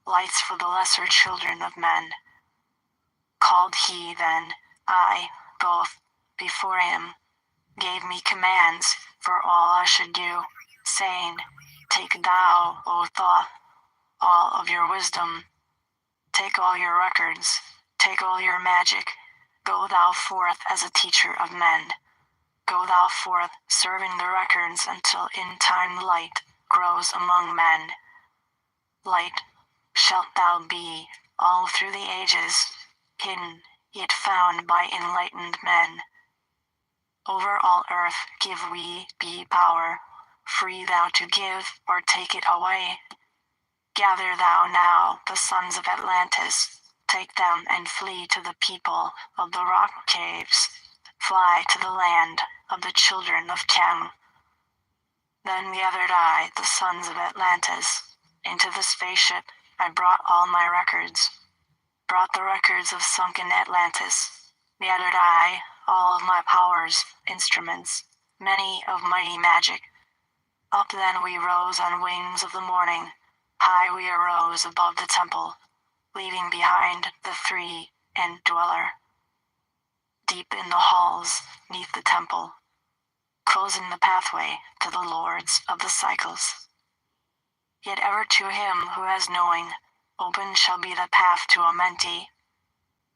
lights for the lesser children of men. Called he then, I, both, before him, gave me commands for all I should do, saying, Take thou, O thought, all of your wisdom, take all your records, take all your magic, go thou forth as a teacher of men. Go thou forth serving the records until in time light grows among men. Light shalt thou be all through the ages, hidden yet found by enlightened men. Over all earth give we be power, free thou to give or take it away. Gather thou now the sons of Atlantis, take them and flee to the people of the rock caves, fly to the land of the children of Chem. Then gathered I the sons of Atlantis, into the spaceship I brought all my records, brought the records of sunken Atlantis, gathered I all of my powers, instruments, many of mighty magic. Up then we rose on wings of the morning, high we arose above the temple, leaving behind the three and dweller. Deep in the halls, neath the temple, closing the pathway to the lords of the cycles. Yet ever to him who has knowing, open shall be the path to Amenti.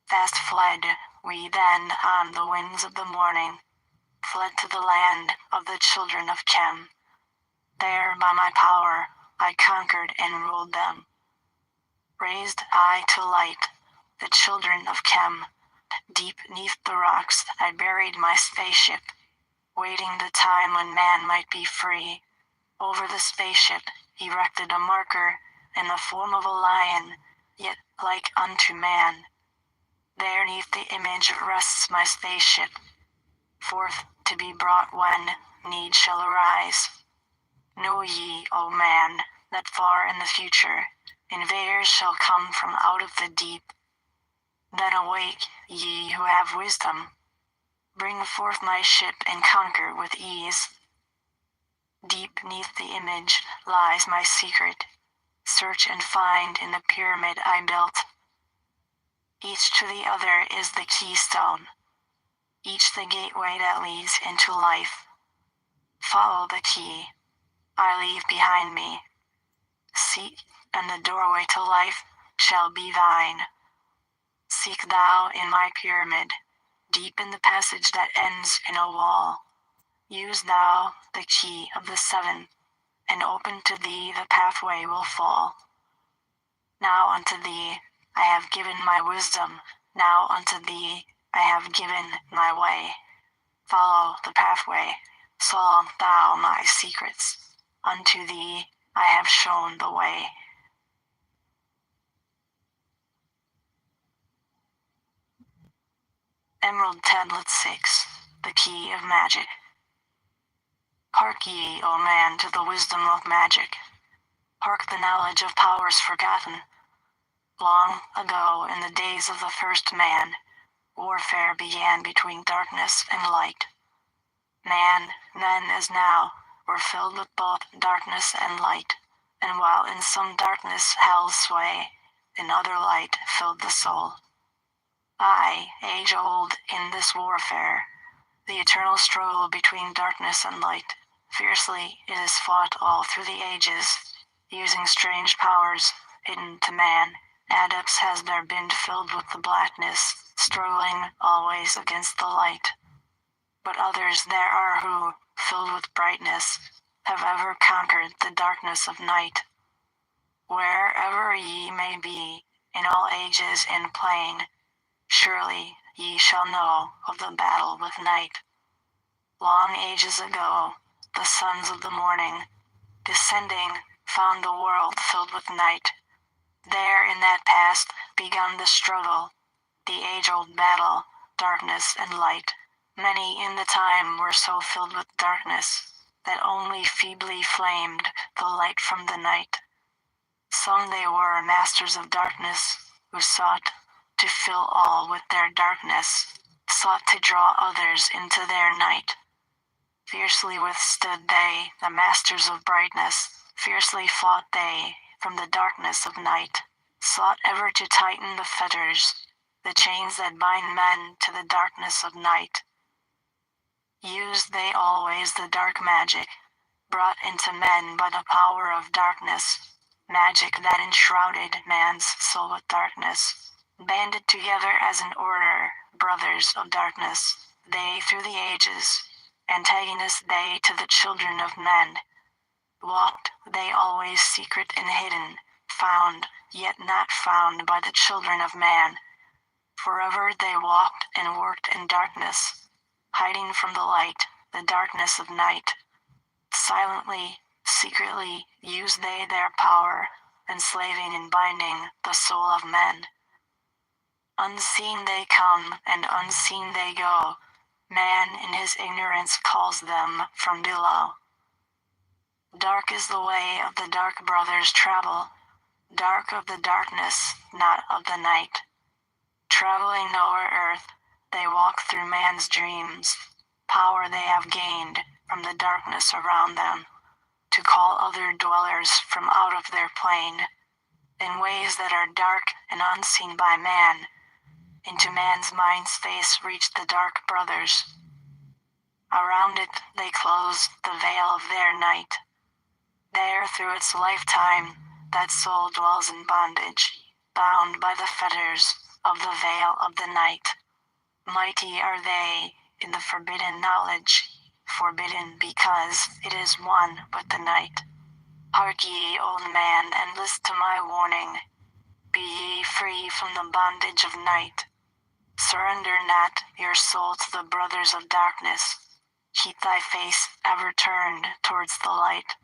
Fast fled we then on the wings of the morning, fled to the land of the children of Chem. There by my power I conquered and ruled them. Raised I to light the children of Chem. Deep neath the rocks I buried my spaceship, waiting the time when man might be free. Over the spaceship erected a marker in the form of a lion, yet like unto man. There neath the image rests my spaceship, forth to be brought when need shall arise. Know ye, O man, that far in the future invaders shall come from out of the deep. Then awake, ye who have wisdom, bring forth my ship and conquer with ease. Deep neath the image lies my secret, search and find in the pyramid I built. Each to the other is the keystone, each the gateway that leads into life. Follow the key I leave behind me. Seek, and the doorway to life shall be thine. Seek thou in my pyramid, deep in the passage that ends in a wall. Use thou the key of the seven, and open to thee the pathway will fall. Now unto thee I have given my wisdom, now unto thee I have given my way. Follow the pathway, solve thou my secrets, unto thee I have shown the way. Emerald Tablet 6, the Key of Magic. Hark ye, O man, to the wisdom of magic. Hark the knowledge of powers forgotten. Long ago, in the days of the first man, warfare began between darkness and light. Man, then as now, were filled with both darkness and light, and while in some darkness held sway, in other light filled the soul. I, age-old in this warfare, the eternal struggle between darkness and light, Fiercely it is fought all through the ages, using strange powers hidden to man. Adepts has there been filled with the blackness, struggling always against the light. But others there are who, filled with brightness, have ever conquered the darkness of night. Wherever ye may be, in all ages and plain, surely ye shall know of the battle with night. Long ages ago, the sons of the morning, descending, found the world filled with night. There in that past begun the struggle, the age-old battle, darkness and light. Many in the time were so filled with darkness, that only feebly flamed the light from the night. Some they were masters of darkness, who sought to fill all with their darkness, sought to draw others into their night. Fiercely withstood they, the masters of brightness, fiercely fought they from the darkness of night, sought ever to tighten the fetters, the chains that bind men to the darkness of night. Used they always the dark magic, brought into men by the power of darkness, magic that enshrouded man's soul with darkness, banded together as an order, brothers of darkness, they through the ages, antagonists they to the children of men. Walked they always secret and hidden, found, yet not found by the children of man. Forever they walked and worked in darkness, hiding from the light, the darkness of night. Silently, secretly, used they their power, enslaving and binding the soul of men. Unseen they come, and unseen they go. Man in his ignorance calls them from below. Dark is the way of the dark brothers travel, dark of the darkness, not of the night. Traveling o'er earth, they walk through man's dreams, power they have gained from the darkness around them, to call other dwellers from out of their plane, in ways that are dark and unseen by man. Into man's mind space reach the dark brothers. Around it they close the veil of their night. There through its lifetime, that soul dwells in bondage, bound by the fetters of the veil of the night. Mighty are they in the forbidden knowledge, forbidden because it is one with the night. Hark ye, old man, and list to my warning. Be ye free from the bondage of night. Surrender not your soul to the brothers of darkness. Keep thy face ever turned towards the light.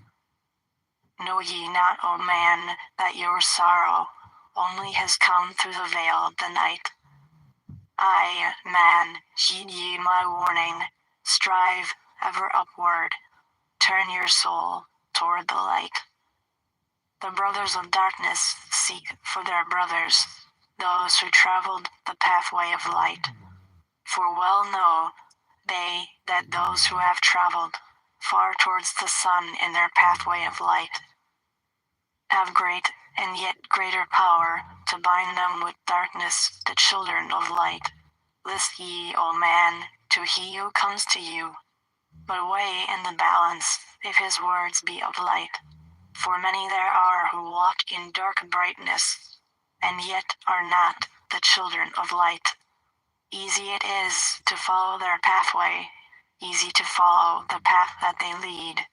Know ye not, O man, that your sorrow only has come through the veil of the night? I, man, heed ye my warning. Strive ever upward. Turn your soul toward the light. The brothers of darkness seek for their brothers, those who traveled the pathway of light. For well know they that those who have traveled far towards the sun in their pathway of light have great and yet greater power to bind them with darkness, the children of light. List ye, O man, to he who comes to you, but weigh in the balance if his words be of light. For many there are who walk in dark brightness, and yet are not the children of light. Easy it is to follow their pathway, easy to follow the path that they lead.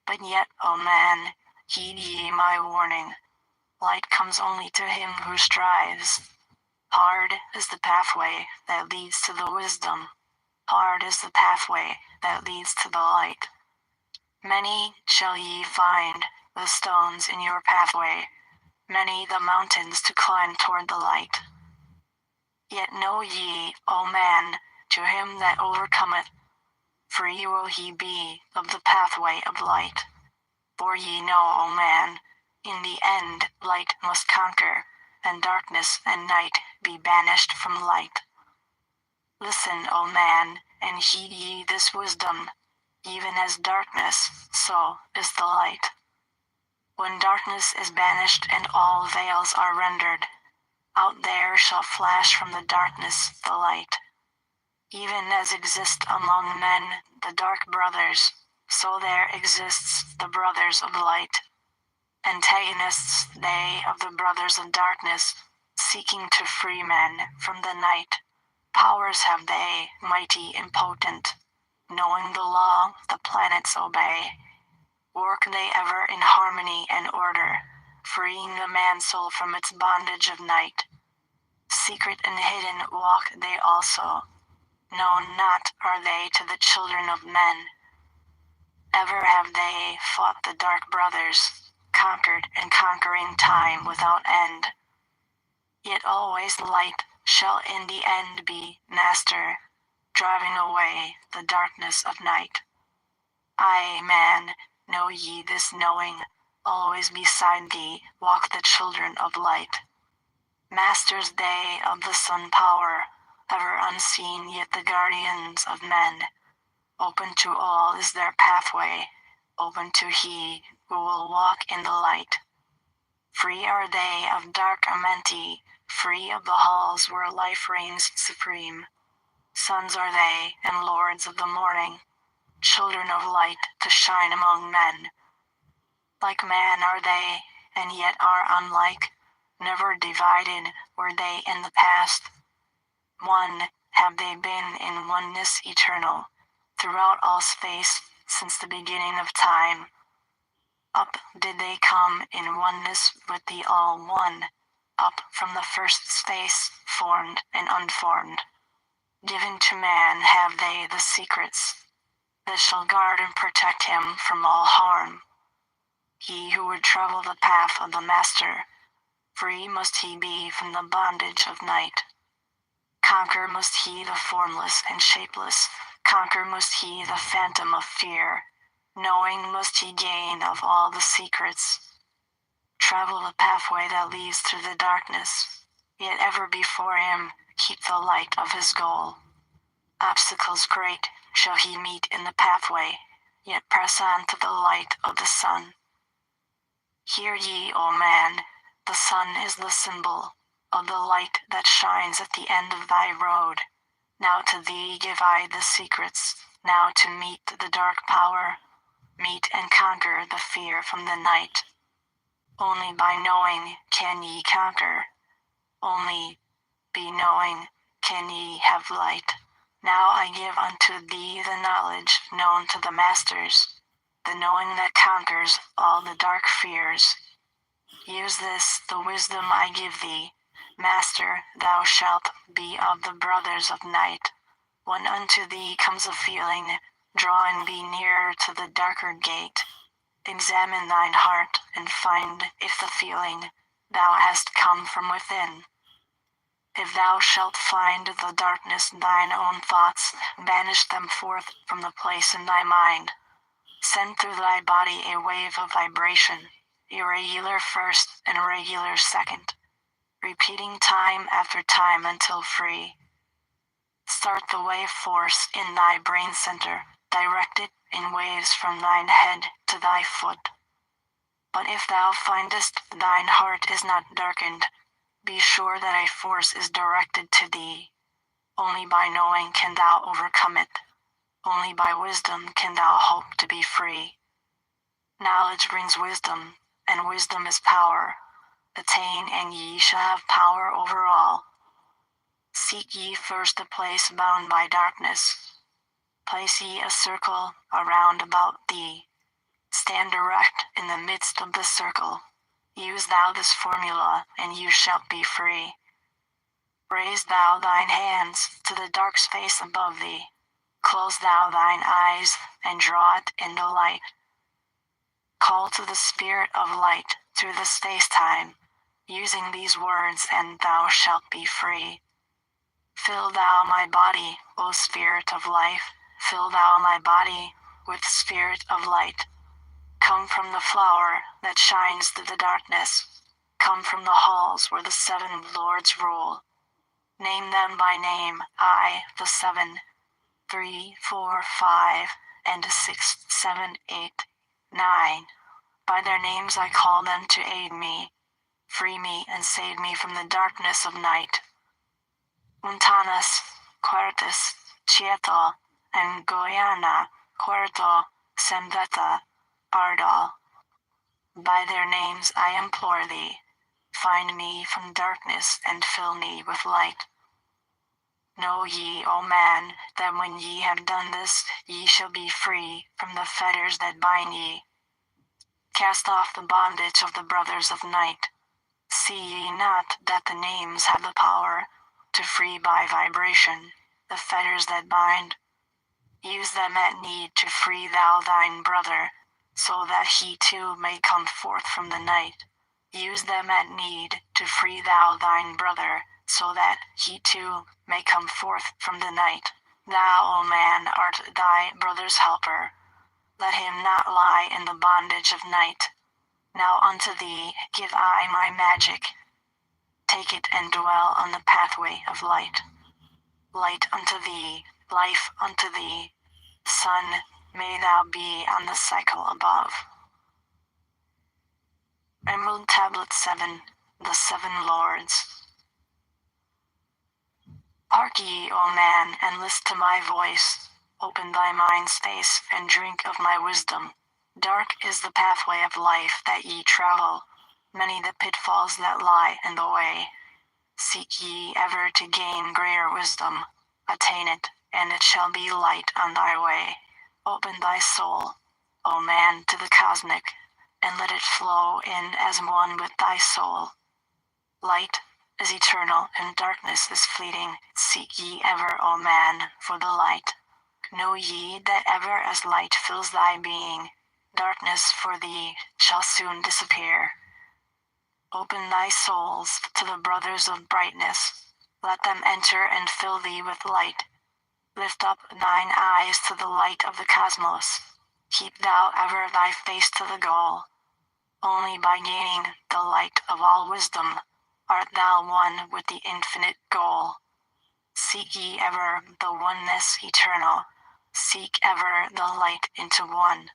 But yet, O man, heed ye my warning. Light comes only to him who strives. Hard is the pathway that leads to the wisdom. Hard is the pathway that leads to the light. Many shall ye find the stones in your pathway, many the mountains to climb toward the light. Yet know ye, O man, to him that overcometh, free will he be of the pathway of light. For ye know, O man, in the end light must conquer, and darkness and night be banished from light. Listen, O man, and heed ye this wisdom. Even as darkness, so is the light. When darkness is banished and all veils are rendered, out there shall flash from the darkness the light. Even as exist among men the dark brothers, So there exists the brothers of light, antagonists they of the brothers of darkness, seeking to free men from the night. Powers have they, mighty impotent, knowing the law the planets obey. Work they ever in harmony and order, freeing the man-soul from its bondage of night. Secret and hidden walk they also, known not are they to the children of men. Ever have they fought the dark brothers, conquered and conquering time without end. Yet always light shall in the end be master, driving away the darkness of night. Aye, man, know ye this knowing, always beside thee walk the children of light. Masters they of the sun power, ever unseen yet the guardians of men. Open to all is their pathway, open to he who will walk in the light. Free are they of dark Amenti, free of the halls where life reigns supreme. Sons are they, and lords of the morning, children of light to shine among men. Like man are they, and yet are unlike, never divided were they in the past. One have they been in oneness eternal, throughout all space, since the beginning of time. Up did they come in oneness with the All-One, up from the first space, formed and unformed. Given to man have they the secrets, that shall guard and protect him from all harm. He who would travel the path of the Master, free must he be from the bondage of night. Conquer must he the formless and shapeless, conquer must he the phantom of fear, knowing must he gain of all the secrets. Travel the pathway that leads through the darkness, yet ever before him keep the light of his goal. Obstacles great shall he meet in the pathway, yet press on to the light of the sun. Hear ye, O man, the sun is the symbol of the light that shines at the end of thy road. Now to thee give I the secrets, now to meet the dark power, meet and conquer the fear from the night. Only by knowing can ye conquer, only be knowing can ye have light. Now I give unto thee the knowledge known to the masters, the knowing that conquers all the dark fears. Use this, the wisdom I give thee, Master, thou shalt be of the brothers of night. When unto thee comes a feeling, drawing thee nearer to the darker gate, examine thine heart and find if the feeling thou hast come from within. If thou shalt find the darkness in thine own thoughts, banish them forth from the place in thy mind. Send through thy body a wave of vibration, irregular first and regular second, repeating time after time until free. Start the wave force in thy brain center, direct it in waves from thine head to thy foot. But if thou findest thine heart is not darkened, be sure that a force is directed to thee. Only by knowing can thou overcome it. Only by wisdom can thou hope to be free. Knowledge brings wisdom, and wisdom is power. Attain, and ye shall have power over all. Seek ye first a place bound by darkness. Place ye a circle around about thee. Stand erect in the midst of the circle. Use thou this formula, and you shalt be free. Raise thou thine hands to the dark space above thee. Close thou thine eyes, and draw it in the light. Call to the spirit of light through the space-time, using these words, and thou shalt be free. Fill thou my body, O spirit of life, fill thou my body with spirit of light. Come from the flower that shines through the darkness. Come from the halls where the 7 lords rule. Name them by name, I, the 7, 3, 4, 5, and 6, 7, 8, 9. By their names I call them to aid me, free me and save me from the darkness of night. Untanas, Quartus, Chieto, and Goiana, Cuarto, Semvetha, Ardal. By their names I implore thee, find me from darkness and fill me with light. Know ye, O man, that when ye have done this, ye shall be free from the fetters that bind ye. Cast off the bondage of the brothers of night. See ye not that the names have the power to free by vibration the fetters that bind? Use them at need to free thou thine brother, so that he too may come forth from the night. Use them at need to free thou thine brother, so that he too may come forth from the night. Thou, O man, art thy brother's helper. Let him not lie in the bondage of night. Now unto thee give I my magic. Take it and dwell on the pathway of light. Light unto thee, life unto thee. Sun, may thou be on the cycle above. Emerald Tablet 7, The Seven Lords. Hark ye, O man, and list to my voice. Open thy mind space and drink of my wisdom. Dark is the pathway of life that ye travel, many the pitfalls that lie in the way. Seek ye ever to gain greater wisdom. Attain it, and it shall be light on thy way. Open thy soul, O man, to the cosmic, and let it flow in as one with thy soul. Light is eternal and darkness is fleeting. Seek ye ever, O man, for the light. Know ye that ever as light fills thy being, darkness for thee shall soon disappear. Open thy souls to the brothers of brightness. Let them enter and fill thee with light. Lift up thine eyes to the light of the cosmos. Keep thou ever thy face to the goal. Only by gaining the light of all wisdom art thou one with the infinite goal. Seek ye ever the oneness eternal. Seek ever the light into one.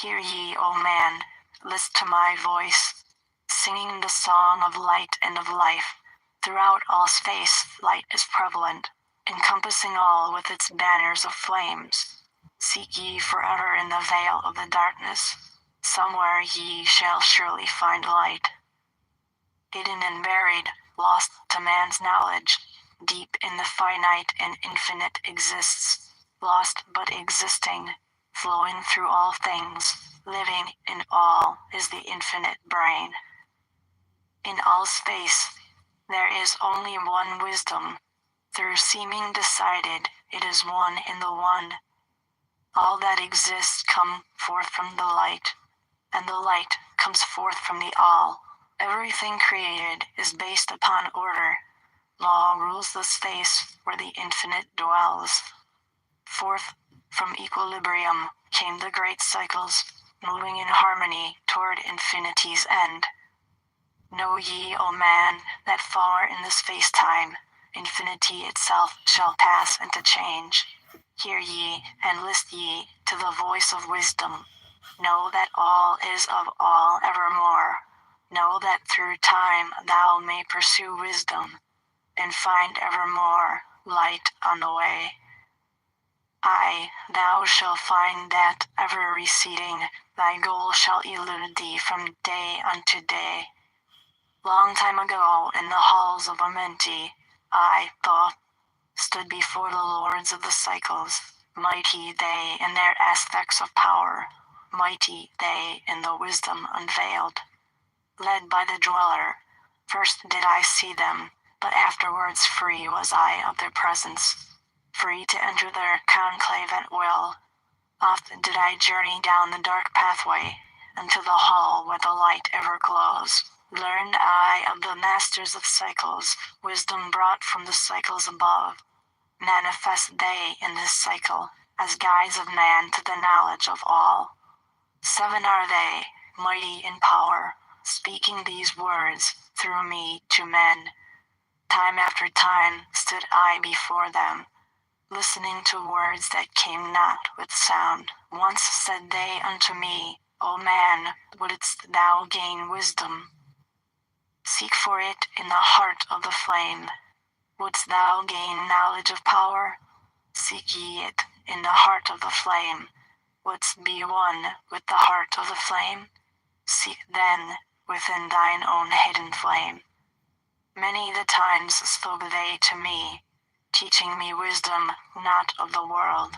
Hear ye, O man, list to my voice, singing the song of light and of life. Throughout all space, light is prevalent, encompassing all with its banners of flames. Seek ye forever in the veil of the darkness. Somewhere ye shall surely find light. Hidden and buried, lost to man's knowledge, deep in the finite and infinite exists. Lost but existing, flowing through all things, living in all is the infinite brain. In all space, there is only one wisdom. Through seeming decided, it is one in the one. All that exists come forth from the light, and the light comes forth from the all. Everything created is based upon order. Law rules the space where the infinite dwells. Forth from equilibrium came the great cycles, moving in harmony toward infinity's end. Know ye, O man, that far in the space-time, infinity itself shall pass into change. Hear ye, and list ye to the voice of wisdom. Know that all is of all evermore. Know that through time thou may pursue wisdom, and find evermore light on the way. Aye, thou shalt find that ever receding, thy goal shall elude thee from day unto day. Long time ago, in the halls of Amenti, I, thought, stood before the lords of the cycles, mighty they in their aspects of power, mighty they in the wisdom unveiled. Led by the dweller, first did I see them, but afterwards free was I of their presence, free to enter their conclave at will. Oft did I journey down the dark pathway, unto the hall where the light ever glows. Learned I of the masters of cycles, wisdom brought from the cycles above. Manifest they in this cycle, as guides of man to the knowledge of all. 7 are they, mighty in power, speaking these words through me to men. Time after time stood I before them, listening to words that came not with sound. Once said they unto me, O man, wouldst thou gain wisdom? Seek for it in the heart of the flame. Wouldst thou gain knowledge of power? Seek ye it in the heart of the flame. wouldst be one with the heart of the flame? Seek then within thine own hidden flame. Many the times spoke they to me, teaching me wisdom not of the world,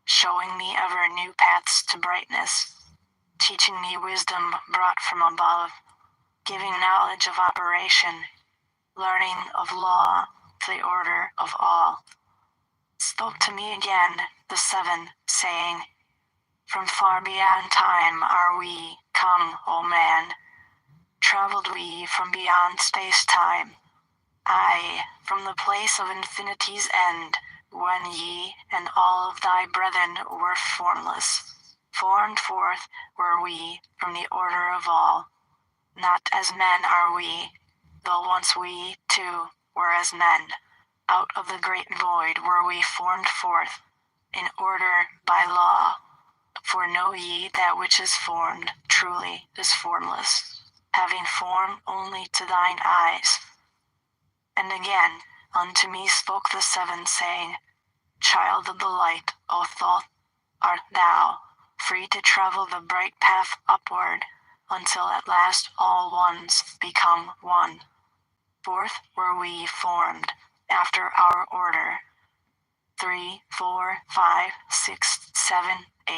showing me ever new paths to brightness, teaching me wisdom brought from above, giving knowledge of operation, learning of law, the order of all. Spoke to me again the seven, saying, from far beyond time are we come, O man. Traveled we from beyond space-time. Aye, from the place of infinity's end, when ye and all of thy brethren were formless. Formed forth were we from the order of all. Not as men are we, though once we, too, were as men. Out of the great void were we formed forth, in order by law. For know ye that which is formed truly is formless, having form only to thine eyes. And again unto me spoke the seven, saying, child of the light, O thought, art thou, free to travel the bright path upward, until at last all ones become one. Forth were we formed, after our order. 3, 4, 5, 6, 7, 8,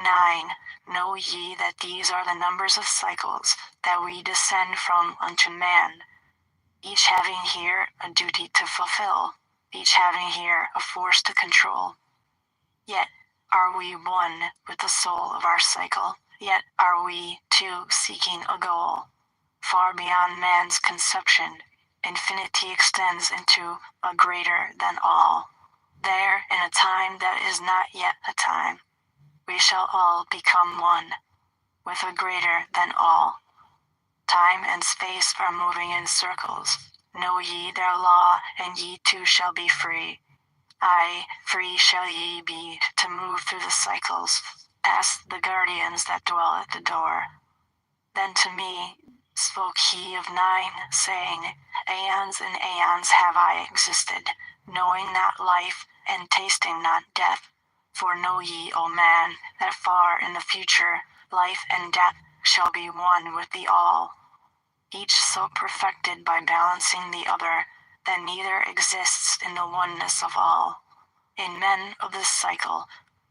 9. Know ye that these are the numbers of cycles that we descend from unto man, each having here a duty to fulfill, each having here a force to control. Yet are we one with the soul of our cycle, yet are we too seeking a goal. Far beyond man's conception, infinity extends into a greater than all. There, in a time that is not yet a time, we shall all become one, with a greater than all. Time and space are moving in circles. Know ye their law, and ye too shall be free. Aye, free shall ye be to move through the cycles, past the guardians that dwell at the door. Then to me spoke he of 9, saying, aeons and aeons have I existed, knowing not life, and tasting not death. For know ye, O man, that far in the future, life and death shall be one with the all. Each so perfected by balancing the other, that neither exists in the oneness of all. In men of this cycle,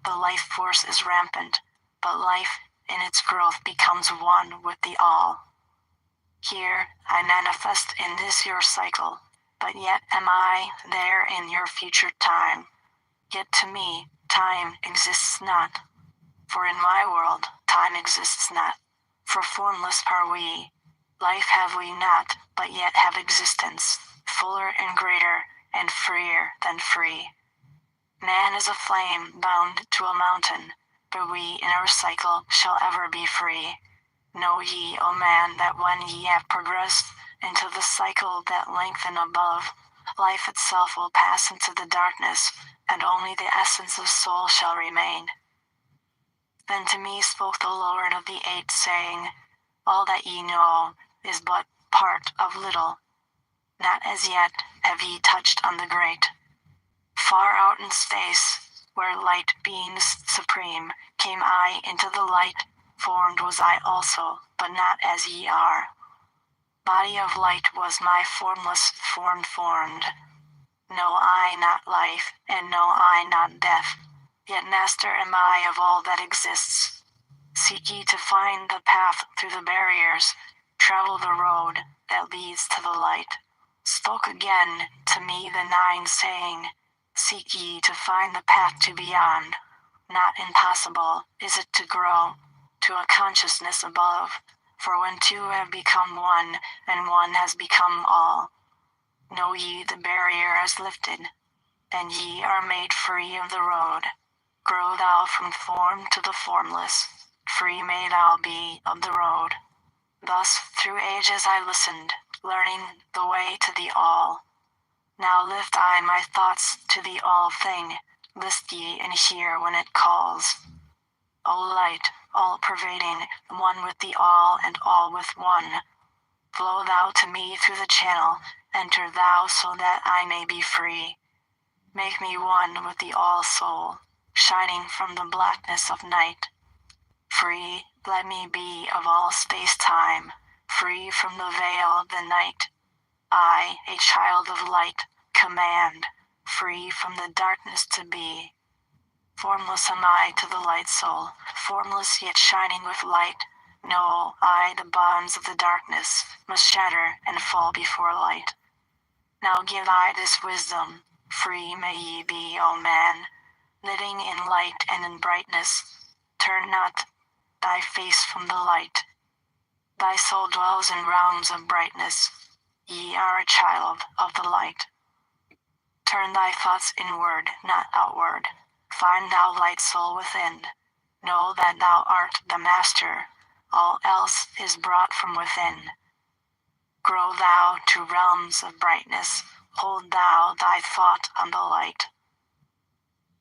the life force is rampant, but life in its growth becomes one with the all. Here I manifest in this your cycle, but yet am I there in your future time. Yet to me, time exists not. For in my world, time exists not. For formless are we. Life have we not, but yet have existence, fuller and greater, and freer than free. Man is a flame bound to a mountain, but we in our cycle shall ever be free. Know ye, O man, that when ye have progressed into the cycle that lengthen above, life itself will pass into the darkness, and only the essence of soul shall remain. Then to me spoke the Lord of the 8, saying, all that ye know is but part of little. Not as yet have ye touched on the great. Far out in space, where light beams supreme, came I into the light, formed was I also, but not as ye are. Body of light was my formless formed. Know I not life, and know I not death, yet master am I of all that exists. Seek ye to find the path through the barriers, travel the road that leads to the light. Spoke again to me the 9, saying, seek ye to find the path to beyond. Not impossible is it to grow to a consciousness above, for when two have become one, and one has become all. Know ye the barrier is lifted, and ye are made free of the road. Grow thou from form to the formless, free may thou be of the road. Thus through ages I listened, learning the way to the all. Now lift I my thoughts to the all thing, list ye and hear when it calls. O light, all pervading, one with the all and all with one. Flow thou to me through the channel, enter thou so that I may be free. Make me one with the all soul, shining from the blackness of night. Free, let me be of all space-time, free from the veil of the night. I, a child of light, command, free from the darkness to be. Formless am I to the light soul, formless yet shining with light. No, I, the bonds of the darkness, must shatter and fall before light. Now give I this wisdom, free may ye be, O man, living in light and in brightness. Turn not thy face from the light. Thy soul dwells in realms of brightness. Ye are a child of the light. Turn thy thoughts inward, not outward. Find thou light soul within. Know that thou art the master. All else is brought from within. Grow thou to realms of brightness. Hold thou thy thought on the light.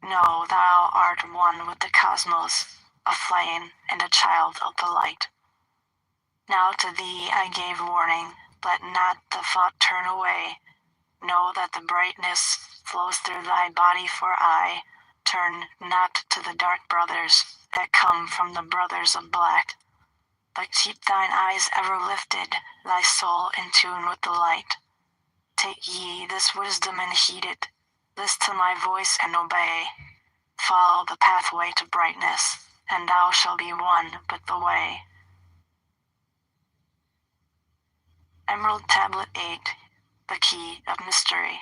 Know thou art one with the cosmos, a flame and a child of the light. Now to thee I gave warning, let not the thought turn away. Know that the brightness flows through thy body, for I turn not to the dark brothers that come from the brothers of black. But keep thine eyes ever lifted, thy soul in tune with the light. Take ye this wisdom and heed it. List to my voice and obey. Follow the pathway to brightness, and thou shalt be one with the way. Emerald Tablet 8, the Key of Mystery.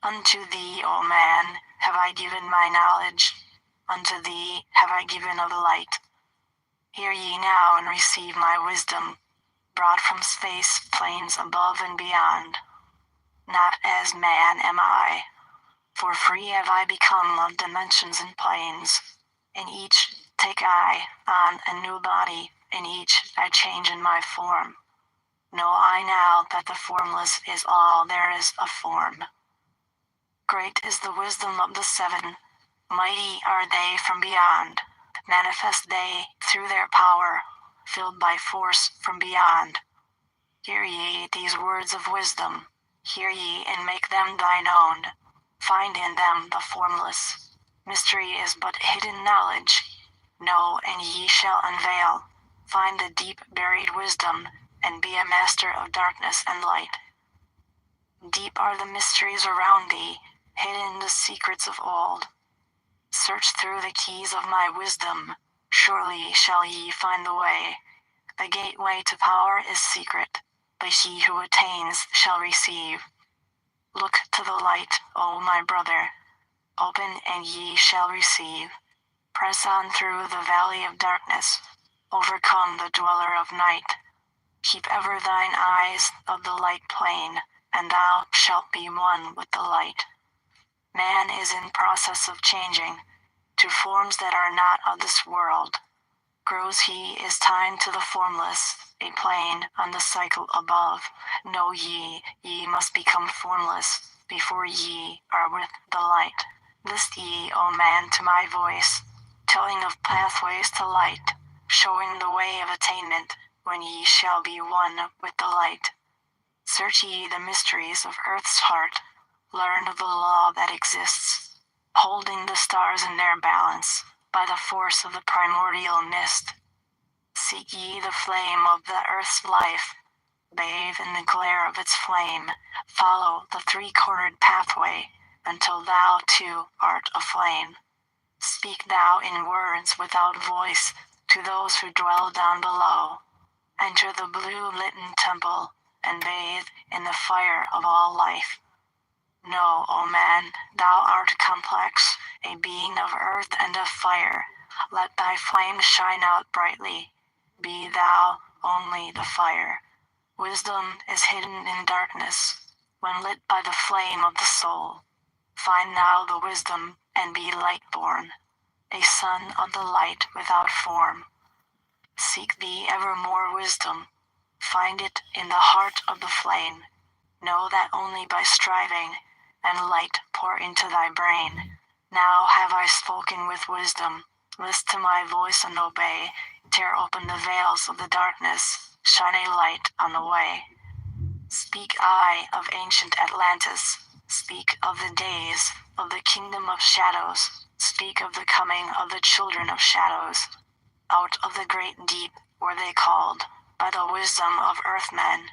Unto thee, O man, have I given my knowledge. Unto thee have I given of the light. Hear ye now and receive my wisdom, brought from space, planes above and beyond. Not as man am I, for free have I become of dimensions and planes. In each take I on a new body, in each I change in my form. Know I now that the formless is all there is of form. Great is the wisdom of the seven, mighty are they from beyond, manifest they through their power, filled by force from beyond. Hear ye these words of wisdom, hear ye and make them thine own. Find in them the formless. Mystery is but hidden knowledge. Know and ye shall unveil. Find the deep buried wisdom, and be a master of darkness and light. Deep are the mysteries around thee, hidden the secrets of old. Search through the keys of my wisdom, surely shall ye find the way. The gateway to power is secret, but he who attains shall receive. Look to the light, O my brother. Open and ye shall receive. Press on through the valley of darkness. Overcome the dweller of night. Keep ever thine eyes of the light plain, and thou shalt be one with the light. Man is in process of changing to forms that are not of this world. Grows he is time to the formless, a plane on the cycle above. Know ye, ye must become formless, before ye are with the light. List ye, O man, to my voice, telling of pathways to light, showing the way of attainment, when ye shall be one with the light. Search ye the mysteries of earth's heart, learn of the law that exists, holding the stars in their balance, by the force of the primordial mist. Seek ye the flame of the earth's life, bathe in the glare of its flame, follow the three-cornered pathway, until thou too art aflame. Speak thou in words without voice, to those who dwell down below. Enter the blue-litten temple, and bathe in the fire of all life. Know, O man, thou art complex, a being of earth and of fire. Let thy flame shine out brightly. Be thou only the fire. Wisdom is hidden in darkness, when lit by the flame of the soul. Find thou the wisdom, and be light-born, a son of the light without form. Seek thee ever more wisdom. Find it in the heart of the flame. Know that only by striving, and light pour into thy brain. Now have I spoken with wisdom. List to my voice and obey. Tear open the veils of the darkness. Shine a light on the way. Speak I of ancient Atlantis, speak of the days of the kingdom of shadows, speak of the coming of the children of shadows. Out of the great deep were they called, by the wisdom of earthmen,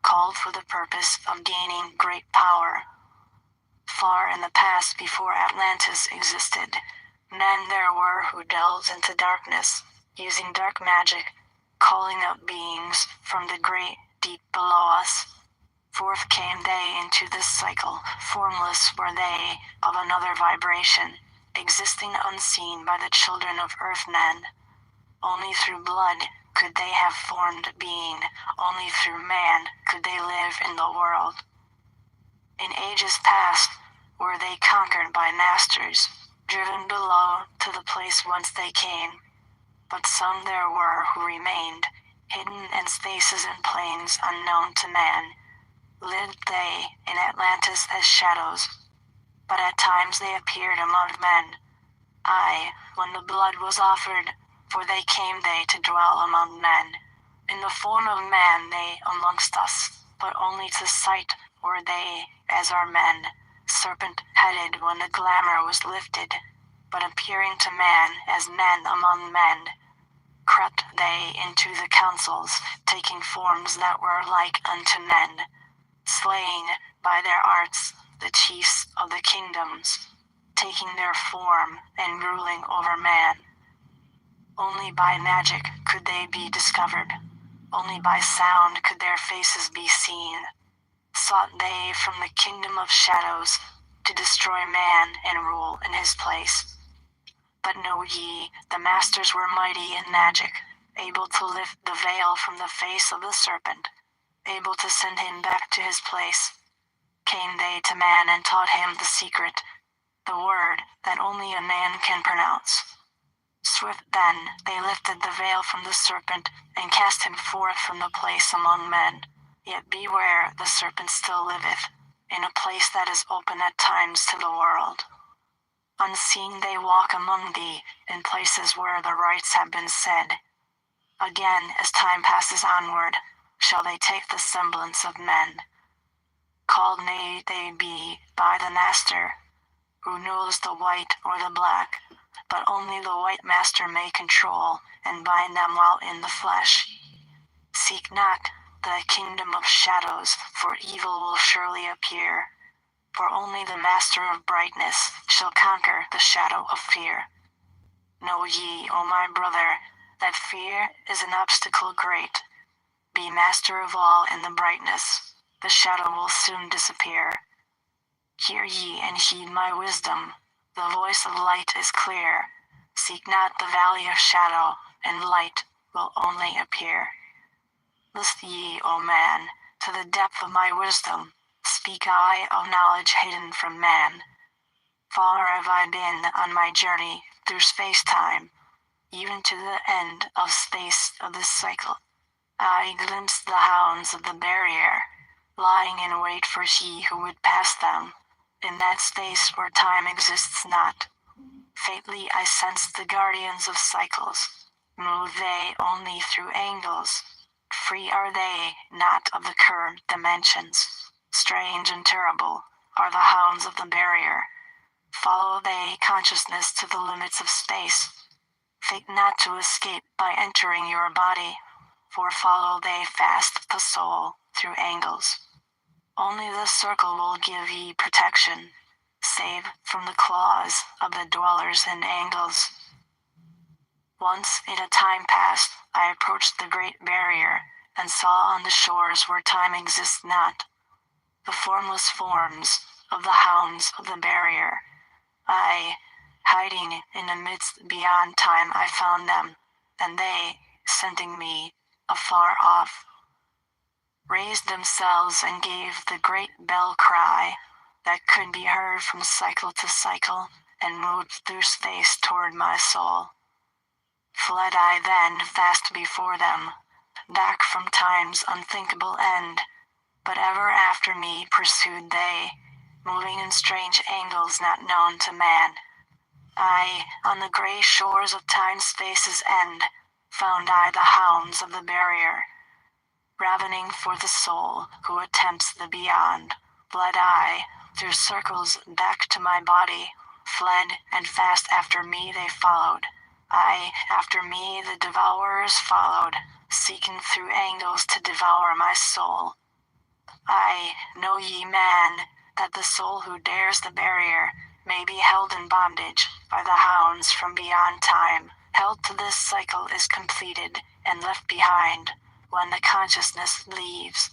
called for the purpose of gaining great power. Far in the past, before Atlantis existed, men there were who delved into darkness, using dark magic, calling up beings from the great deep below us. Forth came they into this cycle, formless were they, of another vibration, existing unseen by the children of earthmen. Only through blood could they have formed being, only through man could they live in the world. In ages past were they conquered by masters, driven below to the place whence they came. But some there were who remained, hidden in spaces and plains unknown to man. Lived they in Atlantis as shadows, but at times they appeared among men. Aye, when the blood was offered, for they came they to dwell among men. In the form of man they amongst us, but only to sight were they as our men, serpent-headed when the glamour was lifted, but appearing to man as men among men. Crept they into the councils, taking forms that were like unto men, slaying by their arts the chiefs of the kingdoms, taking their form and ruling over man. Only by magic could they be discovered, only by sound could their faces be seen. Sought they from the kingdom of shadows to destroy man and rule in his place. But know ye, the masters were mighty in magic, able to lift the veil from the face of the serpent, able to send him back to his place. Came they to man and taught him the secret, the word that only a man can pronounce. Swift then they lifted the veil from the serpent and cast him forth from the place among men. Yet beware, the serpent still liveth, in a place that is open at times to the world. Unseen they walk among thee, in places where the rites have been said. Again, as time passes onward, shall they take the semblance of men. Called may they be by the master, who knows the white or the black, but only the white master may control and bind them while in the flesh. Seek not the kingdom of shadows, for evil will surely appear. For only the master of brightness shall conquer the shadow of fear. Know ye, O my brother, that fear is an obstacle great. Be master of all in the brightness, the shadow will soon disappear. Hear ye and heed my wisdom, the voice of light is clear. Seek not the valley of shadow, and light will only appear. List ye, O man, to the depth of my wisdom, speak I of knowledge hidden from man. Far have I been on my journey through space-time, even to the end of space of this cycle. I glimpsed the hounds of the barrier, lying in wait for he who would pass them, in that space where time exists not. Faintly I sensed the guardians of cycles, move they only through angles. Free are they not of the curved dimensions. Strange and terrible are the hounds of the barrier. Follow they consciousness to the limits of space. Think not to escape by entering your body, for follow they fast the soul through angles. Only the circle will give ye protection, save from the claws of the dwellers in angles. Once in a time past, I approached the great barrier, and saw on the shores where time exists not, the formless forms of the hounds of the barrier. I, hiding in the midst beyond time, I found them, and they, scenting me, afar off, raised themselves and gave the great bell cry that could be heard from cycle to cycle and moved through space toward my soul. Fled I then fast before them, back from time's unthinkable end, but ever after me pursued they, moving in strange angles not known to man. I, on the grey shores of time-space's end, found I the hounds of the barrier. Ravening for the soul who attempts the beyond, bled I, through circles back to my body, fled, and fast after me they followed. Aye, after me the devourers followed, seeking through angles to devour my soul. Aye, know ye, man, that the soul who dares the barrier may be held in bondage by the hounds from beyond time. Held to this cycle is completed and left behind when the consciousness leaves.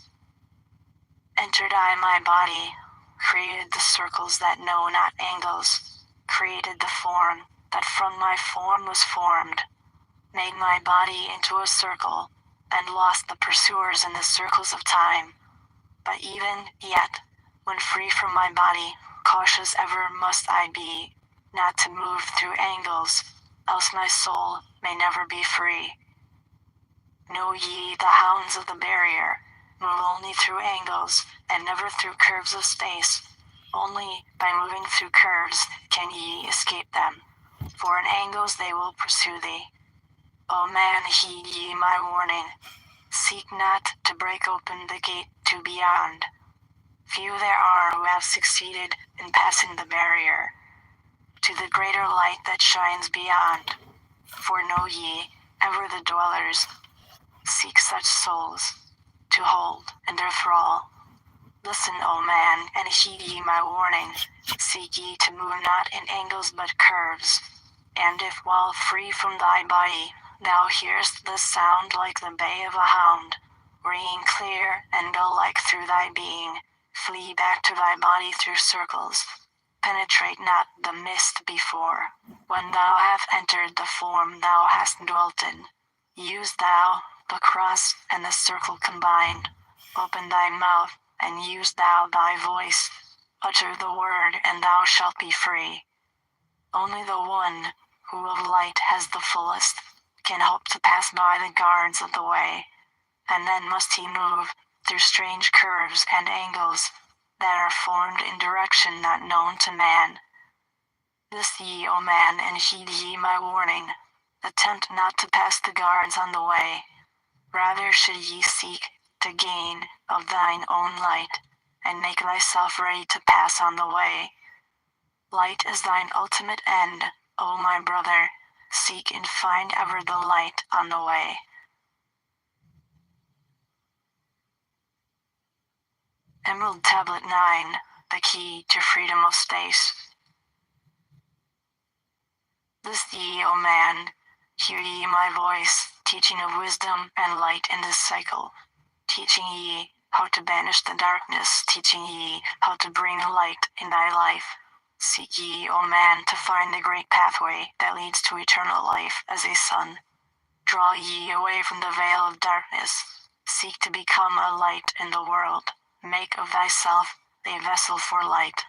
Entered I my body, created the circles that know not angles, created the form that from my form was formed, made my body into a circle, and lost the pursuers in the circles of time. But even yet, when free from my body, cautious ever must I be, not to move through angles, else my soul may never be free. Know ye, the hounds of the barrier move only through angles, and never through curves of space. Only by moving through curves can ye escape them, for in angles they will pursue thee. O man, heed ye my warning. Seek not to break open the gate to beyond. Few there are who have succeeded in passing the barrier to the greater light that shines beyond. For know ye, ever the dwellers seek such souls to hold in their thrall. Listen, O man, and heed ye my warning. Seek ye to move not in angles but curves. And if while free from thy body, thou hearest the sound like the bay of a hound, ringing clear and bell-like through thy being, flee back to thy body through circles. Penetrate not the mist before, when thou hast entered the form thou hast dwelt in. Use thou the cross and the circle combined. Open thy mouth, and use thou thy voice. Utter the word, and thou shalt be free. Only the one who of light has the fullest can hope to pass by the guards of the way, and then must he move through strange curves and angles that are formed in direction not known to man. List ye, O man, and heed ye my warning. Attempt not to pass the guards on the way. Rather should ye seek to gain of thine own light, and make thyself ready to pass on the way. Light is thine ultimate end, O my brother. Seek and find ever the light on the way. Emerald Tablet 9, the key to freedom of space. List ye, O man, hear ye my voice, teaching of wisdom and light in this cycle. Teaching ye how to banish the darkness, teaching ye how to bring light in thy life. Seek ye, O man, to find the great pathway that leads to eternal life as a sun. Draw ye away from the veil of darkness. Seek to become a light in the world. Make of thyself a vessel for light,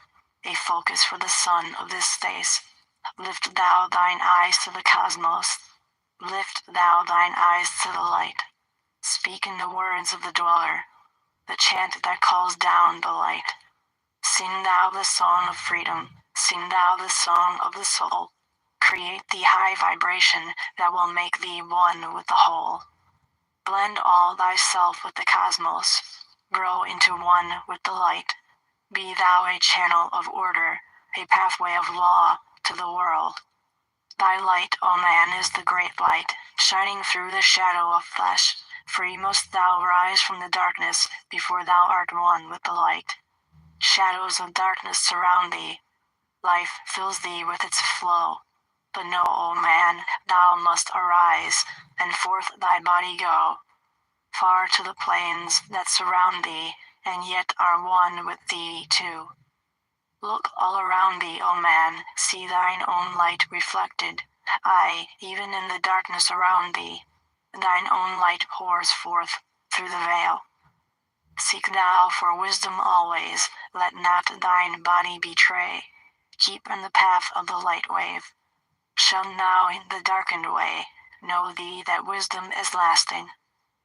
a focus for the sun of this space. Lift thou thine eyes to the cosmos. Lift thou thine eyes to the light. Speak in the words of the dweller, the chant that calls down the light. Sing thou the song of freedom. Sing thou the song of the soul. Create the high vibration that will make thee one with the whole. Blend all thyself with the cosmos. Grow into one with the light. Be thou a channel of order, a pathway of law to the world. Thy light, O man, is the great light, shining through the shadow of flesh. Free must thou rise from the darkness before thou art one with the light. Shadows of darkness surround thee. Life fills thee with its flow. But know, O man, thou must arise, and forth thy body go, far to the plains that surround thee, and yet are one with thee too. Look all around thee, O man, see thine own light reflected. Aye, even in the darkness around thee, thine own light pours forth through the veil. Seek thou for wisdom always, let not thine body betray. Keep in the path of the light wave. Shun thou in the darkened way. Know thee that wisdom is lasting,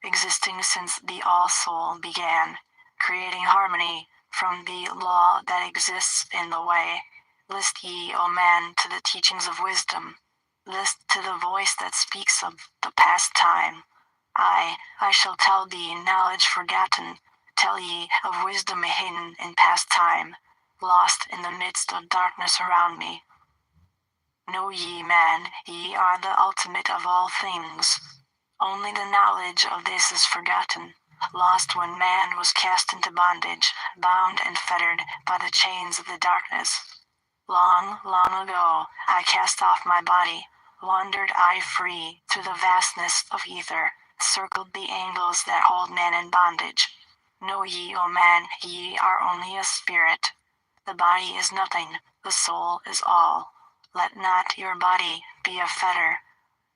existing since the all-soul began, creating harmony from the law that exists in the way. List ye, O man, to the teachings of wisdom. List to the voice that speaks of the past time. I shall tell thee knowledge forgotten, tell ye of wisdom hidden in past time. lost in the midst of darkness around me. Know ye, man, ye are the ultimate of all things. Only the knowledge of this is forgotten, lost when man was cast into bondage, bound and fettered by the chains of the darkness. Long, long ago, I cast off my body, wandered I free through the vastness of ether, circled the angles that hold man in bondage. Know ye, O man, ye are only a spirit. The body is nothing, the soul is all. Let not your body be a fetter.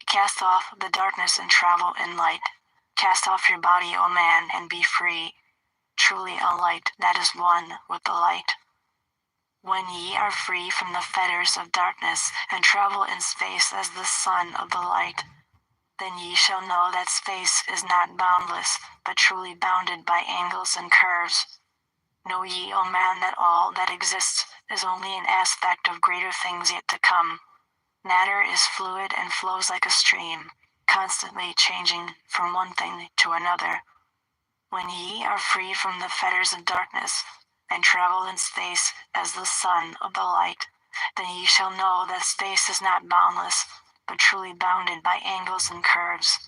Cast off the darkness and travel in light. Cast off your body, O man, and be free. Truly a light that is one with the light. When ye are free from the fetters of darkness, and travel in space as the son of the light, then ye shall know that space is not boundless, but truly bounded by angles and curves. Know ye, O man, that all that exists is only an aspect of greater things yet to come. Matter is fluid and flows like a stream, constantly changing from one thing to another. When ye are free from the fetters of darkness, and travel in space as the son of the light, then ye shall know that space is not boundless, but truly bounded by angles and curves.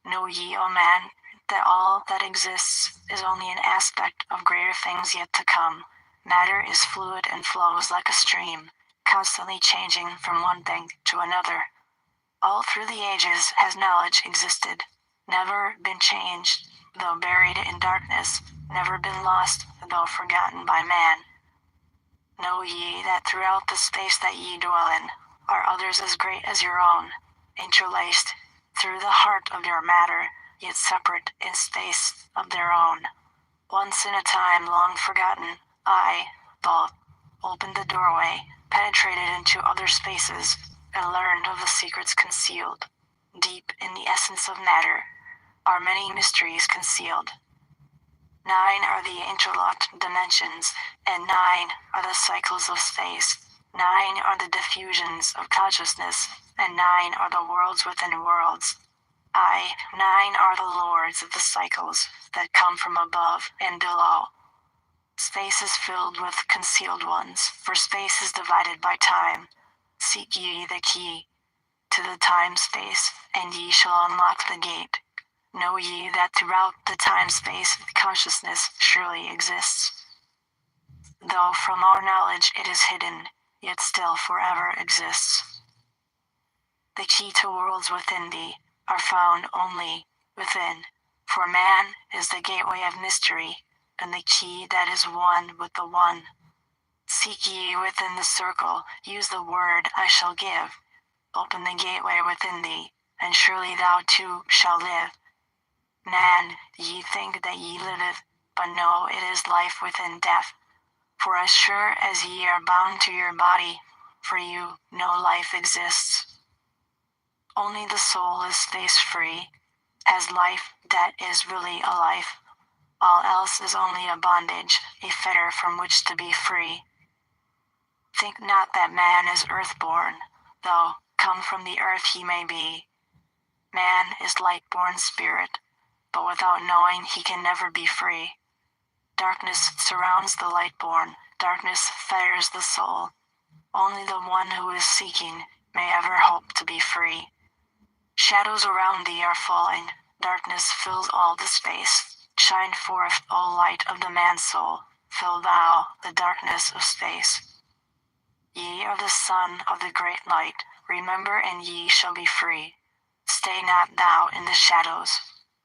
Know ye, O man, that all that exists is only an aspect of greater things yet to come. Matter is fluid and flows like a stream, constantly changing from one thing to another. All through the ages has knowledge existed, never been changed, though buried in darkness, never been lost, though forgotten by man. Know ye that throughout the space that ye dwell in, are others as great as your own, interlaced through the heart of your matter, yet separate in space of their own. Once in a time long forgotten, I, both, opened the doorway, penetrated into other spaces, and learned of the secrets concealed. Deep in the essence of matter are many mysteries concealed. 9 are the interlocked dimensions, and 9 are the cycles of space. 9 are the diffusions of consciousness, and 9 are the worlds within worlds. 9 are the lords of the cycles that come from above and below. Space is filled with concealed ones, for space is divided by time. Seek ye the key to the time-space, and ye shall unlock the gate. Know ye that throughout the time-space consciousness surely exists. Though from our knowledge it is hidden, yet still forever exists. The key to worlds within thee are found only within, for man is the gateway of mystery, and the key that is one with the one. Seek ye within the circle, use the word I shall give. Open the gateway within thee, and surely thou too shalt live. Man, ye think that ye liveth, but know it is life within death. For as sure as ye are bound to your body, for you no life exists. Only the soul is space-free, has life that is really a life. All else is only a bondage, a fetter from which to be free. Think not that man is earth-born, though come from the earth he may be. Man is light-born spirit, but without knowing he can never be free. Darkness surrounds the light-born, darkness fetters the soul. Only the one who is seeking may ever hope to be free. Shadows around thee are falling, darkness fills all the space. Shine forth, O light of the man-soul, fill thou the darkness of space. Ye are the son of the great light, remember and ye shall be free. Stay not thou in the shadows,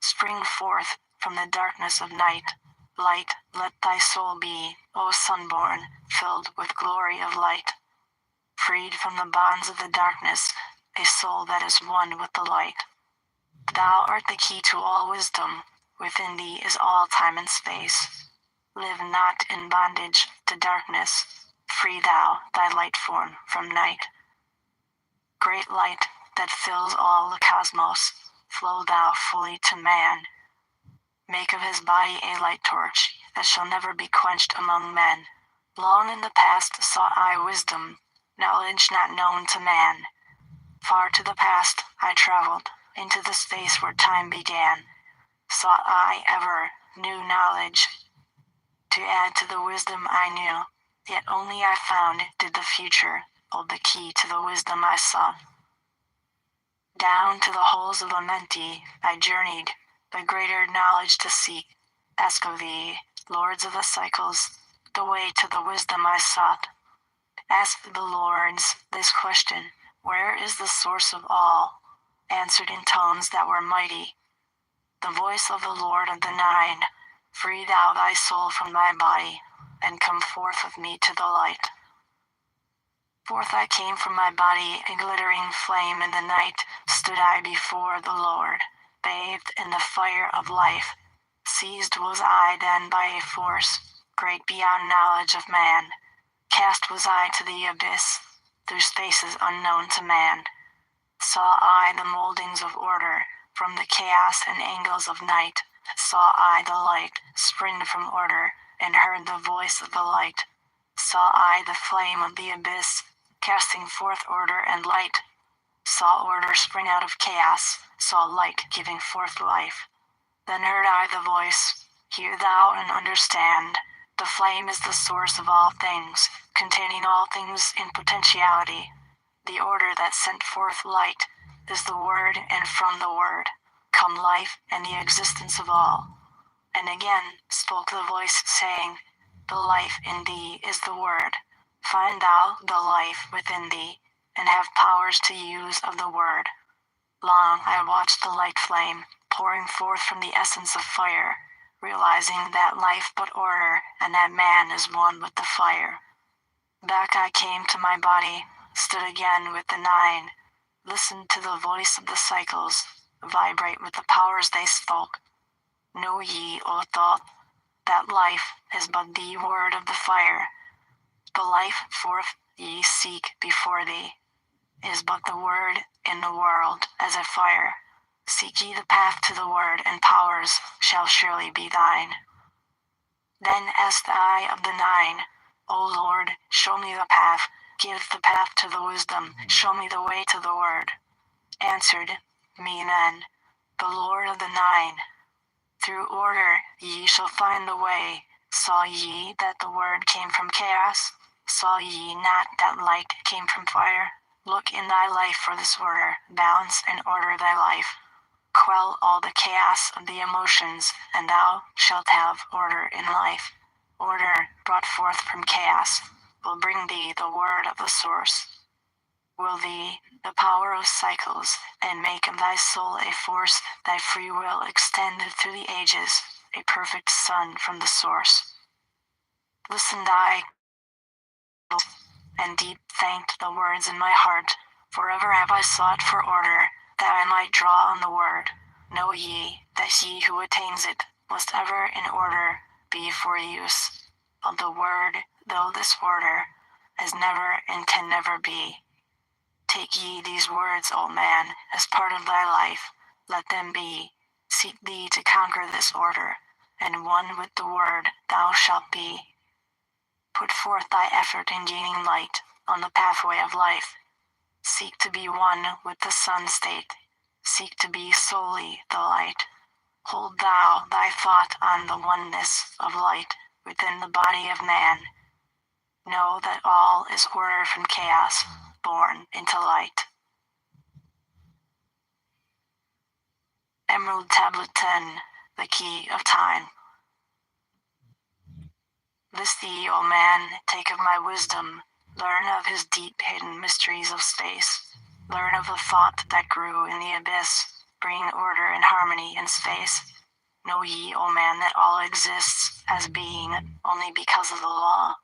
spring forth from the darkness of night. Light, let thy soul be, O sunborn, filled with glory of light. Freed from the bonds of the darkness, a soul that is one with the light. Thou art the key to all wisdom, within thee is all time and space. Live not in bondage to darkness, free thou thy light form from night. Great light that fills all the cosmos, flow thou fully to man. Make of his body a light torch that shall never be quenched among men. Long in the past sought I wisdom, knowledge not known to man. Far to the past I traveled, into the space where time began. Sought I ever new knowledge, to add to the wisdom I knew. Yet only I found did the future hold the key to the wisdom I sought. Down to the holes of Amenti I journeyed, the greater knowledge to seek. Ask of thee, lords of the cycles, the way to the wisdom I sought. Ask the lords this question, where is the source of all? Answered in tones that were mighty. The voice of the Lord of the Nine, free thou thy soul from thy body, and come forth with me to the light. Forth I came from my body, a glittering flame in the night, stood I before the Lord, bathed in the fire of life. Seized was I then by a force, great beyond knowledge of man. Cast was I to the abyss, through spaces unknown to man. Saw I the moldings of order, from the chaos and angles of night. Saw I the light, spring from order, and heard the voice of the light. Saw I the flame of the abyss, casting forth order and light. Saw order spring out of chaos, saw light giving forth life. Then heard I the voice, hear thou and understand. The flame is the source of all things, containing all things in potentiality. The order that sent forth light is the Word, and from the Word come life and the existence of all. And again spoke the voice, saying, the life in thee is the Word. Find thou the life within thee, and have powers to use of the Word. Long I watched the light flame, pouring forth from the essence of fire, realizing that life but order, and that man is one with the fire. Back I came to my body, stood again with the Nine, listened to the voice of the cycles, vibrate with the powers they spoke. Know ye, O thought, that life is but the word of the fire. The life forth ye seek before thee is but the word in the world as a fire. Seek ye the path to the word, and powers shall surely be thine. Then asked I of the Nine, O Lord, show me the path, give the path to the wisdom, show me the way to the word. Answered me then the Lord of the Nine, through order ye shall find the way. Saw ye that the word came from chaos? Saw ye not that light came from fire? Look in thy life for this order, balance and order thy life. Quell all the chaos of the emotions, and thou shalt have order in life. Order, brought forth from chaos, will bring thee the word of the source. Will thee the power of cycles, and make of thy soul a force, thy free will extended through the ages, a perfect sun from the source. Listen thy and deep thanked the words in my heart. Forever have I sought for order, that I might draw on the word. Know ye that he who attains it must ever in order be for use of the word, though this order is never and can never be. Take ye these words, O man, as part of thy life, let them be. Seek thee to conquer this order, and one with the word thou shalt be. Put forth thy effort in gaining light on the pathway of life. Seek to be one with the sun state. Seek to be solely the light. Hold thou thy thought on the oneness of light within the body of man. Know that all is order from chaos, born into light. Emerald Tablet 10, the Key of Time. This thee, O man, take of my wisdom, learn of his deep hidden mysteries of space, learn of the thought that grew in the abyss, bring order and harmony in space. Know ye, O man, that all exists as being only because of the law.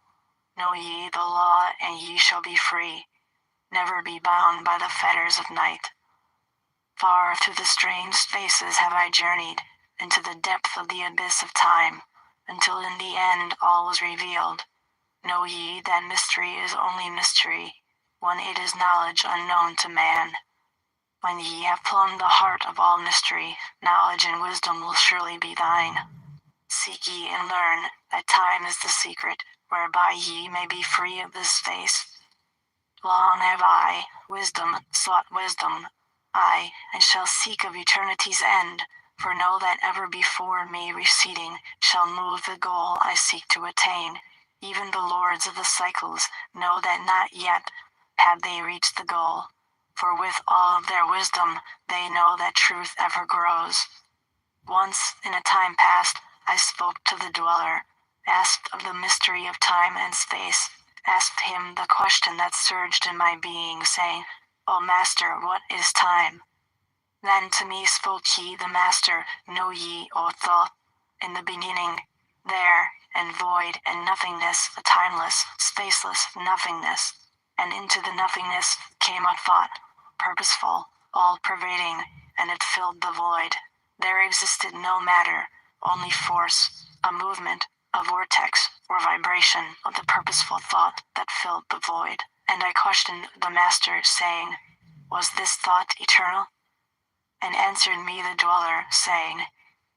Know ye the law, and ye shall be free, never be bound by the fetters of night. Far through the strange spaces have I journeyed, into the depth of the abyss of time, until in the end all was revealed. Know ye that mystery is only mystery, when it is knowledge unknown to man. When ye have plumbed the heart of all mystery, knowledge and wisdom will surely be thine. Seek ye and learn that time is the secret, whereby ye may be free of this space. Long have I, wisdom, sought wisdom, I, and shall seek of eternity's end, for know that ever before me receding shall move the goal I seek to attain. Even the lords of the cycles know that not yet had they reached the goal. For with all of their wisdom, they know that truth ever grows. Once, in a time past, I spoke to the dweller, asked of the mystery of time and space, asked him the question that surged in my being, saying, O Master, what is time? Then to me spoke he, the Master, know ye, O thought, in the beginning, there, and void and nothingness, a timeless, spaceless nothingness, and into the nothingness came a thought, purposeful, all-pervading, and it filled the void. There existed no matter, only force, a movement, a vortex, or vibration of the purposeful thought that filled the void. And I questioned the Master, saying, was this thought eternal? And answered me the dweller, saying,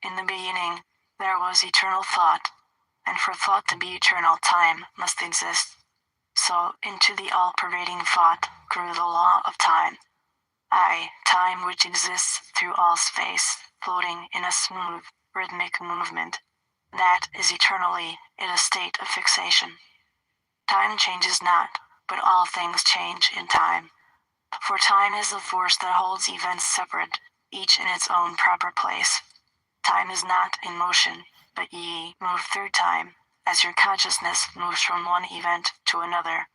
in the beginning, there was eternal thought, and for thought to be eternal, time must exist. So into the all-pervading thought grew the law of time. Time which exists through all space, floating in a smooth, rhythmic movement. That is eternally in a state of fixation. Time changes not, but all things change in time. For time is the force that holds events separate, each in its own proper place. Time is not in motion, but ye move through time, as your consciousness moves from one event to another.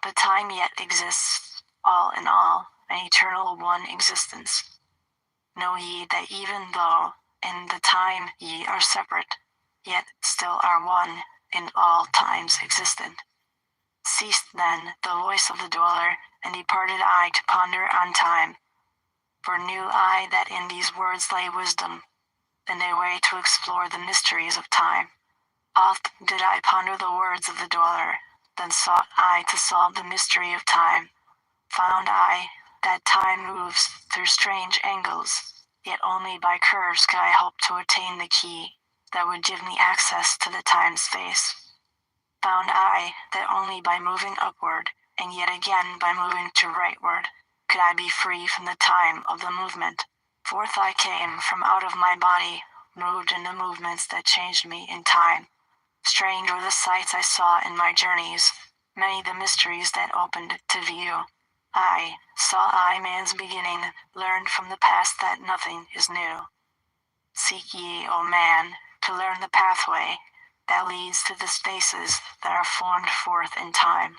But time yet exists, all in all, an eternal one existence. Know ye that even though, in the time ye are separate, yet still are one, in all times existent. Ceased then the voice of the dweller, and departed I to ponder on time. For knew I that in these words lay wisdom, and a way to explore the mysteries of time. Oft did I ponder the words of the dweller, then sought I to solve the mystery of time. Found I that time moves through strange angles, yet only by curves could I hope to attain the key that would give me access to the time-space. Found I that only by moving upward, and yet again by moving to rightward, could I be free from the time of the movement. Forth I came from out of my body, moved in the movements that changed me in time. Strange were the sights I saw in my journeys, many the mysteries that opened to view. Saw man's beginning, learned from the past that nothing is new. Seek ye, O man, to learn the pathway that leads to the spaces that are formed forth in time.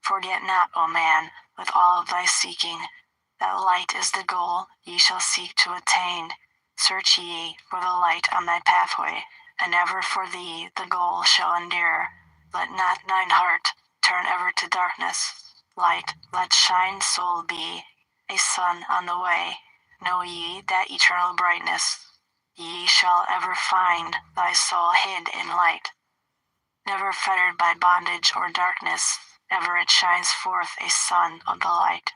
Forget not, O man, with all of thy seeking, that light is the goal ye shall seek to attain. Search ye for the light on thy pathway, and ever for thee the goal shall endure. Let not thine heart turn ever to darkness. Light, let shine soul be, a sun on the way. Know ye that eternal brightness, ye shall ever find thy soul hid in light. Never fettered by bondage or darkness, ever it shines forth a sun of the light.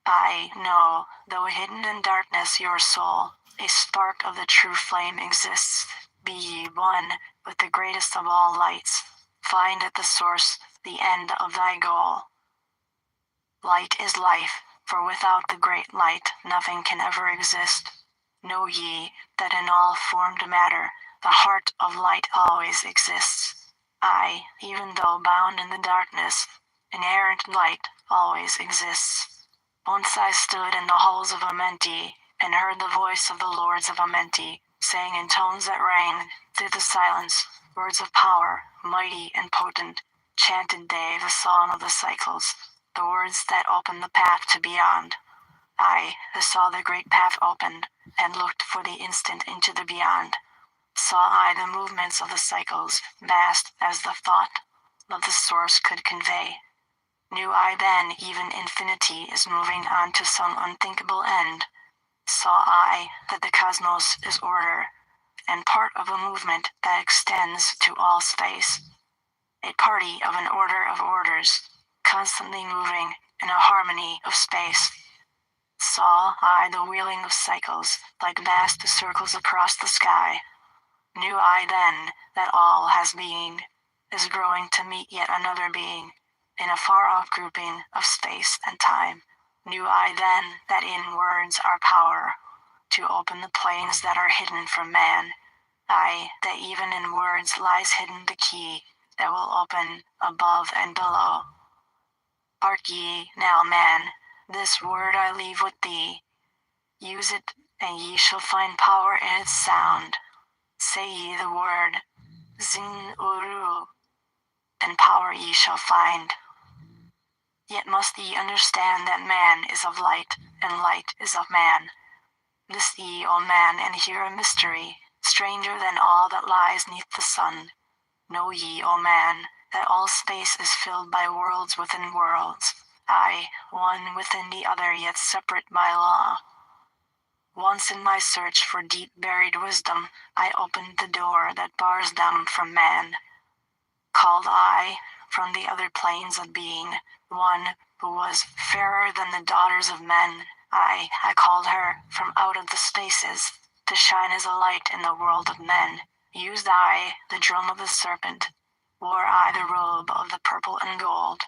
I know, though hidden in darkness your soul, a spark of the true flame exists. Be ye one with the greatest of all lights. Find at the source the end of thy goal. Light is life, for without the great light nothing can ever exist. Know ye that in all formed matter, the heart of light always exists. Even though bound in the darkness, inherent light always exists. Once I stood in the halls of Amenti, and heard the voice of the lords of Amenti, saying in tones that rang through the silence, words of power, mighty and potent, chanted they the song of the cycles, the words that opened the path to beyond. I saw the great path opened, and looked for the instant into the beyond. Saw I the movements of the cycles, vast as the thought of the source could convey. Knew I then even infinity is moving on to some unthinkable end. Saw I that the cosmos is order, and part of a movement that extends to all space. A party of an order of orders, constantly moving in a harmony of space. Saw I the wheeling of cycles, like vast circles across the sky. Knew I then that all has being, is growing to meet yet another being, in a far-off grouping of space and time. Knew I then that in words are power, to open the plains that are hidden from man, Aye, that even in words lies hidden the key that will open above and below. Hark ye now, man, this word I leave with thee. Use it, and ye shall find power in its sound. Say ye the word, Zin Uru, and power ye shall find. Yet must ye understand that man is of light, and light is of man. List ye, O man, and hear a mystery, stranger than all that lies neath the sun. Know ye, O man, that all space is filled by worlds within worlds, aye, one within the other, yet separate by law. Once in my search for deep-buried wisdom, I opened the door that bars them from man. Called I, from the other planes of being, one who was fairer than the daughters of men. I called her from out of the spaces, to shine as a light in the world of men. Used I the drum of the serpent, wore I the robe of the purple and gold,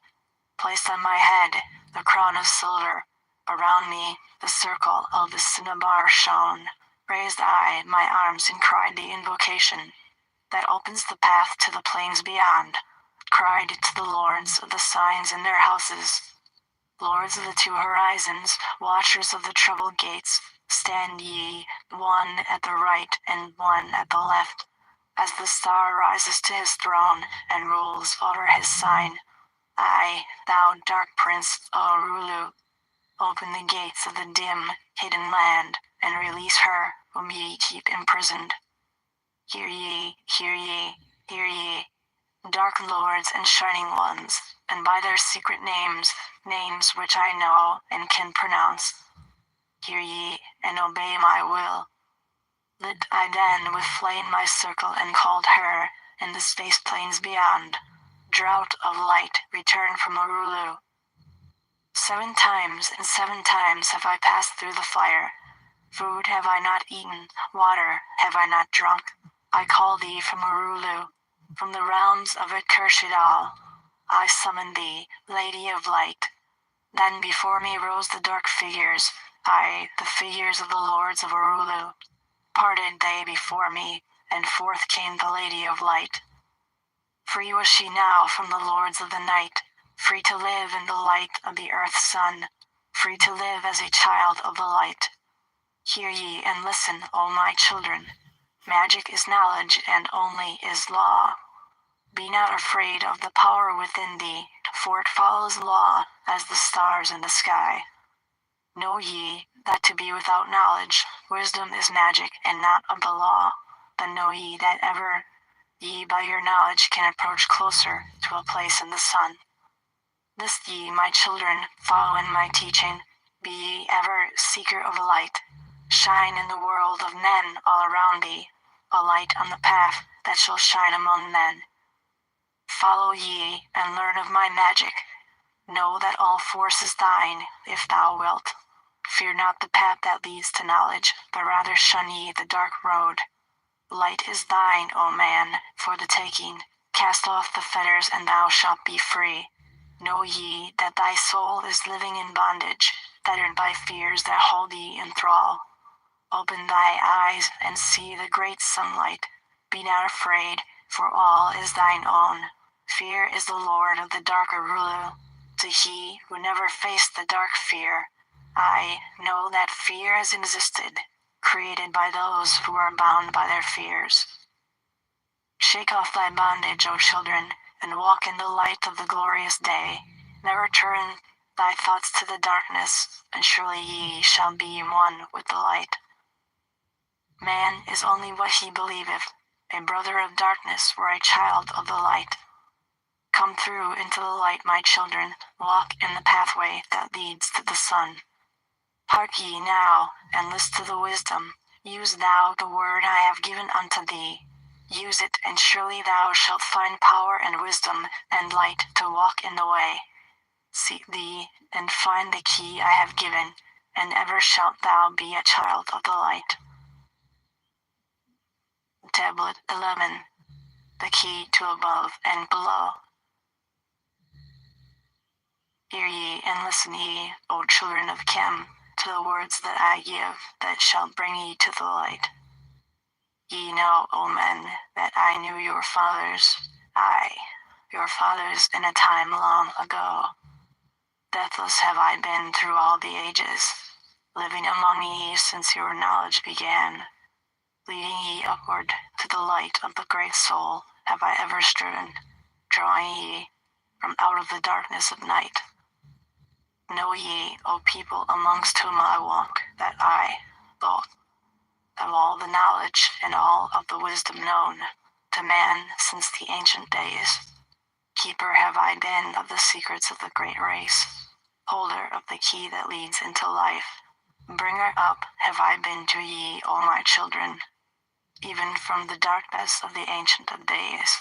placed on my head the crown of silver, around me the circle of the cinnabar shone. Raised I my arms and cried the invocation that opens the path to the plains beyond, cried to the lords of the signs in their houses, lords of the two horizons, watchers of the troubled gates, stand ye, one at the right and one at the left, as the star rises to his throne and rules over his sign. I, thou dark prince, O Rulu, open the gates of the dim, hidden land, and release her whom ye keep imprisoned. Hear ye, hear ye, hear ye, dark lords and shining ones, and by their secret names, names which I know and can pronounce. Hear ye, and obey my will. Lit I then with flame my circle and called her, in the space plains beyond. Drought of light, return from Orulu. 7 times and 7 times have I passed through the fire. Food have I not eaten, water have I not drunk. I call thee from Orulu, from the realms of Akershidal. I summon thee, Lady of Light. Then before me rose the dark figures, aye, the figures of the lords of Orulu. Parted they before me, and forth came the Lady of Light. Free was she now from the lords of the night, free to live in the light of the earth's sun, free to live as a child of the light. Hear ye and listen, O my children. Magic is knowledge and only is law. Be not afraid of the power within thee, for it follows law as the stars in the sky. Know ye that to be without knowledge, wisdom is magic and not of the law. Then know ye that ever ye by your knowledge can approach closer to a place in the sun. List ye, my children, follow in my teaching. Be ye ever seeker of light. Shine in the world of men all around thee, a light on the path that shall shine among men. Follow ye and learn of my magic. Know that all force is thine, if thou wilt. Fear not the path that leads to knowledge, but rather shun ye the dark road. Light is thine, O man, for the taking. Cast off the fetters and thou shalt be free. Know ye that thy soul is living in bondage, fettered by fears that hold thee in thrall. Open thy eyes and see the great sunlight. Be not afraid, for all is thine own. Fear is the lord of the dark Arulu. To he who never faced the dark fear, I know that fear has existed, created by those who are bound by their fears. Shake off thy bondage, O children, and walk in the light of the glorious day. Never turn thy thoughts to the darkness, and surely ye shall be one with the light. Man is only what he believeth, a brother of darkness or a child of the light. Come through into the light, my children, walk in the pathway that leads to the sun. Hark ye now, and listen to the wisdom. Use thou the word I have given unto thee. Use it, and surely thou shalt find power and wisdom and light to walk in the way. Seek thee, and find the key I have given, and ever shalt thou be a child of the light. Tablet 11. The key to above and below. Hear ye and listen ye, O children of Chem, to the words that I give, that shall bring ye to the light. Ye know, O men, that I knew your fathers, your fathers in a time long ago. Deathless have I been through all the ages, living among ye since your knowledge began. Leading ye upward to the light of the great soul have I ever striven, drawing ye from out of the darkness of night. Know ye, O people amongst whom I walk, that I, both, have all the knowledge and all of the wisdom known to man since the ancient days. Keeper have I been of the secrets of the great race, holder of the key that leads into life. Bringer up have I been to ye, O my children, even from the darkness of the ancient of days.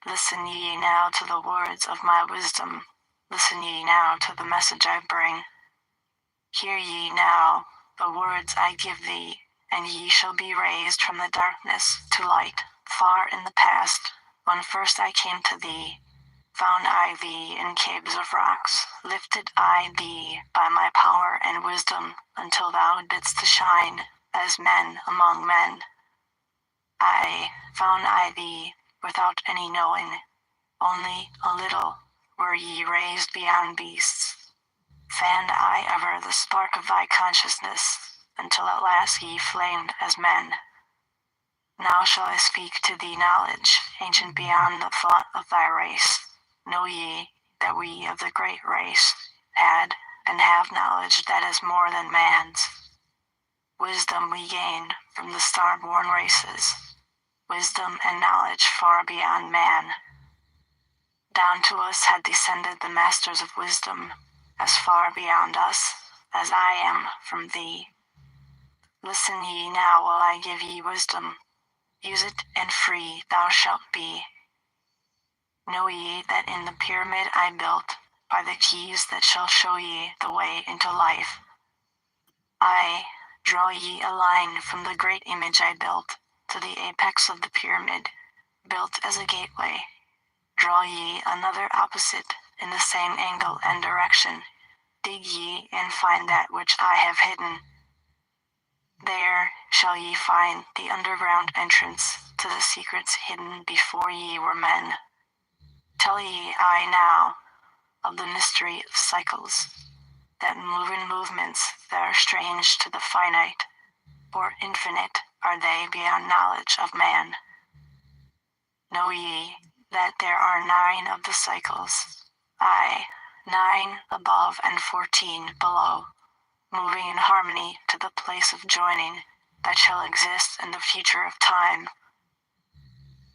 Listen ye now to the words of my wisdom. Listen ye now to the message I bring. Hear ye now the words I give thee, and ye shall be raised from the darkness to light. Far in the past, when first I came to thee, found I thee in caves of rocks, lifted I thee by my power and wisdom, until thou didst shine as men among men. Found I thee without any knowing, only a little were ye raised beyond beasts. Fanned I ever the spark of thy consciousness, until at last ye flamed as men. Now shall I speak to thee knowledge, ancient beyond the thought of thy race. Know ye that we of the great race had and have knowledge that is more than man's. Wisdom we gained from the star-born races, wisdom and knowledge far beyond man. Down to us had descended the masters of wisdom, as far beyond us as I am from thee. Listen ye now while I give ye wisdom. Use it, and free thou shalt be. Know ye that in the pyramid I built, by the keys that shall show ye the way into life, I draw ye a line from the great image I built, to the apex of the pyramid, built as a gateway. Draw ye another opposite, in the same angle and direction. Dig ye and find that which I have hidden. There shall ye find the underground entrance to the secrets hidden before ye were men. Tell ye I now of the mystery of cycles, that move in movements that are strange to the finite, for infinite are they beyond knowledge of man. Know ye that there are 9 of the cycles, 9 above and 14 below, moving in harmony to the place of joining that shall exist in the future of time.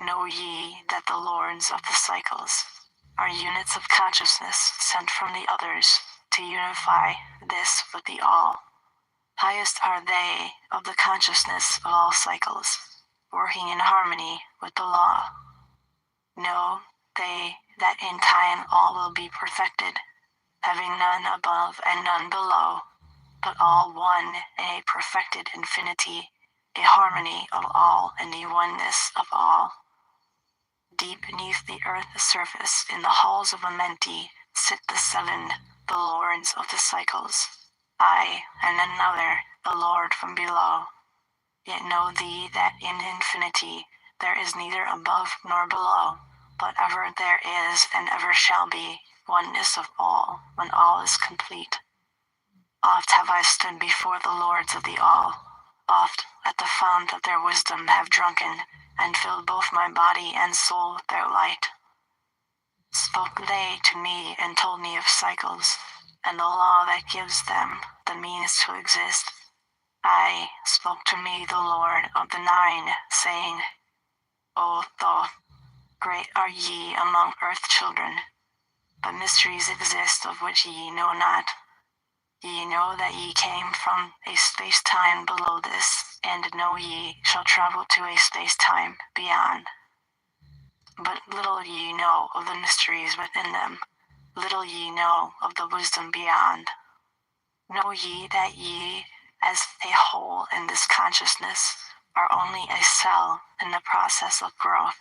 Know ye that the lords of the cycles are units of consciousness sent from the others to unify this with the all. Highest are they of the consciousness of all cycles, working in harmony with the law. Know they that in time all will be perfected, having none above and none below, but all one in a perfected infinity, a harmony of all and the oneness of all. Deep beneath the earth's surface, in the halls of Amenti, sit the 7, the lords of the cycles. I, and another, the Lord from below. Yet know thee that in infinity there is neither above nor below, but ever there is and ever shall be oneness of all, when all is complete. Oft have I stood before the lords of the all, oft at the fount of their wisdom have drunken, and filled both my body and soul with their light. Spoke they to me and told me of cycles, and the law that gives them the means to exist. I spoke to me the Lord of the 9, saying, O Thoth, great are ye among earth children, but mysteries exist of which ye know not. Ye know that ye came from a space-time below this, and know ye shall travel to a space-time beyond. But little ye know of the mysteries within them, little ye know of the wisdom beyond. Know ye that ye, as a whole in this consciousness, are only a cell in the process of growth.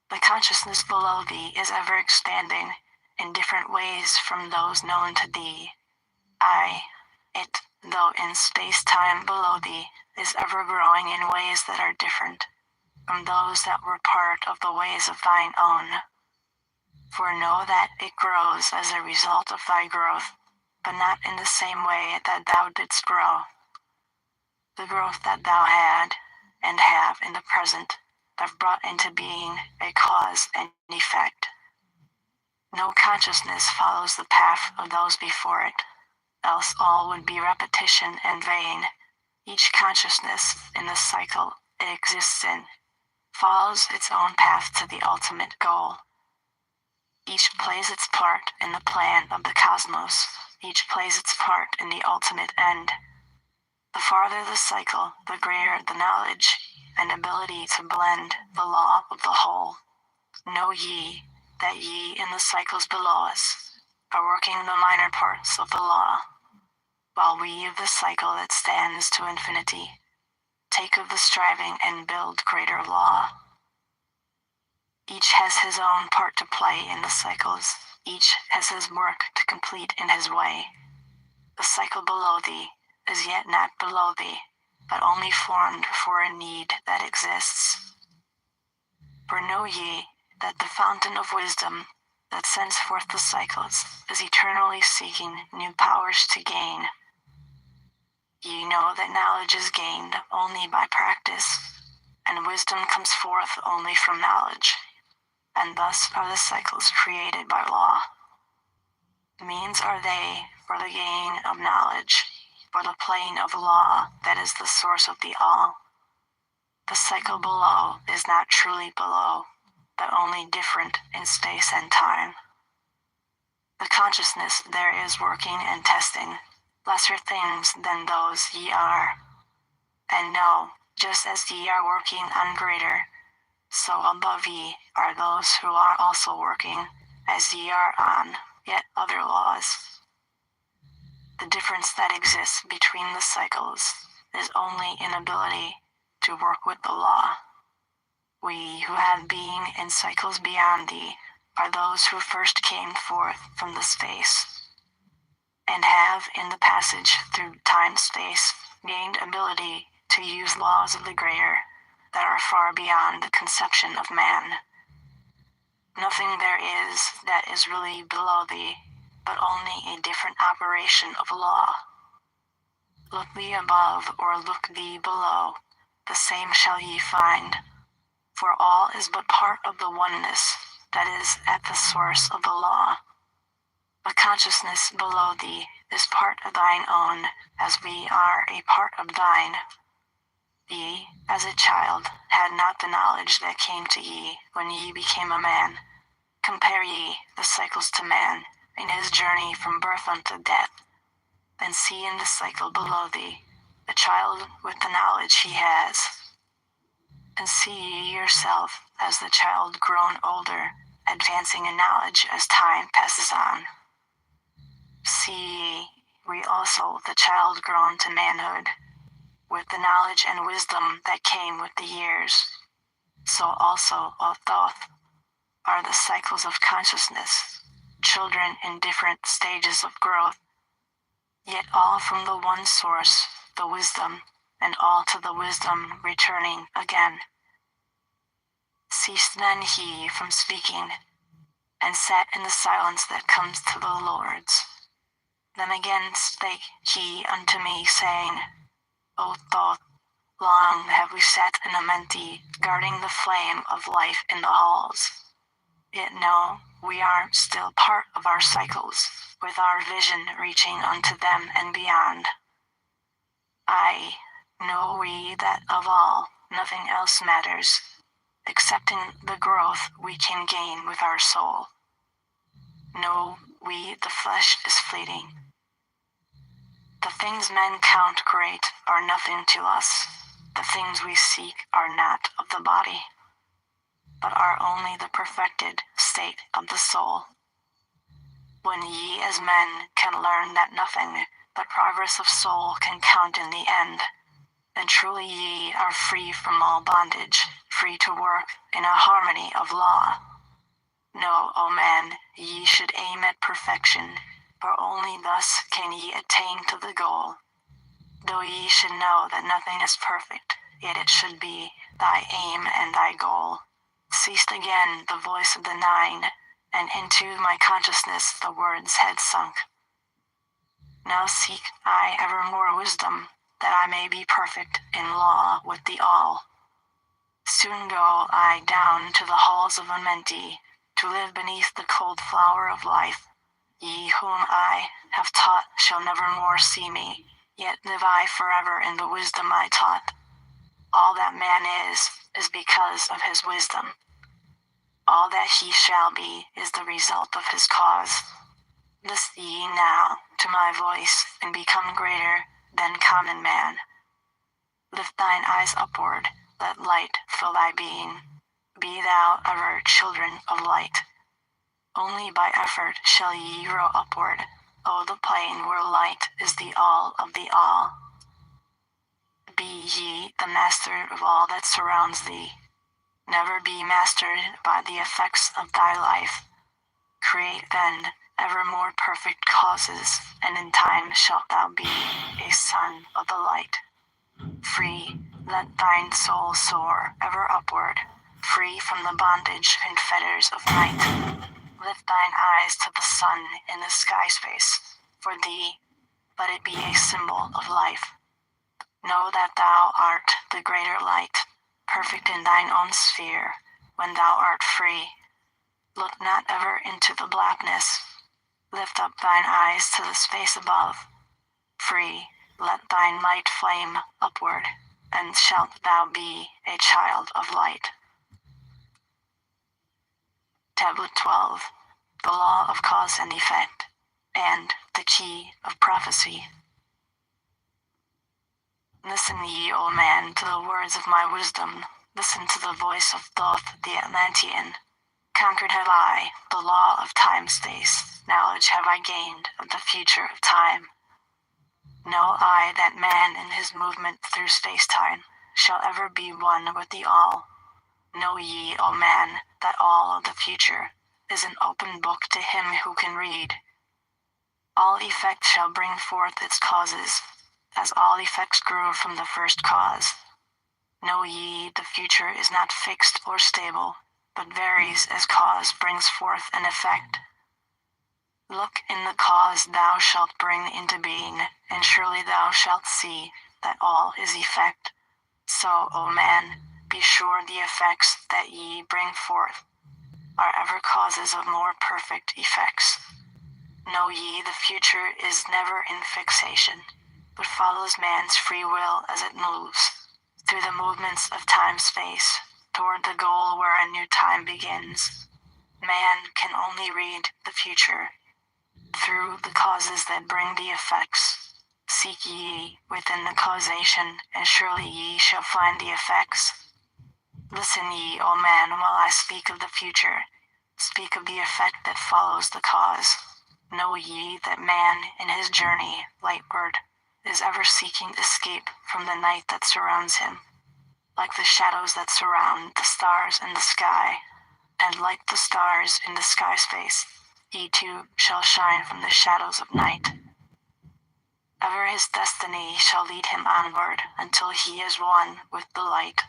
The consciousness below thee is ever expanding in different ways from those known to thee. It though in space-time below thee is ever growing in ways that are different from those that were part of the ways of thine own. For know that it grows as a result of thy growth, but not in the same way that thou didst grow. The growth that thou had and have in the present have brought into being a cause and effect. No consciousness follows the path of those before it, else all would be repetition and vain. Each consciousness in the cycle it exists in follows its own path to the ultimate goal. Each plays its part in the plan of the cosmos. Each plays its part in the ultimate end. The farther the cycle, the greater the knowledge and ability to blend the law of the whole. Know ye that ye in the cycles below us are working the minor parts of the law, while we of the cycle that stands to infinity take of the striving and build greater law. Each has his own part to play in the cycles. Each has his work to complete in his way. The cycle below thee is yet not below thee, but only formed for a need that exists. For know ye that the fountain of wisdom that sends forth the cycles is eternally seeking new powers to gain. Ye know that knowledge is gained only by practice, and wisdom comes forth only from knowledge, and thus are the cycles created by law. Means are they for the gain of knowledge, for the plane of law that is the source of the all. The cycle below is not truly below, but only different in space and time. The consciousness there is working and testing lesser things than those ye are. And know, just as ye are working on greater, so above ye are those who are also working, as ye are on yet other laws. The difference that exists between the cycles is only inability to work with the law. We who have being in cycles beyond thee are those who first came forth from the space, and have in the passage through time-space gained ability to use laws of the greater that are far beyond the conception of man. Nothing there is that is really below thee, but only a different operation of law. Look thee above or look thee below, the same shall ye find, for all is but part of the oneness that is at the source of the law. A consciousness below thee is part of thine own, as we are a part of thine. Ye, as a child, had not the knowledge that came to ye when ye became a man. Compare ye the cycles to man in his journey from birth unto death. Then see in the cycle below thee the child with the knowledge he has. And see ye yourself as the child grown older, advancing in knowledge as time passes on. See ye, we also the child grown to manhood, with the knowledge and wisdom that came with the years. So also, O Thoth, are the cycles of consciousness, children in different stages of growth, yet all from the one source, the wisdom, and all to the wisdom returning again. Ceased then he from speaking, and sat in the silence that comes to the Lord's. Then again spake he unto me, saying, O Thoth, long have we sat in Amenti, guarding the flame of life in the halls. Yet know, we are still part of our cycles, with our vision reaching unto them and beyond. Aye, know we that of all, nothing else matters, excepting the growth we can gain with our soul. Know we the flesh is fleeting. The things men count great are nothing to us. The things we seek are not of the body, but are only the perfected state of the soul. When ye as men can learn that nothing but progress of soul can count in the end, then truly ye are free from all bondage, free to work in a harmony of law. Know, O man, ye should aim at perfection, for only thus can ye attain to the goal. Though ye should know that nothing is perfect, yet it should be thy aim and thy goal. Ceased again the voice of the nine, and into my consciousness the words had sunk. Now seek I ever more wisdom, that I may be perfect in law with the all. Soon go I down to the halls of Amenti, to live beneath the cold flower of life. Ye whom I have taught shall never more see me, yet live I forever in the wisdom I taught. All that man is because of his wisdom. All that he shall be is the result of his cause. List ye now to my voice, and become greater than common man. Lift thine eyes upward, let light fill thy being. Be thou ever children of light. Only by effort shall ye grow upward, O the plane where light is the all of the all. Be ye the master of all that surrounds thee. Never be mastered by the effects of thy life. Create then ever more perfect causes, and in time shalt thou be a son of the light. Free, let thine soul soar ever upward, free from the bondage and fetters of night. Lift thine eyes to the sun in the sky space. For thee, let it be a symbol of life. Know that thou art the greater light, perfect in thine own sphere, when thou art free. Look not ever into the blackness. Lift up thine eyes to the space above. Free, let thine light flame upward, and shalt thou be a child of light. Tablet 12. The Law of Cause and Effect, and the Key of Prophecy. Listen ye, O man, to the words of my wisdom. Listen to the voice of Thoth the Atlantean. Conquered have I the law of time-space. Knowledge have I gained of the future of time. Know I that man in his movement through space-time shall ever be one with the all. Know ye, O man, that all of the future is an open book to him who can read. All effect shall bring forth its causes, as all effects grew from the first cause. Know ye, the future is not fixed or stable, but varies as cause brings forth an effect. Look in the cause thou shalt bring into being, and surely thou shalt see that all is effect. So, O man, be sure the effects that ye bring forth are ever causes of more perfect effects. Know ye, the future is never in fixation, but follows man's free will as it moves through the movements of time-space toward the goal where a new time begins. Man can only read the future through the causes that bring the effects. Seek ye within the causation, and surely ye shall find the effects. Listen ye, O man, while I speak of the future, speak of the effect that follows the cause. Know ye that man in his journey lightward is ever seeking escape from the night that surrounds him, like the shadows that surround the stars in the sky, and like the stars in the sky space, he too shall shine from the shadows of night. Ever his destiny shall lead him onward until he is one with the light.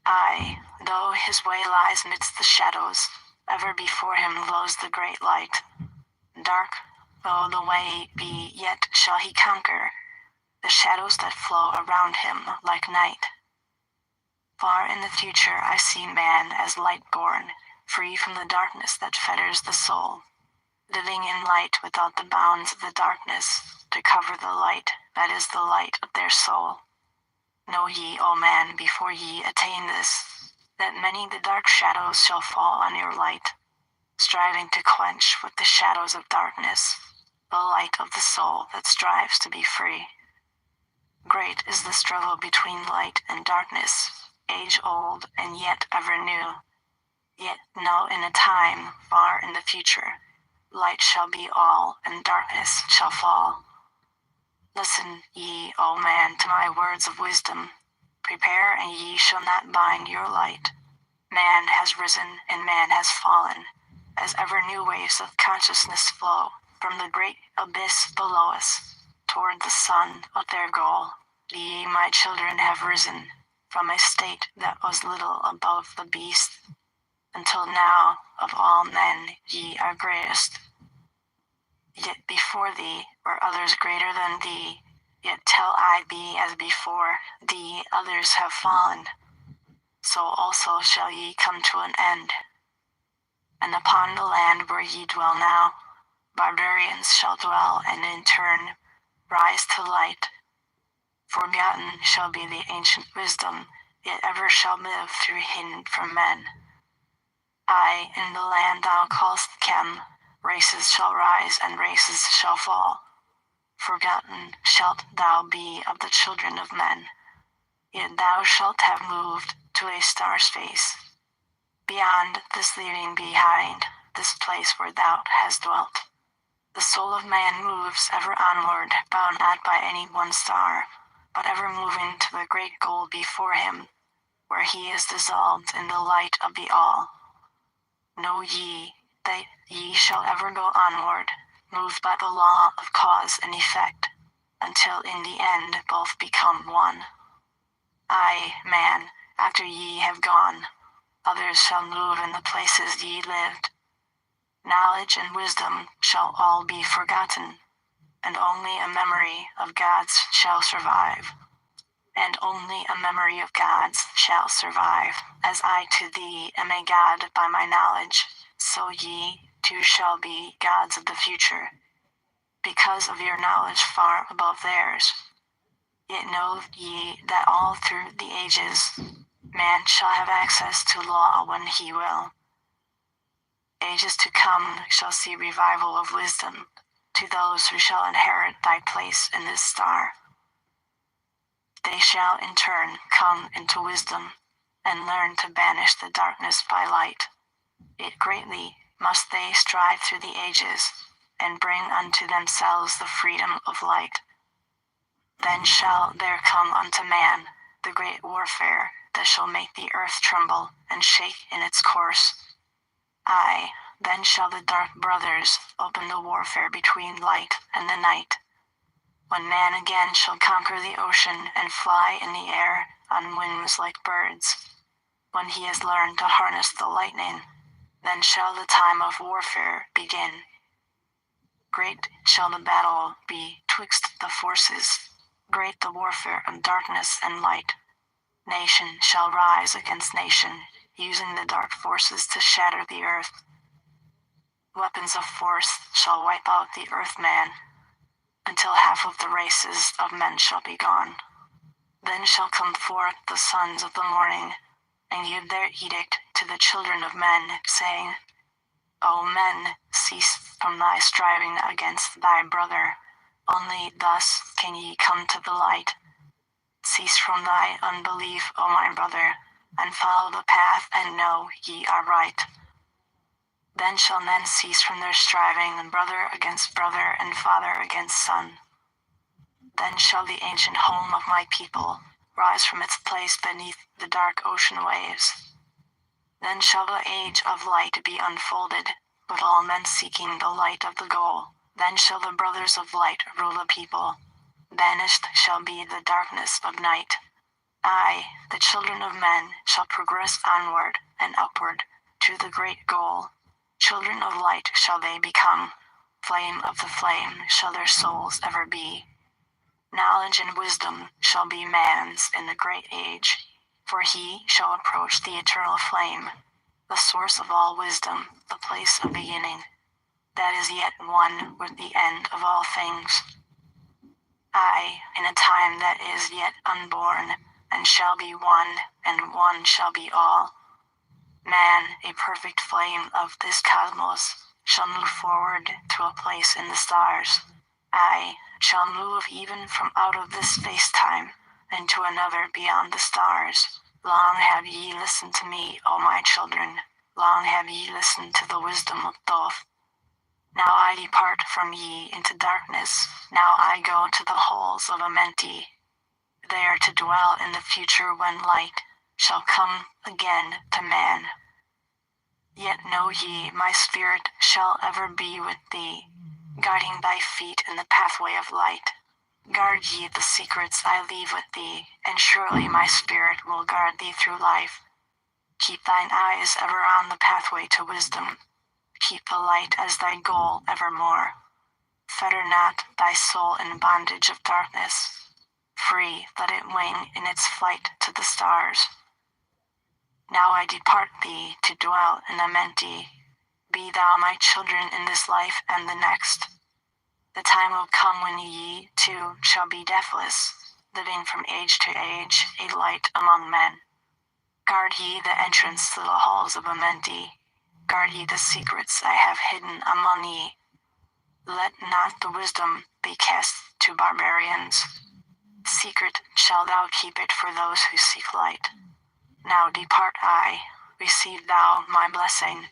Aye, though his way lies midst the shadows, ever before him glows the great light. Dark though the way be, yet shall he conquer the shadows that flow around him like night. Far in the future I see man as light-born, free from the darkness that fetters the soul, living in light without the bounds of the darkness, to cover the light that is the light of their soul. Know ye, O man, before ye attain this, that many the dark shadows shall fall on your light, striving to quench with the shadows of darkness the light of the soul that strives to be free. Great is the struggle between light and darkness, age-old and yet ever new. Yet know in a time far in the future, light shall be all and darkness shall fall. Listen ye, O man, to my words of wisdom. Prepare, and ye shall not bind your light. Man has risen and man has fallen, as ever new waves of consciousness flow from the great abyss below us toward the sun of their goal. Ye, my children, have risen from a state that was little above the beast, until now of all men ye are greatest. Yet before thee were others greater than thee, yet till I be as before thee others have fallen, so also shall ye come to an end. And upon the land where ye dwell now, barbarians shall dwell and in turn rise to light. Forgotten shall be the ancient wisdom, yet ever shall live through hidden from men. Aye, in the land thou callest Chem, races shall rise and races shall fall. Forgotten shalt thou be of the children of men, yet thou shalt have moved to a star space. Beyond this leaving behind, this place where thou hast dwelt. The soul of man moves ever onward, bound not by any one star, but ever moving to the great goal before him, where he is dissolved in the light of the all. Know ye that ye shall ever go onward, moved by the law of cause and effect, until in the end both become one. Aye, man, after ye have gone, others shall move in the places ye lived. Knowledge and wisdom shall all be forgotten, and only a memory of God's shall survive. And only a memory of God's shall survive. As I to thee am a God by my knowledge, so ye too shall be gods of the future, because of your knowledge far above theirs. Yet know ye that all through the ages, man shall have access to law when he will. Ages to come shall see revival of wisdom to those who shall inherit thy place in this star. They shall in turn come into wisdom, and learn to banish the darkness by light. Yet greatly must they strive through the ages, and bring unto themselves the freedom of light. Then shall there come unto man the great warfare that shall make the earth tremble and shake in its course. Aye, then shall the dark brothers open the warfare between light and the night. When man again shall conquer the ocean and fly in the air on wings like birds, when he has learned to harness the lightning, then shall the time of warfare begin. Great shall the battle be twixt the forces, great the warfare of darkness and light. Nation shall rise against nation, using the dark forces to shatter the earth. Weapons of force shall wipe out the earthman, until half of the races of men shall be gone. Then shall come forth the sons of the morning, and give their edict to the children of men, saying, O men, cease from thy striving against thy brother. Only thus can ye come to the light. Cease from thy unbelief, O my brother, and follow the path, and know ye are right. Then shall men cease from their striving, and brother against brother, and father against son. Then shall the ancient home of my people rise from its place beneath the dark ocean waves. Then shall the age of light be unfolded, with all men seeking the light of the goal. Then shall the brothers of light rule the people. Banished shall be the darkness of night. Aye, the children of men shall progress onward and upward to the great goal. Children of light shall they become. Flame of the flame shall their souls ever be. Knowledge and wisdom shall be man's in the great age, for he shall approach the eternal flame, the source of all wisdom, the place of beginning, that is yet one with the end of all things. Aye, in a time that is yet unborn, and shall be one, and one shall be all. Man, a perfect flame of this cosmos, shall move forward to a place in the stars. Aye, shall move even from out of this space-time, and to another beyond the stars. Long have ye listened to me, O my children, long have ye listened to the wisdom of Thoth. Now I depart from ye into darkness, now I go to the holes of Amenti, there to dwell in the future when light shall come again to man. Yet know ye, my spirit shall ever be with thee, guiding thy feet in the pathway of light. Guard ye the secrets I leave with thee, and surely my spirit will guard thee through life. Keep thine eyes ever on the pathway to wisdom. Keep the light as thy goal evermore. Fetter not thy soul in bondage of darkness. Free let it wing in its flight to the stars. Now I depart thee to dwell in Amenti. Be thou my children in this life and the next. The time will come when ye, too, shall be deathless, living from age to age, a light among men. Guard ye the entrance to the halls of Amenti. Guard ye the secrets I have hidden among ye. Let not the wisdom be cast to barbarians. Secret shalt thou keep it for those who seek light. Now depart I, receive thou my blessing.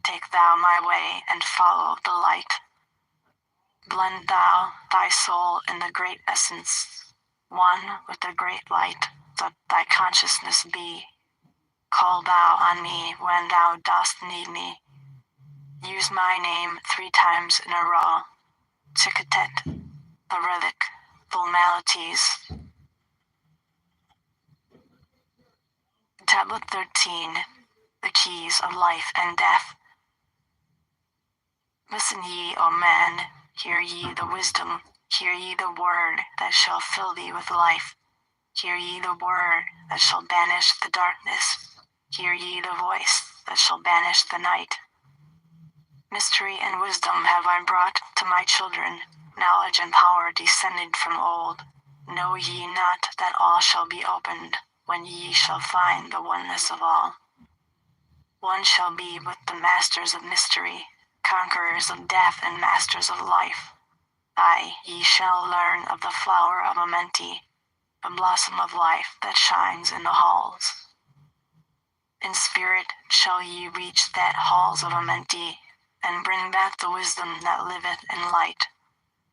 Take thou my way and follow the light. Blend thou thy soul in the great essence, one with the great light, let thy consciousness be. Call thou on me when thou dost need me. Use my name 3 times in a row. Tikatet, Barelik, Formalities. Tablet 13, The Keys of Life and Death. Listen ye, O men, hear ye the wisdom, hear ye the word that shall fill thee with life. Hear ye the word that shall banish the darkness. Hear ye the voice that shall banish the night. Mystery and wisdom have I brought to my children, knowledge and power descended from old. Know ye not that all shall be opened, when ye shall find the oneness of all? One shall be with the masters of mystery, conquerors of death and masters of life. Aye, ye shall learn of the flower of Amenti, a blossom of life that shines in the halls. In spirit shall ye reach that halls of Amenti, and bring back the wisdom that liveth in light.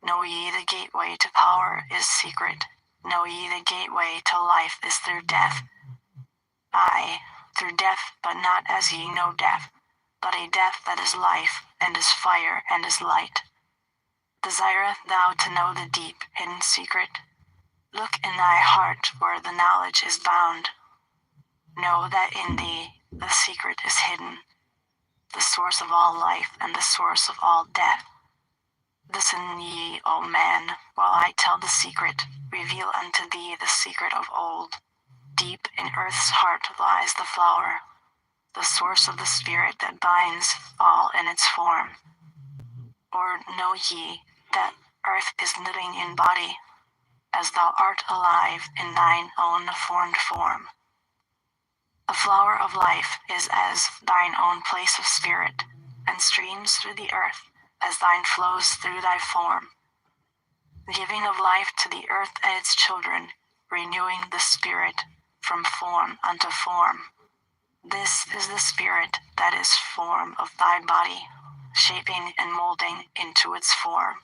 Know ye the gateway to power is secret. Know ye the gateway to life is through death. Aye, through death, but not as ye know death, but a death that is life, and is fire, and is light. Desireth thou to know the deep, hidden secret? Look in thy heart where the knowledge is bound. Know that in thee the secret is hidden, the source of all life and the source of all death. Listen ye, O man, while I tell the secret, reveal unto thee the secret of old. Deep in earth's heart lies the flower, the source of the spirit that binds all in its form. Or know ye that earth is living in body, as thou art alive in thine own formed form. The flower of life is as thine own place of spirit, and streams through the earth, as thine flows through thy form. The giving of life to the earth and its children, renewing the spirit from form unto form. This is the spirit that is form of thy body, shaping and molding into its form.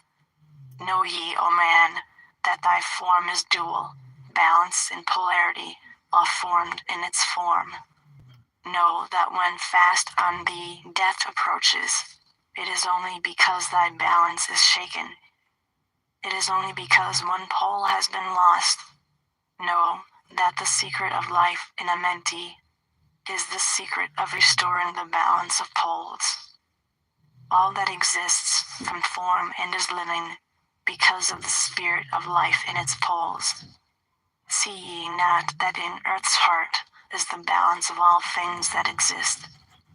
Know ye, O man, that thy form is dual, balanced in polarity, while formed in its form. Know that when fast on thee death approaches, it is only because thy balance is shaken. It is only because one pole has been lost. Know that the secret of life in Amenti is the secret of restoring the balance of poles. All that exists from form and is living because of the spirit of life in its poles. See ye not that in earth's heart is the balance of all things that exist,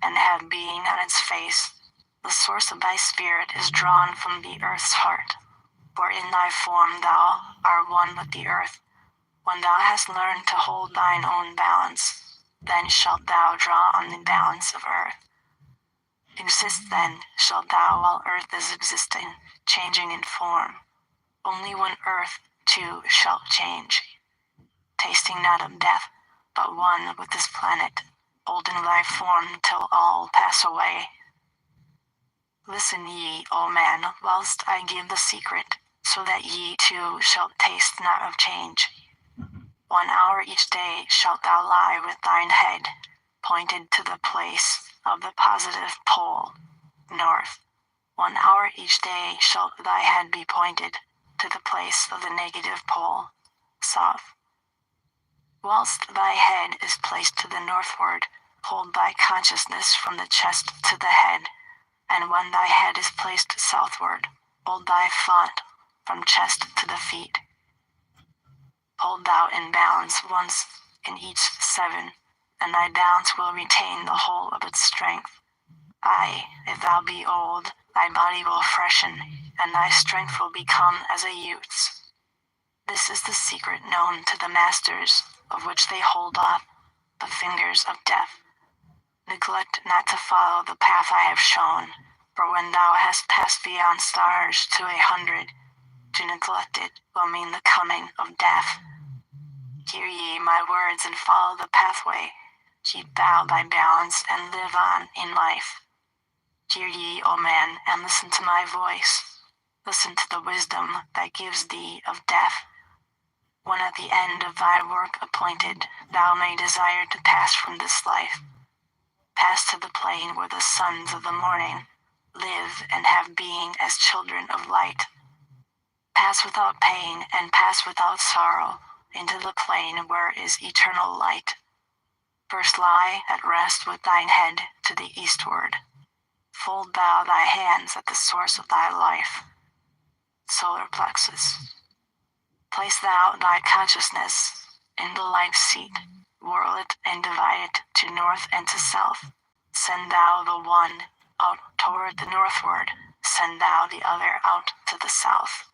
and have being on its face? The source of thy spirit is drawn from the earth's heart, for in thy form thou art one with the earth. When thou hast learned to hold thine own balance, then shalt thou draw on the balance of earth. Exist then shalt thou while earth is existing, changing in form. Only when earth too shall change, tasting not of death, but one with this planet, holding thy form till all pass away. Listen ye, O man, whilst I give the secret, so that ye too shall taste not of change. 1 hour each day shalt thou lie with thine head pointed to the place of the positive pole, north. 1 hour each day shall thy head be pointed, to the place of the negative pole, south. Whilst thy head is placed to the northward, hold thy consciousness from the chest to the head, and when thy head is placed southward, hold thy thought from chest to the feet. Hold thou in balance once in each 7, and thy balance will retain the whole of its strength. Aye, if thou be old, thy body will freshen, and thy strength will become as a youth's. This is the secret known to the masters, of which they hold off the fingers of death. Neglect not to follow the path I have shown, for when thou hast passed beyond stars to 100, to neglect it will mean the coming of death. Hear ye my words and follow the pathway. Keep thou thy balance and live on in life. Hear ye, O man, and listen to my voice. Listen to the wisdom that gives thee of death. When at the end of thy work appointed, thou may desire to pass from this life, pass to the plane where the sons of the morning live and have being as children of light. Pass without pain and pass without sorrow into the plane where is eternal light. First lie at rest with thine head to the eastward. Fold thou thy hands at the source of thy life, solar plexus. Place thou thy consciousness in the light seat, whirl it and divide it to north and to south. Send thou the one out toward the northward, send thou the other out to the south.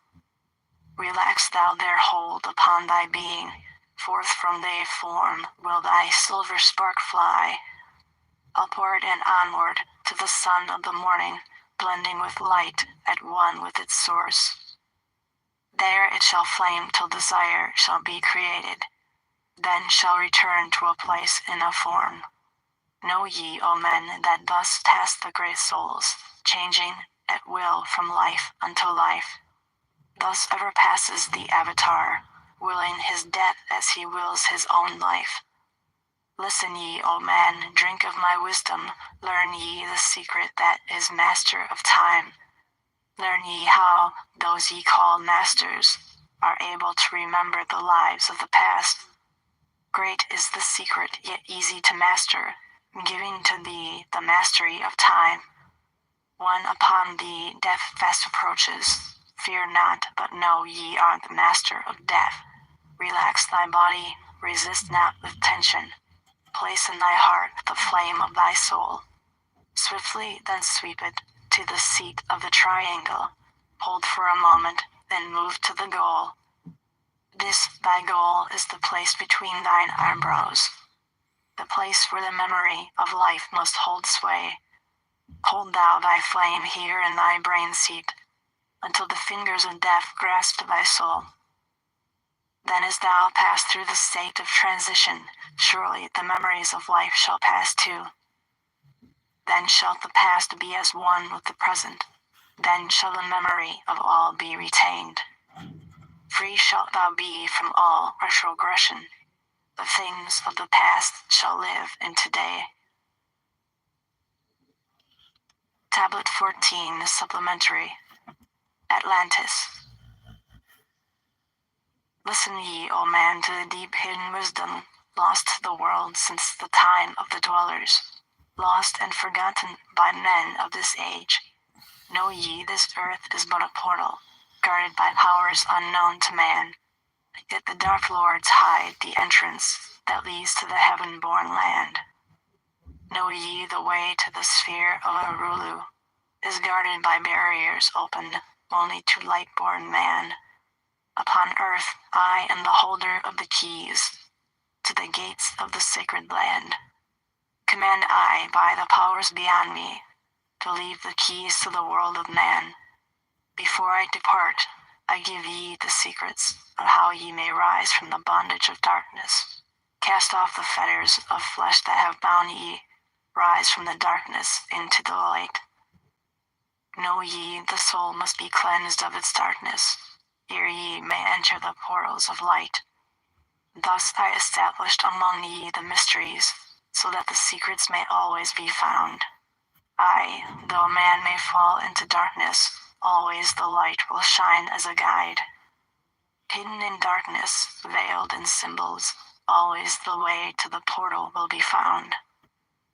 Relax thou their hold upon thy being, forth from thy form will thy silver spark fly, upward and onward to the sun of the morning, blending with light at one with its source. There it shall flame till desire shall be created, then shall return to a place in a form. Know ye, O men, that thus task the great souls, changing at will from life unto life. Thus ever passes the avatar, willing his death as he wills his own life. Listen ye, O man, drink of my wisdom, learn ye the secret that is master of time. Learn ye how those ye call masters are able to remember the lives of the past. Great is the secret, yet easy to master, giving to thee the mastery of time. When upon thee death fast approaches, fear not, but know ye are the master of death. Relax thy body, resist not with tension. Place in thy heart the flame of thy soul. Swiftly then sweep it to the seat of the triangle. Hold for a moment, then move to the goal. This thy goal is the place between thine eyebrows, the place where the memory of life must hold sway. Hold thou thy flame here in thy brain seat, until the fingers of death grasp thy soul. Then as thou pass through the state of transition, surely the memories of life shall pass too. Then shall the past be as one with the present. Then shall the memory of all be retained. Free shalt thou be from all retrogression. The things of the past shall live in today. Tablet 14 is supplementary. Atlantis. Listen ye, O man, to the deep hidden wisdom, lost to the world since the time of the dwellers, lost and forgotten by men of this age. Know ye this earth is but a portal, guarded by powers unknown to man. Yet the dark lords hide the entrance that leads to the heaven-born land. Know ye the way to the sphere of Arulu is guarded by barriers opened only to light-born man. Upon earth I am the holder of the keys to the gates of the sacred land. Command I by the powers beyond me to leave the keys to the world of man. Before I depart, I give ye the secrets of how ye may rise from the bondage of darkness. Cast off the fetters of flesh that have bound ye. Rise from the darkness into the light. Know ye the soul must be cleansed of its darkness, ere ye may enter the portals of light. Thus I established among ye the mysteries, so that the secrets may always be found. Aye, though man may fall into darkness, always the light will shine as a guide. Hidden in darkness, veiled in symbols, always the way to the portal will be found.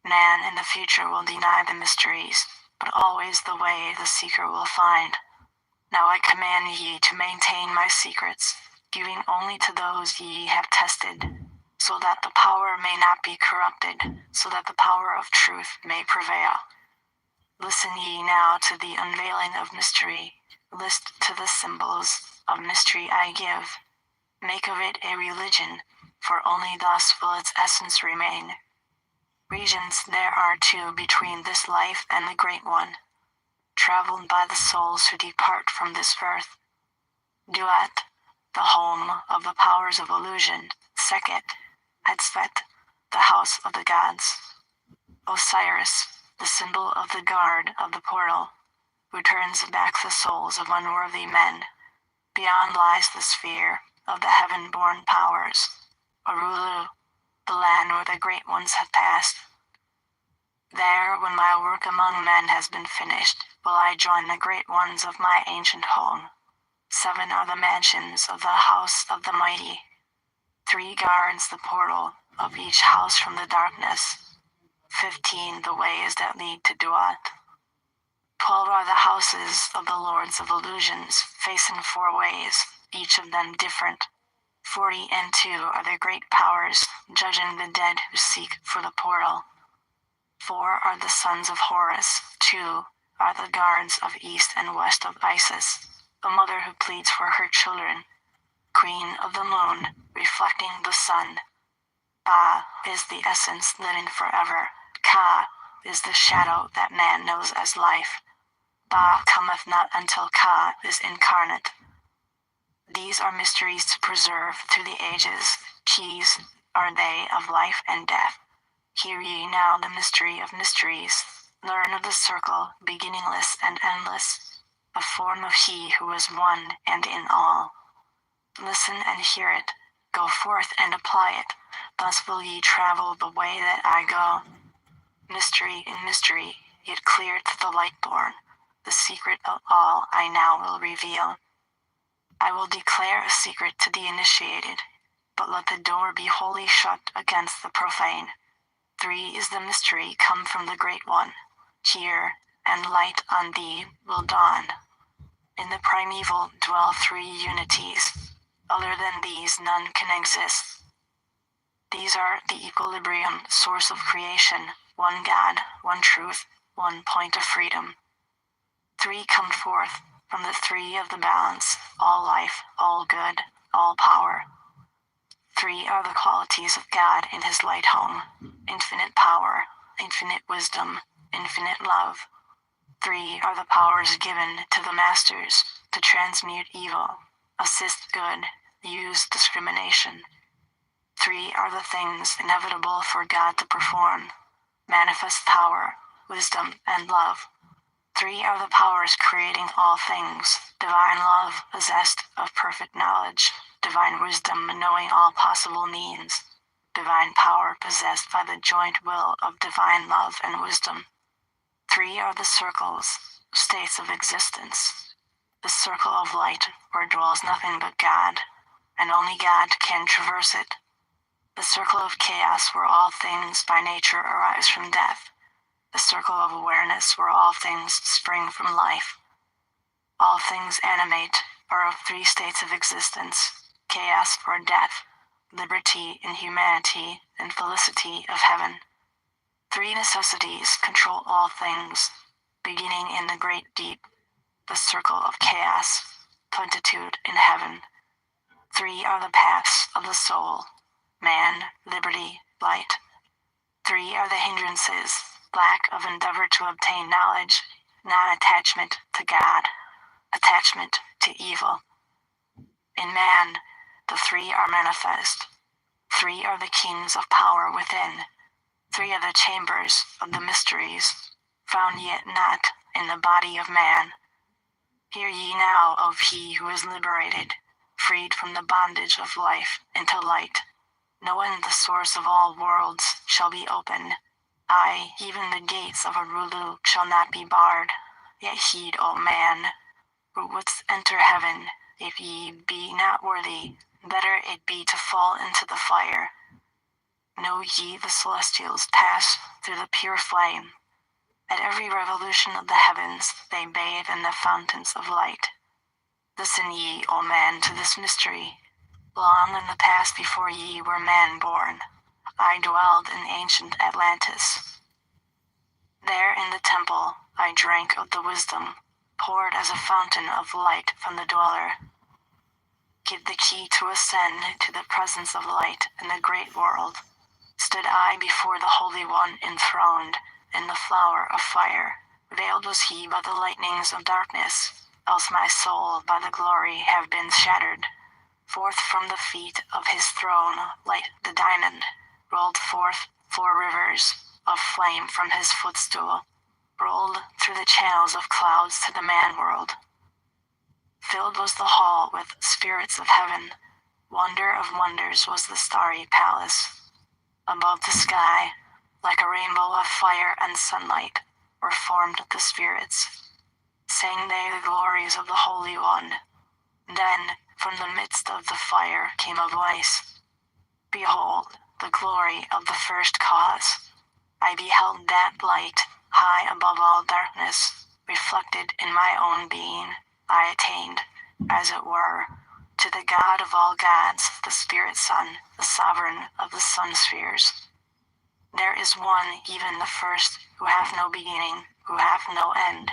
Man in the future will deny the mysteries, but always the way the seeker will find. Now I command ye to maintain my secrets, giving only to those ye have tested, so that the power may not be corrupted, so that the power of truth may prevail. Listen ye now to the unveiling of mystery, list to the symbols of mystery I give. Make of it a religion, for only thus will its essence remain. Regions there are two between this life and the Great One, traveled by the souls who depart from this earth. Duat, the home of the powers of illusion. Sekhet, Etzvet, the house of the gods. Osiris, the symbol of the guard of the portal, who turns back the souls of unworthy men. Beyond lies the sphere of the heaven-born powers. Orulu, the land where the great ones have passed. There, when my work among men has been finished, will I join the great ones of my ancient home. 7 are the mansions of the house of the mighty. 3 guards the portal of each house from the darkness. 15 the ways that lead to Duat. 12 are the houses of the lords of illusions, facing 4 ways, each of them different. 40 and 2 are their great powers, judging the dead who seek for the portal. 4 are the sons of Horus, 2 are the guards of east and west of Isis, a mother who pleads for her children. Queen of the moon, reflecting the sun. Ba is the essence living forever. Ka is the shadow that man knows as life. Ba cometh not until Ka is incarnate. These are mysteries to preserve through the ages. Keys are they of life and death. Hear ye now the mystery of mysteries. Learn of the circle, beginningless and endless, a form of He who is one and in all. Listen and hear it. Go forth and apply it. Thus will ye travel the way that I go. Mystery in mystery, yet clear to the light-born. The secret of all I now will reveal. I will declare a secret to the initiated, but let the door be wholly shut against the profane. 3 is the mystery come from the Great One. Hear, and light on thee will dawn. In the primeval dwell 3 unities. Other than these none can exist. These are the equilibrium, source of creation, one God, one truth, one point of freedom. 3 come forth from the 3 of the balance, all life, all good, all power. 3 are the qualities of God in his light home, infinite power, infinite wisdom, infinite love. 3 are the powers given to the masters to transmute evil, assist good, use discrimination. 3 are the things inevitable for God to perform, manifest power, wisdom, and love. 3 are the powers creating all things, divine love possessed of perfect knowledge, divine wisdom knowing all possible means, divine power possessed by the joint will of divine love and wisdom. 3 are the circles, states of existence, the circle of light where dwells nothing but God, and only God can traverse it. The circle of chaos where all things by nature arise from death. The circle of awareness where all things spring from life. All things animate are of 3 states of existence, chaos or death, liberty in humanity, and felicity of heaven. 3 necessities control all things, beginning in the great deep, the circle of chaos, plenitude in heaven. 3 are the paths of the soul, man, liberty, light. 3 are the hindrances, lack of endeavor to obtain knowledge, non-attachment to God, attachment to evil. In man, the 3 are manifest. 3 are the kings of power within. 3 are the chambers of the mysteries, found yet not in the body of man. Hear ye now of he who is liberated, freed from the bondage of life into light. Knowing the source of all worlds shall be open. Aye, even the gates of Orulu shall not be barred. Yet heed, O man, who wouldst enter heaven, if ye be not worthy, better it be to fall into the fire. Know ye the celestials pass through the pure flame. At every revolution of the heavens they bathe in the fountains of light. Listen ye, O man, to this mystery. Long in the past before ye were man born, I dwelled in ancient Atlantis. There in the temple I drank of the wisdom, poured as a fountain of light from the dweller. Give the key to ascend to the presence of light in the great world. Stood I before the Holy One enthroned in the flower of fire. Veiled was he by the lightnings of darkness, else my soul by the glory have been shattered. Forth from the feet of his throne, like the diamond, rolled forth 4 rivers of flame from his footstool, rolled through the channels of clouds to the man world. Filled was the hall with spirits of heaven. Wonder of wonders was the starry palace. Above the sky, like a rainbow of fire and sunlight, were formed the spirits. Sang they the glories of the Holy One. Then, from the midst of the fire came a voice. Behold, the glory of the first cause. I beheld that light, high above all darkness, reflected in my own being. I attained, as it were, to the God of all gods, the Spirit Son, the sovereign of the sun spheres. There is one, even the first, who hath no beginning, who hath no end,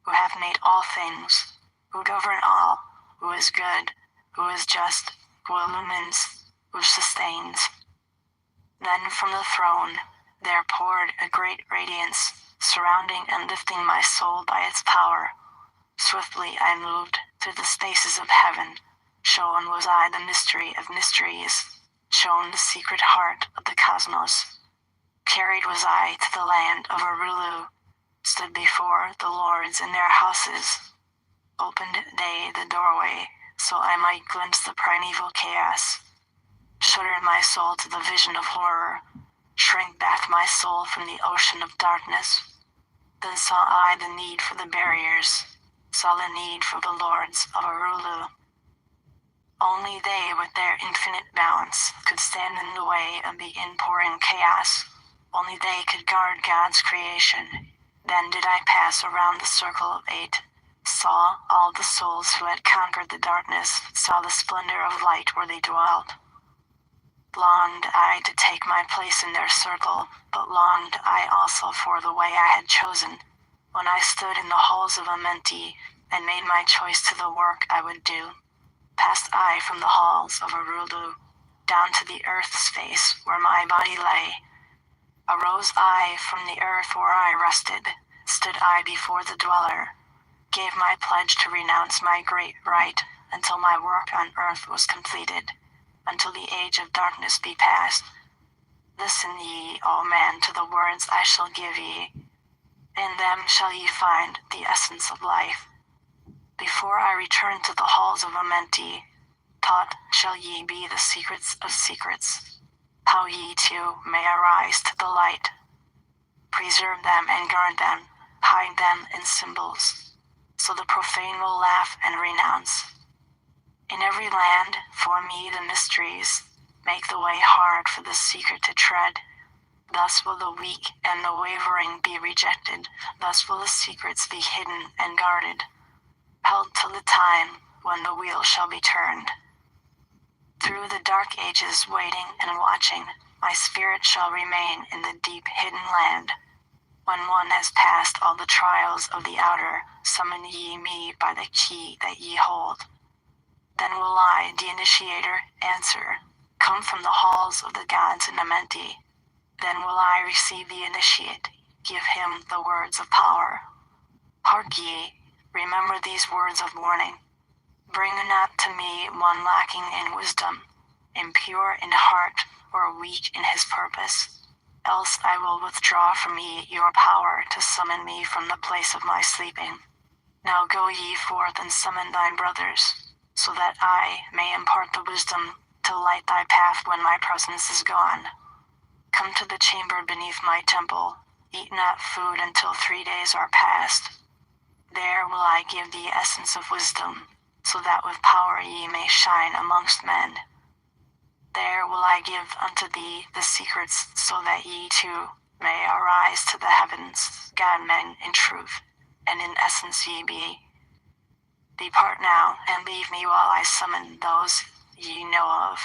who hath made all things, who govern all, who is good, who is just, who illumines, who sustains. Then from the throne there poured a great radiance, surrounding and lifting my soul by its power. Swiftly I moved through the spaces of heaven. Shown was I the mystery of mysteries, shown the secret heart of the cosmos. Carried was I to the land of Arulu, stood before the lords in their houses. Opened they the doorway, so I might glimpse the primeval chaos. Shuddered my soul to the vision of horror, shrank back my soul from the ocean of darkness. Then saw I the need for the barriers, saw the need for the lords of Arulu. Only they with their infinite balance could stand in the way of the inpouring chaos. Only they could guard God's creation. Then did I pass around the circle of 8, saw all the souls who had conquered the darkness, saw the splendor of light where they dwelled. Longed I to take my place in their circle, but longed I also for the way I had chosen. When I stood in the halls of Amenti and made my choice to the work I would do, passed I from the halls of Arulu, down to the earth space where my body lay. Arose I from the earth where I rested, stood I before the dweller, gave my pledge to renounce my great right until my work on earth was completed, until the age of darkness be past. Listen ye, O man, to the words I shall give ye. In them shall ye find the essence of life. Before I return to the halls of Amenti, taught shall ye be the secrets of secrets, how ye too may arise to the light. Preserve them and guard them, hide them in symbols, so the profane will laugh and renounce. In every land, for me the mysteries make the way hard for the seeker to tread. Thus will the weak and the wavering be rejected. Thus will the secrets be hidden and guarded, held till the time when the wheel shall be turned. Through the dark ages waiting and watching, my spirit shall remain in the deep hidden land. When one has passed all the trials of the outer, summon ye me by the key that ye hold. Then will I, the initiator, answer, come from the halls of the gods in Amenti. Then will I receive the initiate, give him the words of power. Hark ye, remember these words of warning. Bring not to me one lacking in wisdom, impure in heart, or weak in his purpose. Else I will withdraw from ye your power to summon me from the place of my sleeping. Now go ye forth and summon thy brothers, so that I may impart the wisdom to light thy path when my presence is gone. Come to the chamber beneath my temple, eat not food until 3 days are past. There will I give thee essence of wisdom, so that with power ye may shine amongst men. There will I give unto thee the secrets, so that ye too may arise to the heavens, God men in truth, and in essence ye be. Depart now, and leave me while I summon those ye know of,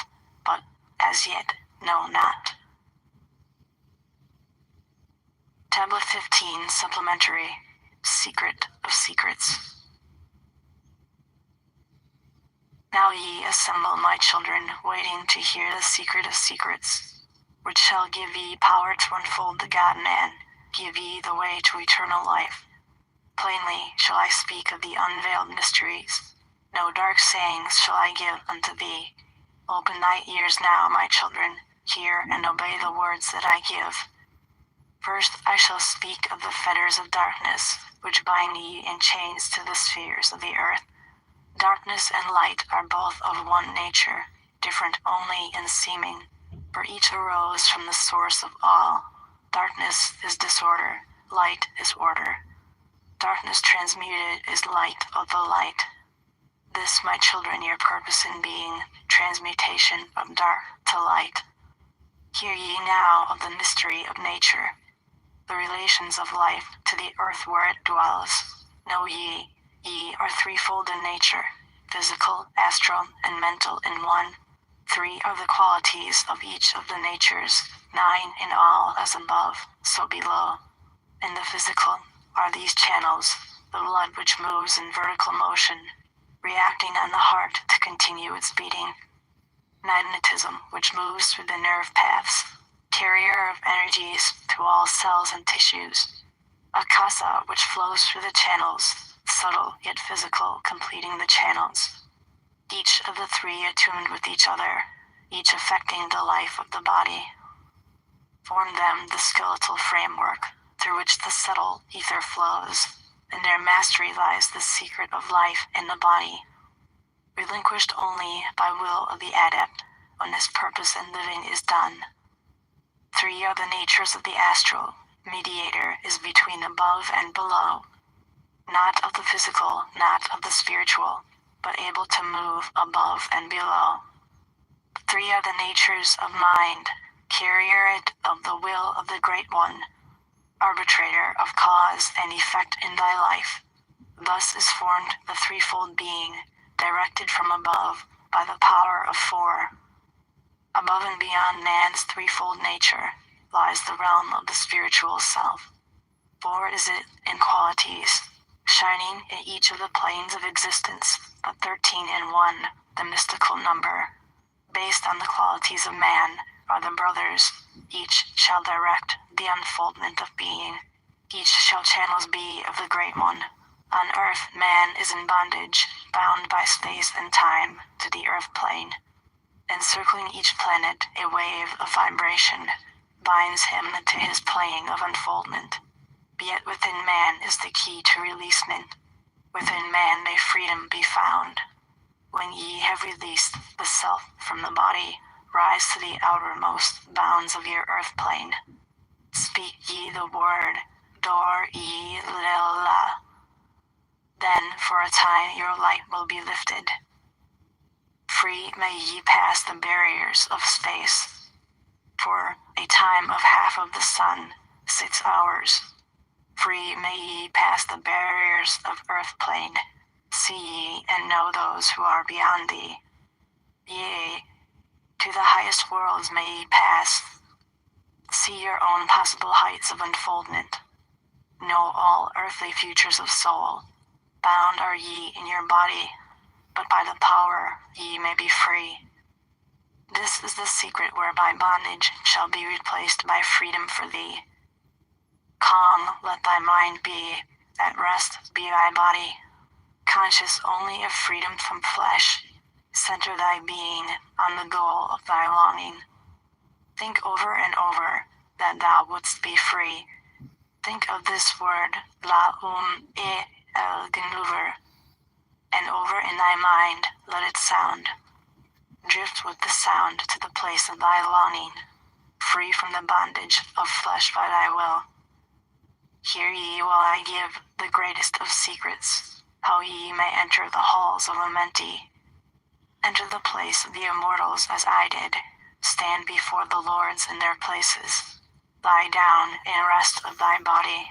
but as yet know not. Tablet 15 Supplementary Secret of Secrets. Now ye assemble, my children, waiting to hear the secret of secrets, which shall give ye power to unfold the God-man, give ye the way to eternal life. Plainly shall I speak of the unveiled mysteries. No dark sayings shall I give unto thee. Open thy ears now, my children, hear and obey the words that I give. First I shall speak of the fetters of darkness, which bind ye in chains to the spheres of the earth. Darkness and light are both of one nature, different only in seeming, for each arose from the source of all. Darkness is disorder, light is order. Darkness transmuted is light of the light. This, my children, your purpose in being, transmutation from dark to light. Hear ye now of the mystery of nature, the relations of life to the earth where it dwells. Know ye are threefold in nature, physical, astral, and mental in one. 3 are the qualities of each of the natures, 9 in all, as above, so below. In the physical are these channels, the blood which moves in vertical motion, reacting on the heart to continue its beating. Magnetism, which moves through the nerve paths, carrier of energies to all cells and tissues. Akasa, which flows through the channels, subtle yet physical, completing the channels. Each of the 3 attuned with each other, each affecting the life of the body. Form them the skeletal framework, through which the subtle ether flows. In their mastery lies the secret of life in the body, relinquished only by will of the adept, when his purpose in living is done. 3 are the natures of the astral, mediator is between above and below, not of the physical, not of the spiritual, but able to move above and below. 3 are the natures of mind, carrier it of the will of the Great One, arbitrator of cause and effect in thy life. Thus is formed the threefold being, directed from above by the power of 4. Above and beyond man's threefold nature lies the realm of the spiritual self. 4 is it in qualities, shining in each of the planes of existence, but 13 in 1, the mystical number. Based on the qualities of man are the brothers, each shall direct the unfoldment of being. Each shall channels be of the Great One. On earth man is in bondage, bound by space and time to the earth plane. Encircling each planet, a wave of vibration binds him to his plane of unfoldment. Yet within man is the key to releasement. Within man may freedom be found. When ye have released the self from the body, rise to the outermost bounds of your earth plane. Speak ye the word, Dor-E-Lil-La. Then for a time your light will be lifted. Free may ye pass the barriers of space. For a time of half of the sun, 6 hours. Free may ye pass the barriers of earth plane. See ye and know those who are beyond thee. Yea, to the highest worlds may ye pass. See your own possible heights of unfoldment. Know all earthly futures of soul. Bound are ye in your body, but by the power ye may be free. This is the secret whereby bondage shall be replaced by freedom for thee. Calm let thy mind be, at rest be thy body. Conscious only of freedom from flesh, center thy being on the goal of thy longing. Think over and over that thou wouldst be free. Think of this word, La-E-El-Genuver, and over in thy mind let it sound. Drift with the sound to the place of thy longing, free from the bondage of flesh by thy will. Hear ye while I give the greatest of secrets, how ye may enter the halls of Amenti. Enter the place of the immortals as I did, stand before the lords in their places. Lie down in rest of thy body.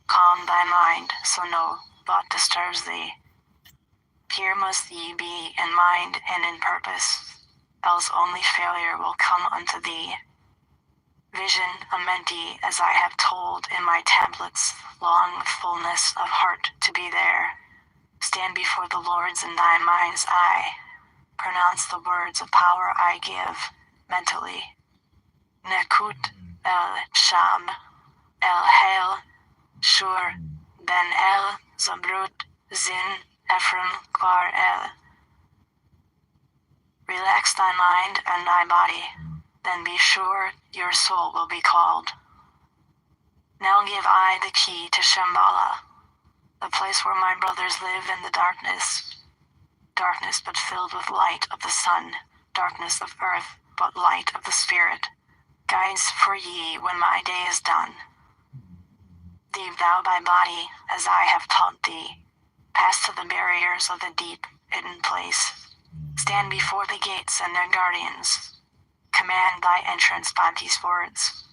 Calm thy mind, so no thought disturbs thee. Pure must ye be in mind and in purpose, else only failure will come unto thee. Vision Amenti as I have told in my tablets, long fullness of heart to be there. Stand before the lords in thy mind's eye. Pronounce the words of power I give, mentally. Nekut el Sham, el Hail, Shur, Ben el Zabrut, Zin, Ephraim, Kvar el. Relax thy mind and thy body, then be sure your soul will be called. Now give I the key to Shambhala, the place where my brothers live in the darkness. Darkness but filled with light of the sun, darkness of earth but light of the spirit. Guides for ye when my day is done. Leave thou thy body as I have taught thee. Pass to the barriers of the deep hidden place. Stand before the gates and their guardians. Command thy entrance by these words.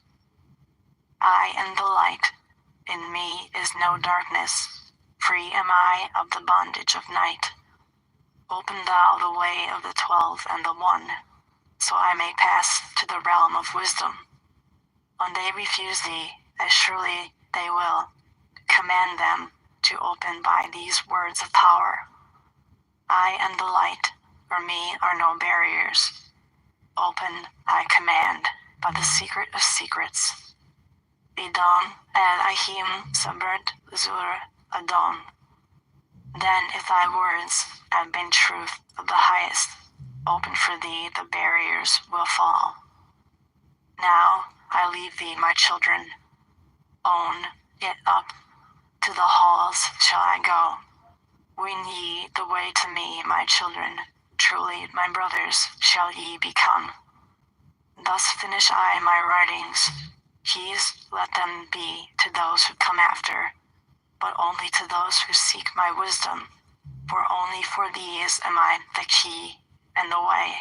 I am the light. In me is no darkness. Free am I of the bondage of night. Open thou the way of the 12 and the 1, so I may pass to the realm of wisdom. When they refuse thee, as surely they will, command them to open by these words of power. I am the light, for me are no barriers. Open, I command, by the secret of secrets. Edom el Ahim Sabert Zur Adon. Then if thy words have been truth of the highest, open for thee the barriers will fall. Now I leave thee, my children. Own it up, to the halls shall I go. Win ye the way to me, my children. Truly my brothers shall ye become. Thus finish I my writings. Keys let them be to those who come after, but only to those who seek my wisdom. For only for these am I the key and the way.